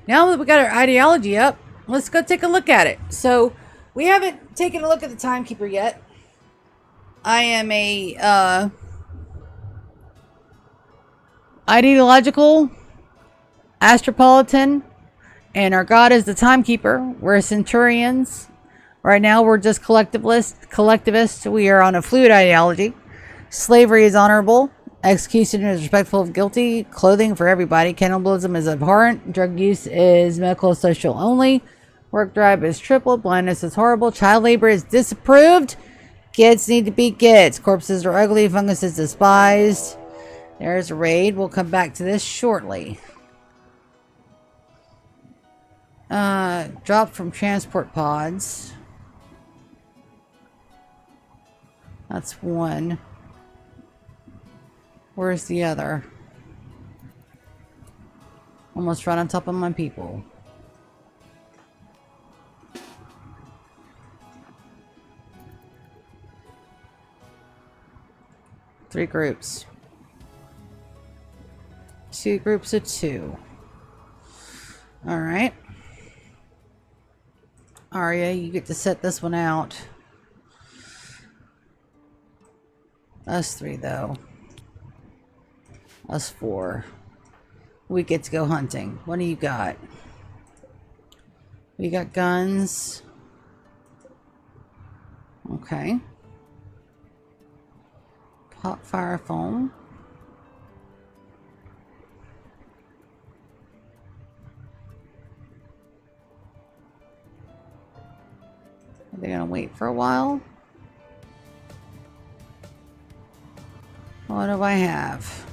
Speaker 1: Now that we got our ideology up, let's go take a look at it. So, we haven't taken a look at the timekeeper yet. I am a ideological astropolitan, and our god is the timekeeper. We're centurions. Right now we're just collectivists. We are on a fluid ideology. Slavery is honorable. Execution is respectful of guilty. Clothing for everybody. Cannibalism is abhorrent. Drug use is medical social only. Work drive is triple. Blindness is horrible. Child labor is disapproved. Kids need to be kids. Corpses are ugly. Fungus is despised. There's a raid. We'll come back to this shortly. Drop from transport pods. That's one. Where's the other? Almost right on top of my people. Three groups. 2 groups of 2. Alright. Arya, you get to set this one out. Us three, though. Us four. We get to go hunting. What do you got? We got guns. Okay. Pop fire foam. Are they gonna wait for a while? What do I have?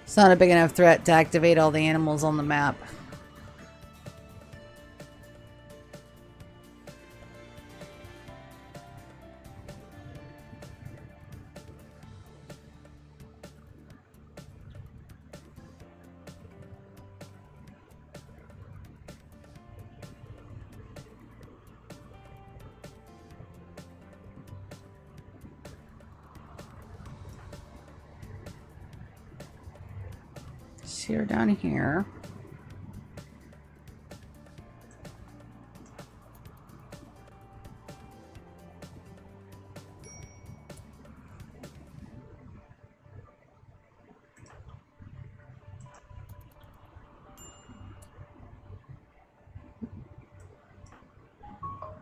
Speaker 1: It's not a big enough threat to activate all the animals on the map. See her down here.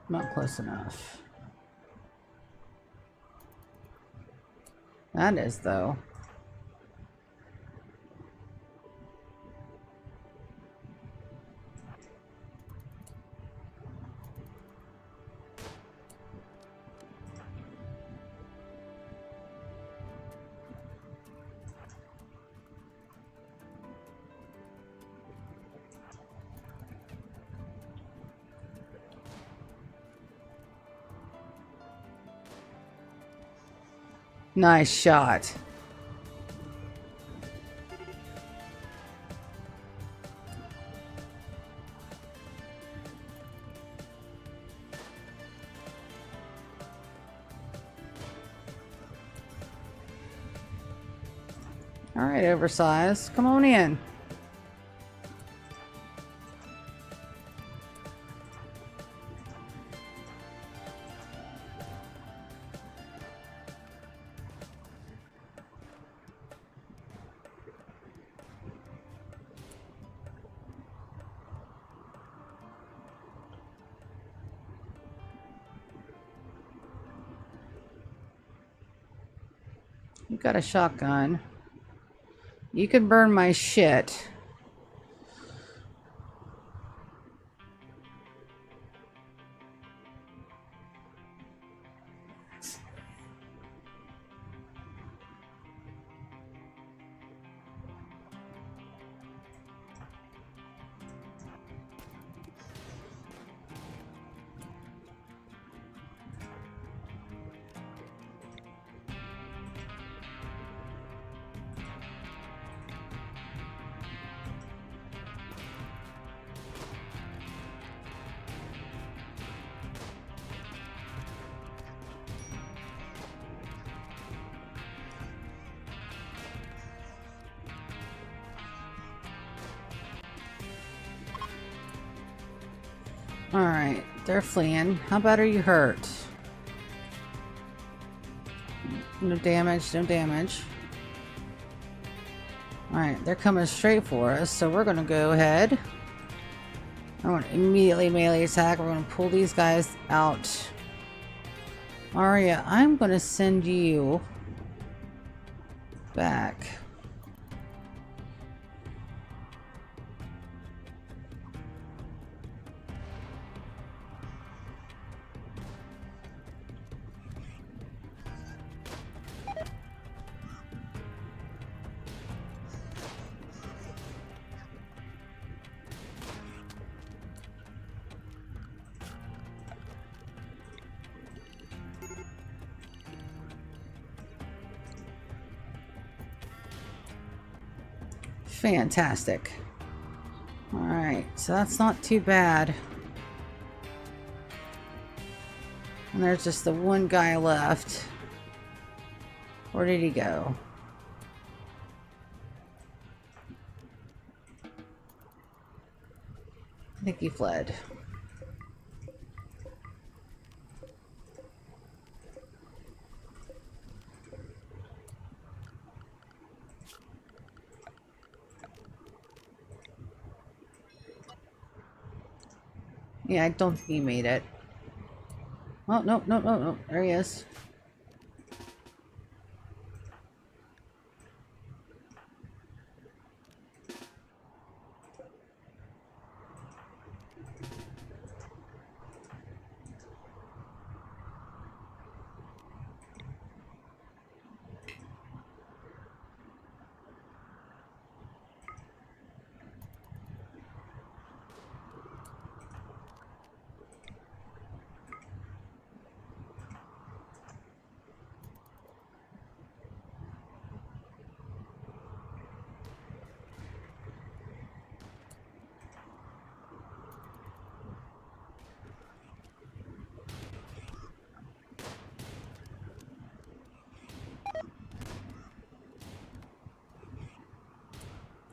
Speaker 1: Not close enough. That is, though. Nice shot. All right, oversized. Come on in. You got a shotgun. You can burn my shit. Alright, they're fleeing. How bad are you hurt? No damage, no damage. Alright, they're coming straight for us, so we're gonna go ahead. I want to immediately melee attack. We're gonna pull these guys out. Arya, I'm gonna send you back. Fantastic. Alright, so that's not too bad. And there's just the one guy left. Where did he go? think he fled. Yeah, I don't think he made it. Oh, no, no, no, no. There he is.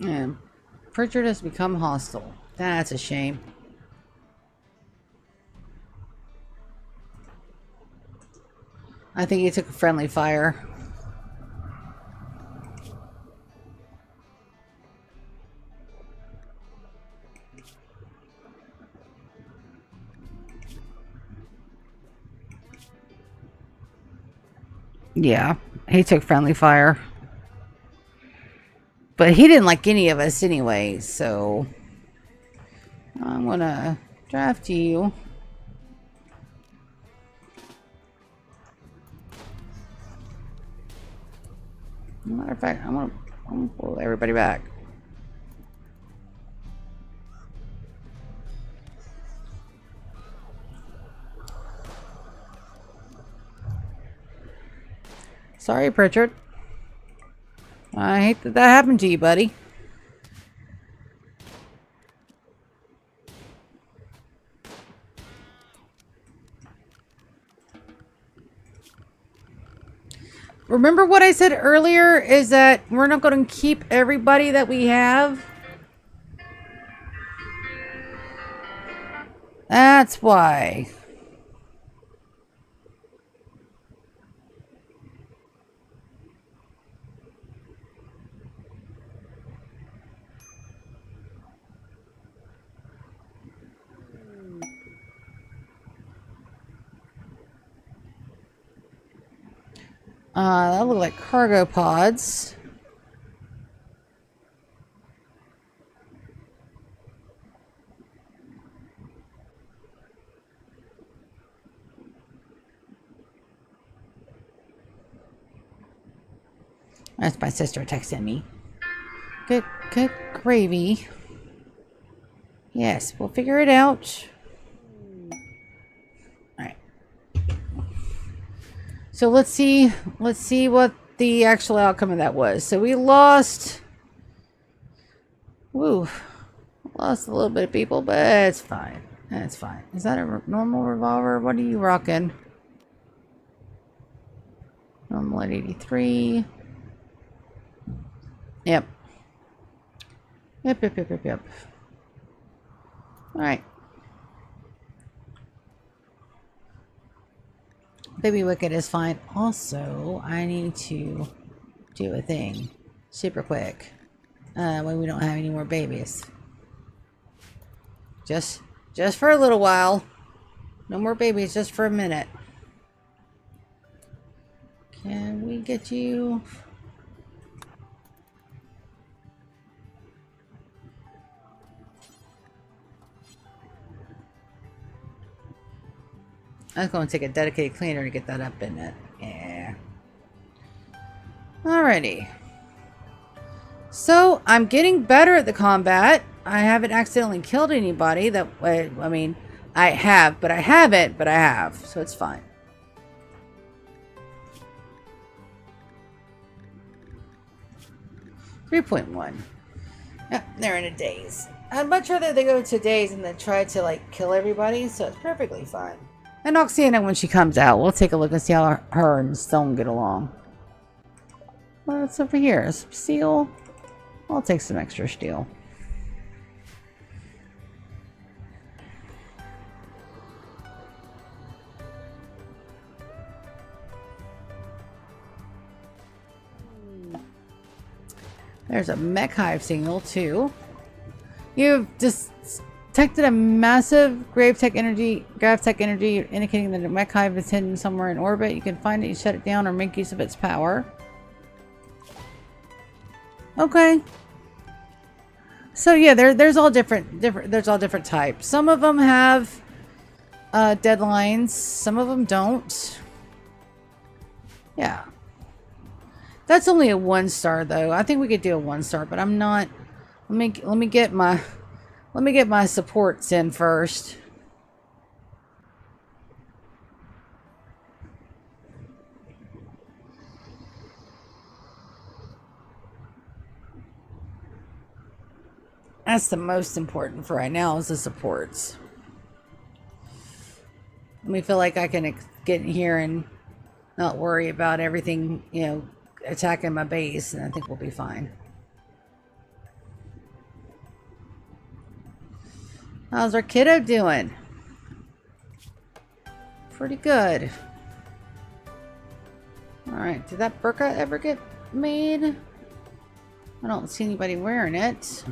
Speaker 1: Yeah. Pritchard has become hostile. That's a shame. I think he took a friendly fire. Yeah, he took friendly fire. But he didn't like any of us anyway, so I'm gonna draft you. Matter of fact, I'm gonna pull everybody back. Sorry, Pritchard. I hate that that happened to you, buddy. Remember what I said earlier is that we're not going to keep everybody that we have? That's why. That look like cargo pods. That's my sister texting me. Good gravy. Yes, we'll figure it out. Alright. So let's see what the actual outcome of that was. So we lost... Woo. Lost a little bit of people, but it's fine. That's fine. Is that a normal revolver? What are you rocking? Normal at 83. Yep. Yep. Alright. Baby Wicked is fine. Also, I need to do a thing. Super quick. When we don't have any more babies. Just for a little while. No more babies, just for a minute. Can we get you... I was going to take a dedicated cleaner to get that up in it. Yeah. Alrighty. So, I'm getting better at the combat. I haven't accidentally killed anybody. That way, I mean, I have, but I haven't, but I have. So, it's fine. .1. Yep, they're in a daze. I'd much rather they go to daze and then try to, like, kill everybody, so it's perfectly fine. And Oksana, when she comes out, we'll take a look and see how her and Stone get along. What's over here? Some steel? I'll take some extra steel. There's a mech hive signal too. You've detected a massive grav-tech energy indicating that a mech hive is hidden somewhere in orbit. You can find it, you shut it down, or make use of its power. Okay. So yeah, there's all different types. Some of them have deadlines. Some of them don't. Yeah. That's only a 1-star though. I think we could do a 1-star, but I'm not. Let me get my supports in first. That's the most important for right now, is the supports. Let me feel like I can get in here and not worry about everything, you know, attacking my base, and I think we'll be fine. How's our kiddo doing? Pretty good. Alright, did that burqa ever get made? I don't see anybody wearing it.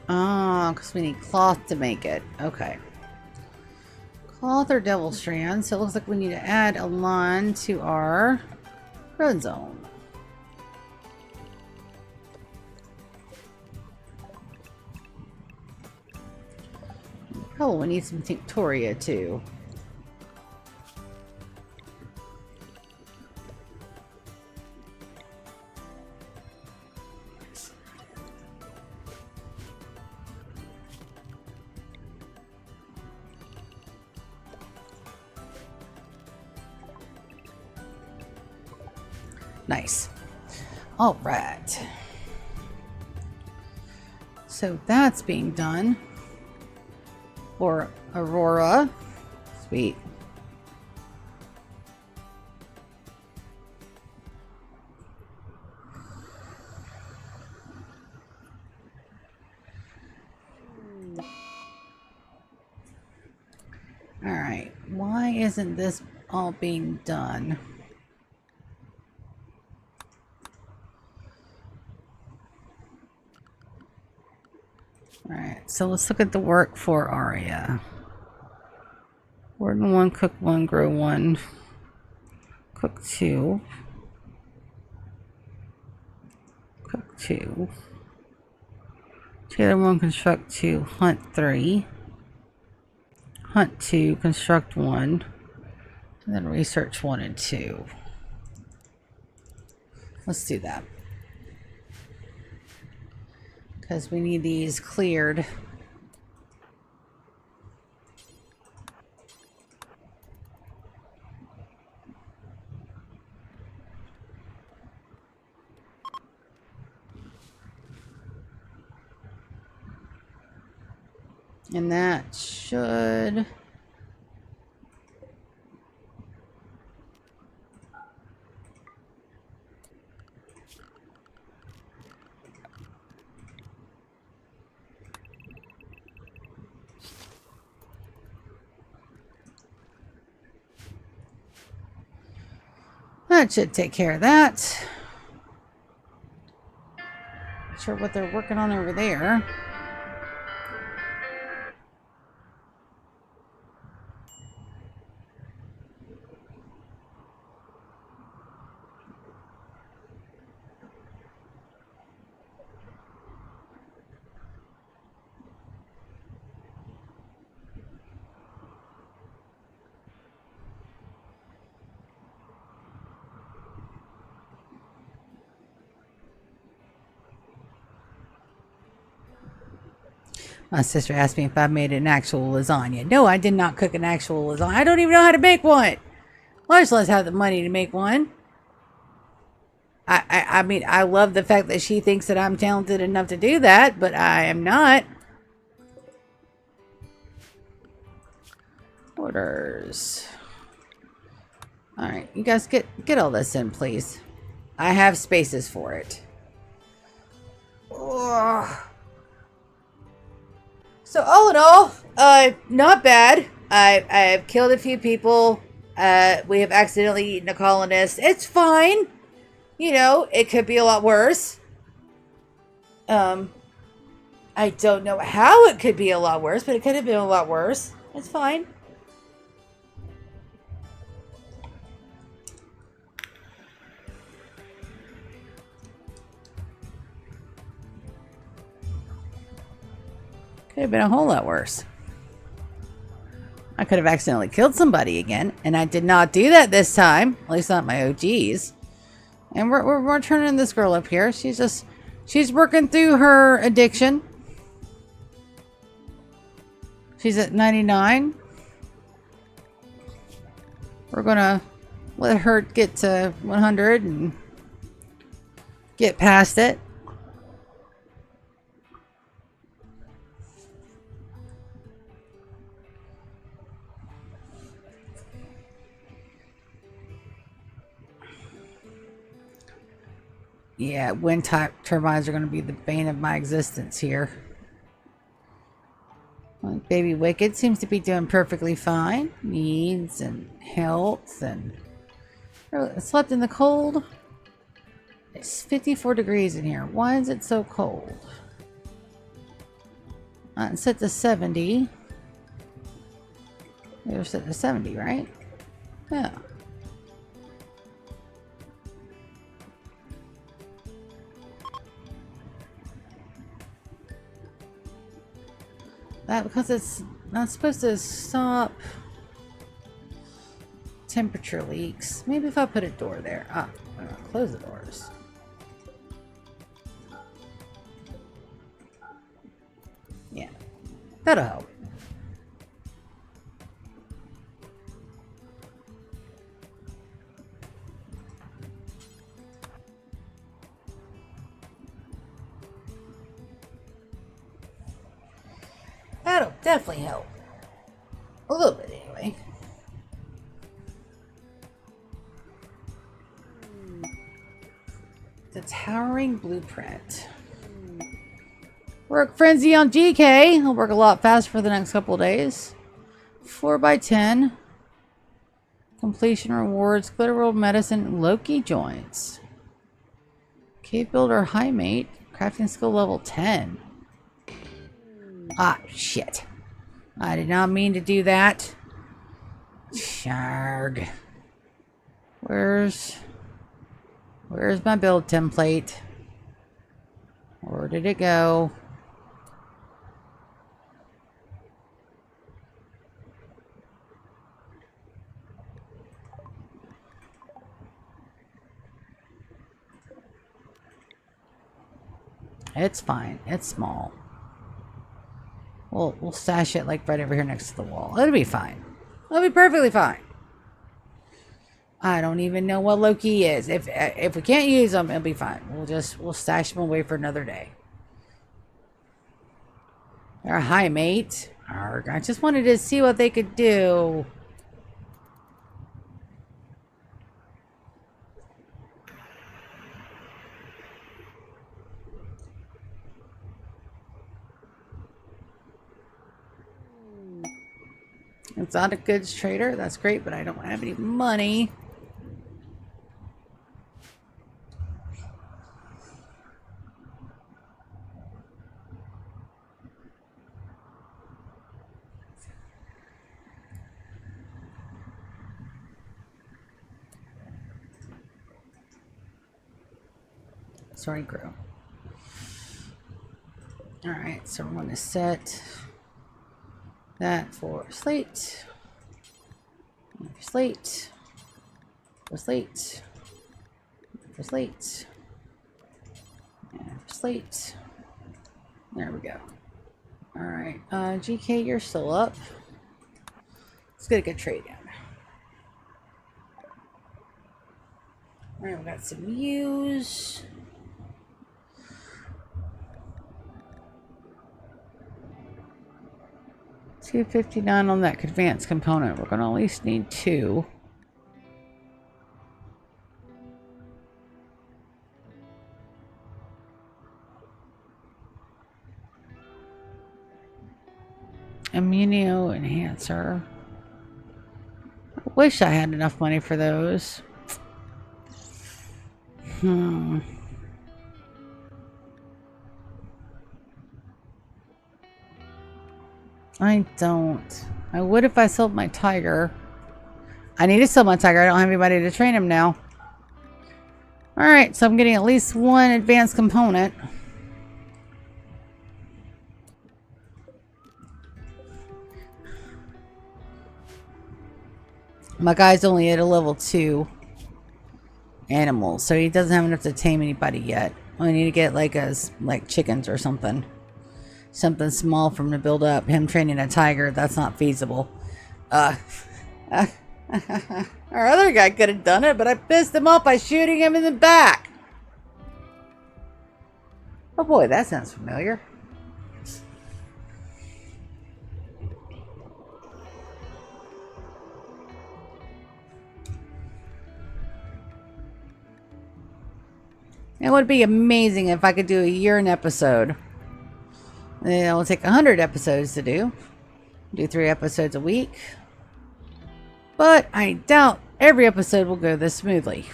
Speaker 1: Ah, because we need cloth to make it. Okay. Cloth or devil strand. So it looks like we need to add a line to our road zone. Oh, we need some Tinctoria too. Nice. All right. So that's being done for Aurora. Sweet. All right. Why isn't this all being done? Alright, so let's look at the work for Arya. Warden 1, cook 1, grow 1, cook 2, cook 2, tailor 1, construct 2, hunt 3, hunt 2, construct 1, and then research 1 and 2. Let's do that. Because we need these cleared. And that should... That should take care of that. Not sure what they're working on over there. My sister asked me if I made an actual lasagna. No, I did not cook an actual lasagna. I don't even know how to make one. Much less have the money to make one. I mean, I love the fact that she thinks that I'm talented enough to do that, but I am not. Orders. Alright, you guys get all this in, please. I have spaces for it. Ugh. So all in all, not bad. I've killed a few people. We have accidentally eaten a colonist. It's fine. You know, it could be a lot worse. I don't know how it could be a lot worse, but it could have been a lot worse. It's fine. Could have been a whole lot worse. I could have accidentally killed somebody again, and I did not do that this time. At least not my OGs. And we're turning this girl up here. She's working through her addiction. She's at 99. We're gonna let her get to 100 and get past it. Yeah, wind turbines are going to be the bane of my existence here. Well, Baby Wicked seems to be doing perfectly fine. Needs and health and... slept in the cold. It's 54 degrees in here. Why is it so cold? It's set to 70. They're set to 70, right? Yeah. That because it's not supposed to stop temperature leaks. Maybe if I put a door there. I'm gonna close the doors. Yeah, that'll help. That'll definitely help. A little bit, anyway. The Towering Blueprint. Work Frenzy on GK. I'll work a lot faster for the next couple of days. 4x10. Completion rewards. Glitter World Medicine. Loki joints. Cave Builder High Mate. Crafting skill level 10. Ah, shit. I did not mean to do that. Sharg. Where's my build template? Where did it go? It's fine. It's small. We'll stash it like right over here next to the wall. It'll be fine. It'll be perfectly fine. I don't even know what Loki is. If we can't use them, it'll be fine. We'll stash them away for another day. They're a high mate. Arrgh, I just wanted to see what they could do. It's not a goods trader. That's great, but I don't have any money. Sorry, grow. Alright, so we're going to set that for slate. For slate. For slate. For slate. And for slate. There we go. Alright, GK, you're still up. Let's get a good trade in. Alright, we got some U's. $259 on that advanced component. We're gonna at least need 2. Immuno enhancer. I wish I had enough money for those. I don't. I would if I sold my tiger. I need to sell my tiger. I don't have anybody to train him now. Alright, so I'm getting at least one advanced component. My guy's only at a level 2 animal, so he doesn't have enough to tame anybody yet. I need to get like chickens or something. Something small for him to build up. Him training a tiger, that's not feasible. Our other guy could have done it, but I pissed him off by shooting him in the back. Oh boy, that sounds familiar. It would be amazing if I could do a year an episode. It will take 100 episodes to do. Do 3 episodes a week. But I doubt every episode will go this smoothly.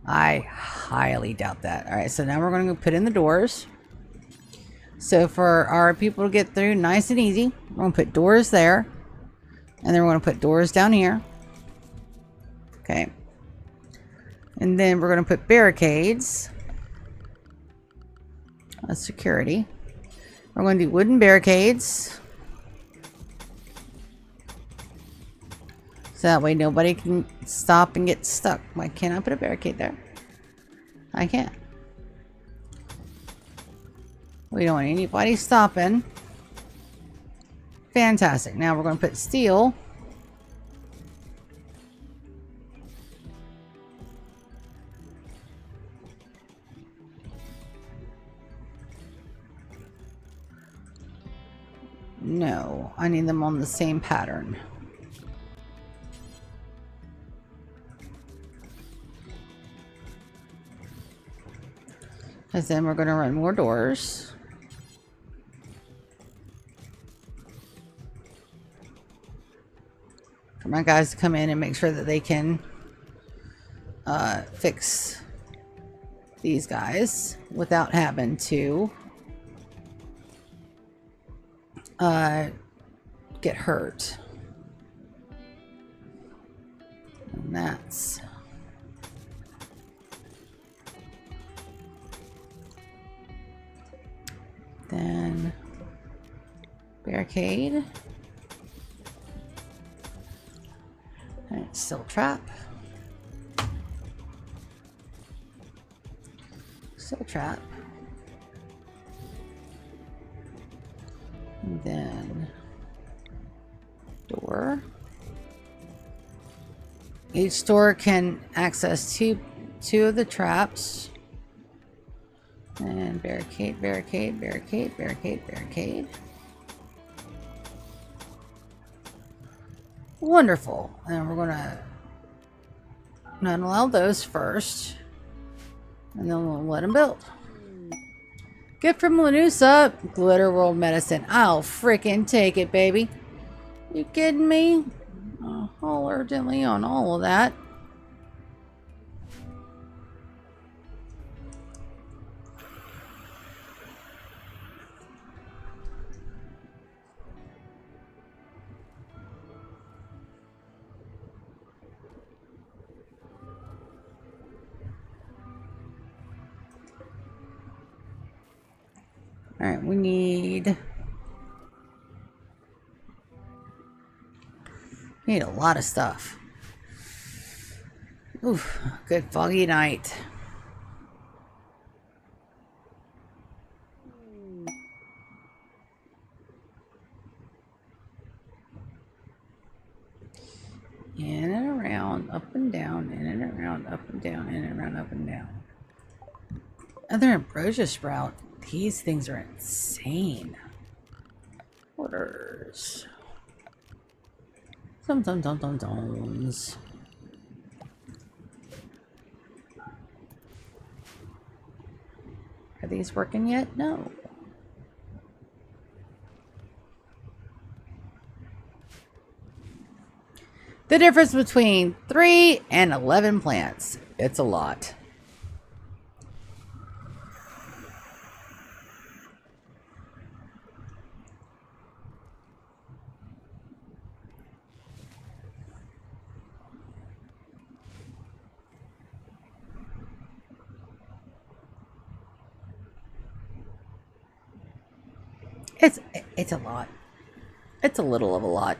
Speaker 1: I highly doubt that. Alright, so now we're going to put in the doors. So for our people to get through nice and easy, we're going to put doors there. And then we're going to put doors down here. Okay. And then we're going to put barricades. Security. We're going to do wooden barricades. So that way nobody can stop and get stuck. Why can't I put a barricade there? I can't. We don't want anybody stopping. Fantastic. Now we're going to put steel. No, I need them on the same pattern. Because then we're going to run more doors. For my guys to come in and make sure that they can fix these guys without having to get hurt. And that's then barricade. Alright, still trap. Still trap. And then door. Each door can access two of the traps. And barricade, barricade, barricade, barricade, barricade. Wonderful. And we're gonna not allow those first. And then we'll let them build. Gift from Lanusa, Glitter World Medicine. I'll frickin' take it, baby. You kidding me? I'll urgently on all of that. All right, we need a lot of stuff. Oof, good foggy night. In and around, up and down, in and around, up and down, in and around, up and down. Another ambrosia sprout. These things are insane. Orders. Dum-dum-dum-dum-dums. Are these working yet? No. The difference between 3 and 11 plants. It's a lot. It's a lot. It's a little of a lot.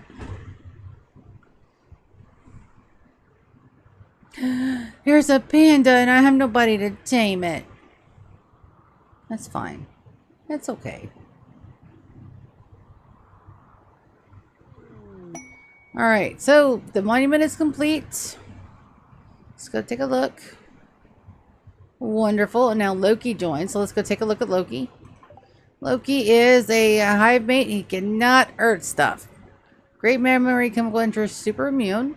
Speaker 1: There's a panda and I have nobody to tame it. That's fine. That's okay. Alright, so the monument is complete. Let's go take a look. Wonderful. And now Loki joins, so let's go take a look at Loki. Loki is a hive mate. He cannot hurt stuff. Great memory, chemical interest, super immune.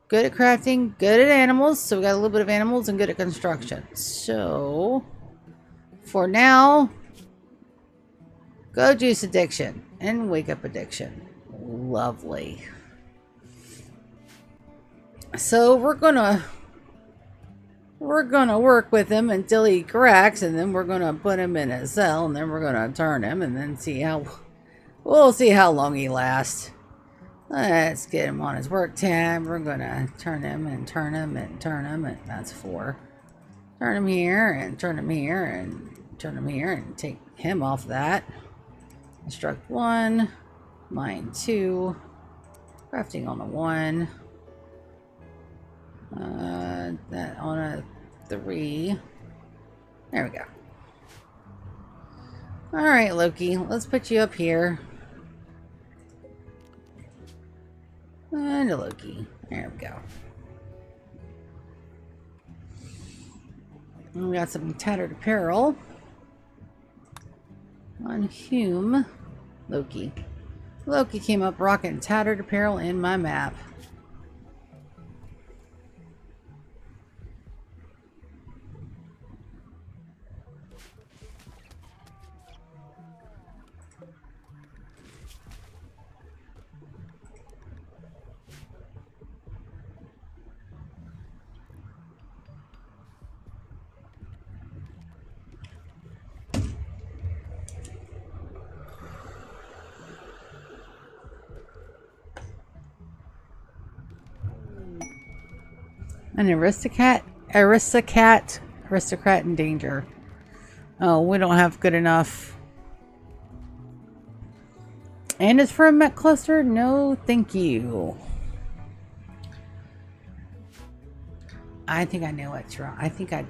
Speaker 1: Good at crafting, good at animals. So we got a little bit of animals and good at construction. So, for now, go juice addiction and wake up addiction. Lovely. So we're gonna work with him until he cracks, and then we're gonna put him in a cell, and then we're gonna turn him, and then we'll see how long he lasts. Let's get him on his work tab. We're gonna turn him and turn him and turn him, and that's 4. Turn him here and turn him here and turn him here and take him off that. Instruct 1, mine 2, crafting on a 1. That on a 3. There we go. Alright, Loki, let's put you up here. And a Loki. There we go. And we got some tattered apparel. On Hume. Loki. Loki came up rocking tattered apparel in my map. An aristocrat in danger. Oh, we don't have good enough. And it's for a mech cluster? No, thank you. I think I know what's wrong. I think I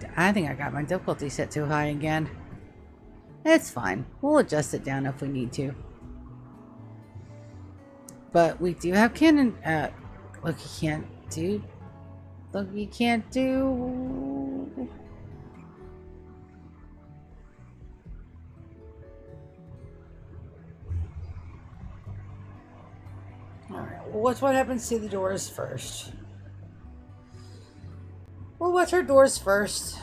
Speaker 1: got my difficulty set too high again. It's fine. We'll adjust it down if we need to. But we do have cannon. Look, you can't do. Look, you can't do. Alright, well, what happens to the doors first? Well, what's our doors first?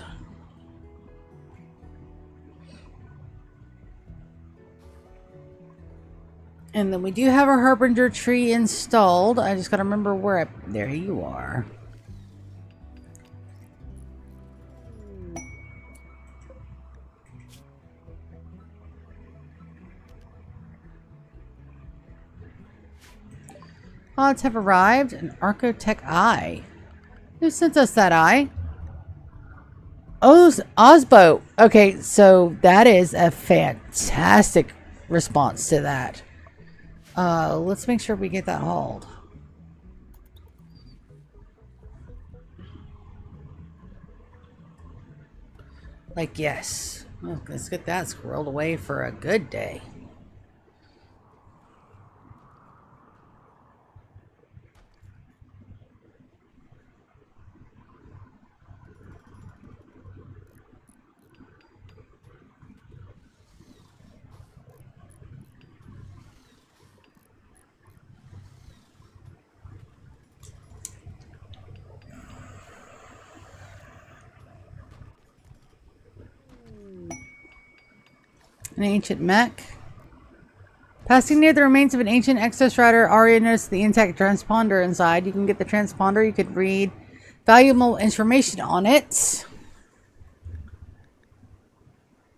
Speaker 1: And then we do have our Harbinger tree installed. I just gotta remember where there you are. Pods have arrived. An Archotech eye. Who sent us that eye? Oh, Osbo. Okay, so that is a fantastic response to that. Let's make sure we get that hauled. Like, yes. Well, let's get that squirreled away for a good day. An ancient mech. Passing near the remains of an ancient exostrider, Arya noticed the intact transponder inside. You can get the transponder. You could read valuable information on it.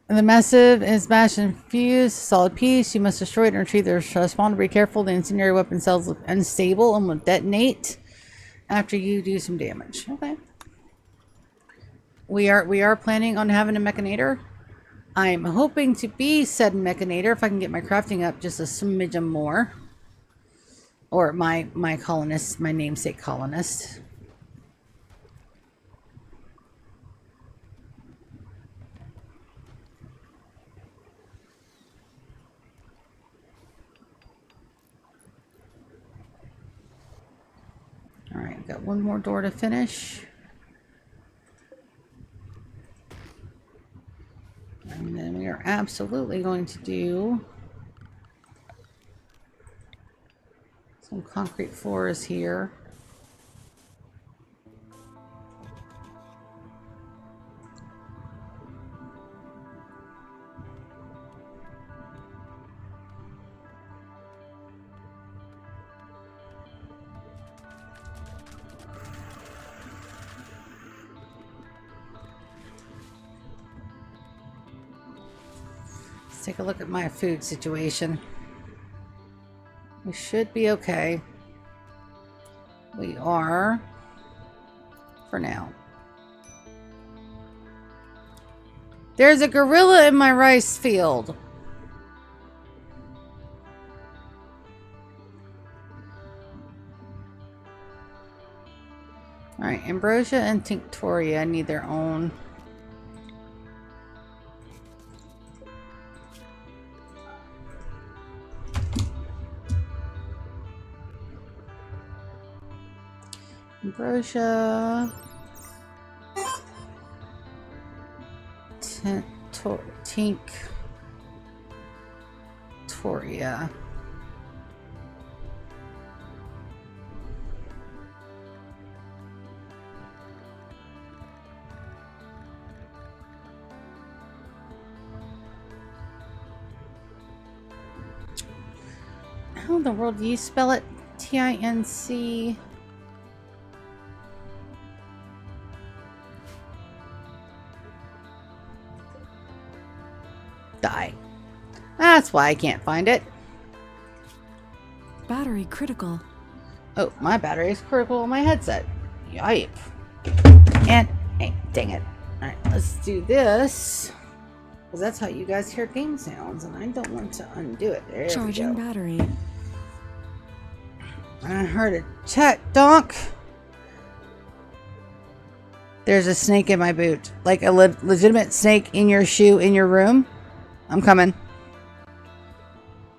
Speaker 1: The massive is smashed and fused. Solid piece. You must destroy it and retrieve the transponder. Be careful. The incendiary weapon cells look unstable and will detonate after you do some damage. Okay. We are planning on having a mechanator. I'm hoping to be said mechanator if I can get my crafting up just a smidgen more. Or my colonist, my namesake colonist. Alright, I've got one more door to finish. And then we are absolutely going to do some concrete floors here. Take a look at my food situation. We should be okay. We are for now. There's a gorilla in my rice field. Alright, Ambrosia and Tinctoria need their own. Ambrosia, Tinctoria. How in the world do you spell it? T-I-N-C. Die. That's why I can't find it.
Speaker 3: Battery critical.
Speaker 1: Oh, my battery is critical on my headset. Yipe. And, hey, dang it. Alright, let's do this. Because that's how you guys hear game sounds, and I don't want to undo it. There
Speaker 3: Charging
Speaker 1: we go.
Speaker 3: battery.
Speaker 1: I heard a chat donk. There's a snake in my boot. Like a legitimate snake in your shoe in your room. I'm coming.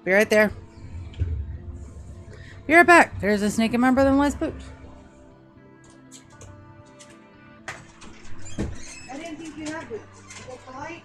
Speaker 1: Be right there. Be right back. There's a snake in my brother-in-law's boot. I didn't think you had boots. Is that polite?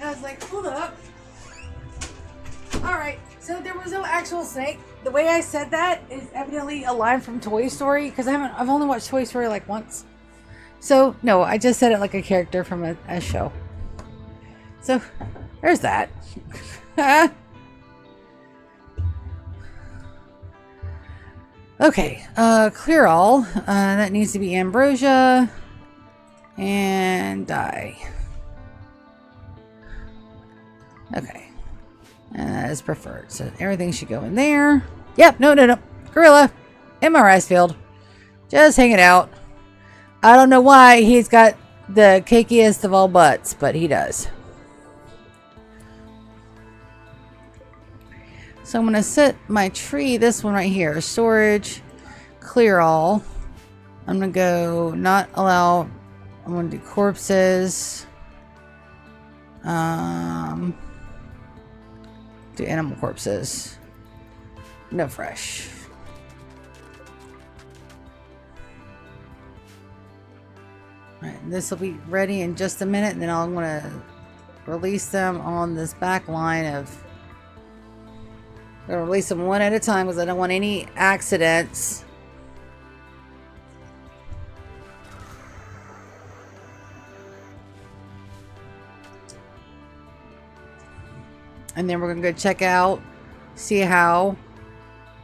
Speaker 1: I was like, hold up. Alright, so there was no actual snake. The way I said that is evidently a line from Toy Story, because I've only watched Toy Story like once. So, no, I just said it like a character from a show. So, there's that. Okay, clear all. That needs to be ambrosia and dye. Okay, and that is preferred. So everything should go in there. Yep, no. Gorilla in my rice field. Just hanging out. I don't know why he's got the cakiest of all butts, but he does. So I'm going to set my tree, this one right here, storage, clear all. I'm going to go not allow, I'm going to do corpses. Do animal corpses. No fresh. Alright, this will be ready in just a minute, and then I'm going to release them on this back line of... I'm going to release them one at a time because I don't want any accidents. And then we're going to go check out, see how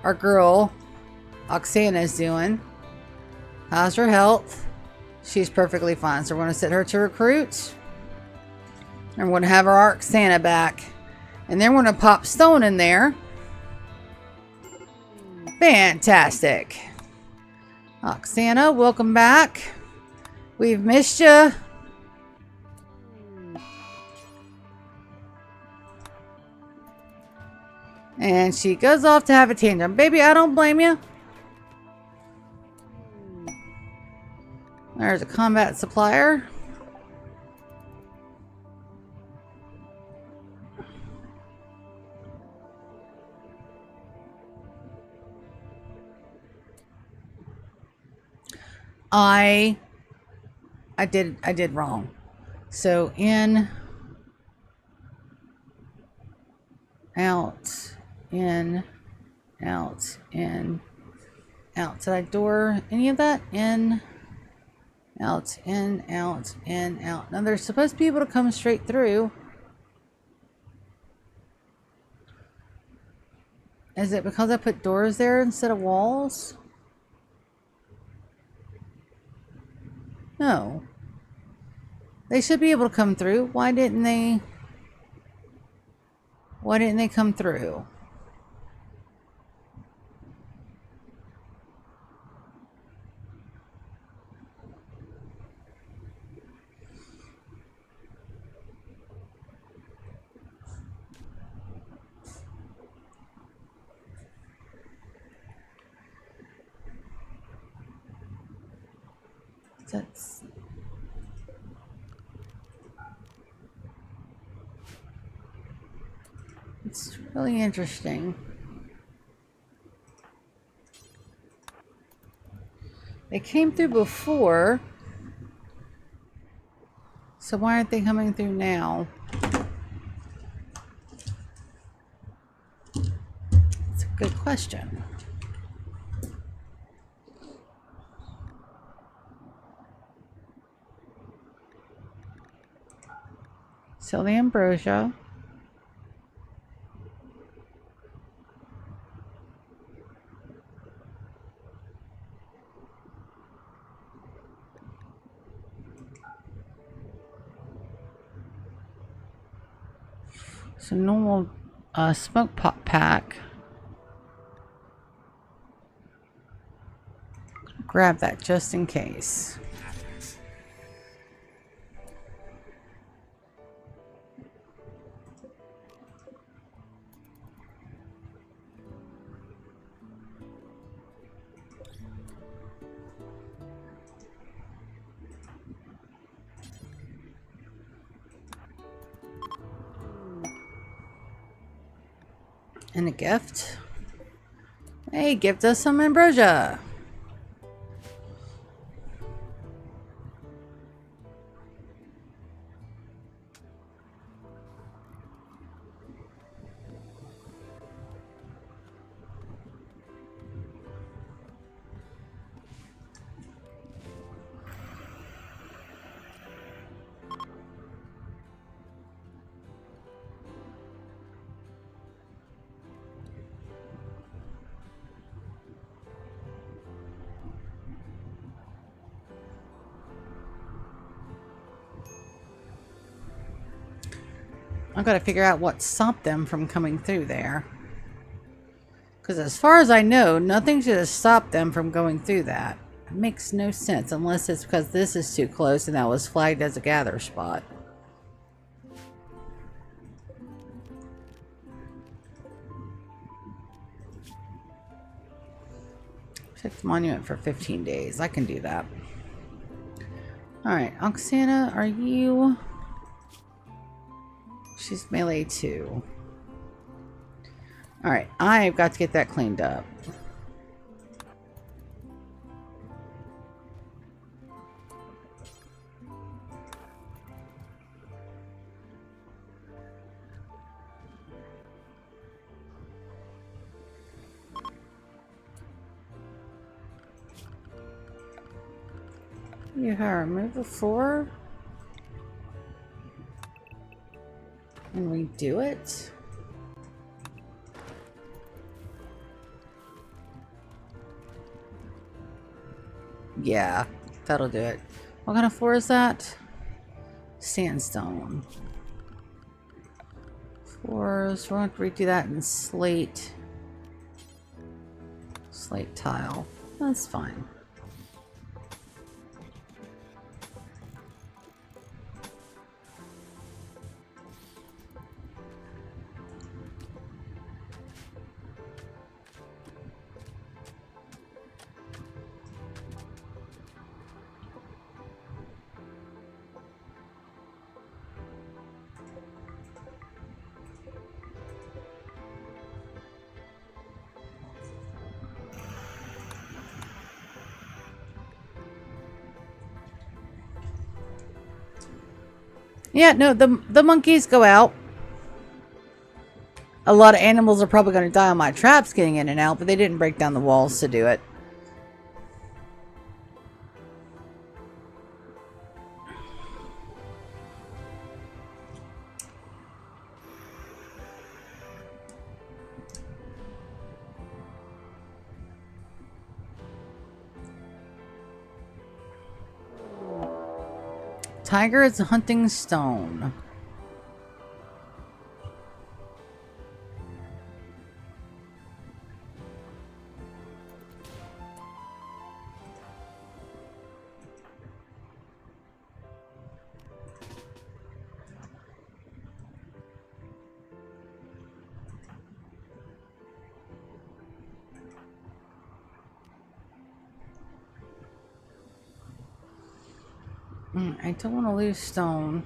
Speaker 1: our girl, Oksana, is doing. How's her health? She's perfectly fine. So we're going to set her to recruit. And we're going to have our Oksana back. And then we're going to pop Stone in there. Fantastic. Oksana, welcome back. We've missed you. And she goes off to have a tantrum. Baby, I don't blame you. There's a combat supplier. I did wrong. So in, out, in, out, in, out. Did I door any of that? In, out, in, out, in, out. Now they're supposed to be able to come straight through. Is it because I put doors there instead of walls? No. They should be able to come through. Why didn't they come through? It's really interesting. They came through before, so why aren't they coming through now? It's a good question. Sell the ambrosia. So normal smoke pot pack. Grab that just in case. And a gift. Hey, gift us some ambrosia. I've got to figure out what stopped them from coming through there. Because as far as I know, nothing should have stopped them from going through that. It makes no sense unless it's because this is too close and that was flagged as a gather spot. Check the monument for 15 days. I can do that. Alright, Oksana, are you... She's melee 2. Alright, I've got to get that cleaned up. You have remove the floor and redo it. Yeah, that'll do it. What kind of floor is that? Sandstone. Floors, we're going to redo that in slate. Slate tile. That's fine. Yeah, no, the monkeys go out. A lot of animals are probably going to die on my traps getting in and out, but they didn't break down the walls to do it. Tiger is a hunting stone. I don't want to lose stone.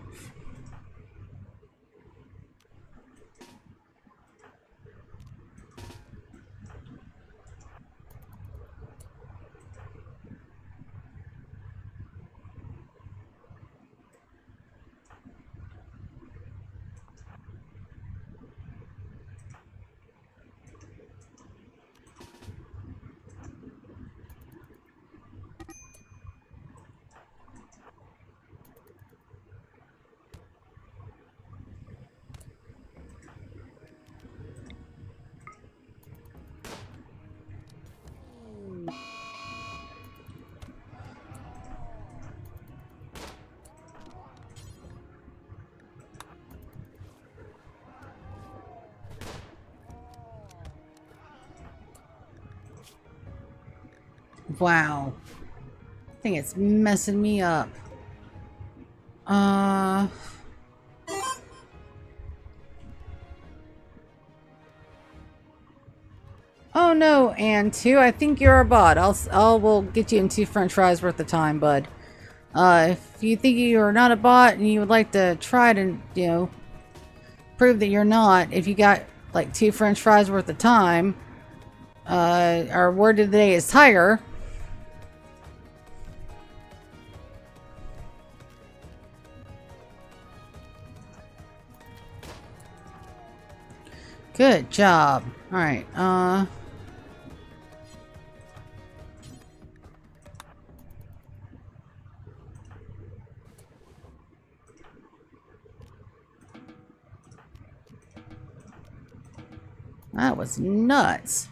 Speaker 1: Wow. I think it's messing me up. Oh no, and two, I think you're a bot. We'll get you in 2 French fries worth of time, bud. If you think you're not a bot and you would like to try to, you know, prove that you're not, if you got like 2 French fries worth of time, our word of the day is tiger. Good job. Alright, that was nuts.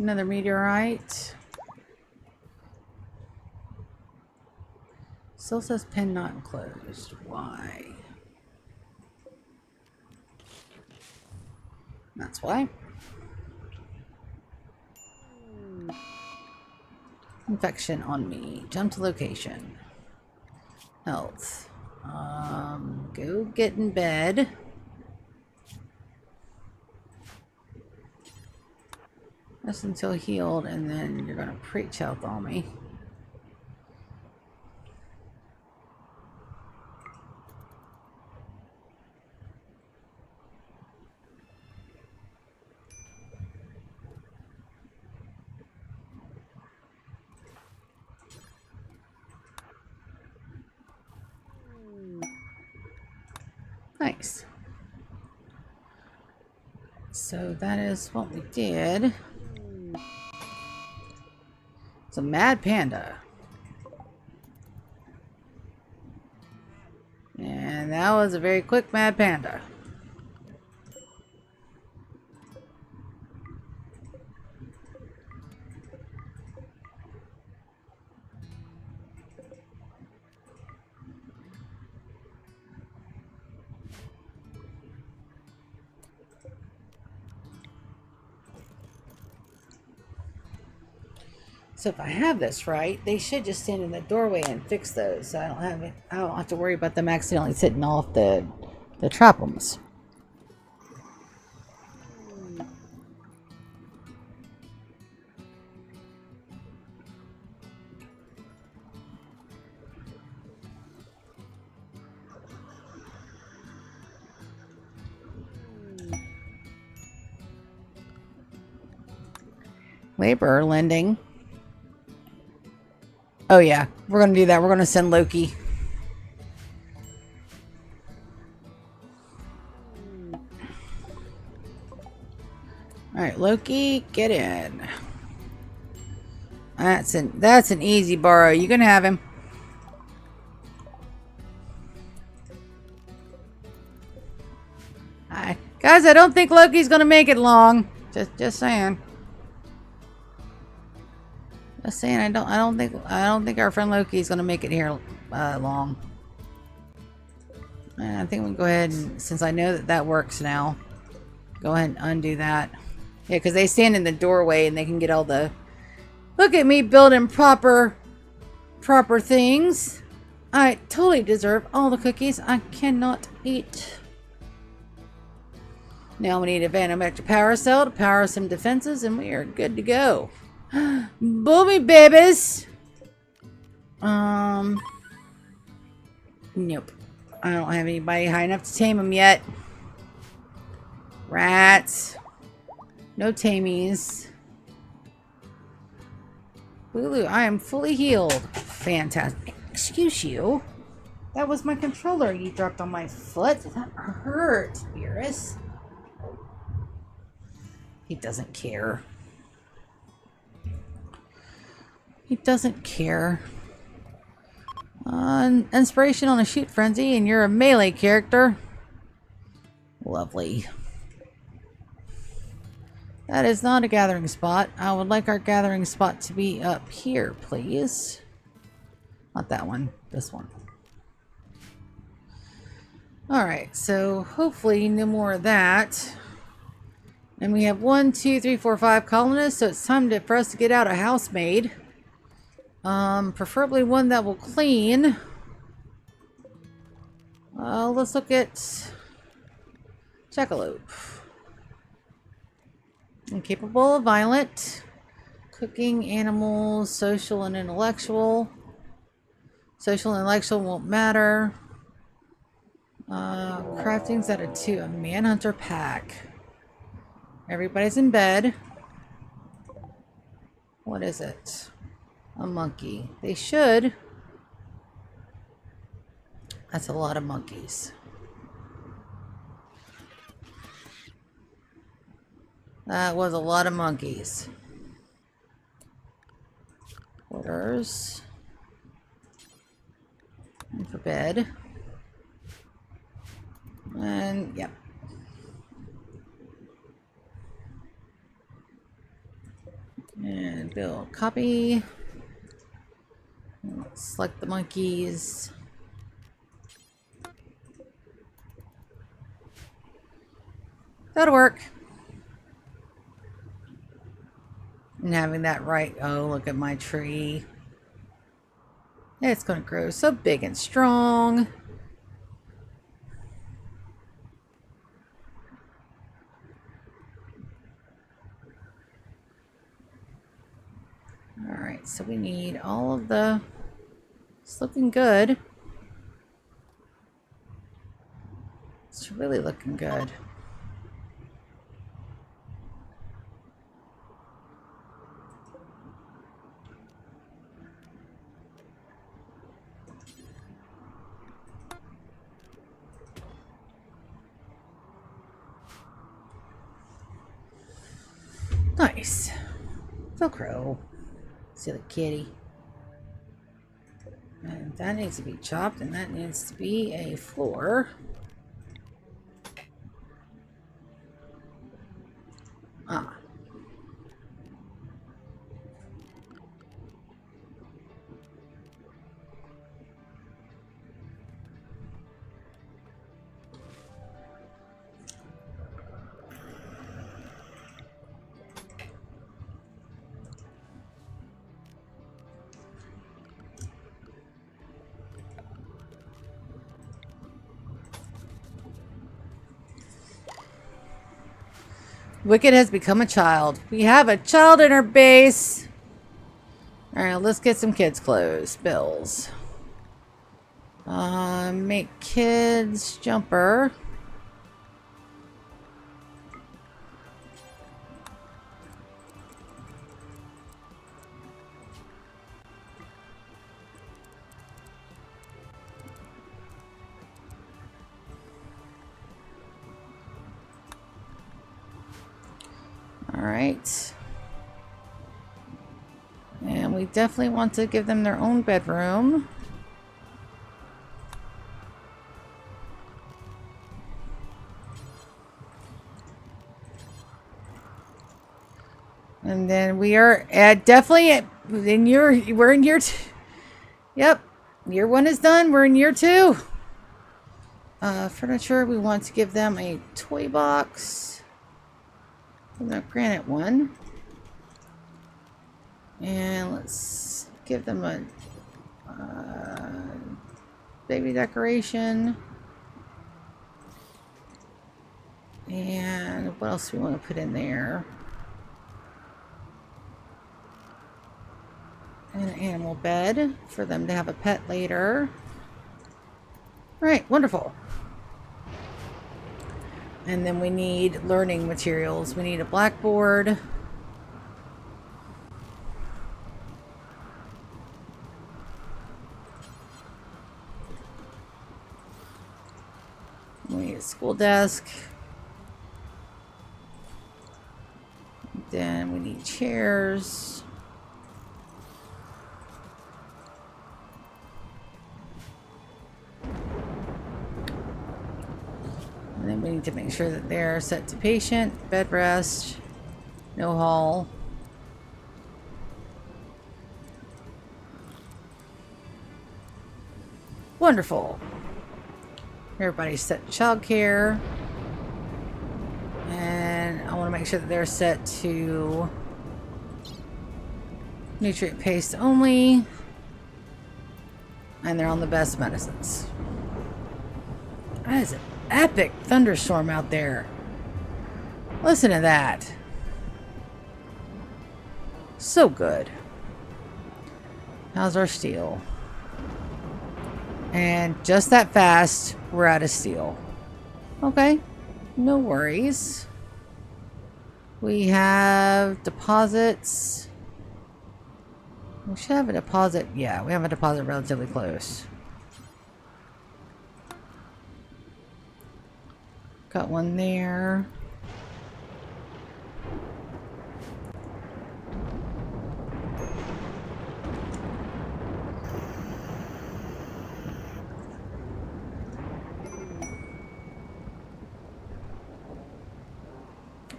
Speaker 1: Another meteorite. Still says pin not enclosed. Why? That's why. Infection on me. Jump to location. Health. Go get in bed. Rest until healed, and then you're gonna preach health on me. Nice. So that is what we did. It's a mad panda. And that was a very quick mad panda. So if I have this right, they should just stand in the doorway and fix those. So I don't have to worry about them accidentally sitting off the trapums. Labor lending. Oh yeah, we're gonna do that. We're gonna send Loki. Alright, Loki, get in. That's an easy borrow. You can have him. Alright. Guys, I don't think Loki's gonna make it long. Just saying. Just saying, I don't think our friend Loki's gonna make it here long. And I think we can go ahead and, since I know that works now, go ahead and undo that. Yeah, because they stand in the doorway and they can get all the... Look at me building proper things. I totally deserve all the cookies I cannot eat. Now we need a Vanometric power cell to power some defenses, and we are good to go. Boomy babies! Nope. I don't have anybody high enough to tame them yet. Rats. No tamies. Lulu, I am fully healed. Fantastic. Excuse you. That was my controller you dropped on my foot. That hurt, Beerus. He doesn't care. He doesn't care. Inspiration on a shoot frenzy, and you're a melee character. Lovely. That is not a gathering spot. I would like our gathering spot to be up here, please. Not that one. This one. Alright, so hopefully no more of that. And we have 1, 2, 3, 4, 5 colonists, so it's time for us to get out a housemaid. Preferably one that will clean. Let's look at Jackalope. Incapable of violent. Cooking, animals, social and intellectual. Social and intellectual won't matter. Crafting's at a 2. A manhunter pack. Everybody's in bed. What is it? A monkey. They should. That's a lot of monkeys. That was a lot of monkeys. Quarters. And for bed. And, yep. And build copy. Select the monkeys. That'll work. And having that right. Oh, look at my tree. It's going to grow so big and strong. Alright, so we need all of the... It's looking good. It's really looking good. Nice. Velcro. Silly kitty. And that needs to be chopped, and that needs to be a floor. Ah. Wicked has become a child. We have a child in our base. Alright, let's get some kids' clothes. Bills. Make kids jumper. Alright. And we definitely want to give them their own bedroom. And then we are definitely in we're in year 2. Yep. Year 1 is done. We're in year 2. Furniture, we want to give them a toy box. The granite one. And let's give them a baby decoration. And what else do we want to put in there? And an animal bed for them to have a pet later. Right, wonderful. And then we need learning materials. We need a blackboard. We need a school desk. Then we need chairs. And then we need to make sure that they're set to patient, bed rest, no hall. Wonderful. Everybody's set to childcare. And I want to make sure that they're set to nutrient paste only. And they're on the best medicines. That is an epic thunderstorm out there. Listen to that. So good. How's our steel? And just that fast, we're out of steel. Okay, no worries. We have deposits. We should have a deposit. Yeah, we have a deposit relatively close. Got one there.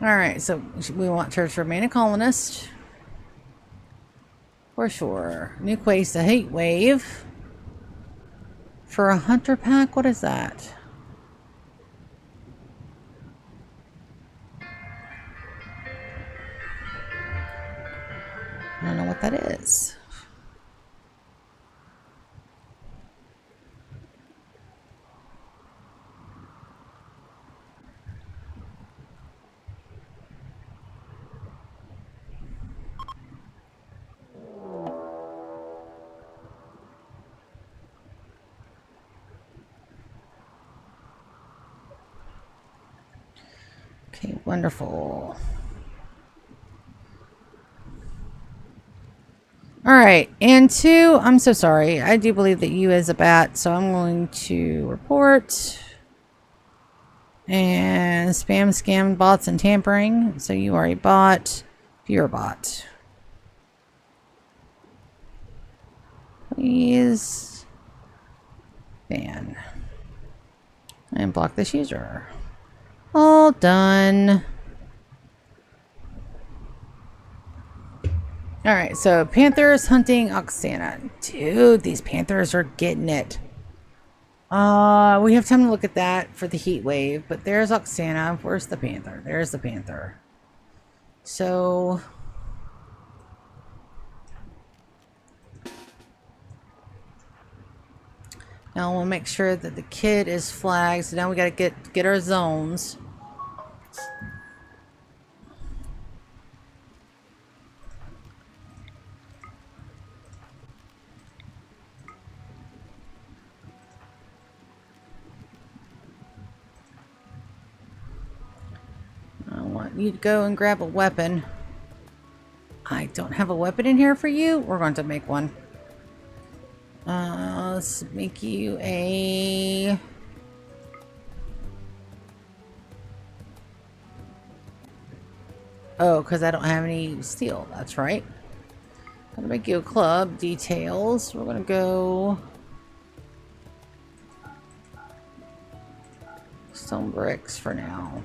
Speaker 1: Alright, so we want her to remain a colonist. For sure. New quest, a heat wave. For a hunter pack, what is that? I don't know what that is. Okay, wonderful. Alright, and 2, I'm so sorry. I do believe that you is a bat, so I'm going to report. And spam, scam, bots, and tampering. So you are a bot. You're a bot. Please ban. And block this user. All done. Alright, so Panthers hunting Oksana. Dude, these Panthers are getting it. We have time to look at that for the heat wave, but there's Oksana. Where's the Panther? There's the Panther. So now we'll make sure that the kid is flagged. So now we gotta get our zones. I want you to go and grab a weapon. I don't have a weapon in here for you. We're going to make one. Let's make you a... Oh, because I don't have any steel. That's right. I'm going to make you a club. Details. We're going to go... Stone bricks for now.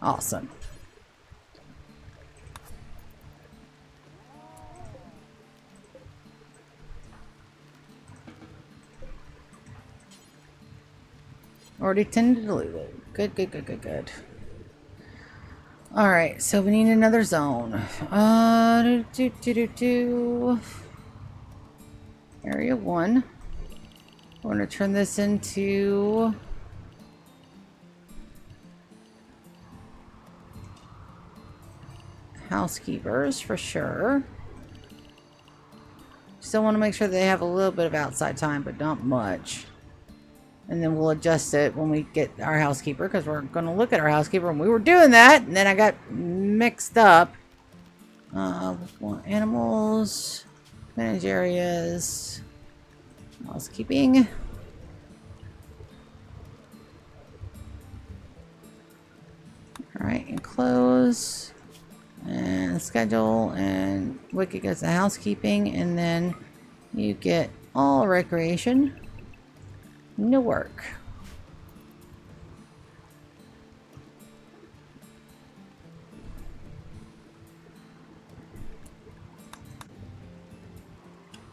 Speaker 1: Awesome. Already tended to lose it. Good, good, good, good, good. Alright, so we need another zone. Area 1. We're going to turn this into... housekeepers for sure. Still want to make sure they have a little bit of outside time, but not much. And then we'll adjust it when we get our housekeeper, because we're going to look at our housekeeper, and we were doing that, and then I got mixed up. Animals, manage areas, housekeeping. Alright, and close. And schedule, and Wicked goes to housekeeping, and then you get all recreation. No work.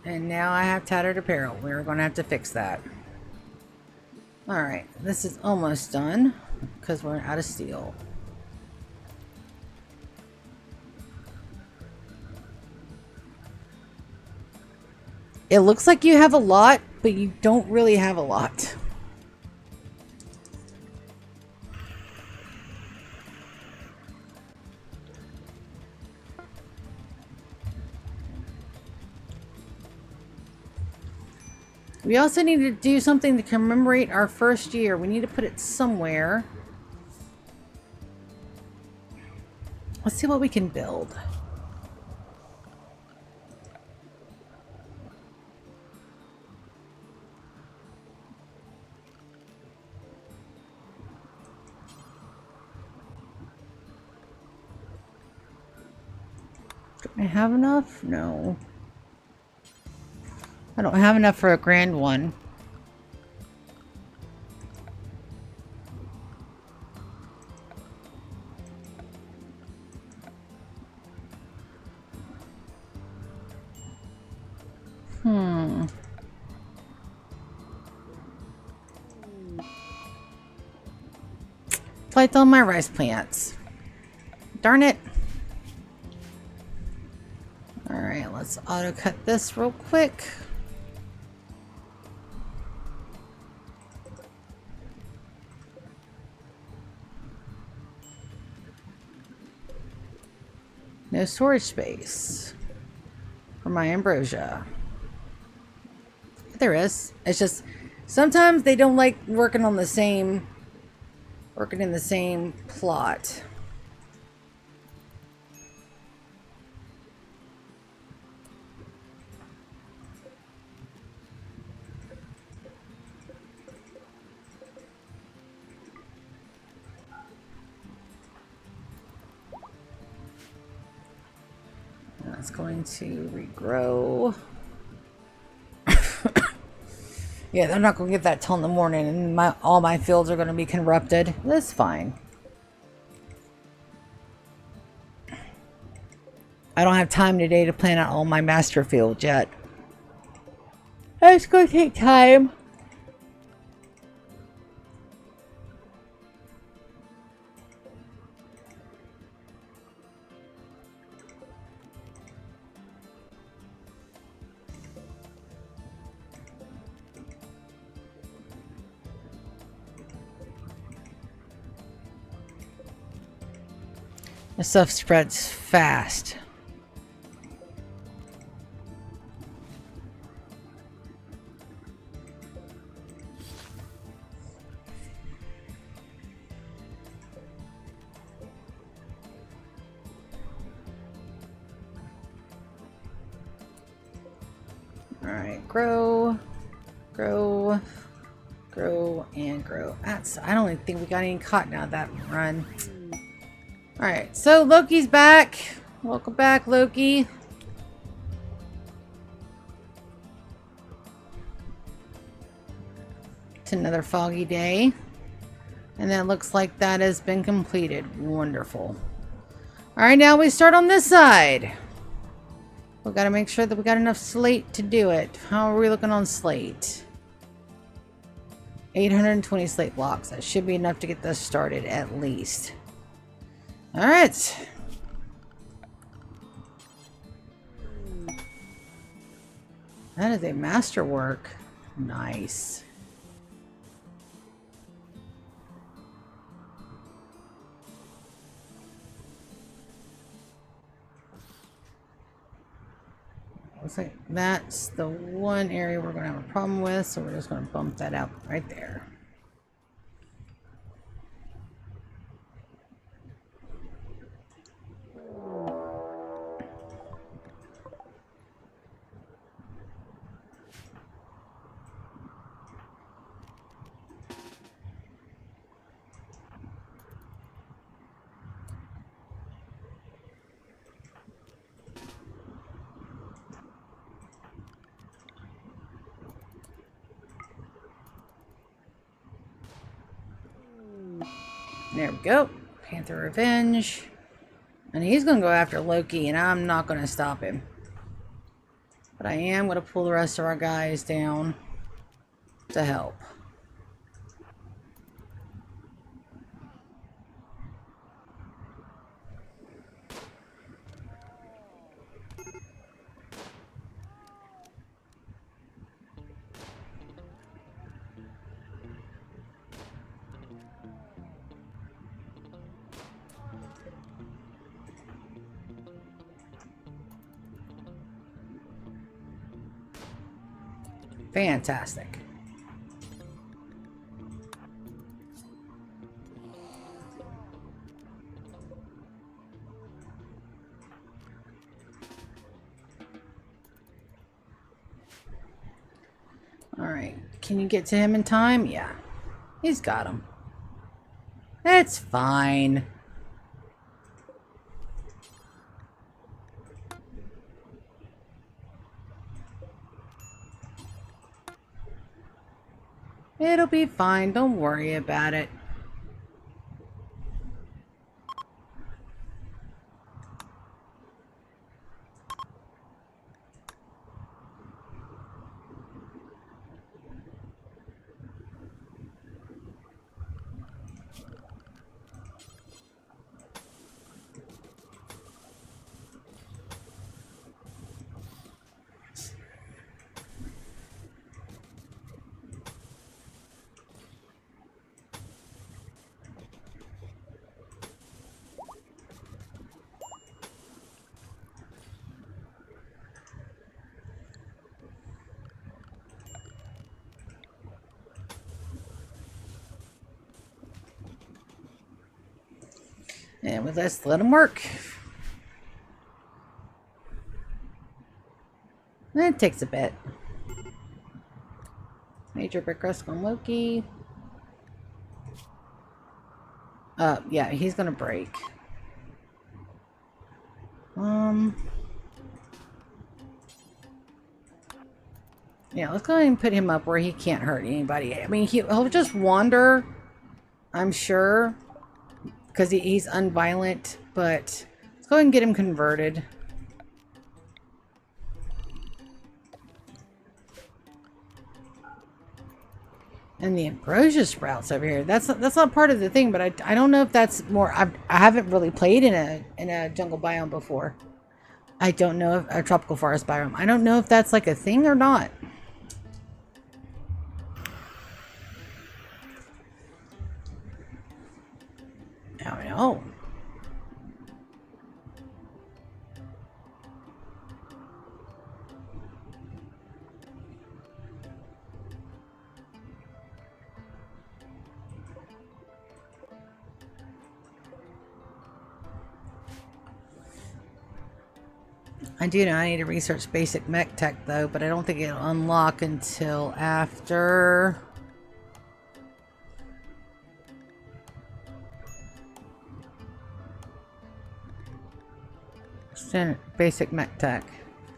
Speaker 1: And now I have tattered apparel. We're going to have to fix that. Alright, this is almost done because we're out of steel. It looks like you have a lot, but you don't really have a lot. We also need to do something to commemorate our first year. We need to put it somewhere. Let's see what we can build. I have enough? No. I don't have enough for a grand one. Flight on my rice plants. Darn it. Alright, let's auto cut this real quick. No storage space for my ambrosia. There is. It's just sometimes they don't like working in the same plot. That's going to regrow. Yeah, they're not going to get that till in the morning, and all my fields are going to be corrupted. That's fine. I don't have time today to plan out all my master fields yet. It's going to take time. This stuff spreads fast. Alright, grow, grow, grow, and grow. I don't even think we got any cotton out of that run. Alright, so Loki's back. Welcome back, Loki. It's another foggy day. And that looks like that has been completed. Wonderful. Alright, now we start on this side. We've got to make sure that we got enough slate to do it. How are we looking on slate? 820 slate blocks. That should be enough to get this started at least. Alright. That is a masterwork. Nice. Looks like that's the one area we're going to have a problem with, so we're just going to bump that out right there. There we go. Panther Revenge. And he's going to go after Loki, and I'm not going to stop him. But I am going to pull the rest of our guys down to help. Fantastic. All right. Can you get to him in time? Yeah. He's got him. That's fine. It'll be fine. Don't worry about it. And let's let them work. It takes a bit. Major brick rust on Loki. Yeah, he's gonna break. Yeah, let's go ahead and put him up where he can't hurt anybody. I mean, he'll just wander, I'm sure, because he's unviolent, but let's go ahead and get him converted. And the ambrosia sprouts over here. That's not part of the thing, but I don't know if that's more. I haven't really played in a jungle biome before. I don't know if a tropical forest biome. I don't know if that's like a thing or not. I don't know. I do know I need to research basic mech tech though, but I don't think it'll unlock until after. Basic mech tech.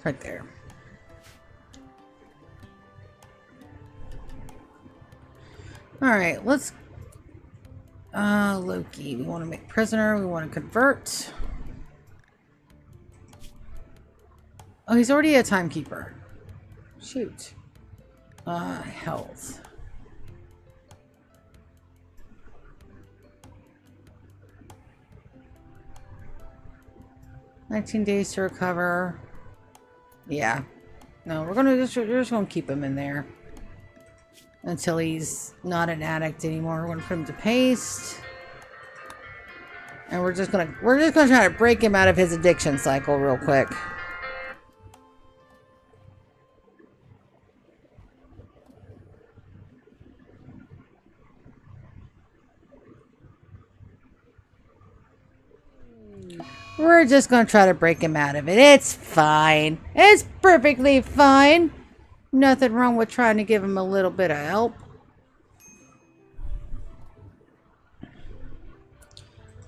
Speaker 1: Right there. Alright, let's Loki. We want to make prisoner, we want to convert. Oh, he's already a timekeeper. Shoot. Health. $19 days to recover. Yeah. No, we're just gonna keep him in there until he's not an addict anymore. We're gonna put him to paste. And we're just gonna try to break him out of his addiction cycle real quick. We're just going to try to break him out of it. It's fine. It's perfectly fine. Nothing wrong with trying to give him a little bit of help.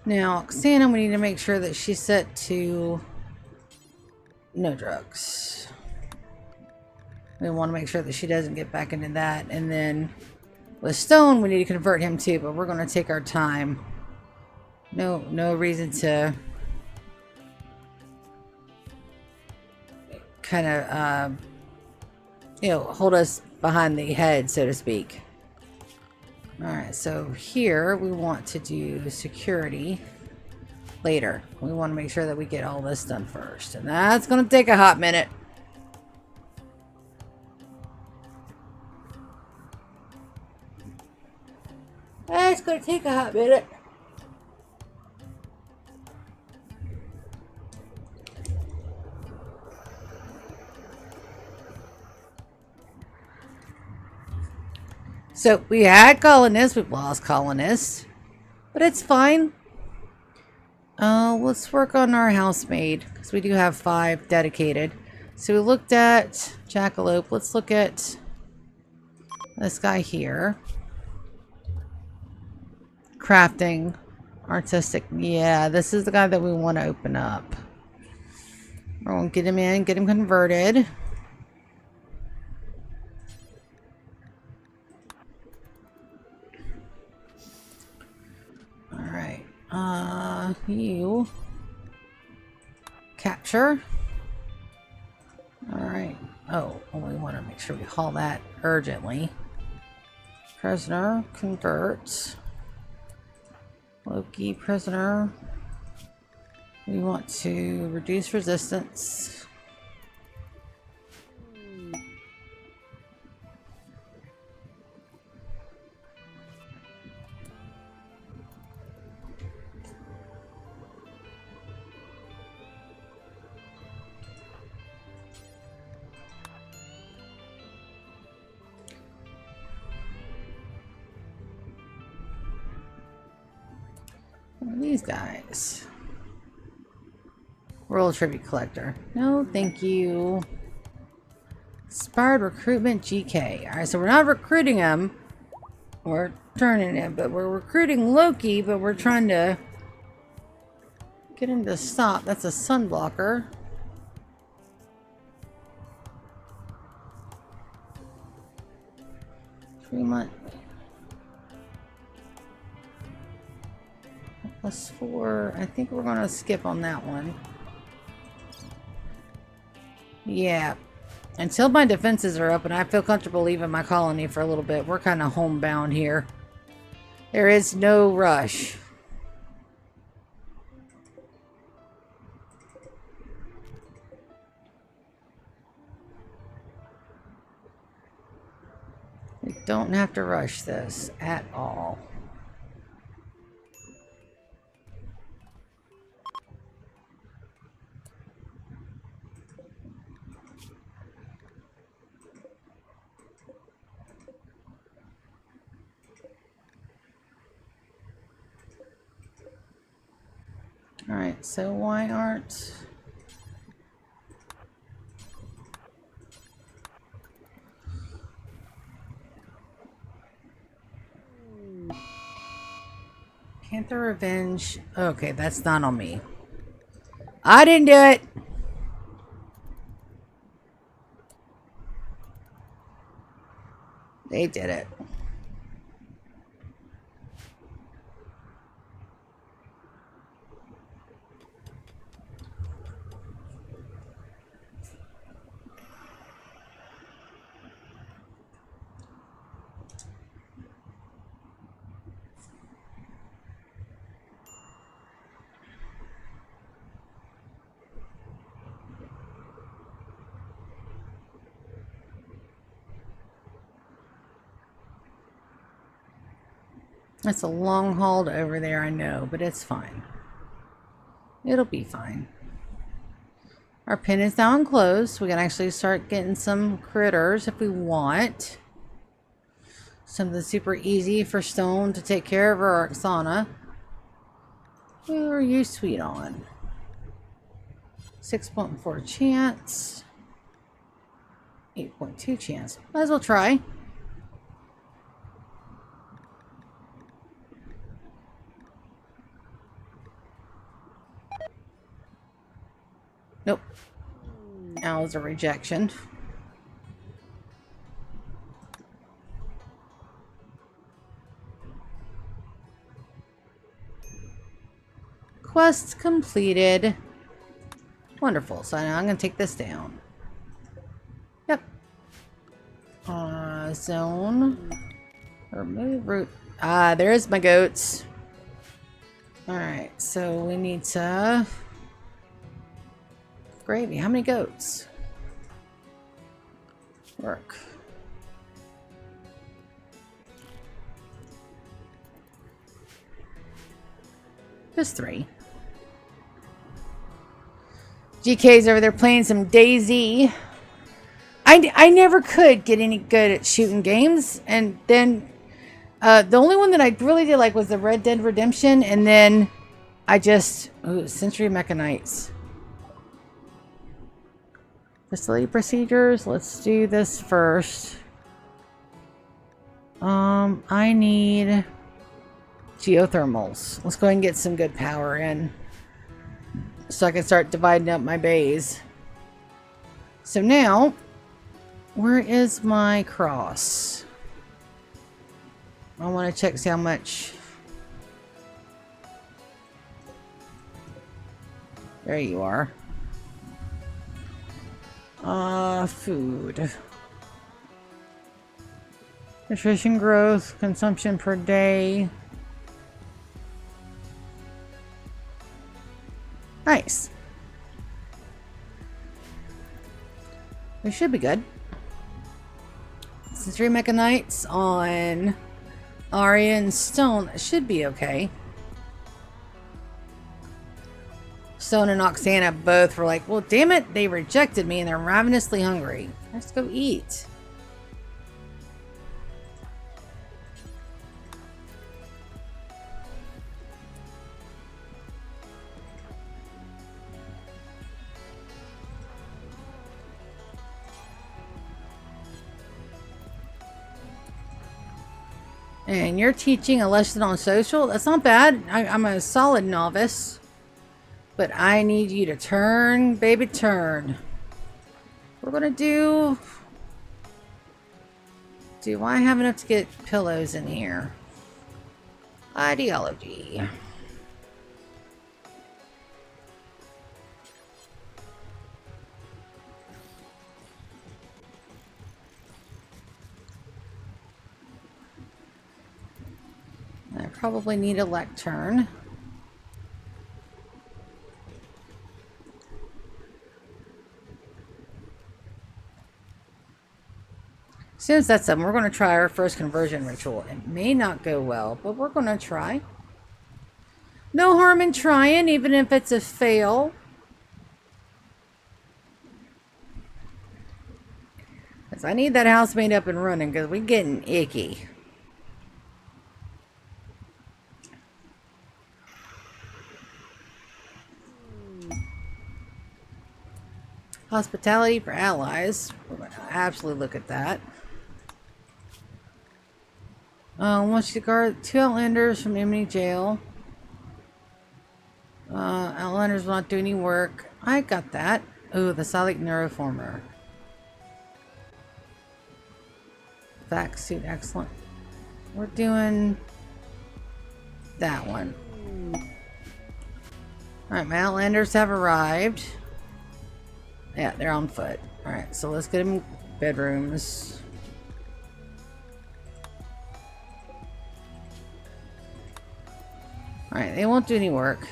Speaker 1: Now, Oksana, we need to make sure that she's set to no drugs. We want to make sure that she doesn't get back into that. And then with Stone, we need to convert him too, but we're going to take our time. No reason to kind of, hold us behind the head, so to speak. Alright, so here we want to do security later. We want to make sure that we get all this done first. And that's going to take a hot minute. That's going to take a hot minute. So we had colonists, we've lost colonists, but it's fine. Let's work on our housemaid, because we do have 5 dedicated. So we looked at Jackalope. Let's look at this guy here. Crafting, artistic. Yeah, this is the guy that we want to open up. We're going to get him in, get him converted. You capture. Alright. Oh, we want to make sure we haul that urgently. Prisoner, convert. Loki, prisoner. We want to reduce resistance. What are these guys? World Tribute Collector. No, thank you. Inspired Recruitment GK. Alright, so we're not recruiting him. We're turning him, but we're recruiting Loki, but we're trying to get him to stop. That's a sun blocker. +3. +4. I think we're going to skip on that one. Yeah. Until my defenses are up and I feel comfortable leaving my colony for a little bit. We're kind of homebound here. There is no rush. We don't have to rush this at all. Alright, so why aren't... Panther Revenge... Okay, that's not on me. I didn't do it! They did it. That's a long haul to over there, I know, but it's fine. It'll be fine. Our pen is now enclosed. We can actually start getting some critters if we want. Something super easy for Stone to take care of our Oksana. Who are you sweet on? 6.4 chance. 8.2 chance. Might as well try. Nope. Now is a rejection. Quest completed. Wonderful. So now I'm going to take this down. Yep. Zone. Remove route. Ah, there's my goats. Alright, so we need to... Gravy. How many goats? Work. Just 3. GK's over there playing some DayZ. I never could get any good at shooting games, and then the only one that I really did like was the Red Dead Redemption, and then I just... Ooh, Century Mechanites. Facility procedures. Let's do this first. I need geothermals. Let's go ahead and get some good power in, so I can start dividing up my bays. So now, where is my cross? I want to check see how much There you are. Food. Nutrition growth, consumption per day. Nice. We should be good. Since 3 mechanites on Arya and Stone, it should be okay. Stone and Oksana both were like, well, damn it, they rejected me and they're ravenously hungry. Let's go eat. And you're teaching a lesson on social? That's not bad. I'm a solid novice. But I need you to turn, baby, turn. We're gonna do... Do I have enough to get pillows in here? Ideology. I probably need a lectern. As soon as that's done, we're going to try our first conversion ritual. It may not go well, but we're going to try. No harm in trying, even if it's a fail. Because I need that house made up and running, because we're getting icky. Hospitality for allies. We're going to absolutely look at that. Wants you to guard 2 Outlanders from enemy jail. Outlanders will not do any work. I got that. Ooh, the Salic Neuroformer. Vac suit, excellent. We're doing that one. Alright, my Outlanders have arrived. Yeah, they're on foot. Alright, so let's get them bedrooms. Alright, they won't do any work.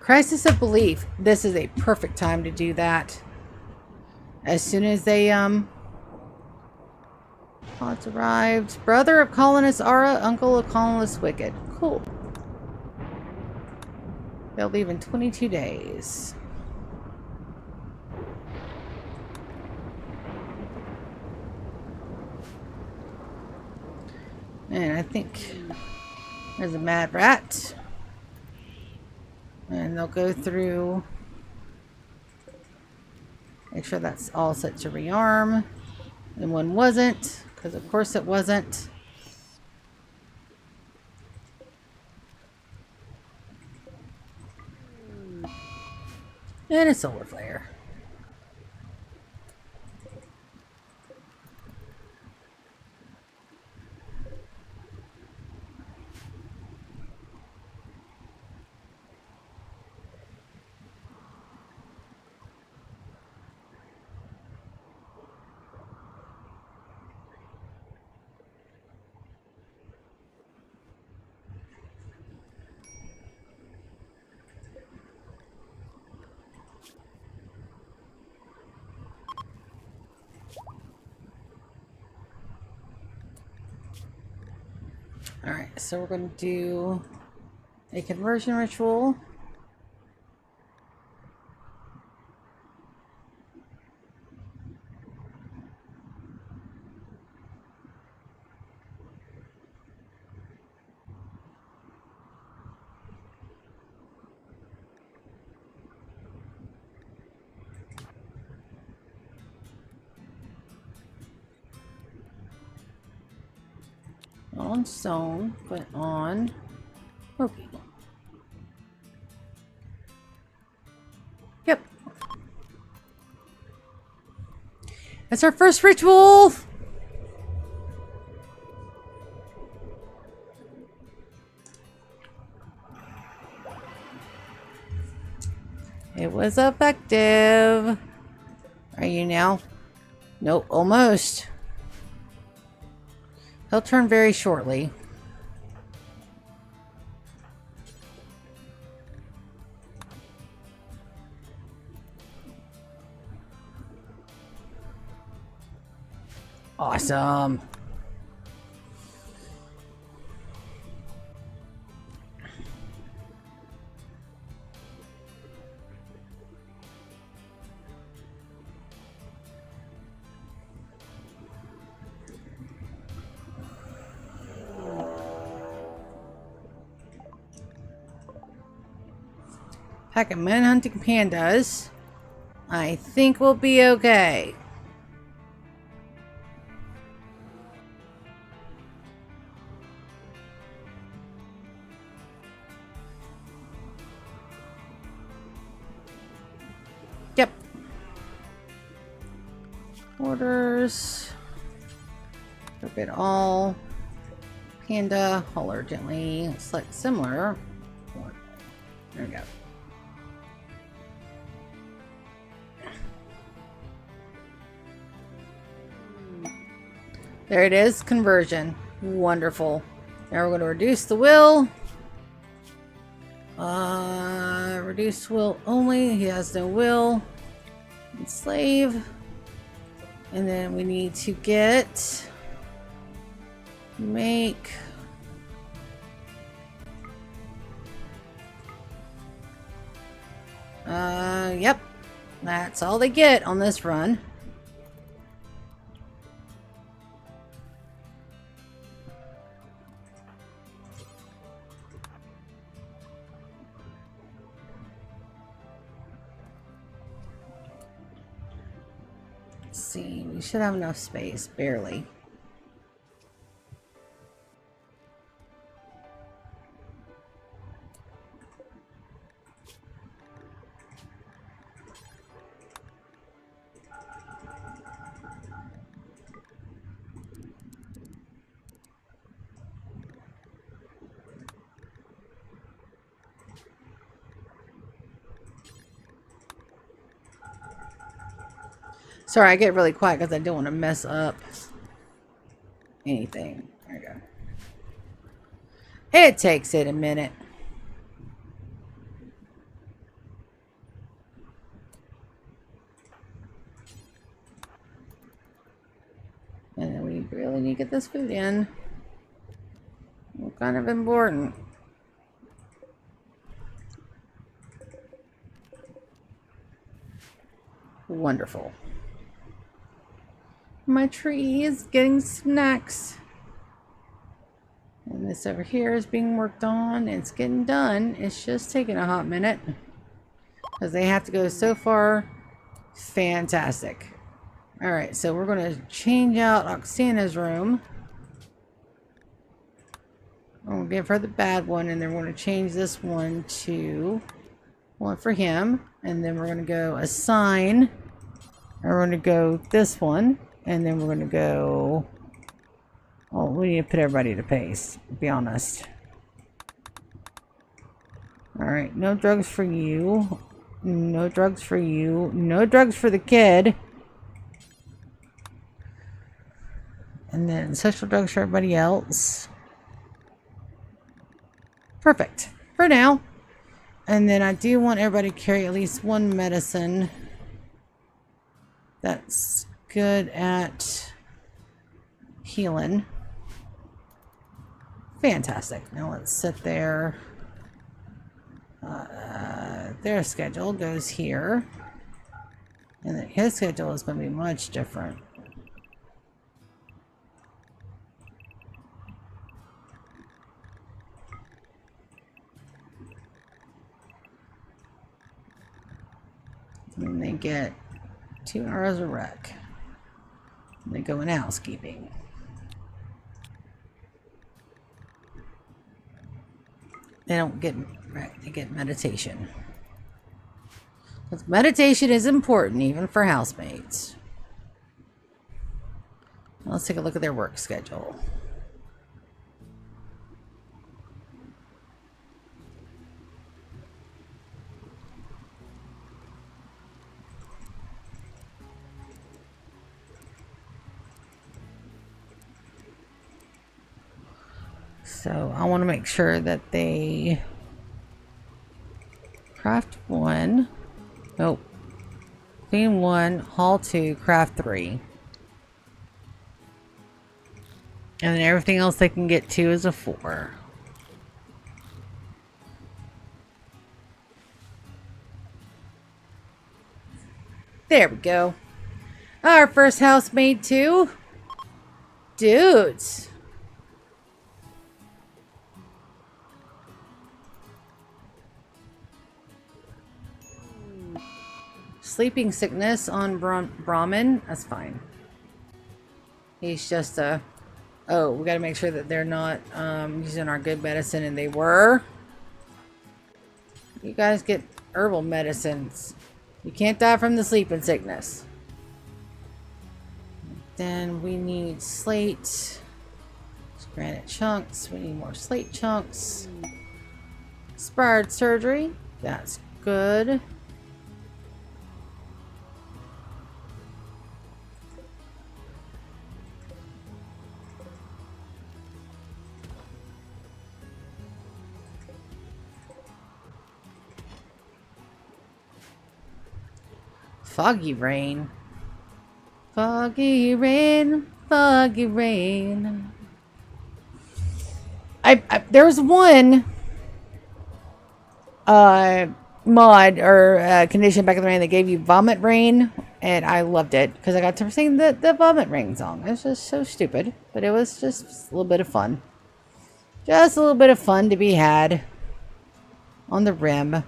Speaker 1: Crisis of belief. This is a perfect time to do that. As soon as they, pods arrived. Brother of colonist Ara, uncle of colonist Wicked. Cool. They'll leave in 22 days. And I think there's a mad rat. And they'll go through, make sure that's all set to rearm. And one wasn't, because of course it wasn't. And a solar flare. Alright, so we're going to do A conversion ritual. On stone, but on Loki. Yep. That's our first ritual. It was effective. Are you now? Nope, almost. He'll turn very shortly. Awesome. Pack of man-hunting pandas. I think we'll be okay. Yep. Orders. Grip it all. Panda. Haul urgently. Select similar. There we go. There it is. Conversion. Wonderful. Now we're going to reduce the will. Reduce will only. He has no will. Enslave. And then we need to get... Make... Yep. That's all they get on this run. Let's see, we should have enough space, barely. Sorry, I get really quiet because I don't want to mess up anything. There we go. It takes it a minute. And then we really need to get this food in. Well, kind of important. Wonderful. My tree is getting snacks. And this over here is being worked on. It's getting done. It's just taking a hot minute. Because they have to go so far. Fantastic. Alright, so we're going to change out Oksana's room. We'll give her the bad one. And then we're going to change this one to one for him. And then we're going to go assign. And we're going to go this one. And then we're going to go... Oh, we need to put everybody to pace, to be honest. Alright, no drugs for you. No drugs for you. No drugs for the kid. And then social drugs for everybody else. Perfect. For now. And then I do want everybody to carry at least one medicine. That's good at healing. Fantastic. Now let's sit there. Their schedule goes here. And then his schedule is going to be much different. And they get 2 hours of rec. And they go in housekeeping. They don't get rec, they get meditation. Because meditation is important even for housemates. Let's take a look at their work schedule. So I want to make sure that they craft 1. Nope. Clean 1, haul 2, craft 3. And then everything else they can get to is a 4. There we go. Our first housemaid too. Dudes. Sleeping sickness on Brahmin. That's fine. He's just a... Oh, we got to make sure that they're not using our good medicine, and they were. You guys get herbal medicines. You can't die from the sleeping sickness. Then we need slate. Granite chunks. We need more slate chunks. Inspired surgery. That's good. Foggy rain. Foggy rain. Foggy rain. There was one mod or condition back in the rain that gave you vomit rain, and I loved it because I got to sing the vomit rain song. It was just so stupid, but it was just a little bit of fun. Just a little bit of fun to be had on the rim.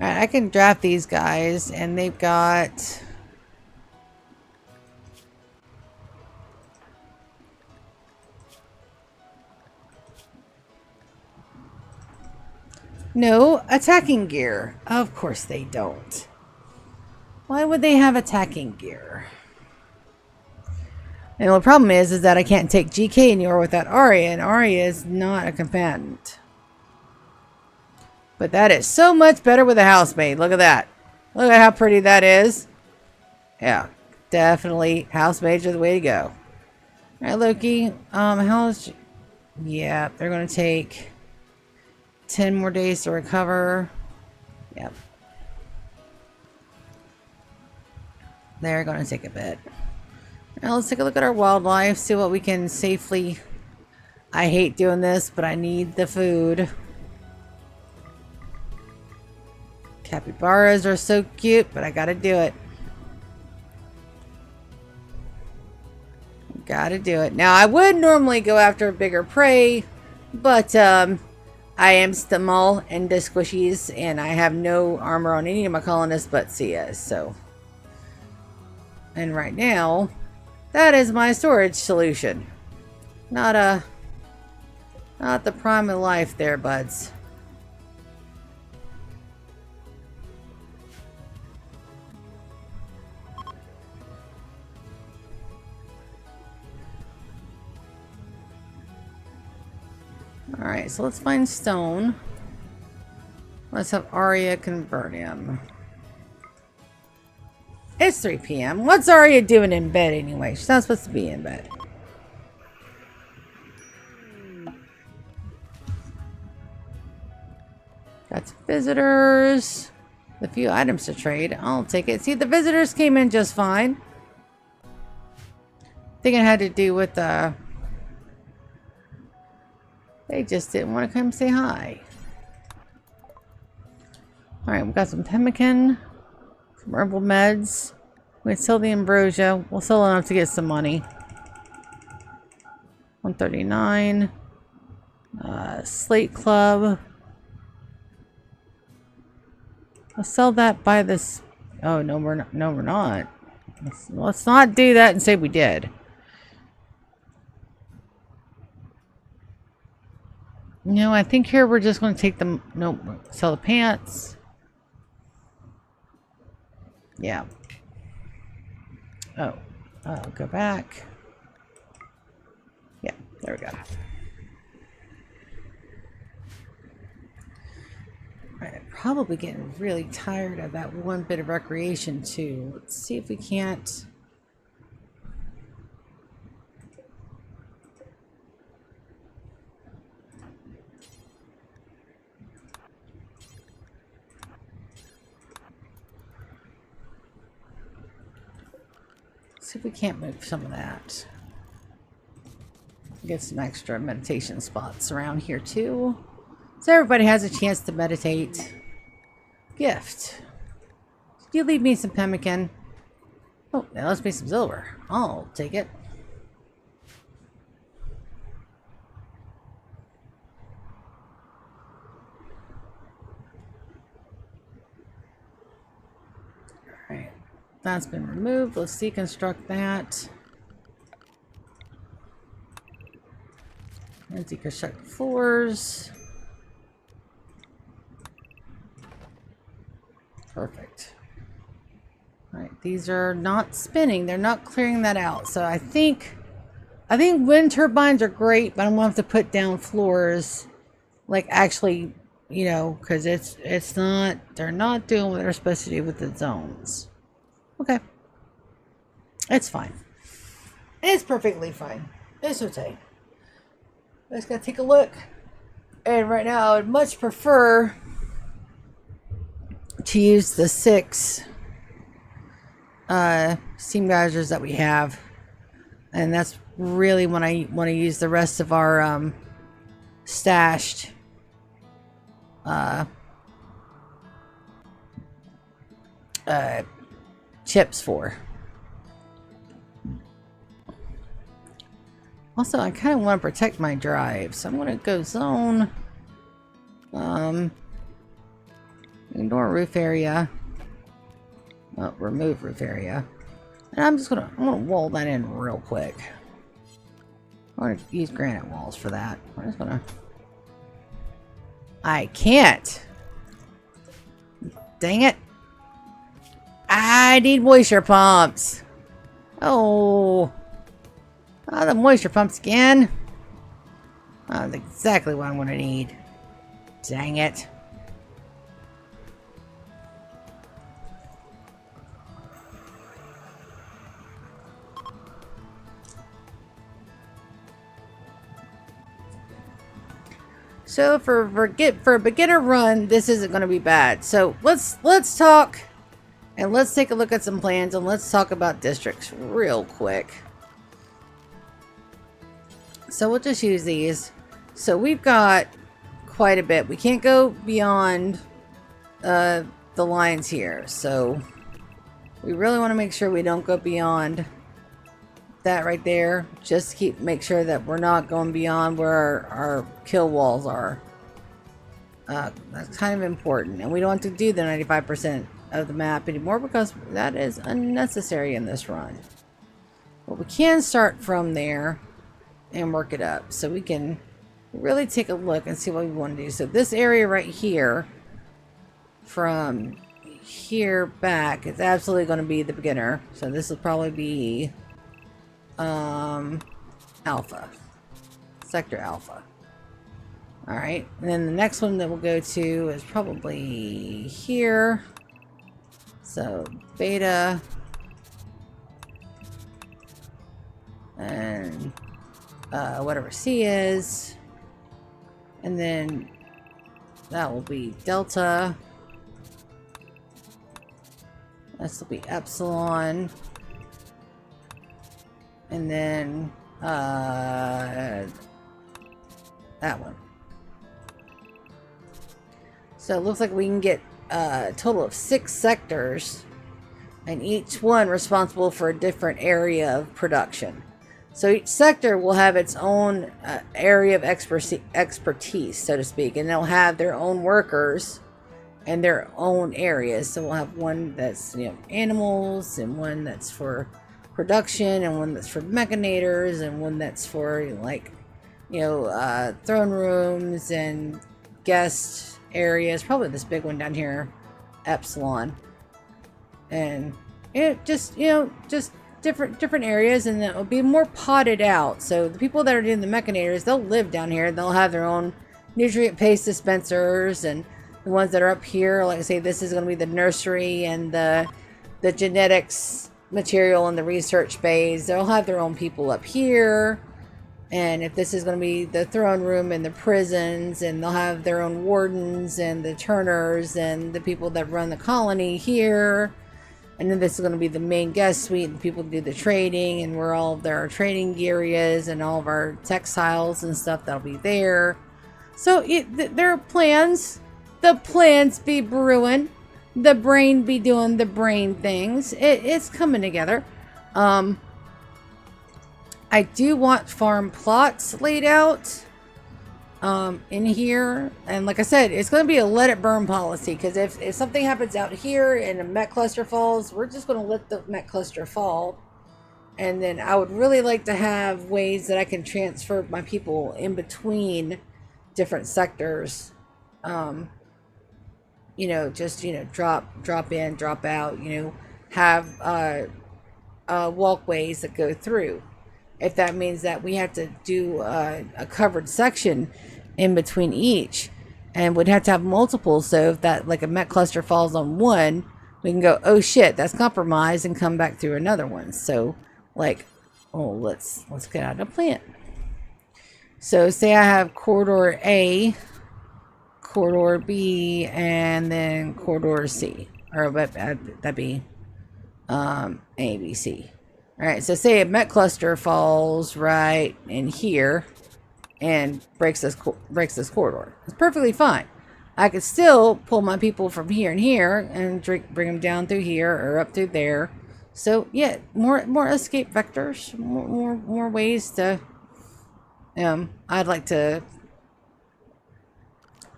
Speaker 1: Alright, I can draft these guys, and they've got... No attacking gear. Of course they don't. Why would they have attacking gear? And the problem is that I can't take GK anywhere without Arya, and Arya is not a combatant. But that is so much better with a housemaid. Look at that. Look at how pretty that is. Yeah, definitely housemaids are the way to go. All right, Loki. How's... Yeah, they're going to take 10 more days to recover. Yep. They're going to take a bit. Now let's take a look at our wildlife. See what we can safely... I hate doing this, but I need the food. Capybaras are so cute, but I gotta do it. Gotta do it. Now, I would normally go after bigger prey, but I am small and the squishies, and I have no armor on any of my colonists but Sia's, so. And right now, that is my storage solution. Not the prime of life there, buds. Alright, so let's find stone. Let's have Arya convert him. It's 3 p.m. What's Arya doing in bed anyway? She's not supposed to be in bed. Got some visitors. A few items to trade. I'll take it. See, the visitors came in just fine. think it had to do with they just didn't want to come say hi. Alright, we got some pemmican, some herbal meds. We sell the ambrosia. We'll sell enough to get some money. 139. Slate Club. I'll sell that by this. Oh, no, we're not. No, we're not. Let's not do that and say we did. No, I think here we're just going to take them. Nope, sell the pants. Yeah. Oh, go back. Yeah, there we go. Alright, I'm probably getting really tired of that one bit of recreation too. Let's see if we can't. See if we can't move some of that. Get some extra meditation spots around here too. So everybody has a chance to meditate. Gift. You leave me some pemmican. Oh, now let's be some silver. I'll take it. Alright. That's been removed. Let's deconstruct that. And deconstruct the floors. Perfect. Alright, these are not spinning. They're not clearing that out. So I think wind turbines are great, but I'm gonna have to put down floors, like actually, you know, because it's not. They're not doing what they're supposed to do with the zones. Okay, it's fine. It's perfectly fine. It's okay. I just gotta take a look. And right now, I would much prefer to use the 6 steam geysers that we have, and that's really when I want to use the rest of our stashed chips for. Also, I kind of want to protect my drive, so I'm going to go zone. Ignore roof area. Oh, remove roof area. And I'm gonna wall that in real quick. I'm gonna use granite walls for that. I'm just gonna. I can't. Dang it. I need moisture pumps. Oh. Oh, the moisture pumps again. Oh, that's exactly what I'm gonna need. Dang it. So for a beginner run, this isn't going to be bad. So let's talk, and let's take a look at some plans, and let's talk about districts real quick. So we'll just use these. So we've got quite a bit. We can't go beyond the lines here. So we really want to make sure we don't go beyond that right there. Just make sure that we're not going beyond where our kill walls are. That's kind of important, and we don't have to do the 95% of the map anymore because that is unnecessary in this run. But we can start from there and work it up, so we can really take a look and see what we want to do. So this area right here, from here back, is absolutely going to be the beginner. So this will probably be Alpha. Sector Alpha. Alright, and then the next one that we'll go to is probably here. So, Beta. And whatever C is. And then that will be Delta. This will be Epsilon. And then that one. So it looks like we can get a total of 6 sectors, and each one responsible for a different area of production. So each sector will have its own area of expertise, so to speak, and they'll have their own workers and their own areas. So we'll have one that's, you know, animals, and one that's for production, and one that's for mechanators, and one that's for, like, you know, throne rooms and guest areas. Probably this big one down here, Epsilon. And it just, you know, just different areas, and it will be more potted out. So the people that are doing the mechanators, they'll live down here. They'll have their own nutrient paste dispensers, and the ones that are up here, like I say, this is going to be the nursery and the genetics material and the research bays. They'll have their own people up here. And if this is going to be the throne room and the prisons, and they'll have their own wardens and the turners and the people that run the colony here. And then this is going to be the main guest suite, the people that do the trading, and where all of their trading gear is, and all of our textiles and stuff that'll be there. So there are plans. The plans be brewing. The brain be doing the brain things. It's coming together. I do want farm plots laid out in here. And like I said, it's going to be a let it burn policy. Because if something happens out here and a mech cluster falls, we're just going to let the mech cluster fall. And then I would really like to have ways that I can transfer my people in between different sectors. You know, just, you know, drop in, drop out, you know, have walkways that go through. If that means that we have to do a covered section in between each, and would have to have multiple, so if that, like, a mech cluster falls on one, we can go, oh shit, that's compromised, and come back through another one. So, like, oh, let's get out a plan. So say I have corridor A, corridor B, and then corridor C, or that'd be A, B, C. All right, so say a mech cluster falls right in here and breaks this corridor. It's perfectly fine. I could still pull my people from here and here and bring them down through here or up through there. So yeah, more escape vectors, more ways to. I'd like to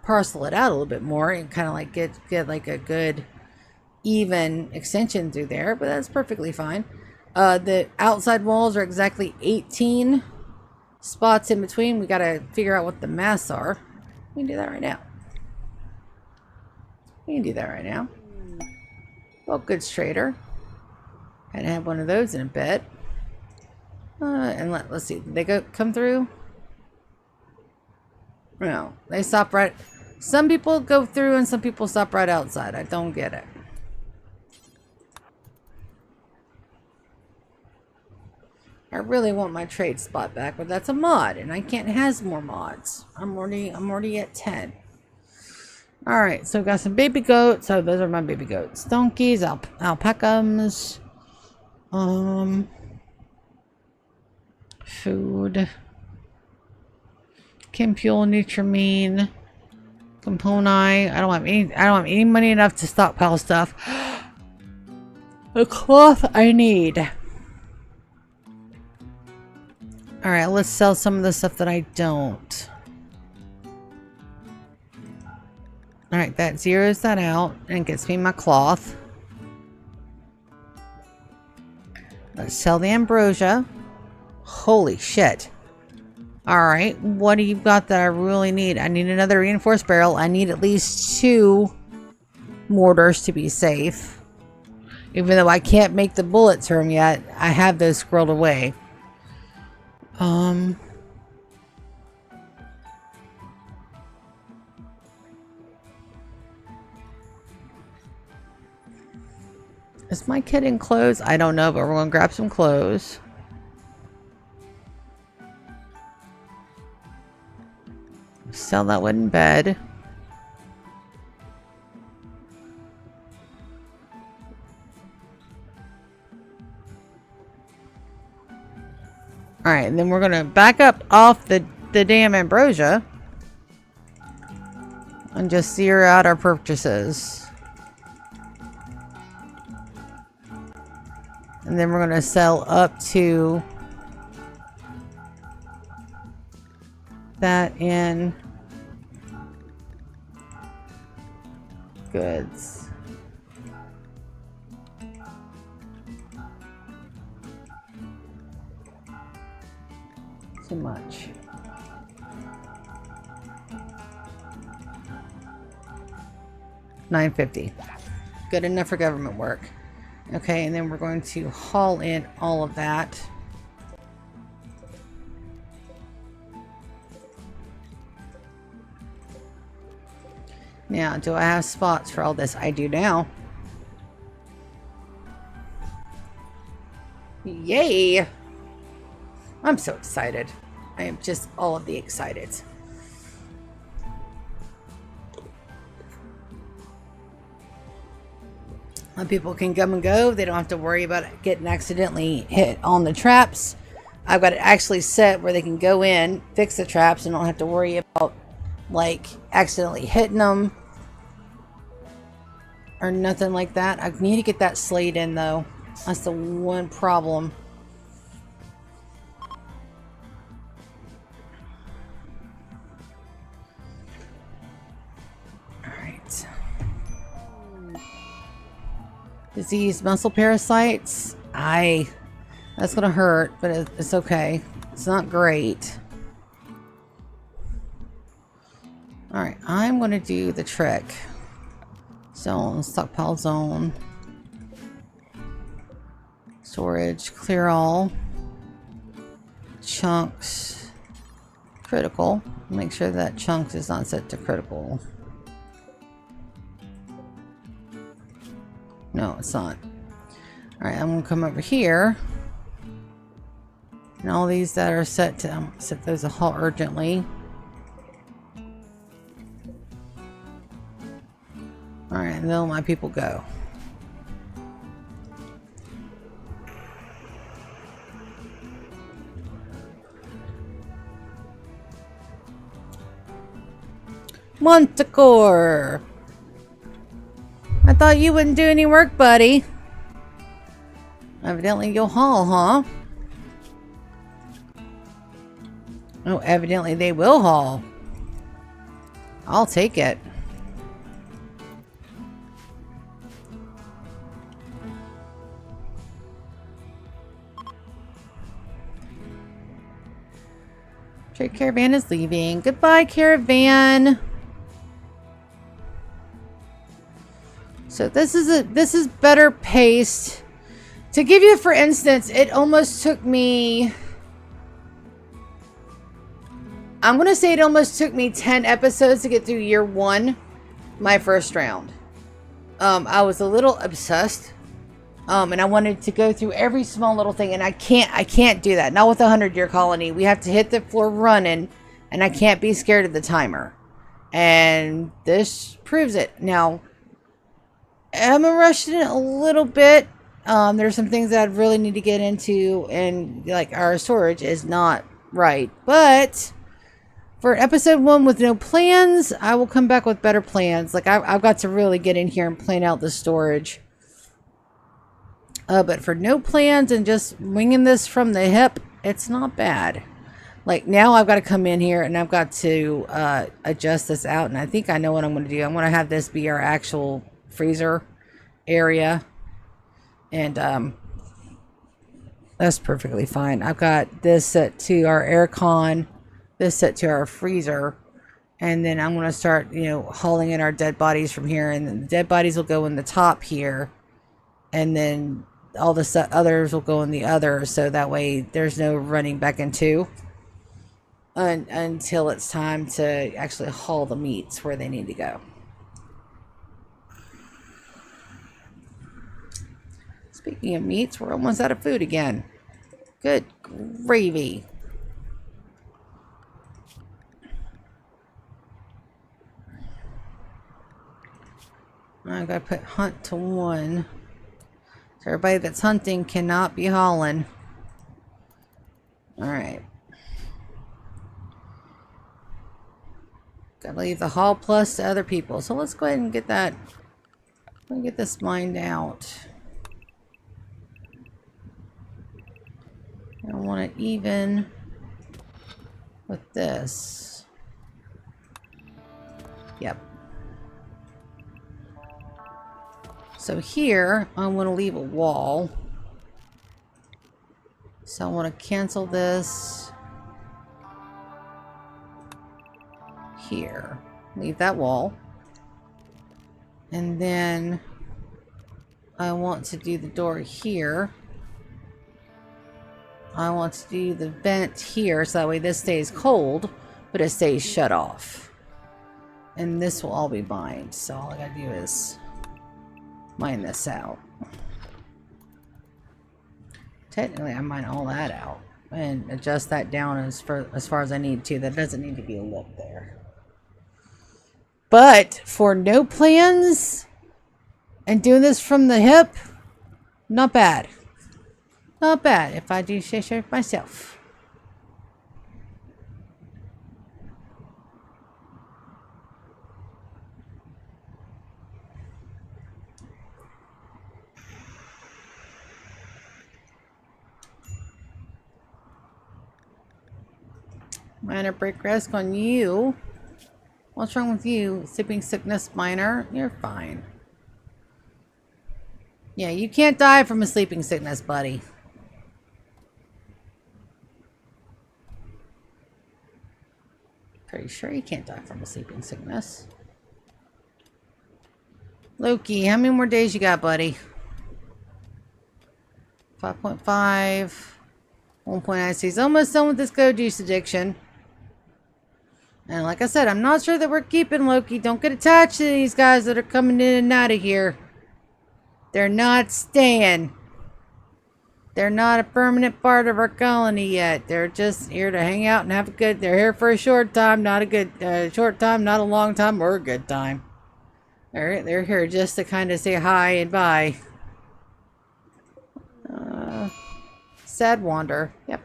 Speaker 1: parcel it out a little bit more and kind of like get like a good even extension through there, but that's perfectly fine. The outside walls are exactly 18 spots in between. We got to figure out what the maths are. We can do that right now. Well, goods trader. Hadn't had one of those in a bit. And let's see. Did they come through? No, they stop right. Some people go through and some people stop right outside. I don't get it. I really want my trade spot back, but that's a mod, and I can't has more mods. I'm already at 10. All right, so we got some baby goats. So those are my baby goats. Donkeys, alpacas. Food. Chemfuel, Nutramine, Component. I don't have any money enough to stockpile stuff. The cloth I need. Alright, let's sell some of the stuff that I don't. Alright, that zeroes that out and gets me my cloth. Let's sell the ambrosia. Holy shit. Alright, what do you got that I really need? I need another reinforced barrel. I need at least 2 mortars to be safe. Even though I can't make the bullets from yet, I have those squirreled away. Is my kid in clothes? I don't know, but we're gonna grab some clothes. Sell that wooden bed. Alright, and then we're gonna back up off the damn ambrosia. And just zero out our purchases. And then we're gonna sell up to that in goods. Too much. $9.50. Good enough for government work. Okay, and then we're going to haul in all of that. Now, do I have spots for all this? I do now. Yay! I'm so excited. I am just all of the excited. People can come and go. They don't have to worry about getting accidentally hit on the traps. I've got it actually set where they can go in, fix the traps, and don't have to worry about like accidentally hitting them or nothing like that. I need to get that slate in though. That's the one problem. Alright. Disease muscle parasites. That's gonna hurt, but it's okay. It's not great. Alright, I'm gonna do the trick. Zone, stockpile zone. Storage, clear all. Chunks. Critical. Make sure that chunks is not set to critical. No, it's not. Alright, I'm gonna come over here. And all these that are set to set those to halt urgently. Alright, and then let my people go. Montecore! I thought you wouldn't do any work, buddy. Evidently you'll haul, huh? Oh, evidently they will haul. I'll take it. Trade caravan is leaving. Goodbye, caravan. So this is better paced. To give you, for instance, it almost took me, I'm gonna say it almost took me 10 episodes to get through year 1, my first round. I was a little obsessed, and I wanted to go through every small little thing, and I can't do that. Not with a 100-year colony. We have to hit the floor running, and I can't be scared of the timer. And this proves it. Now, I'm rushing it a little bit. There's some things that I really need to get into, and like our storage is not right. But for episode 1 with no plans, I will come back with better plans. Like I've got to really get in here and plan out the storage. But for no plans and just winging this from the hip, it's not bad. Like now I've got to come in here and I've got to adjust this out, and I think I know what I'm going to do. I'm going to have this be our actual freezer area, and that's perfectly fine. I've got this set to our aircon, this set to our freezer, and then I'm going to start, hauling in our dead bodies from here, and then the dead bodies will go in the top here, and then all the others will go in the other, so that way there's no running back into until it's time to actually haul the meats where they need to go. Speaking of meats, we're almost out of food again. Good gravy. I've got to put hunt to 1. So everybody that's hunting cannot be hauling. Alright. Gotta leave the hall plus to other people. So let's go ahead and get that. Let me get this mined out. I want it even with this. Yep. So here, I want to leave a wall. So I want to cancel this here. Leave that wall. And then I want to do the door here. I want to do the vent here so that way this stays cold, but it stays shut off. And this will all be mined. So all I gotta do is mine this out. Technically, I mine all that out and adjust that down as far as I need to. That doesn't need to be a lip there. But for no plans and doing this from the hip, not bad. Not bad, if I do say so myself. Minor break risk on you. What's wrong with you? Sleeping sickness minor? You're fine. Yeah, you can't die from a sleeping sickness, buddy. Pretty sure you can't die from a sleeping sickness. Loki, how many more days you got, buddy? 5.5. 1.9. He's almost done with this go juice addiction. And like I said, I'm not sure that we're keeping Loki. Don't get attached to these guys that are coming in and out of here. They're not staying. They're not a permanent part of our colony yet. They're just here to hang out and have a good... They're here for a short time, not a good... short time, not a long time, or a good time. They're here just to kind of say hi and bye. Sad wander. Yep.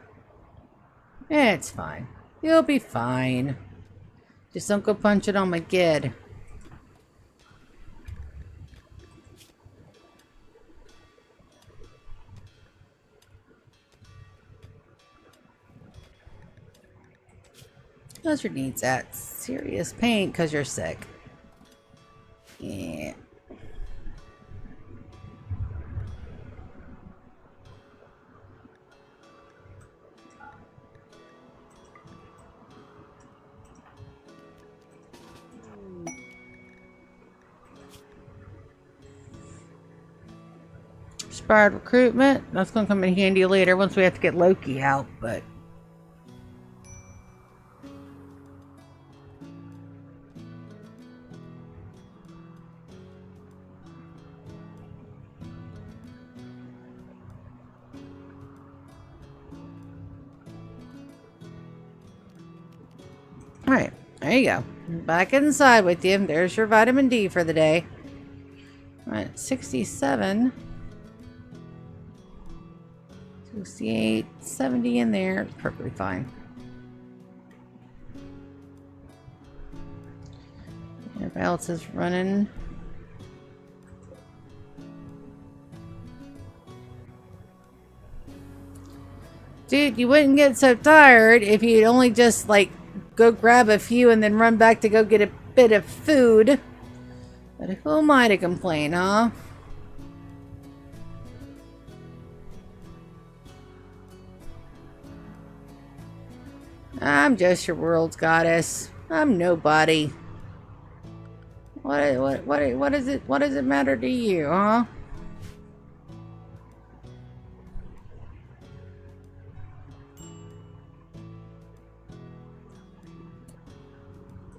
Speaker 1: It's fine. You'll be fine. Just don't go punch it on my gid. How's your needs at? Serious pain because you're sick. Yeah. Inspired recruitment. That's going to come in handy later once we have to get Loki out, but... Alright, there you go. Back inside with you. There's your vitamin D for the day. Alright, 67. 68, 70 in there. Perfectly fine. Everybody else is running. Dude, you wouldn't get so tired if you'd only just, like, go grab a few and then run back to go get a bit of food. But who am I to complain, huh? I'm just your world's goddess. I'm nobody. What is it? What does it matter to you, huh?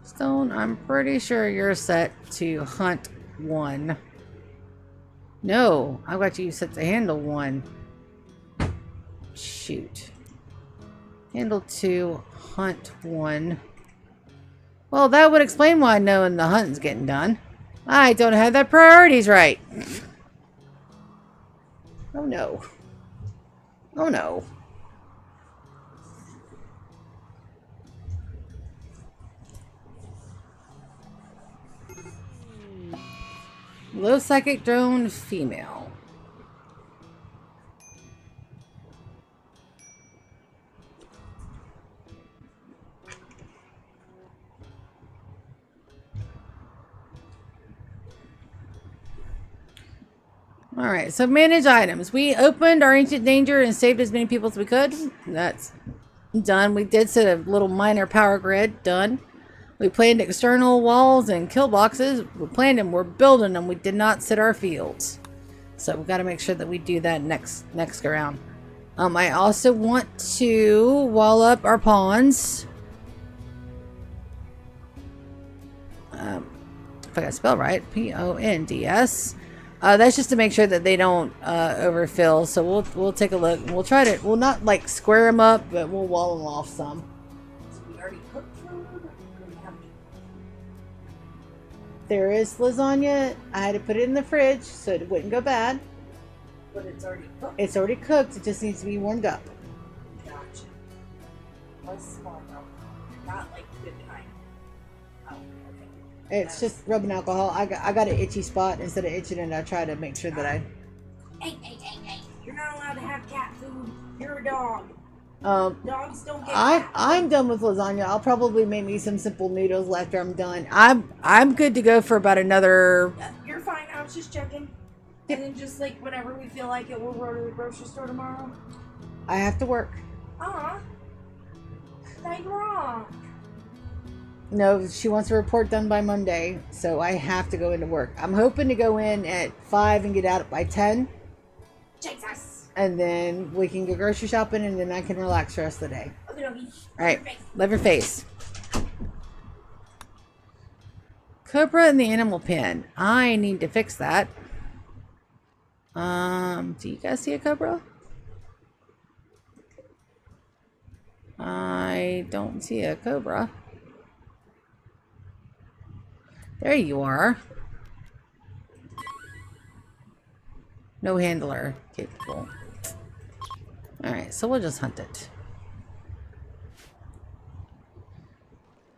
Speaker 1: Stone, I'm pretty sure you're set to hunt 1. No, I've got you set to handle 1. Shoot. Handle 2, hunt 1. Well, that would explain why knowing the hunting's getting done. I don't have that priorities right. Oh no. Oh no. Low psychic drone female. Alright, so manage items. We opened our ancient danger and saved as many people as we could. That's done. We did set a little minor power grid. Done. We planned external walls and kill boxes. We planned them. We're building them. We did not set our fields. So we've got to make sure that we do that next go round. I also want to wall up our pawns. If I got spelled right, Ponds. That's just to make sure that they don't overfill. So we'll take a look. We'll try to. We'll not like square them up, but we'll wall them off some.
Speaker 3: So we already cooked food.
Speaker 1: There is lasagna. I had to put it in the fridge so it wouldn't go bad.
Speaker 3: But it's already cooked.
Speaker 1: It's already cooked. It just needs to be warmed up.
Speaker 3: Gotcha. What's small though? Not like good kind. Oh, okay.
Speaker 1: It's just rubbing alcohol. I got an itchy spot. Instead of itching it, I try to make sure that I.
Speaker 3: Hey! You're not allowed to have cat food. You're a dog. Dogs don't get.
Speaker 1: I'm done with lasagna. I'll probably make me some simple noodles after I'm done. I'm good to go for about another.
Speaker 3: You're fine. I was just checking. And then just like whenever we feel like it, we'll go to the grocery store tomorrow.
Speaker 1: I have to work.
Speaker 3: Like wrong.
Speaker 1: No, she wants a report done by Monday, so I have to go into work. I'm hoping to go in at 5 and get out by 10.
Speaker 3: Jesus.
Speaker 1: And then we can go grocery shopping, and then I can relax the rest of the day.
Speaker 3: Okay,
Speaker 1: All right, love your face. Cobra in the animal pen. I need to fix that. Do you guys see a cobra? I don't see a cobra. There you are. No handler capable. Alright, so we'll just hunt it.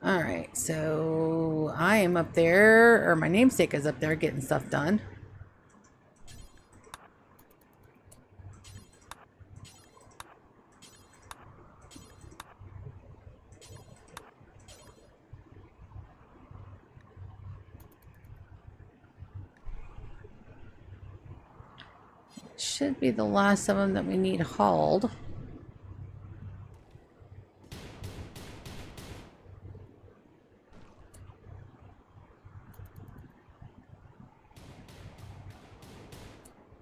Speaker 1: Alright, so I am up there, or my namesake is up there getting stuff done. Should be the last of them that we need hauled.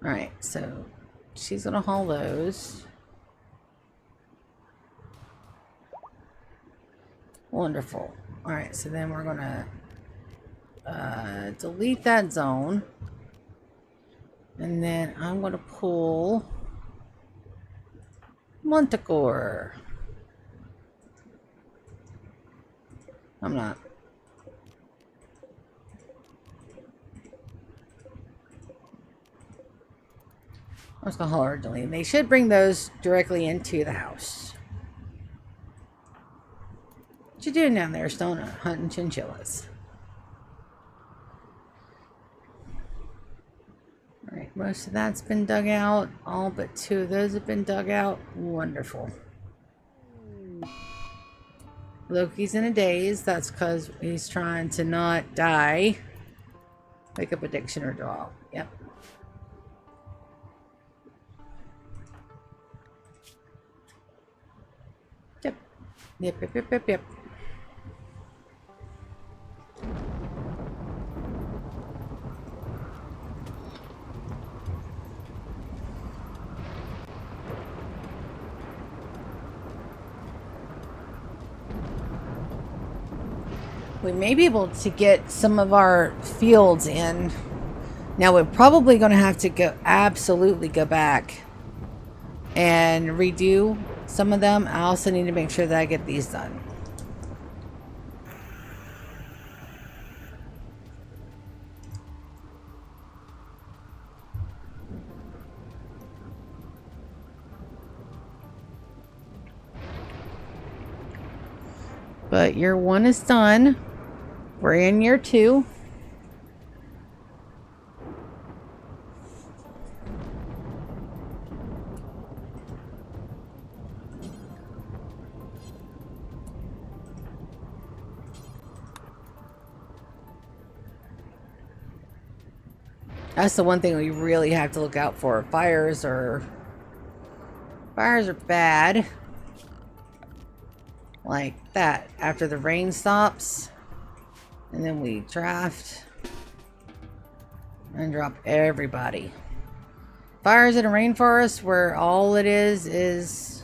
Speaker 1: Alright, so she's gonna haul those. Wonderful. Alright, so then we're gonna delete that zone. And then I'm going to pull Montecore. I'm not. I'm just going to haul her delete. They should bring those directly into the house. What you doing down there, Stone? Hunting chinchillas. Alright, most of that's been dug out. All but 2 of those have been dug out. Wonderful. Loki's in a daze. That's because he's trying to not die. Wake up addiction or draw. Yep. Yep. We may be able to get some of our fields in. Now we're probably going to have to absolutely go back and redo some of them. I also need to make sure that I get these done. But year 1 is done. We're in year 2. That's the one thing we really have to look out for. Fires are bad. Like that. After the rain stops. And then we draft. And drop everybody. Fires in a rainforest where all it is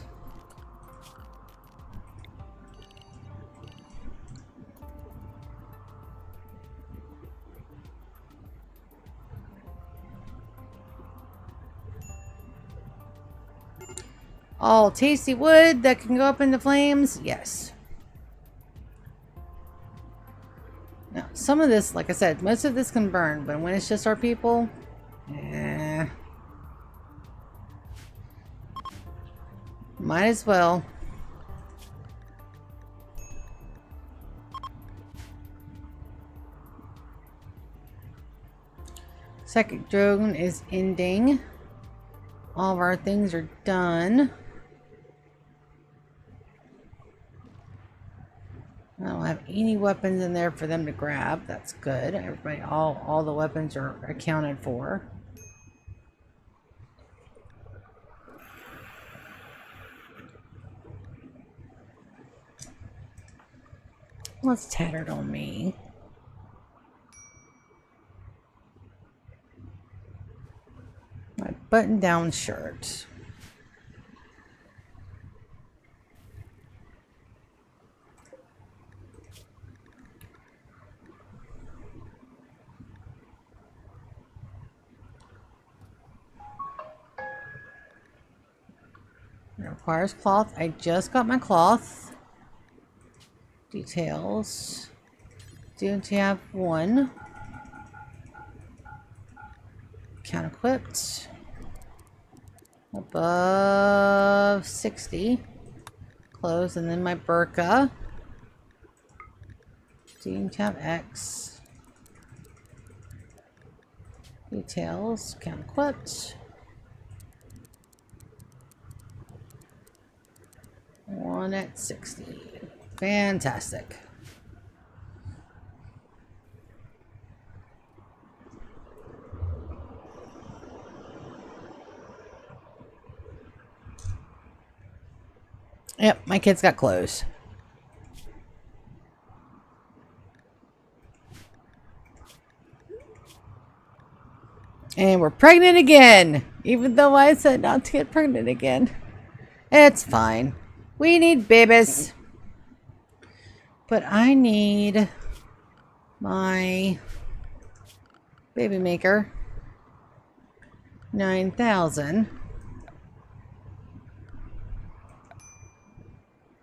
Speaker 1: all tasty wood that can go up into flames. Yes. Now, some of this, like I said, most of this can burn, but when it's just our people, might as well. Second drone is ending. All of our things are done. I don't have any weapons in there for them to grab. That's good. Everybody, all the weapons are accounted for. What's tattered on me? My button-down shirt. It requires cloth. I just got my cloth. Details. Do have one. Count equipped. Above 60. Clothes, and then my burqa. Do have X. Details. Count equipped. One at 60. Fantastic. Yep, my kids got clothes. And we're pregnant again. Even though I said not to get pregnant again. It's fine. We need babies. But I need my baby maker. 9,000.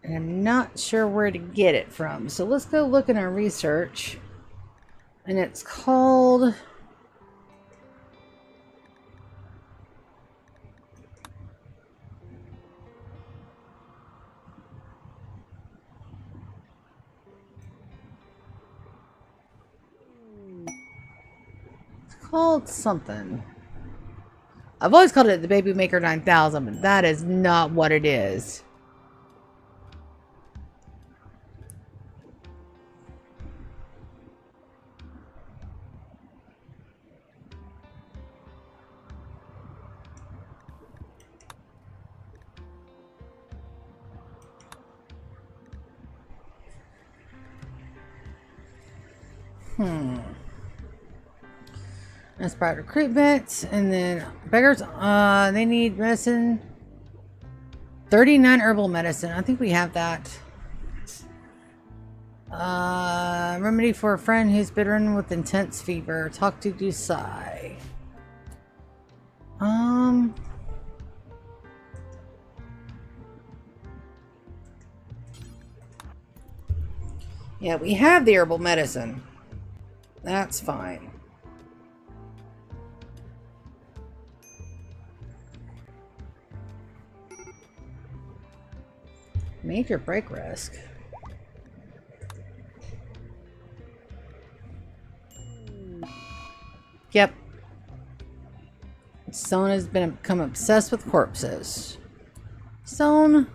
Speaker 1: And I'm not sure where to get it from. So let's go look in our research. And it's called... called something. I've always called it the Baby Maker 9000, but that is not what it is. Inspired recruitment, and then beggars. They need medicine. 39 herbal medicine. I think we have that. Remedy for a friend who's bedridden with intense fever. Talk to Dusai. Yeah, we have the herbal medicine. That's fine. Major break risk. Yep. Stone has become obsessed with corpses. Stone.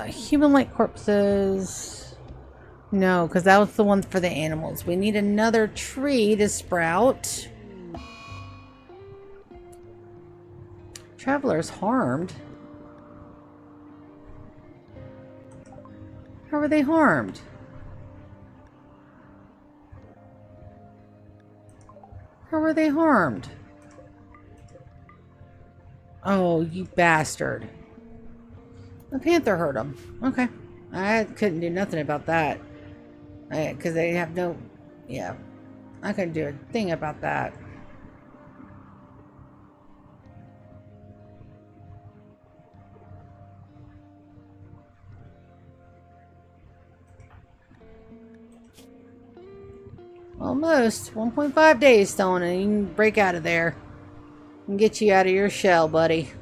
Speaker 1: Human-like corpses. No, because that was the one for the animals. We need another tree to sprout. Travelers harmed. How were they harmed? How were they harmed? Oh, you bastard. The panther hurt them. Okay. I couldn't do nothing about that. Because they have no... Yeah. I couldn't do a thing about that. Almost. 1.5 days, Stone, and you can break out of there. And get you out of your shell, buddy.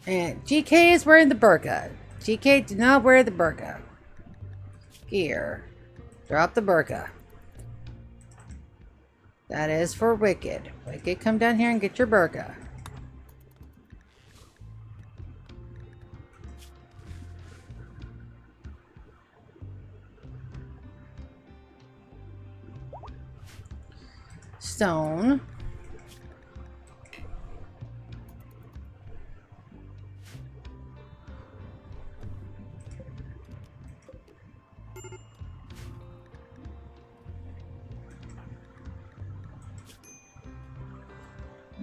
Speaker 1: And GK is wearing the burqa. GK did not wear the burqa. Gear. Drop the burqa. That is for Wicked. Wicked, come down here and get your burqa. Stone.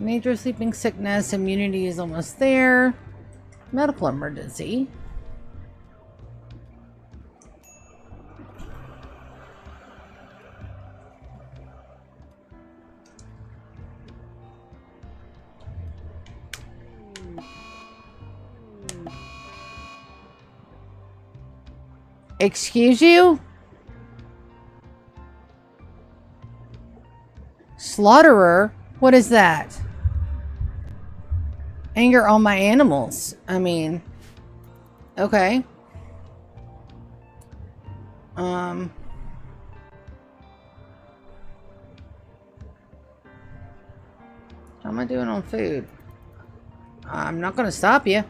Speaker 1: Major sleeping sickness, immunity is almost there. Medical emergency. Excuse you? Slaughterer? What is that? Anger on my animals. I mean, okay. How am I doing on food? I'm not gonna stop you.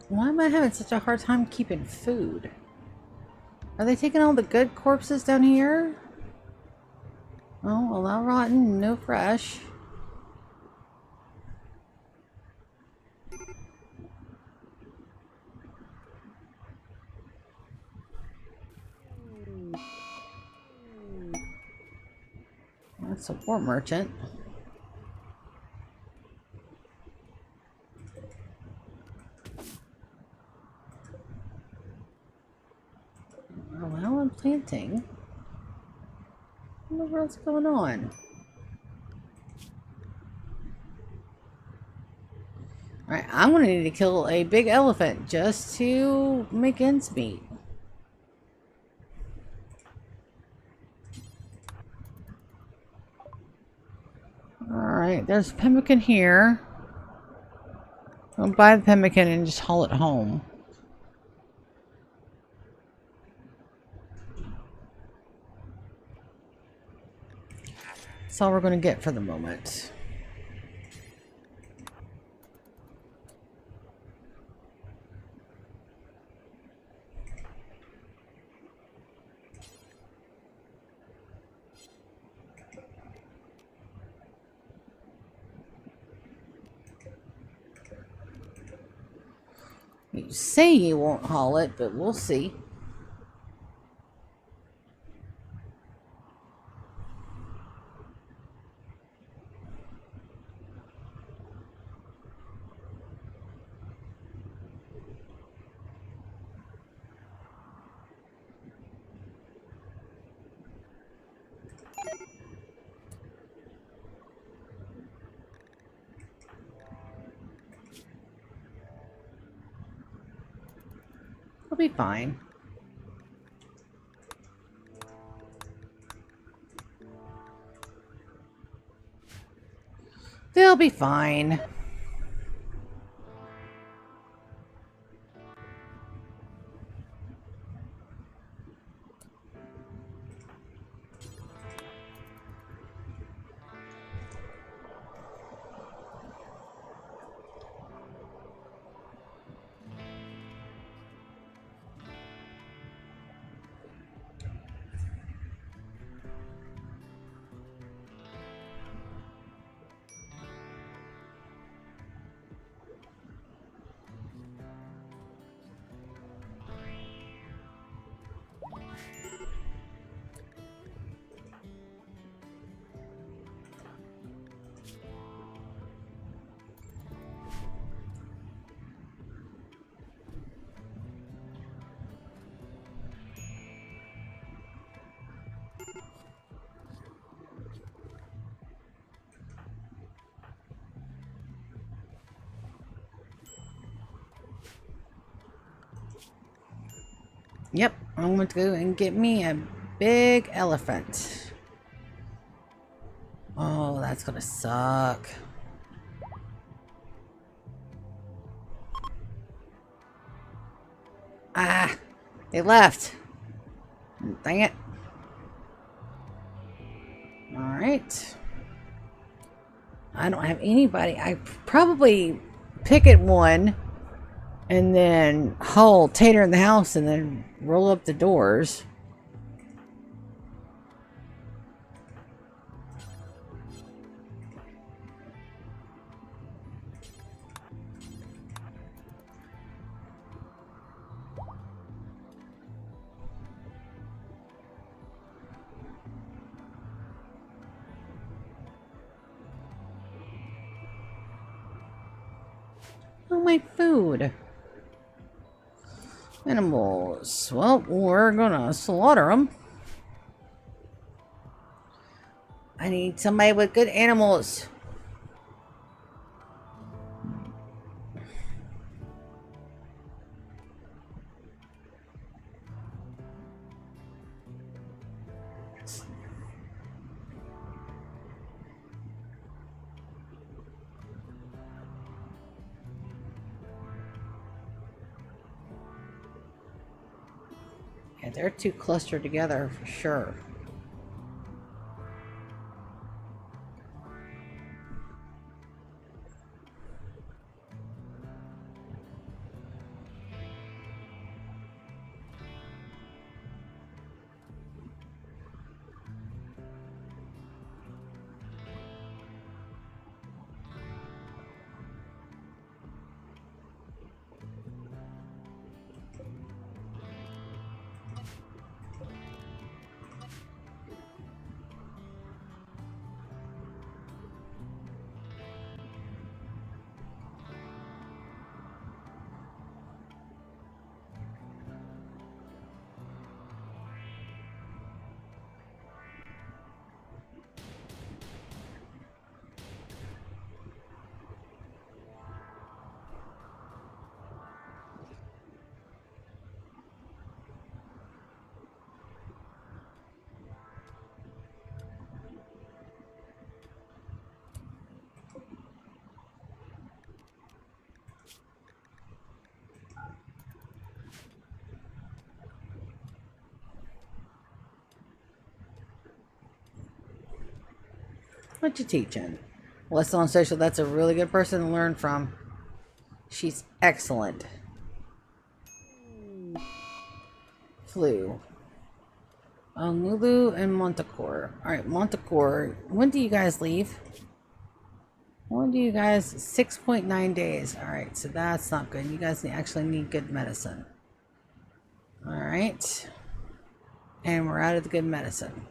Speaker 1: Why am I having such a hard time keeping food? Are they taking all the good corpses down here? Oh, allow rotten, no fresh. That's a war merchant. Well, I'm planting. What the world's going on? Alright, I'm gonna need to kill a big elephant just to make ends meet. Alright, there's pemmican here. I'll buy the pemmican and just haul it home. That's all we're going to get for the moment. You say you won't haul it, but we'll see. We'll be fine. They'll be fine. Yep, I'm going to go and get me a big elephant. Oh, that's going to suck. Ah, they left. Dang it. Alright. I don't have anybody. I probably pick at one and then haul Tater in the house and then roll up the doors. Oh, my food. Animals. Well, we're gonna slaughter them. I need somebody with good animals. Yeah, they're too clustered together for sure. What you teaching? Lesson on social. That's a really good person to learn from. She's excellent. Flu. Lulu and Montecore. Alright, Montecore. When do you guys leave? What do you guys? 6.9 days. All right, so that's not good. You guys actually need good medicine. All right. And we're out of the good medicine.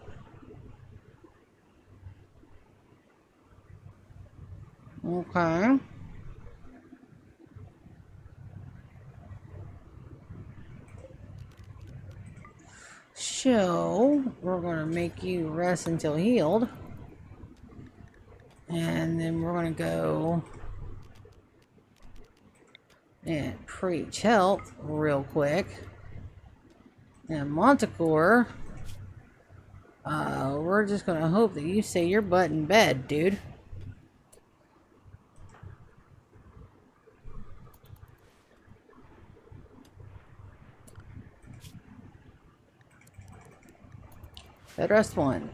Speaker 1: Okay. So, we're going to make you rest until healed. And then we're going to go and preach health real quick. And Montecore, we're just going to hope that you stay your butt in bed, dude. Bed rest 1.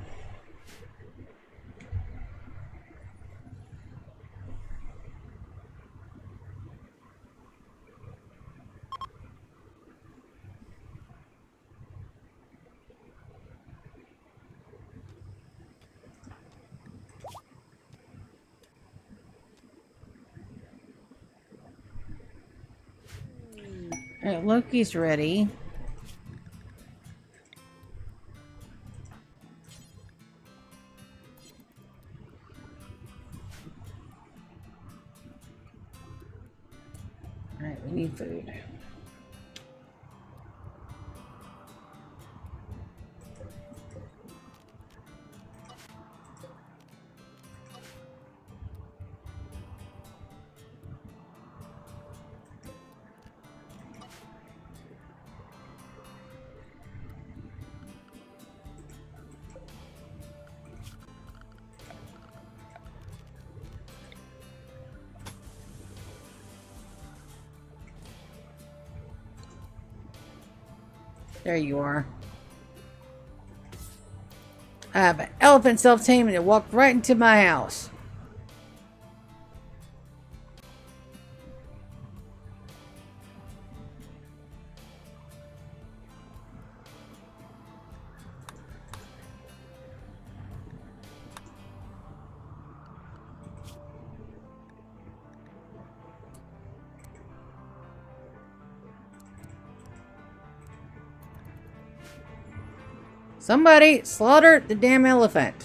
Speaker 1: Alright, Loki's ready. Alright, we need food. There you are. I have an elephant self-tamed and it walked right into my house. Somebody slaughtered the damn elephant.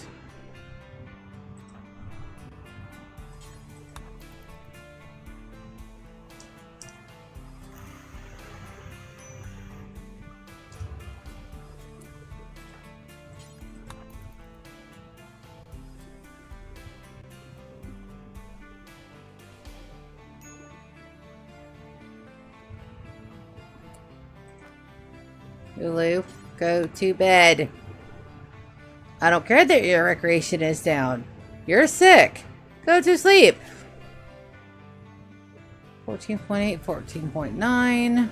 Speaker 1: Lulu, go to bed. I don't care that your recreation is down. You're sick. Go to sleep. 14.8, 14.9.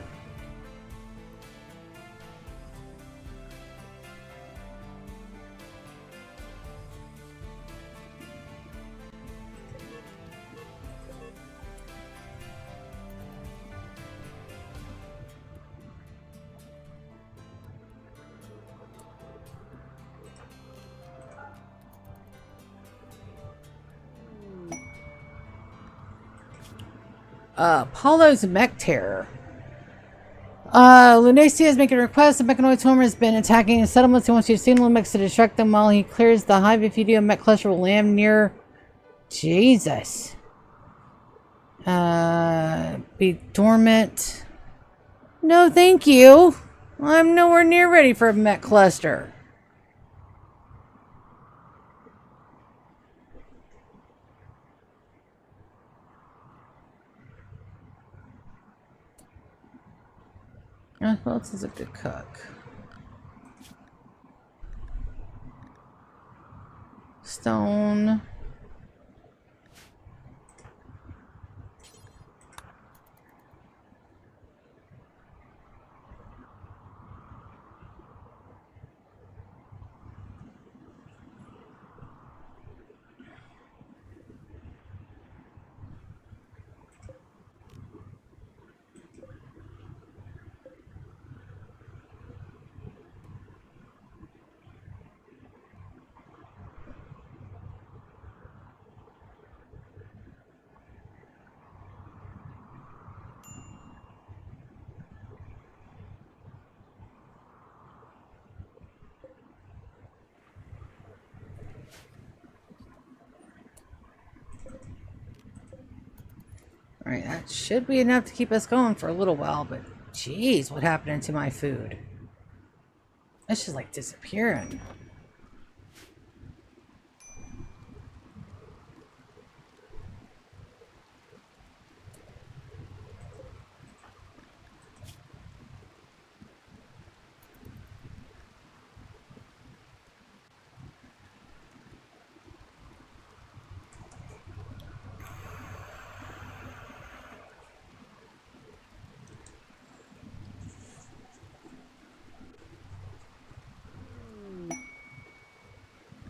Speaker 1: Paulo's Mech Terror. Lunacia is making a request. The Mechanoid Swarm has been attacking the settlements. He wants you to signal the mechs to distract them while he clears the hive. If you do, a mech cluster will land near... Jesus. Be dormant. No, thank you. I'm nowhere near ready for a mech cluster. Who else is a good cook? Stone. Alright, that should be enough to keep us going for a little while, but jeez, what happened to my food? It's just like disappearing.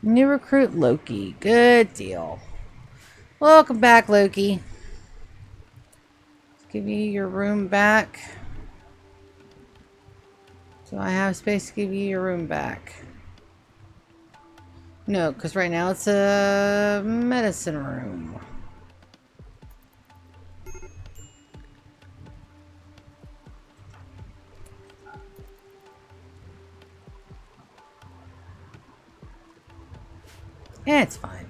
Speaker 1: New recruit Loki. Good deal. Welcome back, Loki. Let's give you your room back. Do I have space to give you your room back? No, because right now it's a medicine room. Yeah, it's fine.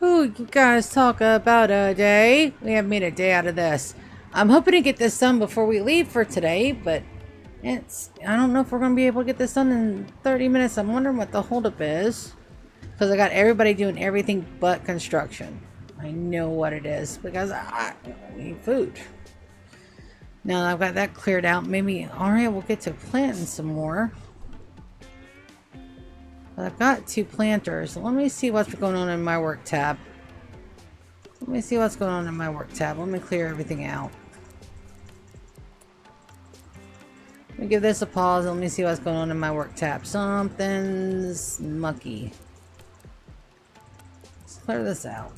Speaker 1: Ooh, you guys talk about a day. We have made a day out of this. I'm hoping to get this done before we leave for today, but I don't know if we're going to be able to get this done in 30 minutes. I'm wondering what the holdup is. Because I got everybody doing everything but construction. I know what it is. Because I need food. Now that I've got that cleared out, maybe Aria will get to planting some more. But I've got 2 planters. Let me see what's going on in my work tab. Let me see what's going on in my work tab. Let me clear everything out. Let me give this a pause. Let me see what's going on in my work tab. Something's mucky. Let's clear this out.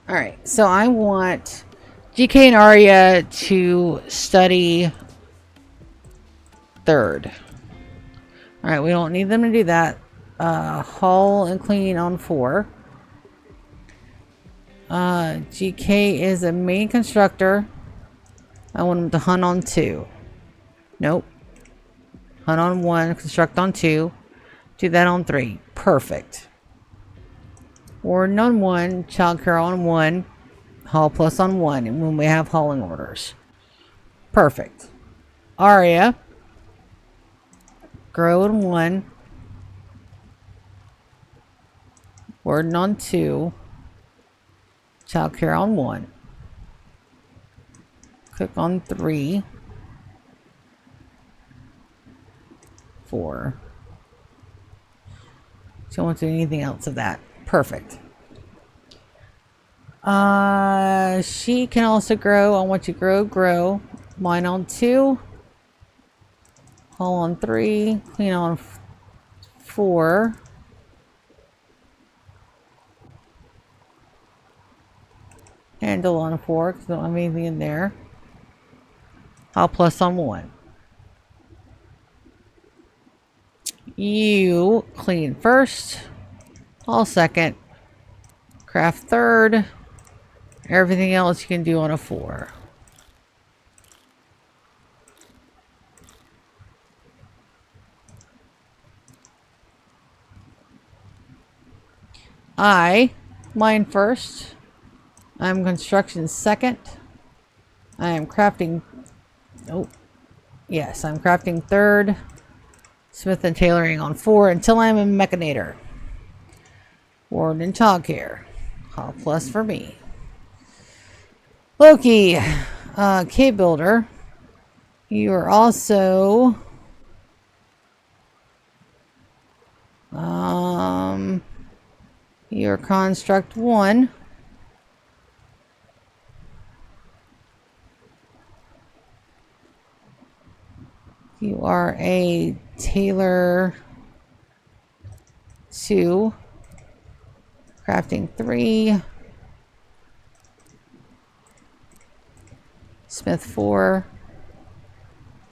Speaker 1: Alright, so I want GK and Arya to study 3rd. Alright, we don't need them to do that. Haul and clean on 4. GK is a main constructor. I want him to hunt on 2. Nope. Hunt on 1, construct on 2. Do that on 3. Perfect. Warden on 1, childcare on 1, haul plus on 1, and when we have hauling orders. Perfect. Arya, grow on 1, warden on 2, childcare on 1, cook on 3, 4. Don't want to do anything else of that. Perfect. She can also grow. I want you to grow. Mine on 2. Haul on 3. Clean on 4. Handle on 4 because I don't have anything in there. Haul plus on 1. You clean first. All 2nd, craft 3rd, everything else you can do on a 4. Mine first, I'm construction 2nd, I am crafting, yes, I'm crafting 3rd, smith and tailoring on 4 until I'm a mechanator. Warden and childcare. Haul plus for me. Loki, cave builder. You are also you're construct 1. You are a tailor 2. Crafting 3. Smith 4.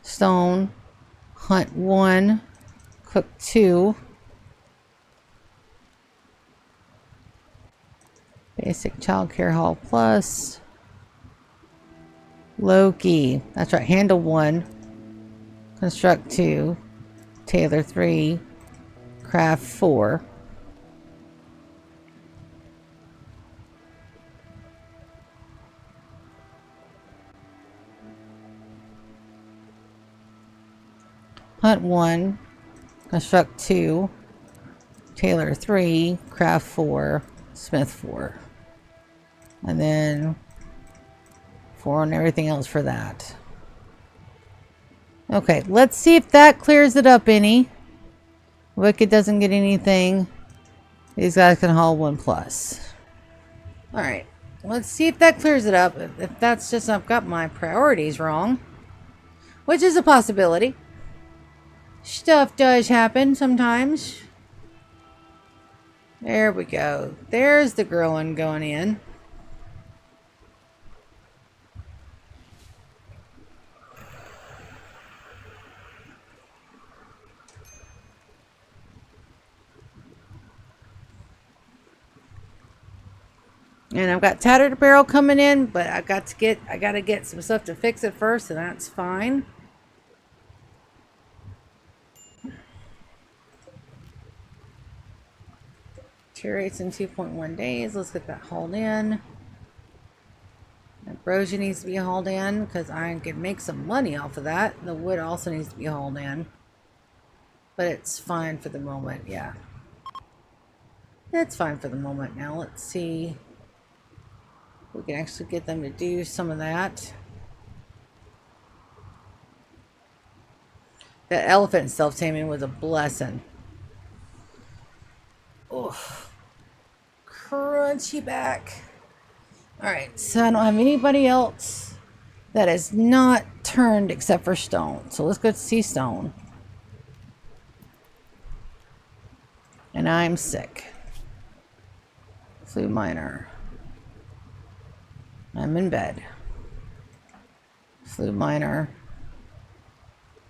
Speaker 1: Stone. Hunt 1. Cook 2. Basic childcare hall plus. Loki. That's right. Handle 1. Construct 2. Tailor 3. Craft 4. Hunt 1. Construct 2. Tailor 3. Craft 4. Smith 4. And then 4 on everything else for that. Okay, let's see if that clears it up any. Wicked doesn't get anything. These guys can haul 1 plus. Alright, let's see if that clears it up. If that's just I've got my priorities wrong. Which is a possibility. Stuff does happen sometimes. There we go. There's the growing going in. And I've got tattered apparel coming in, but I gotta get some stuff to fix it first, and that's fine. Deteriorates in 2.1 days. Let's get that hauled in. Ambrosia needs to be hauled in because I can make some money off of that. The wood also needs to be hauled in. But it's fine for the moment, yeah. It's fine for the moment. Now let's see. We can actually get them to do some of that. That elephant self-taming was a blessing. Oh, crunchy back. Alright, so I don't have anybody else that is not turned except for Stone. So let's go see Stone. And I'm sick. Flu minor. I'm in bed. Flu minor.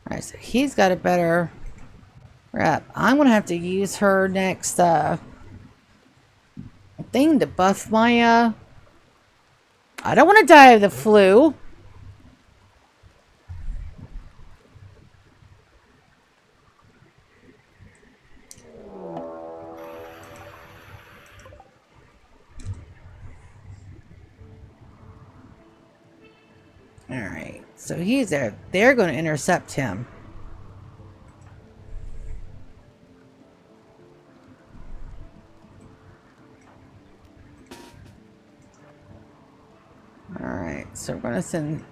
Speaker 1: Alright, so he's got a better rep. I'm going to have to use her next thing to buff my... I don't want to die of the flu. Alright, so he's there. They're going to intercept him. Alright, so we're going to send...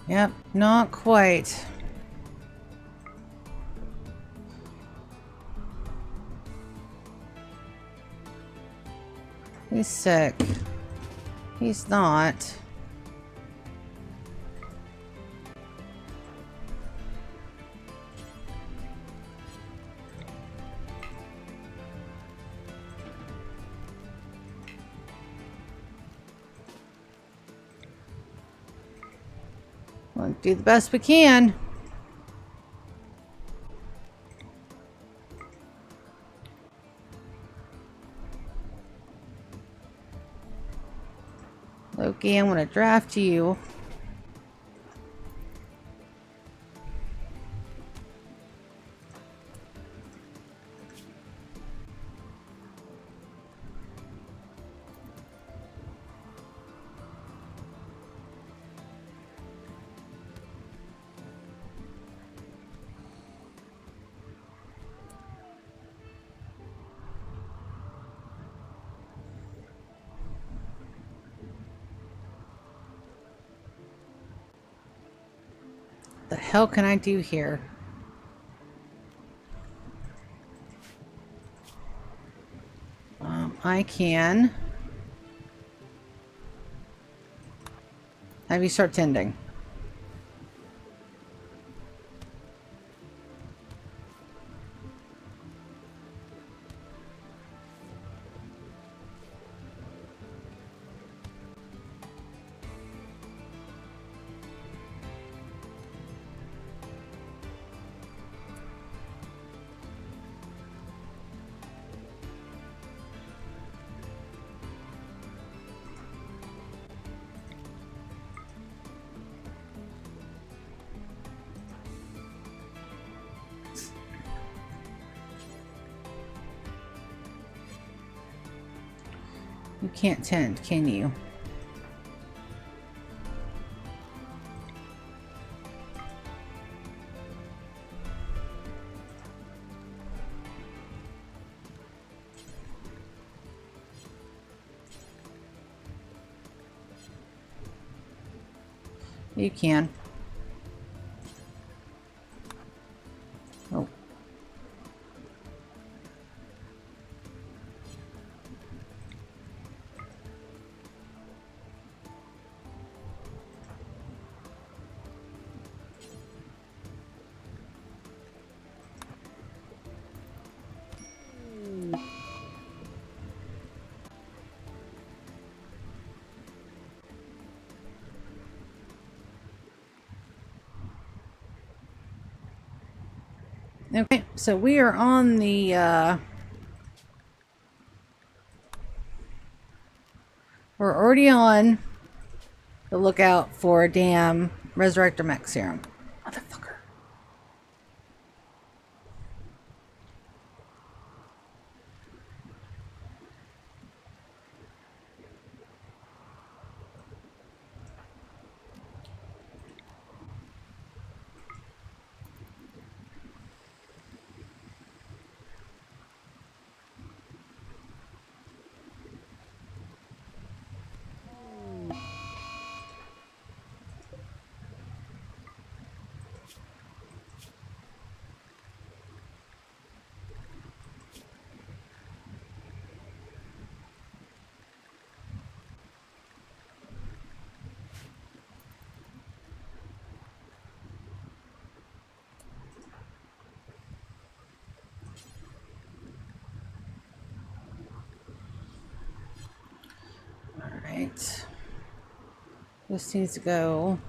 Speaker 1: Yep, not quite. He's sick. He's not. We'll do the best we can. Loki, I'm going to draft you. The hell can I do here? I can have you start tending. You can't tend, can you? You can. Oh. Okay, so we are on the we're already on the lookout for a damn Resurrector Mech serum. Motherfucker. Alright. This needs to go.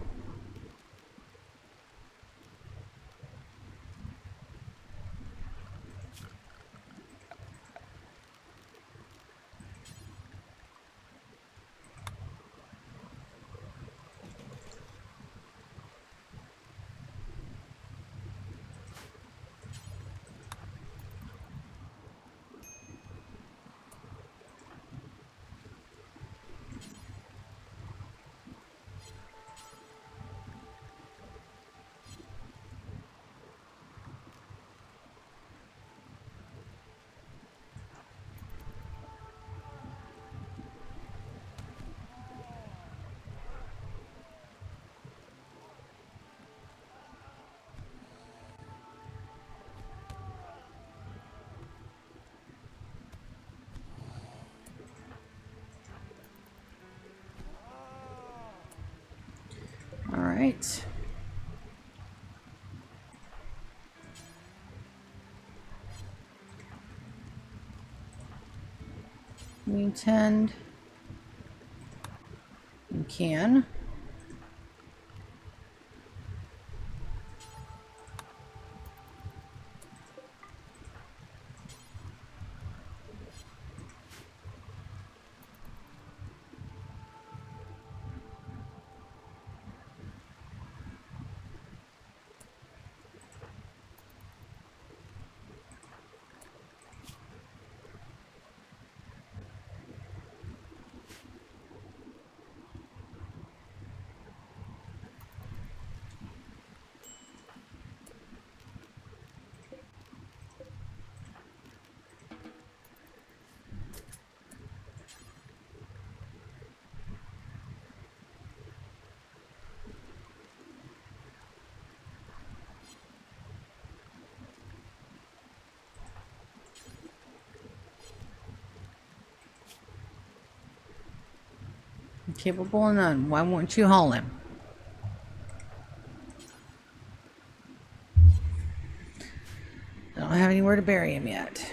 Speaker 1: Alright. You tend. You can. Capable of none. Why won't you haul him? I don't have anywhere to bury him yet.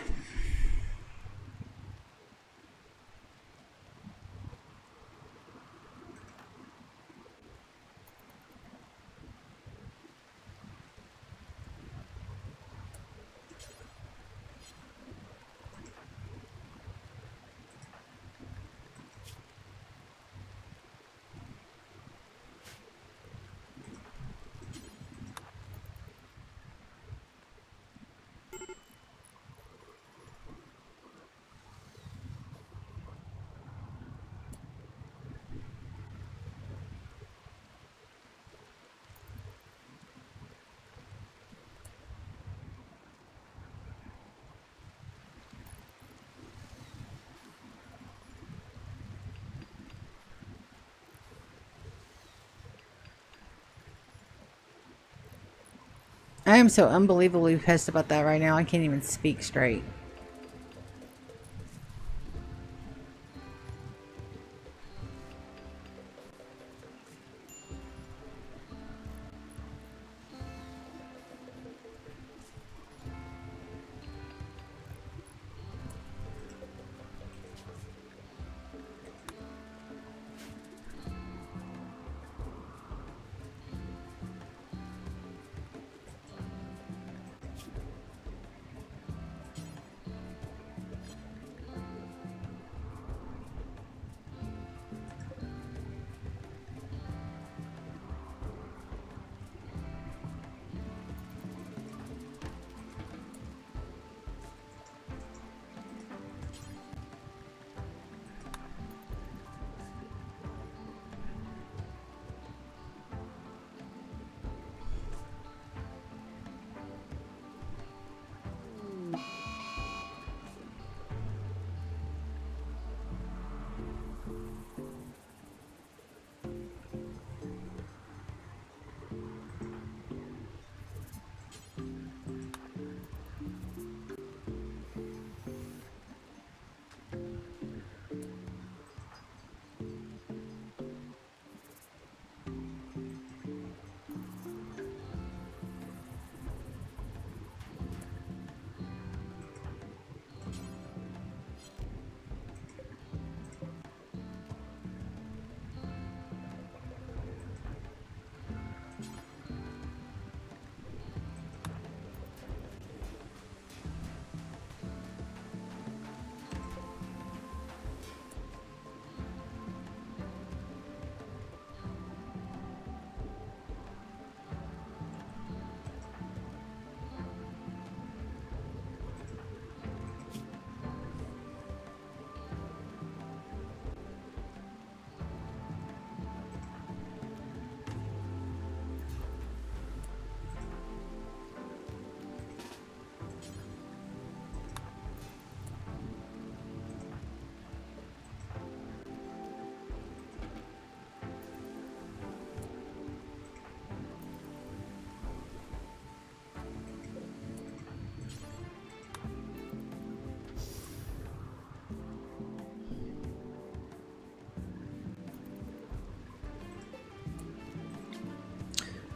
Speaker 1: I am so unbelievably pissed about that right now. I can't even speak straight.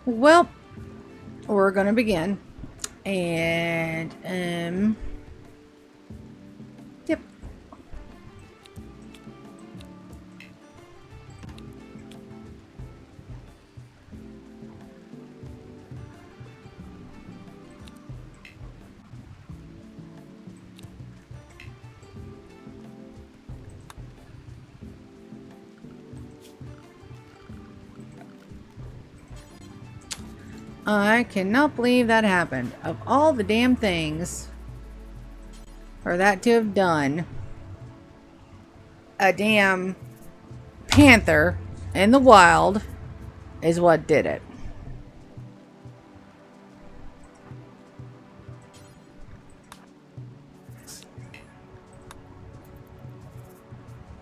Speaker 1: Well, we're gonna begin. And yep. I cannot believe that happened. Of all the damn things for that to have done, a damn panther in the wild is what did it.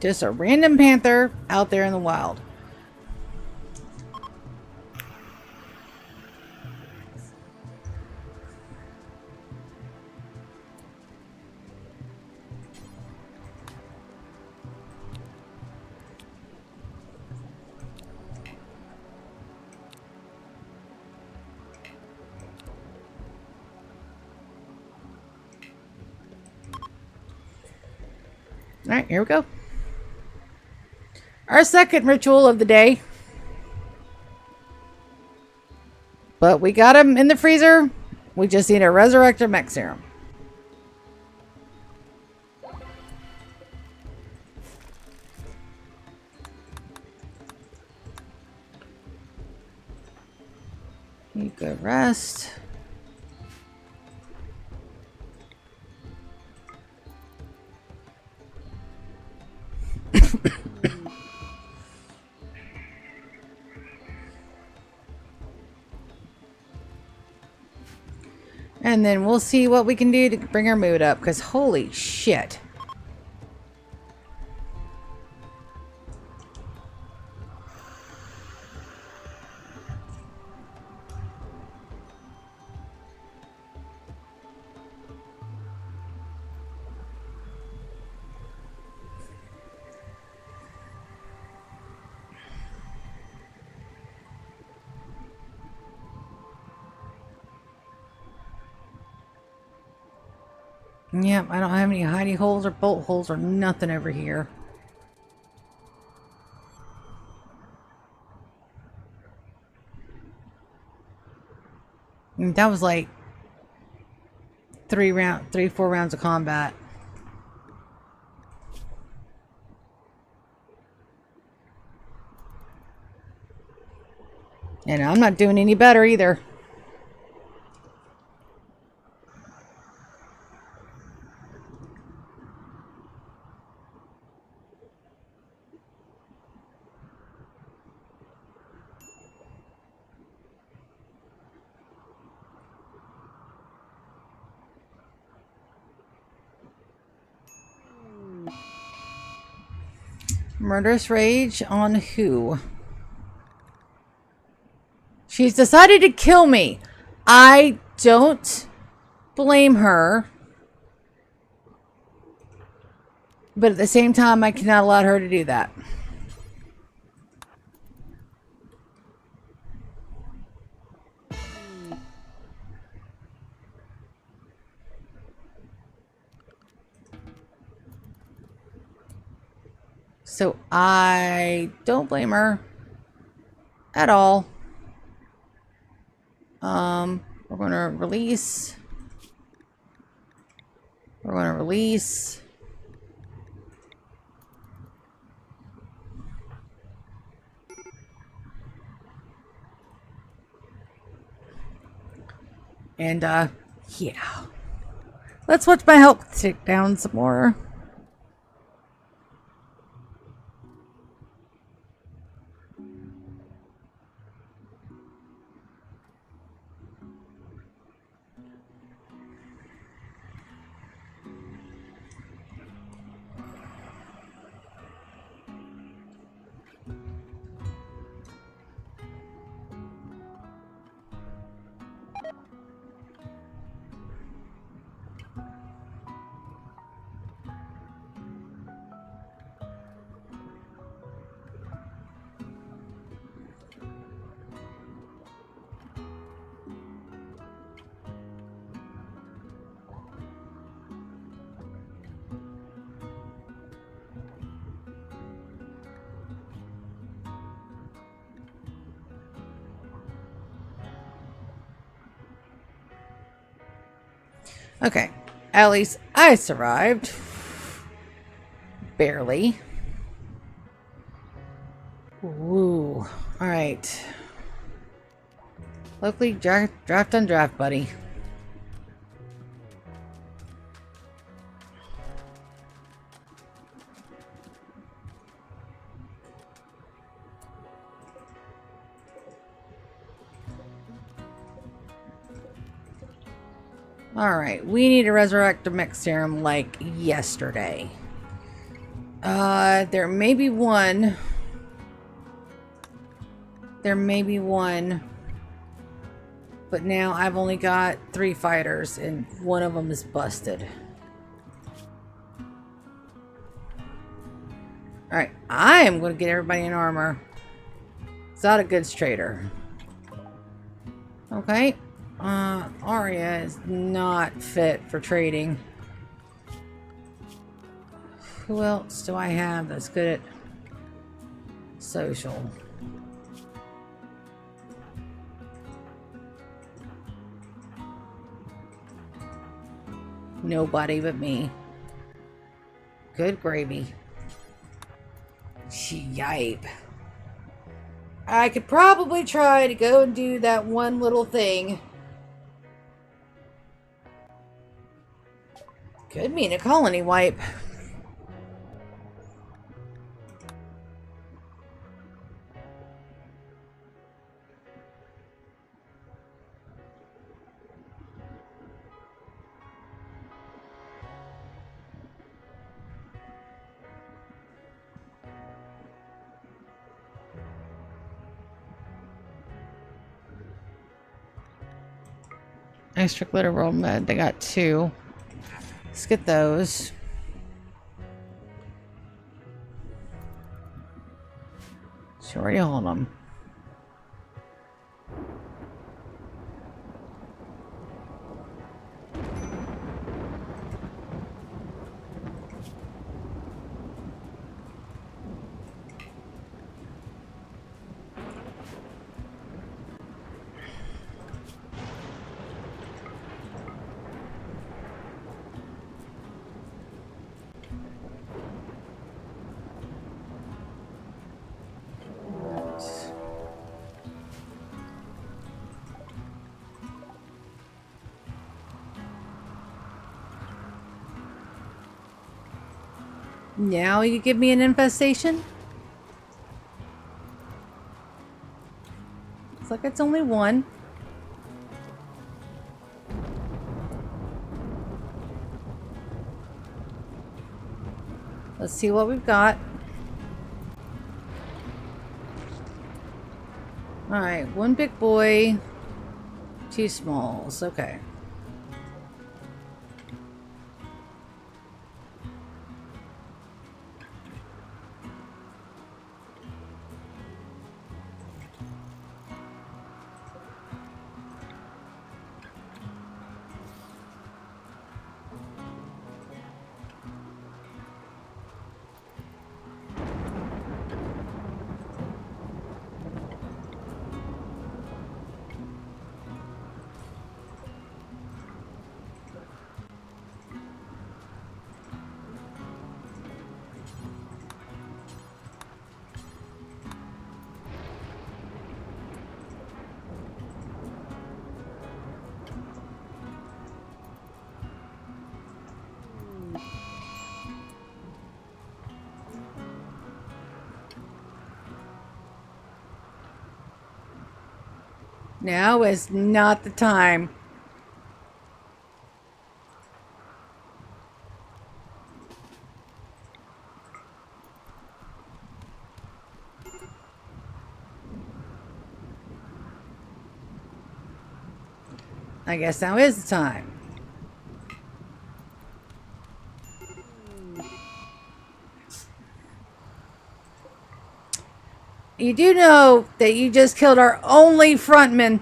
Speaker 1: Just a random panther out there in the wild. Alright, here we go. Our second ritual of the day. But we got him in the freezer. We just need a resurrector mech serum. You good rest. And then we'll see what we can do to bring our mood up, because holy shit. Yep, I don't have any hidey holes or bolt holes or nothing over here. And that was like 4 rounds of combat. And I'm not doing any better either. Murderous rage on who? She's decided to kill me. I don't blame her. But at the same time, I cannot allow her to do that. So I don't blame her at all. We're gonna release. We're gonna release. And yeah. Let's watch my health tick down some more. Okay, at least I survived. Barely. Ooh, alright. Locally draft on draft, buddy. Alright, we need to resurrect the mech serum like yesterday. There may be one. There may be one. But now I've only got 3 fighters and one of them is busted. Alright, I am going to get everybody in armor. It's not a goods trader. Okay. Arya is not fit for trading. Who else do I have that's good at social? Nobody but me. Good gravy. Yipe. I could probably try to go and do that one little thing. Could mean a colony wipe. Extra glitter world med. They got 2. Let's get those. Sure, you hold them. Now you give me an infestation? Looks like it's only 1. Let's see what we've got. Alright, 1 big boy, 2 smalls. Okay. Now is not the time. I guess now is the time. You do know that you just killed our only frontman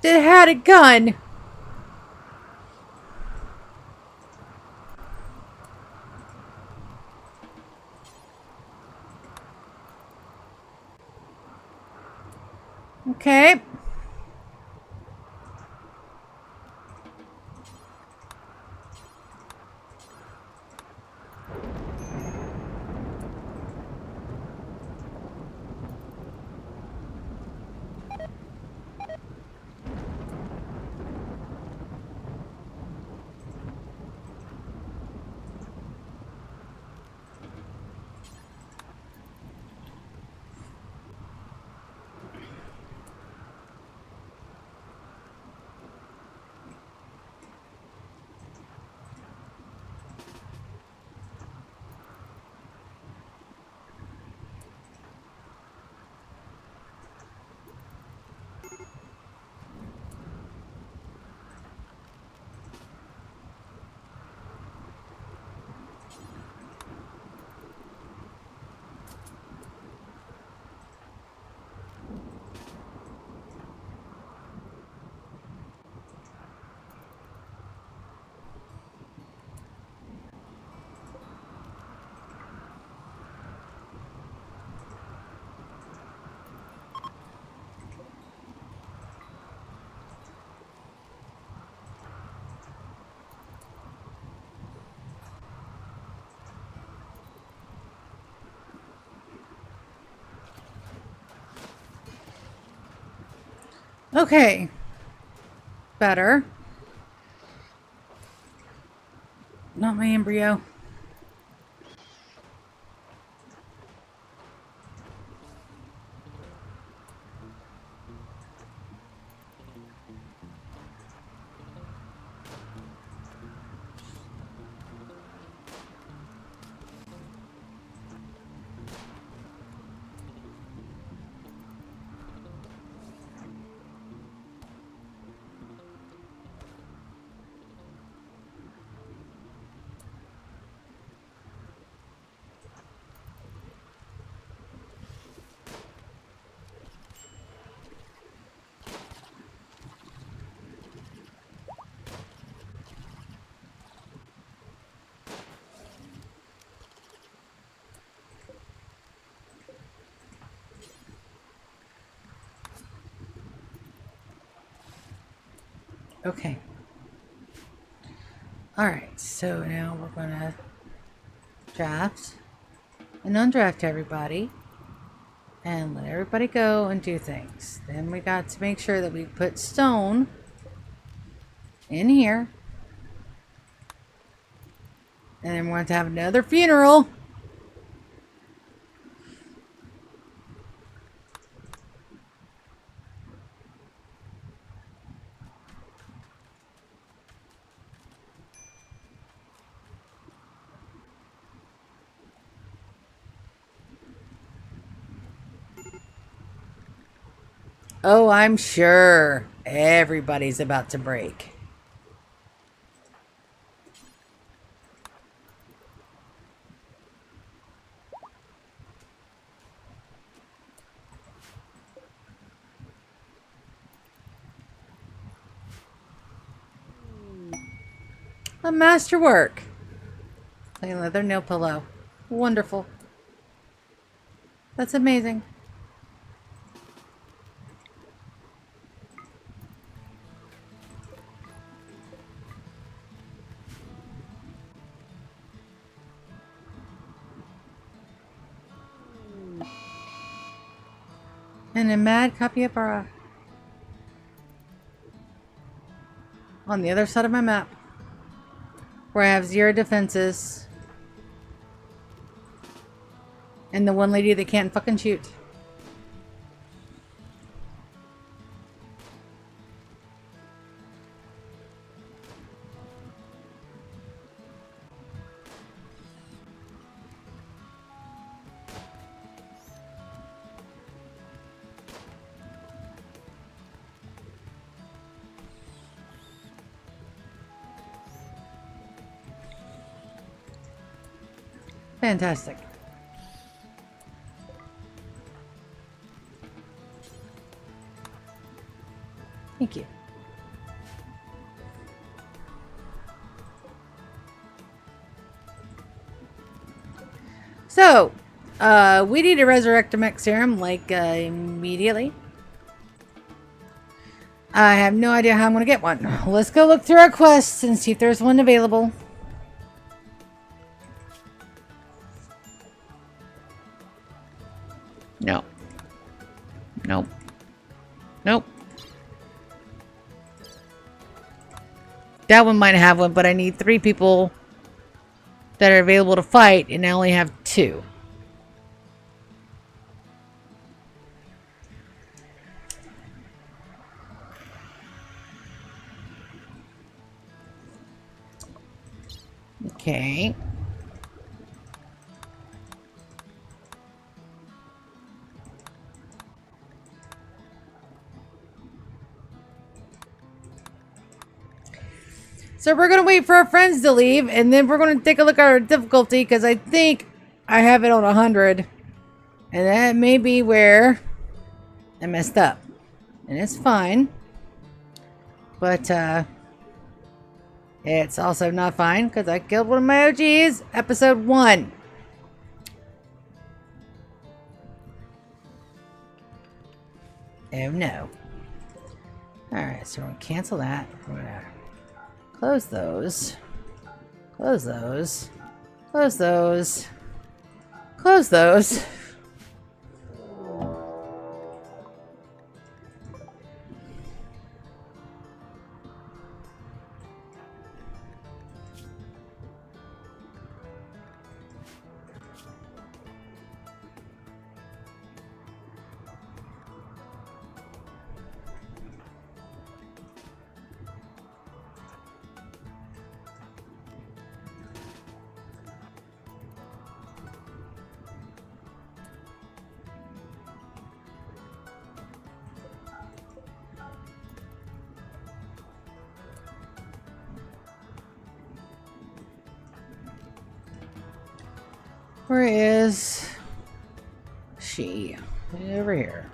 Speaker 1: that had a gun. Okay. Okay. Better. Not my embryo. Okay. Alright, so now we're gonna draft and undraft everybody and let everybody go and do things. Then we got to make sure that we put stone in here. And then we're going to have another funeral. Oh, I'm sure everybody's about to break. A masterwork. Plain leather nail pillow. Wonderful. That's amazing. And a mad copy of our on the other side of my map, where I have 0 defenses and the one lady that can't fucking shoot. Fantastic. Thank you. So, we need to resurrect a mech serum, like, immediately. I have no idea how I'm going to get one. Let's go look through our quests and see if there's one available. No. Nope. Nope. That one might have one, but I need 3 people that are available to fight, and I only have 2. Okay. So we're going to wait for our friends to leave, and then we're going to take a look at our difficulty, because I think I have it on 100. And that may be where I messed up. And it's fine. But, it's also not fine, because I killed one of my OGs, episode 1. Oh no. Alright, so we're going to cancel that. We're going to close those. Close those. Close those. Close those. Where is she? Over here.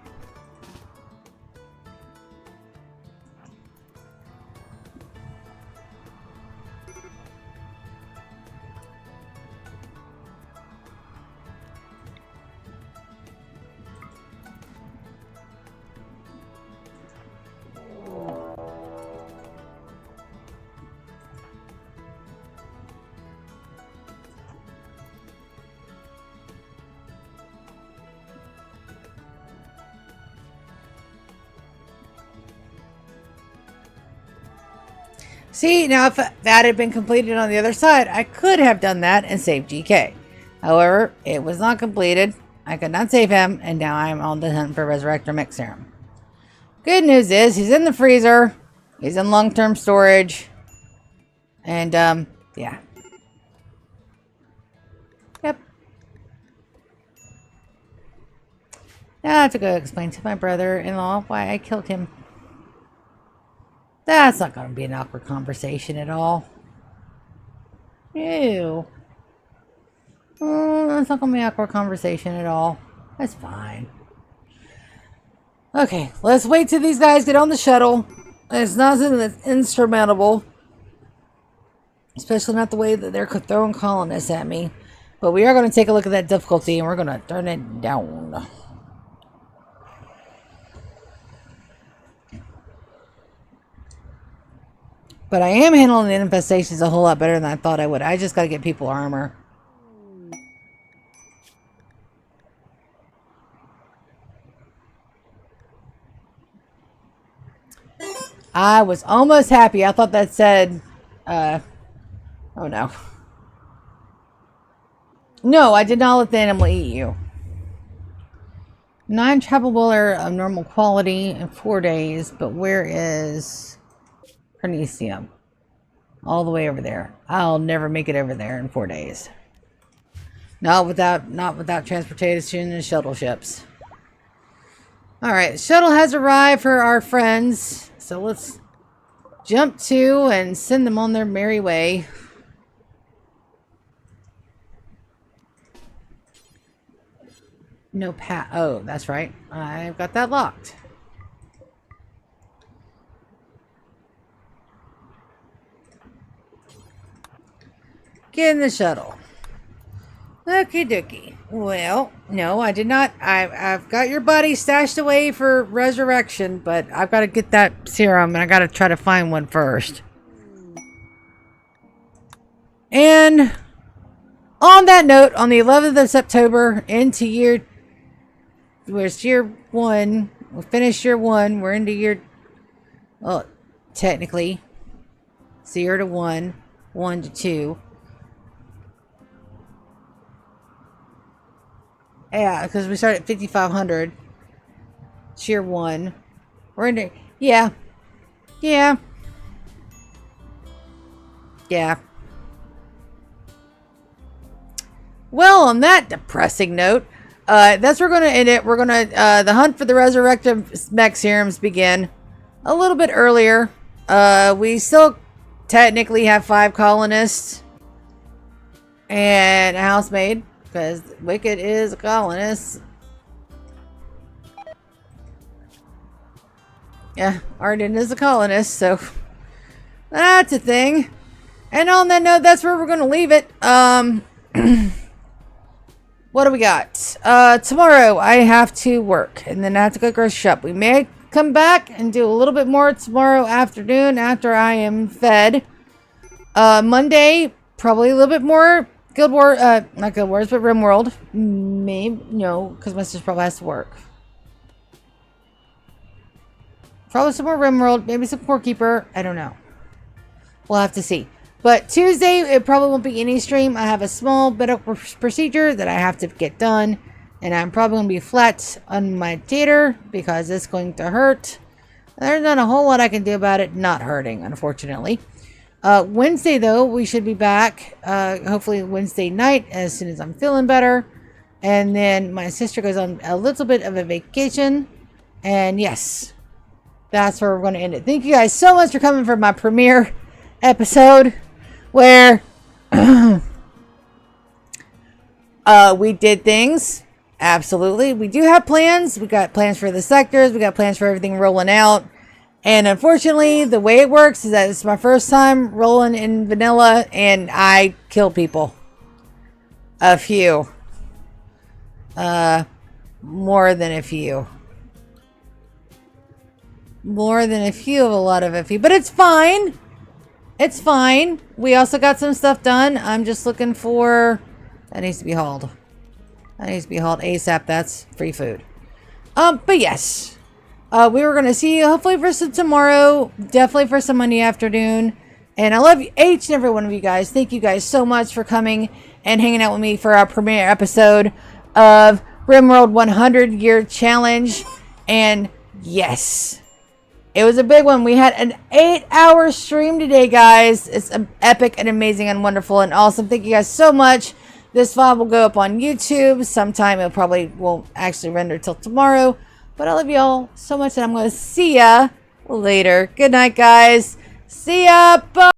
Speaker 1: See, now if that had been completed on the other side, I could have done that and saved GK. However, it was not completed. I could not save him, and now I'm on the hunt for Resurrector Mech Serum. Good news is, he's in the freezer. He's in long-term storage. And, yeah. Yep. Now I have to go explain to my brother-in-law why I killed him. That's not going to be an awkward conversation at all. Ew. That's not going to be an awkward conversation at all. That's fine. Okay, let's wait till these guys get on the shuttle. It's nothing that's insurmountable. Especially not the way that they're throwing colonists at me. But we are going to take a look at that difficulty and we're going to turn it down. But I am handling the infestations a whole lot better than I thought I would. I just got to get people armor. I was almost happy. I thought that said, oh no. No, I did not let the animal eat you. 9 travelable are of normal quality in 4 days, but where is Carnesium? All the way over there. I'll never make it over there in 4 days. Not without transportation and shuttle ships. Alright, the shuttle has arrived for our friends. So let's jump to and send them on their merry way. No pat. Oh, that's right. I've got that locked. Get in the shuttle. Okie dokie. Well, no, I did not. I've got your buddy stashed away for resurrection, but I've got to get that serum, and I got to try to find one first. And on that note, on the 11th of September, into year... Where's year 1? We finished year 1. We're into year... Well, technically. 0 to 1. 1 to 2. Yeah, because we started at 5,500. Tier 1. We're in there. Yeah. Yeah. Yeah. Well, on that depressing note, that's where we're going to end it. We're going to, the hunt for the resurrected mech serums begin a little bit earlier. We still technically have 5 colonists and a housemaid. Because Wicked is a colonist. Yeah, Arden is a colonist, so that's a thing. And on that note, that's where we're going to leave it. What do we got? Tomorrow I have to work, and then I have to go grocery shop. We may come back and do a little bit more tomorrow afternoon after I am fed. Monday, probably a little bit more Guild War, not Guild Wars, but Rimworld. Maybe, no, because my sister probably has to work. Probably some more Rimworld, maybe some Core Keeper. I don't know. We'll have to see. But Tuesday, it probably won't be any stream. I have a small bit of procedure that I have to get done. And I'm probably going to be flat on my theater because it's going to hurt. There's not a whole lot I can do about it not hurting, unfortunately. Wednesday, though, we should be back. Hopefully Wednesday night as soon as I'm feeling better. And then my sister goes on a little bit of a vacation. And yes, that's where we're going to end it. Thank you guys so much for coming for my premiere episode where We did things. Absolutely. We do have plans. We got plans for the sectors. We got plans for everything rolling out. And unfortunately, the way it works is that it's my first time rolling in vanilla, and I kill people. A few. More than a few. More than a few of a lot of a few. But it's fine. It's fine. We also got some stuff done. I'm just looking for... That needs to be hauled. That needs to be hauled ASAP. That's free food. But yes. We were going to see you hopefully for some tomorrow. Definitely for some Monday afternoon. And I love each and every one of you guys. Thank you guys so much for coming and hanging out with me for our premiere episode of Rimworld 100-Year Challenge. And yes, it was a big one. We had an 8-hour stream today, guys. It's epic and amazing and wonderful and awesome. Thank you guys so much. This VOD will go up on YouTube sometime. It probably won't actually render till tomorrow. But I love you all so much, and I'm going to see ya later. Good night, guys. See ya. Bye.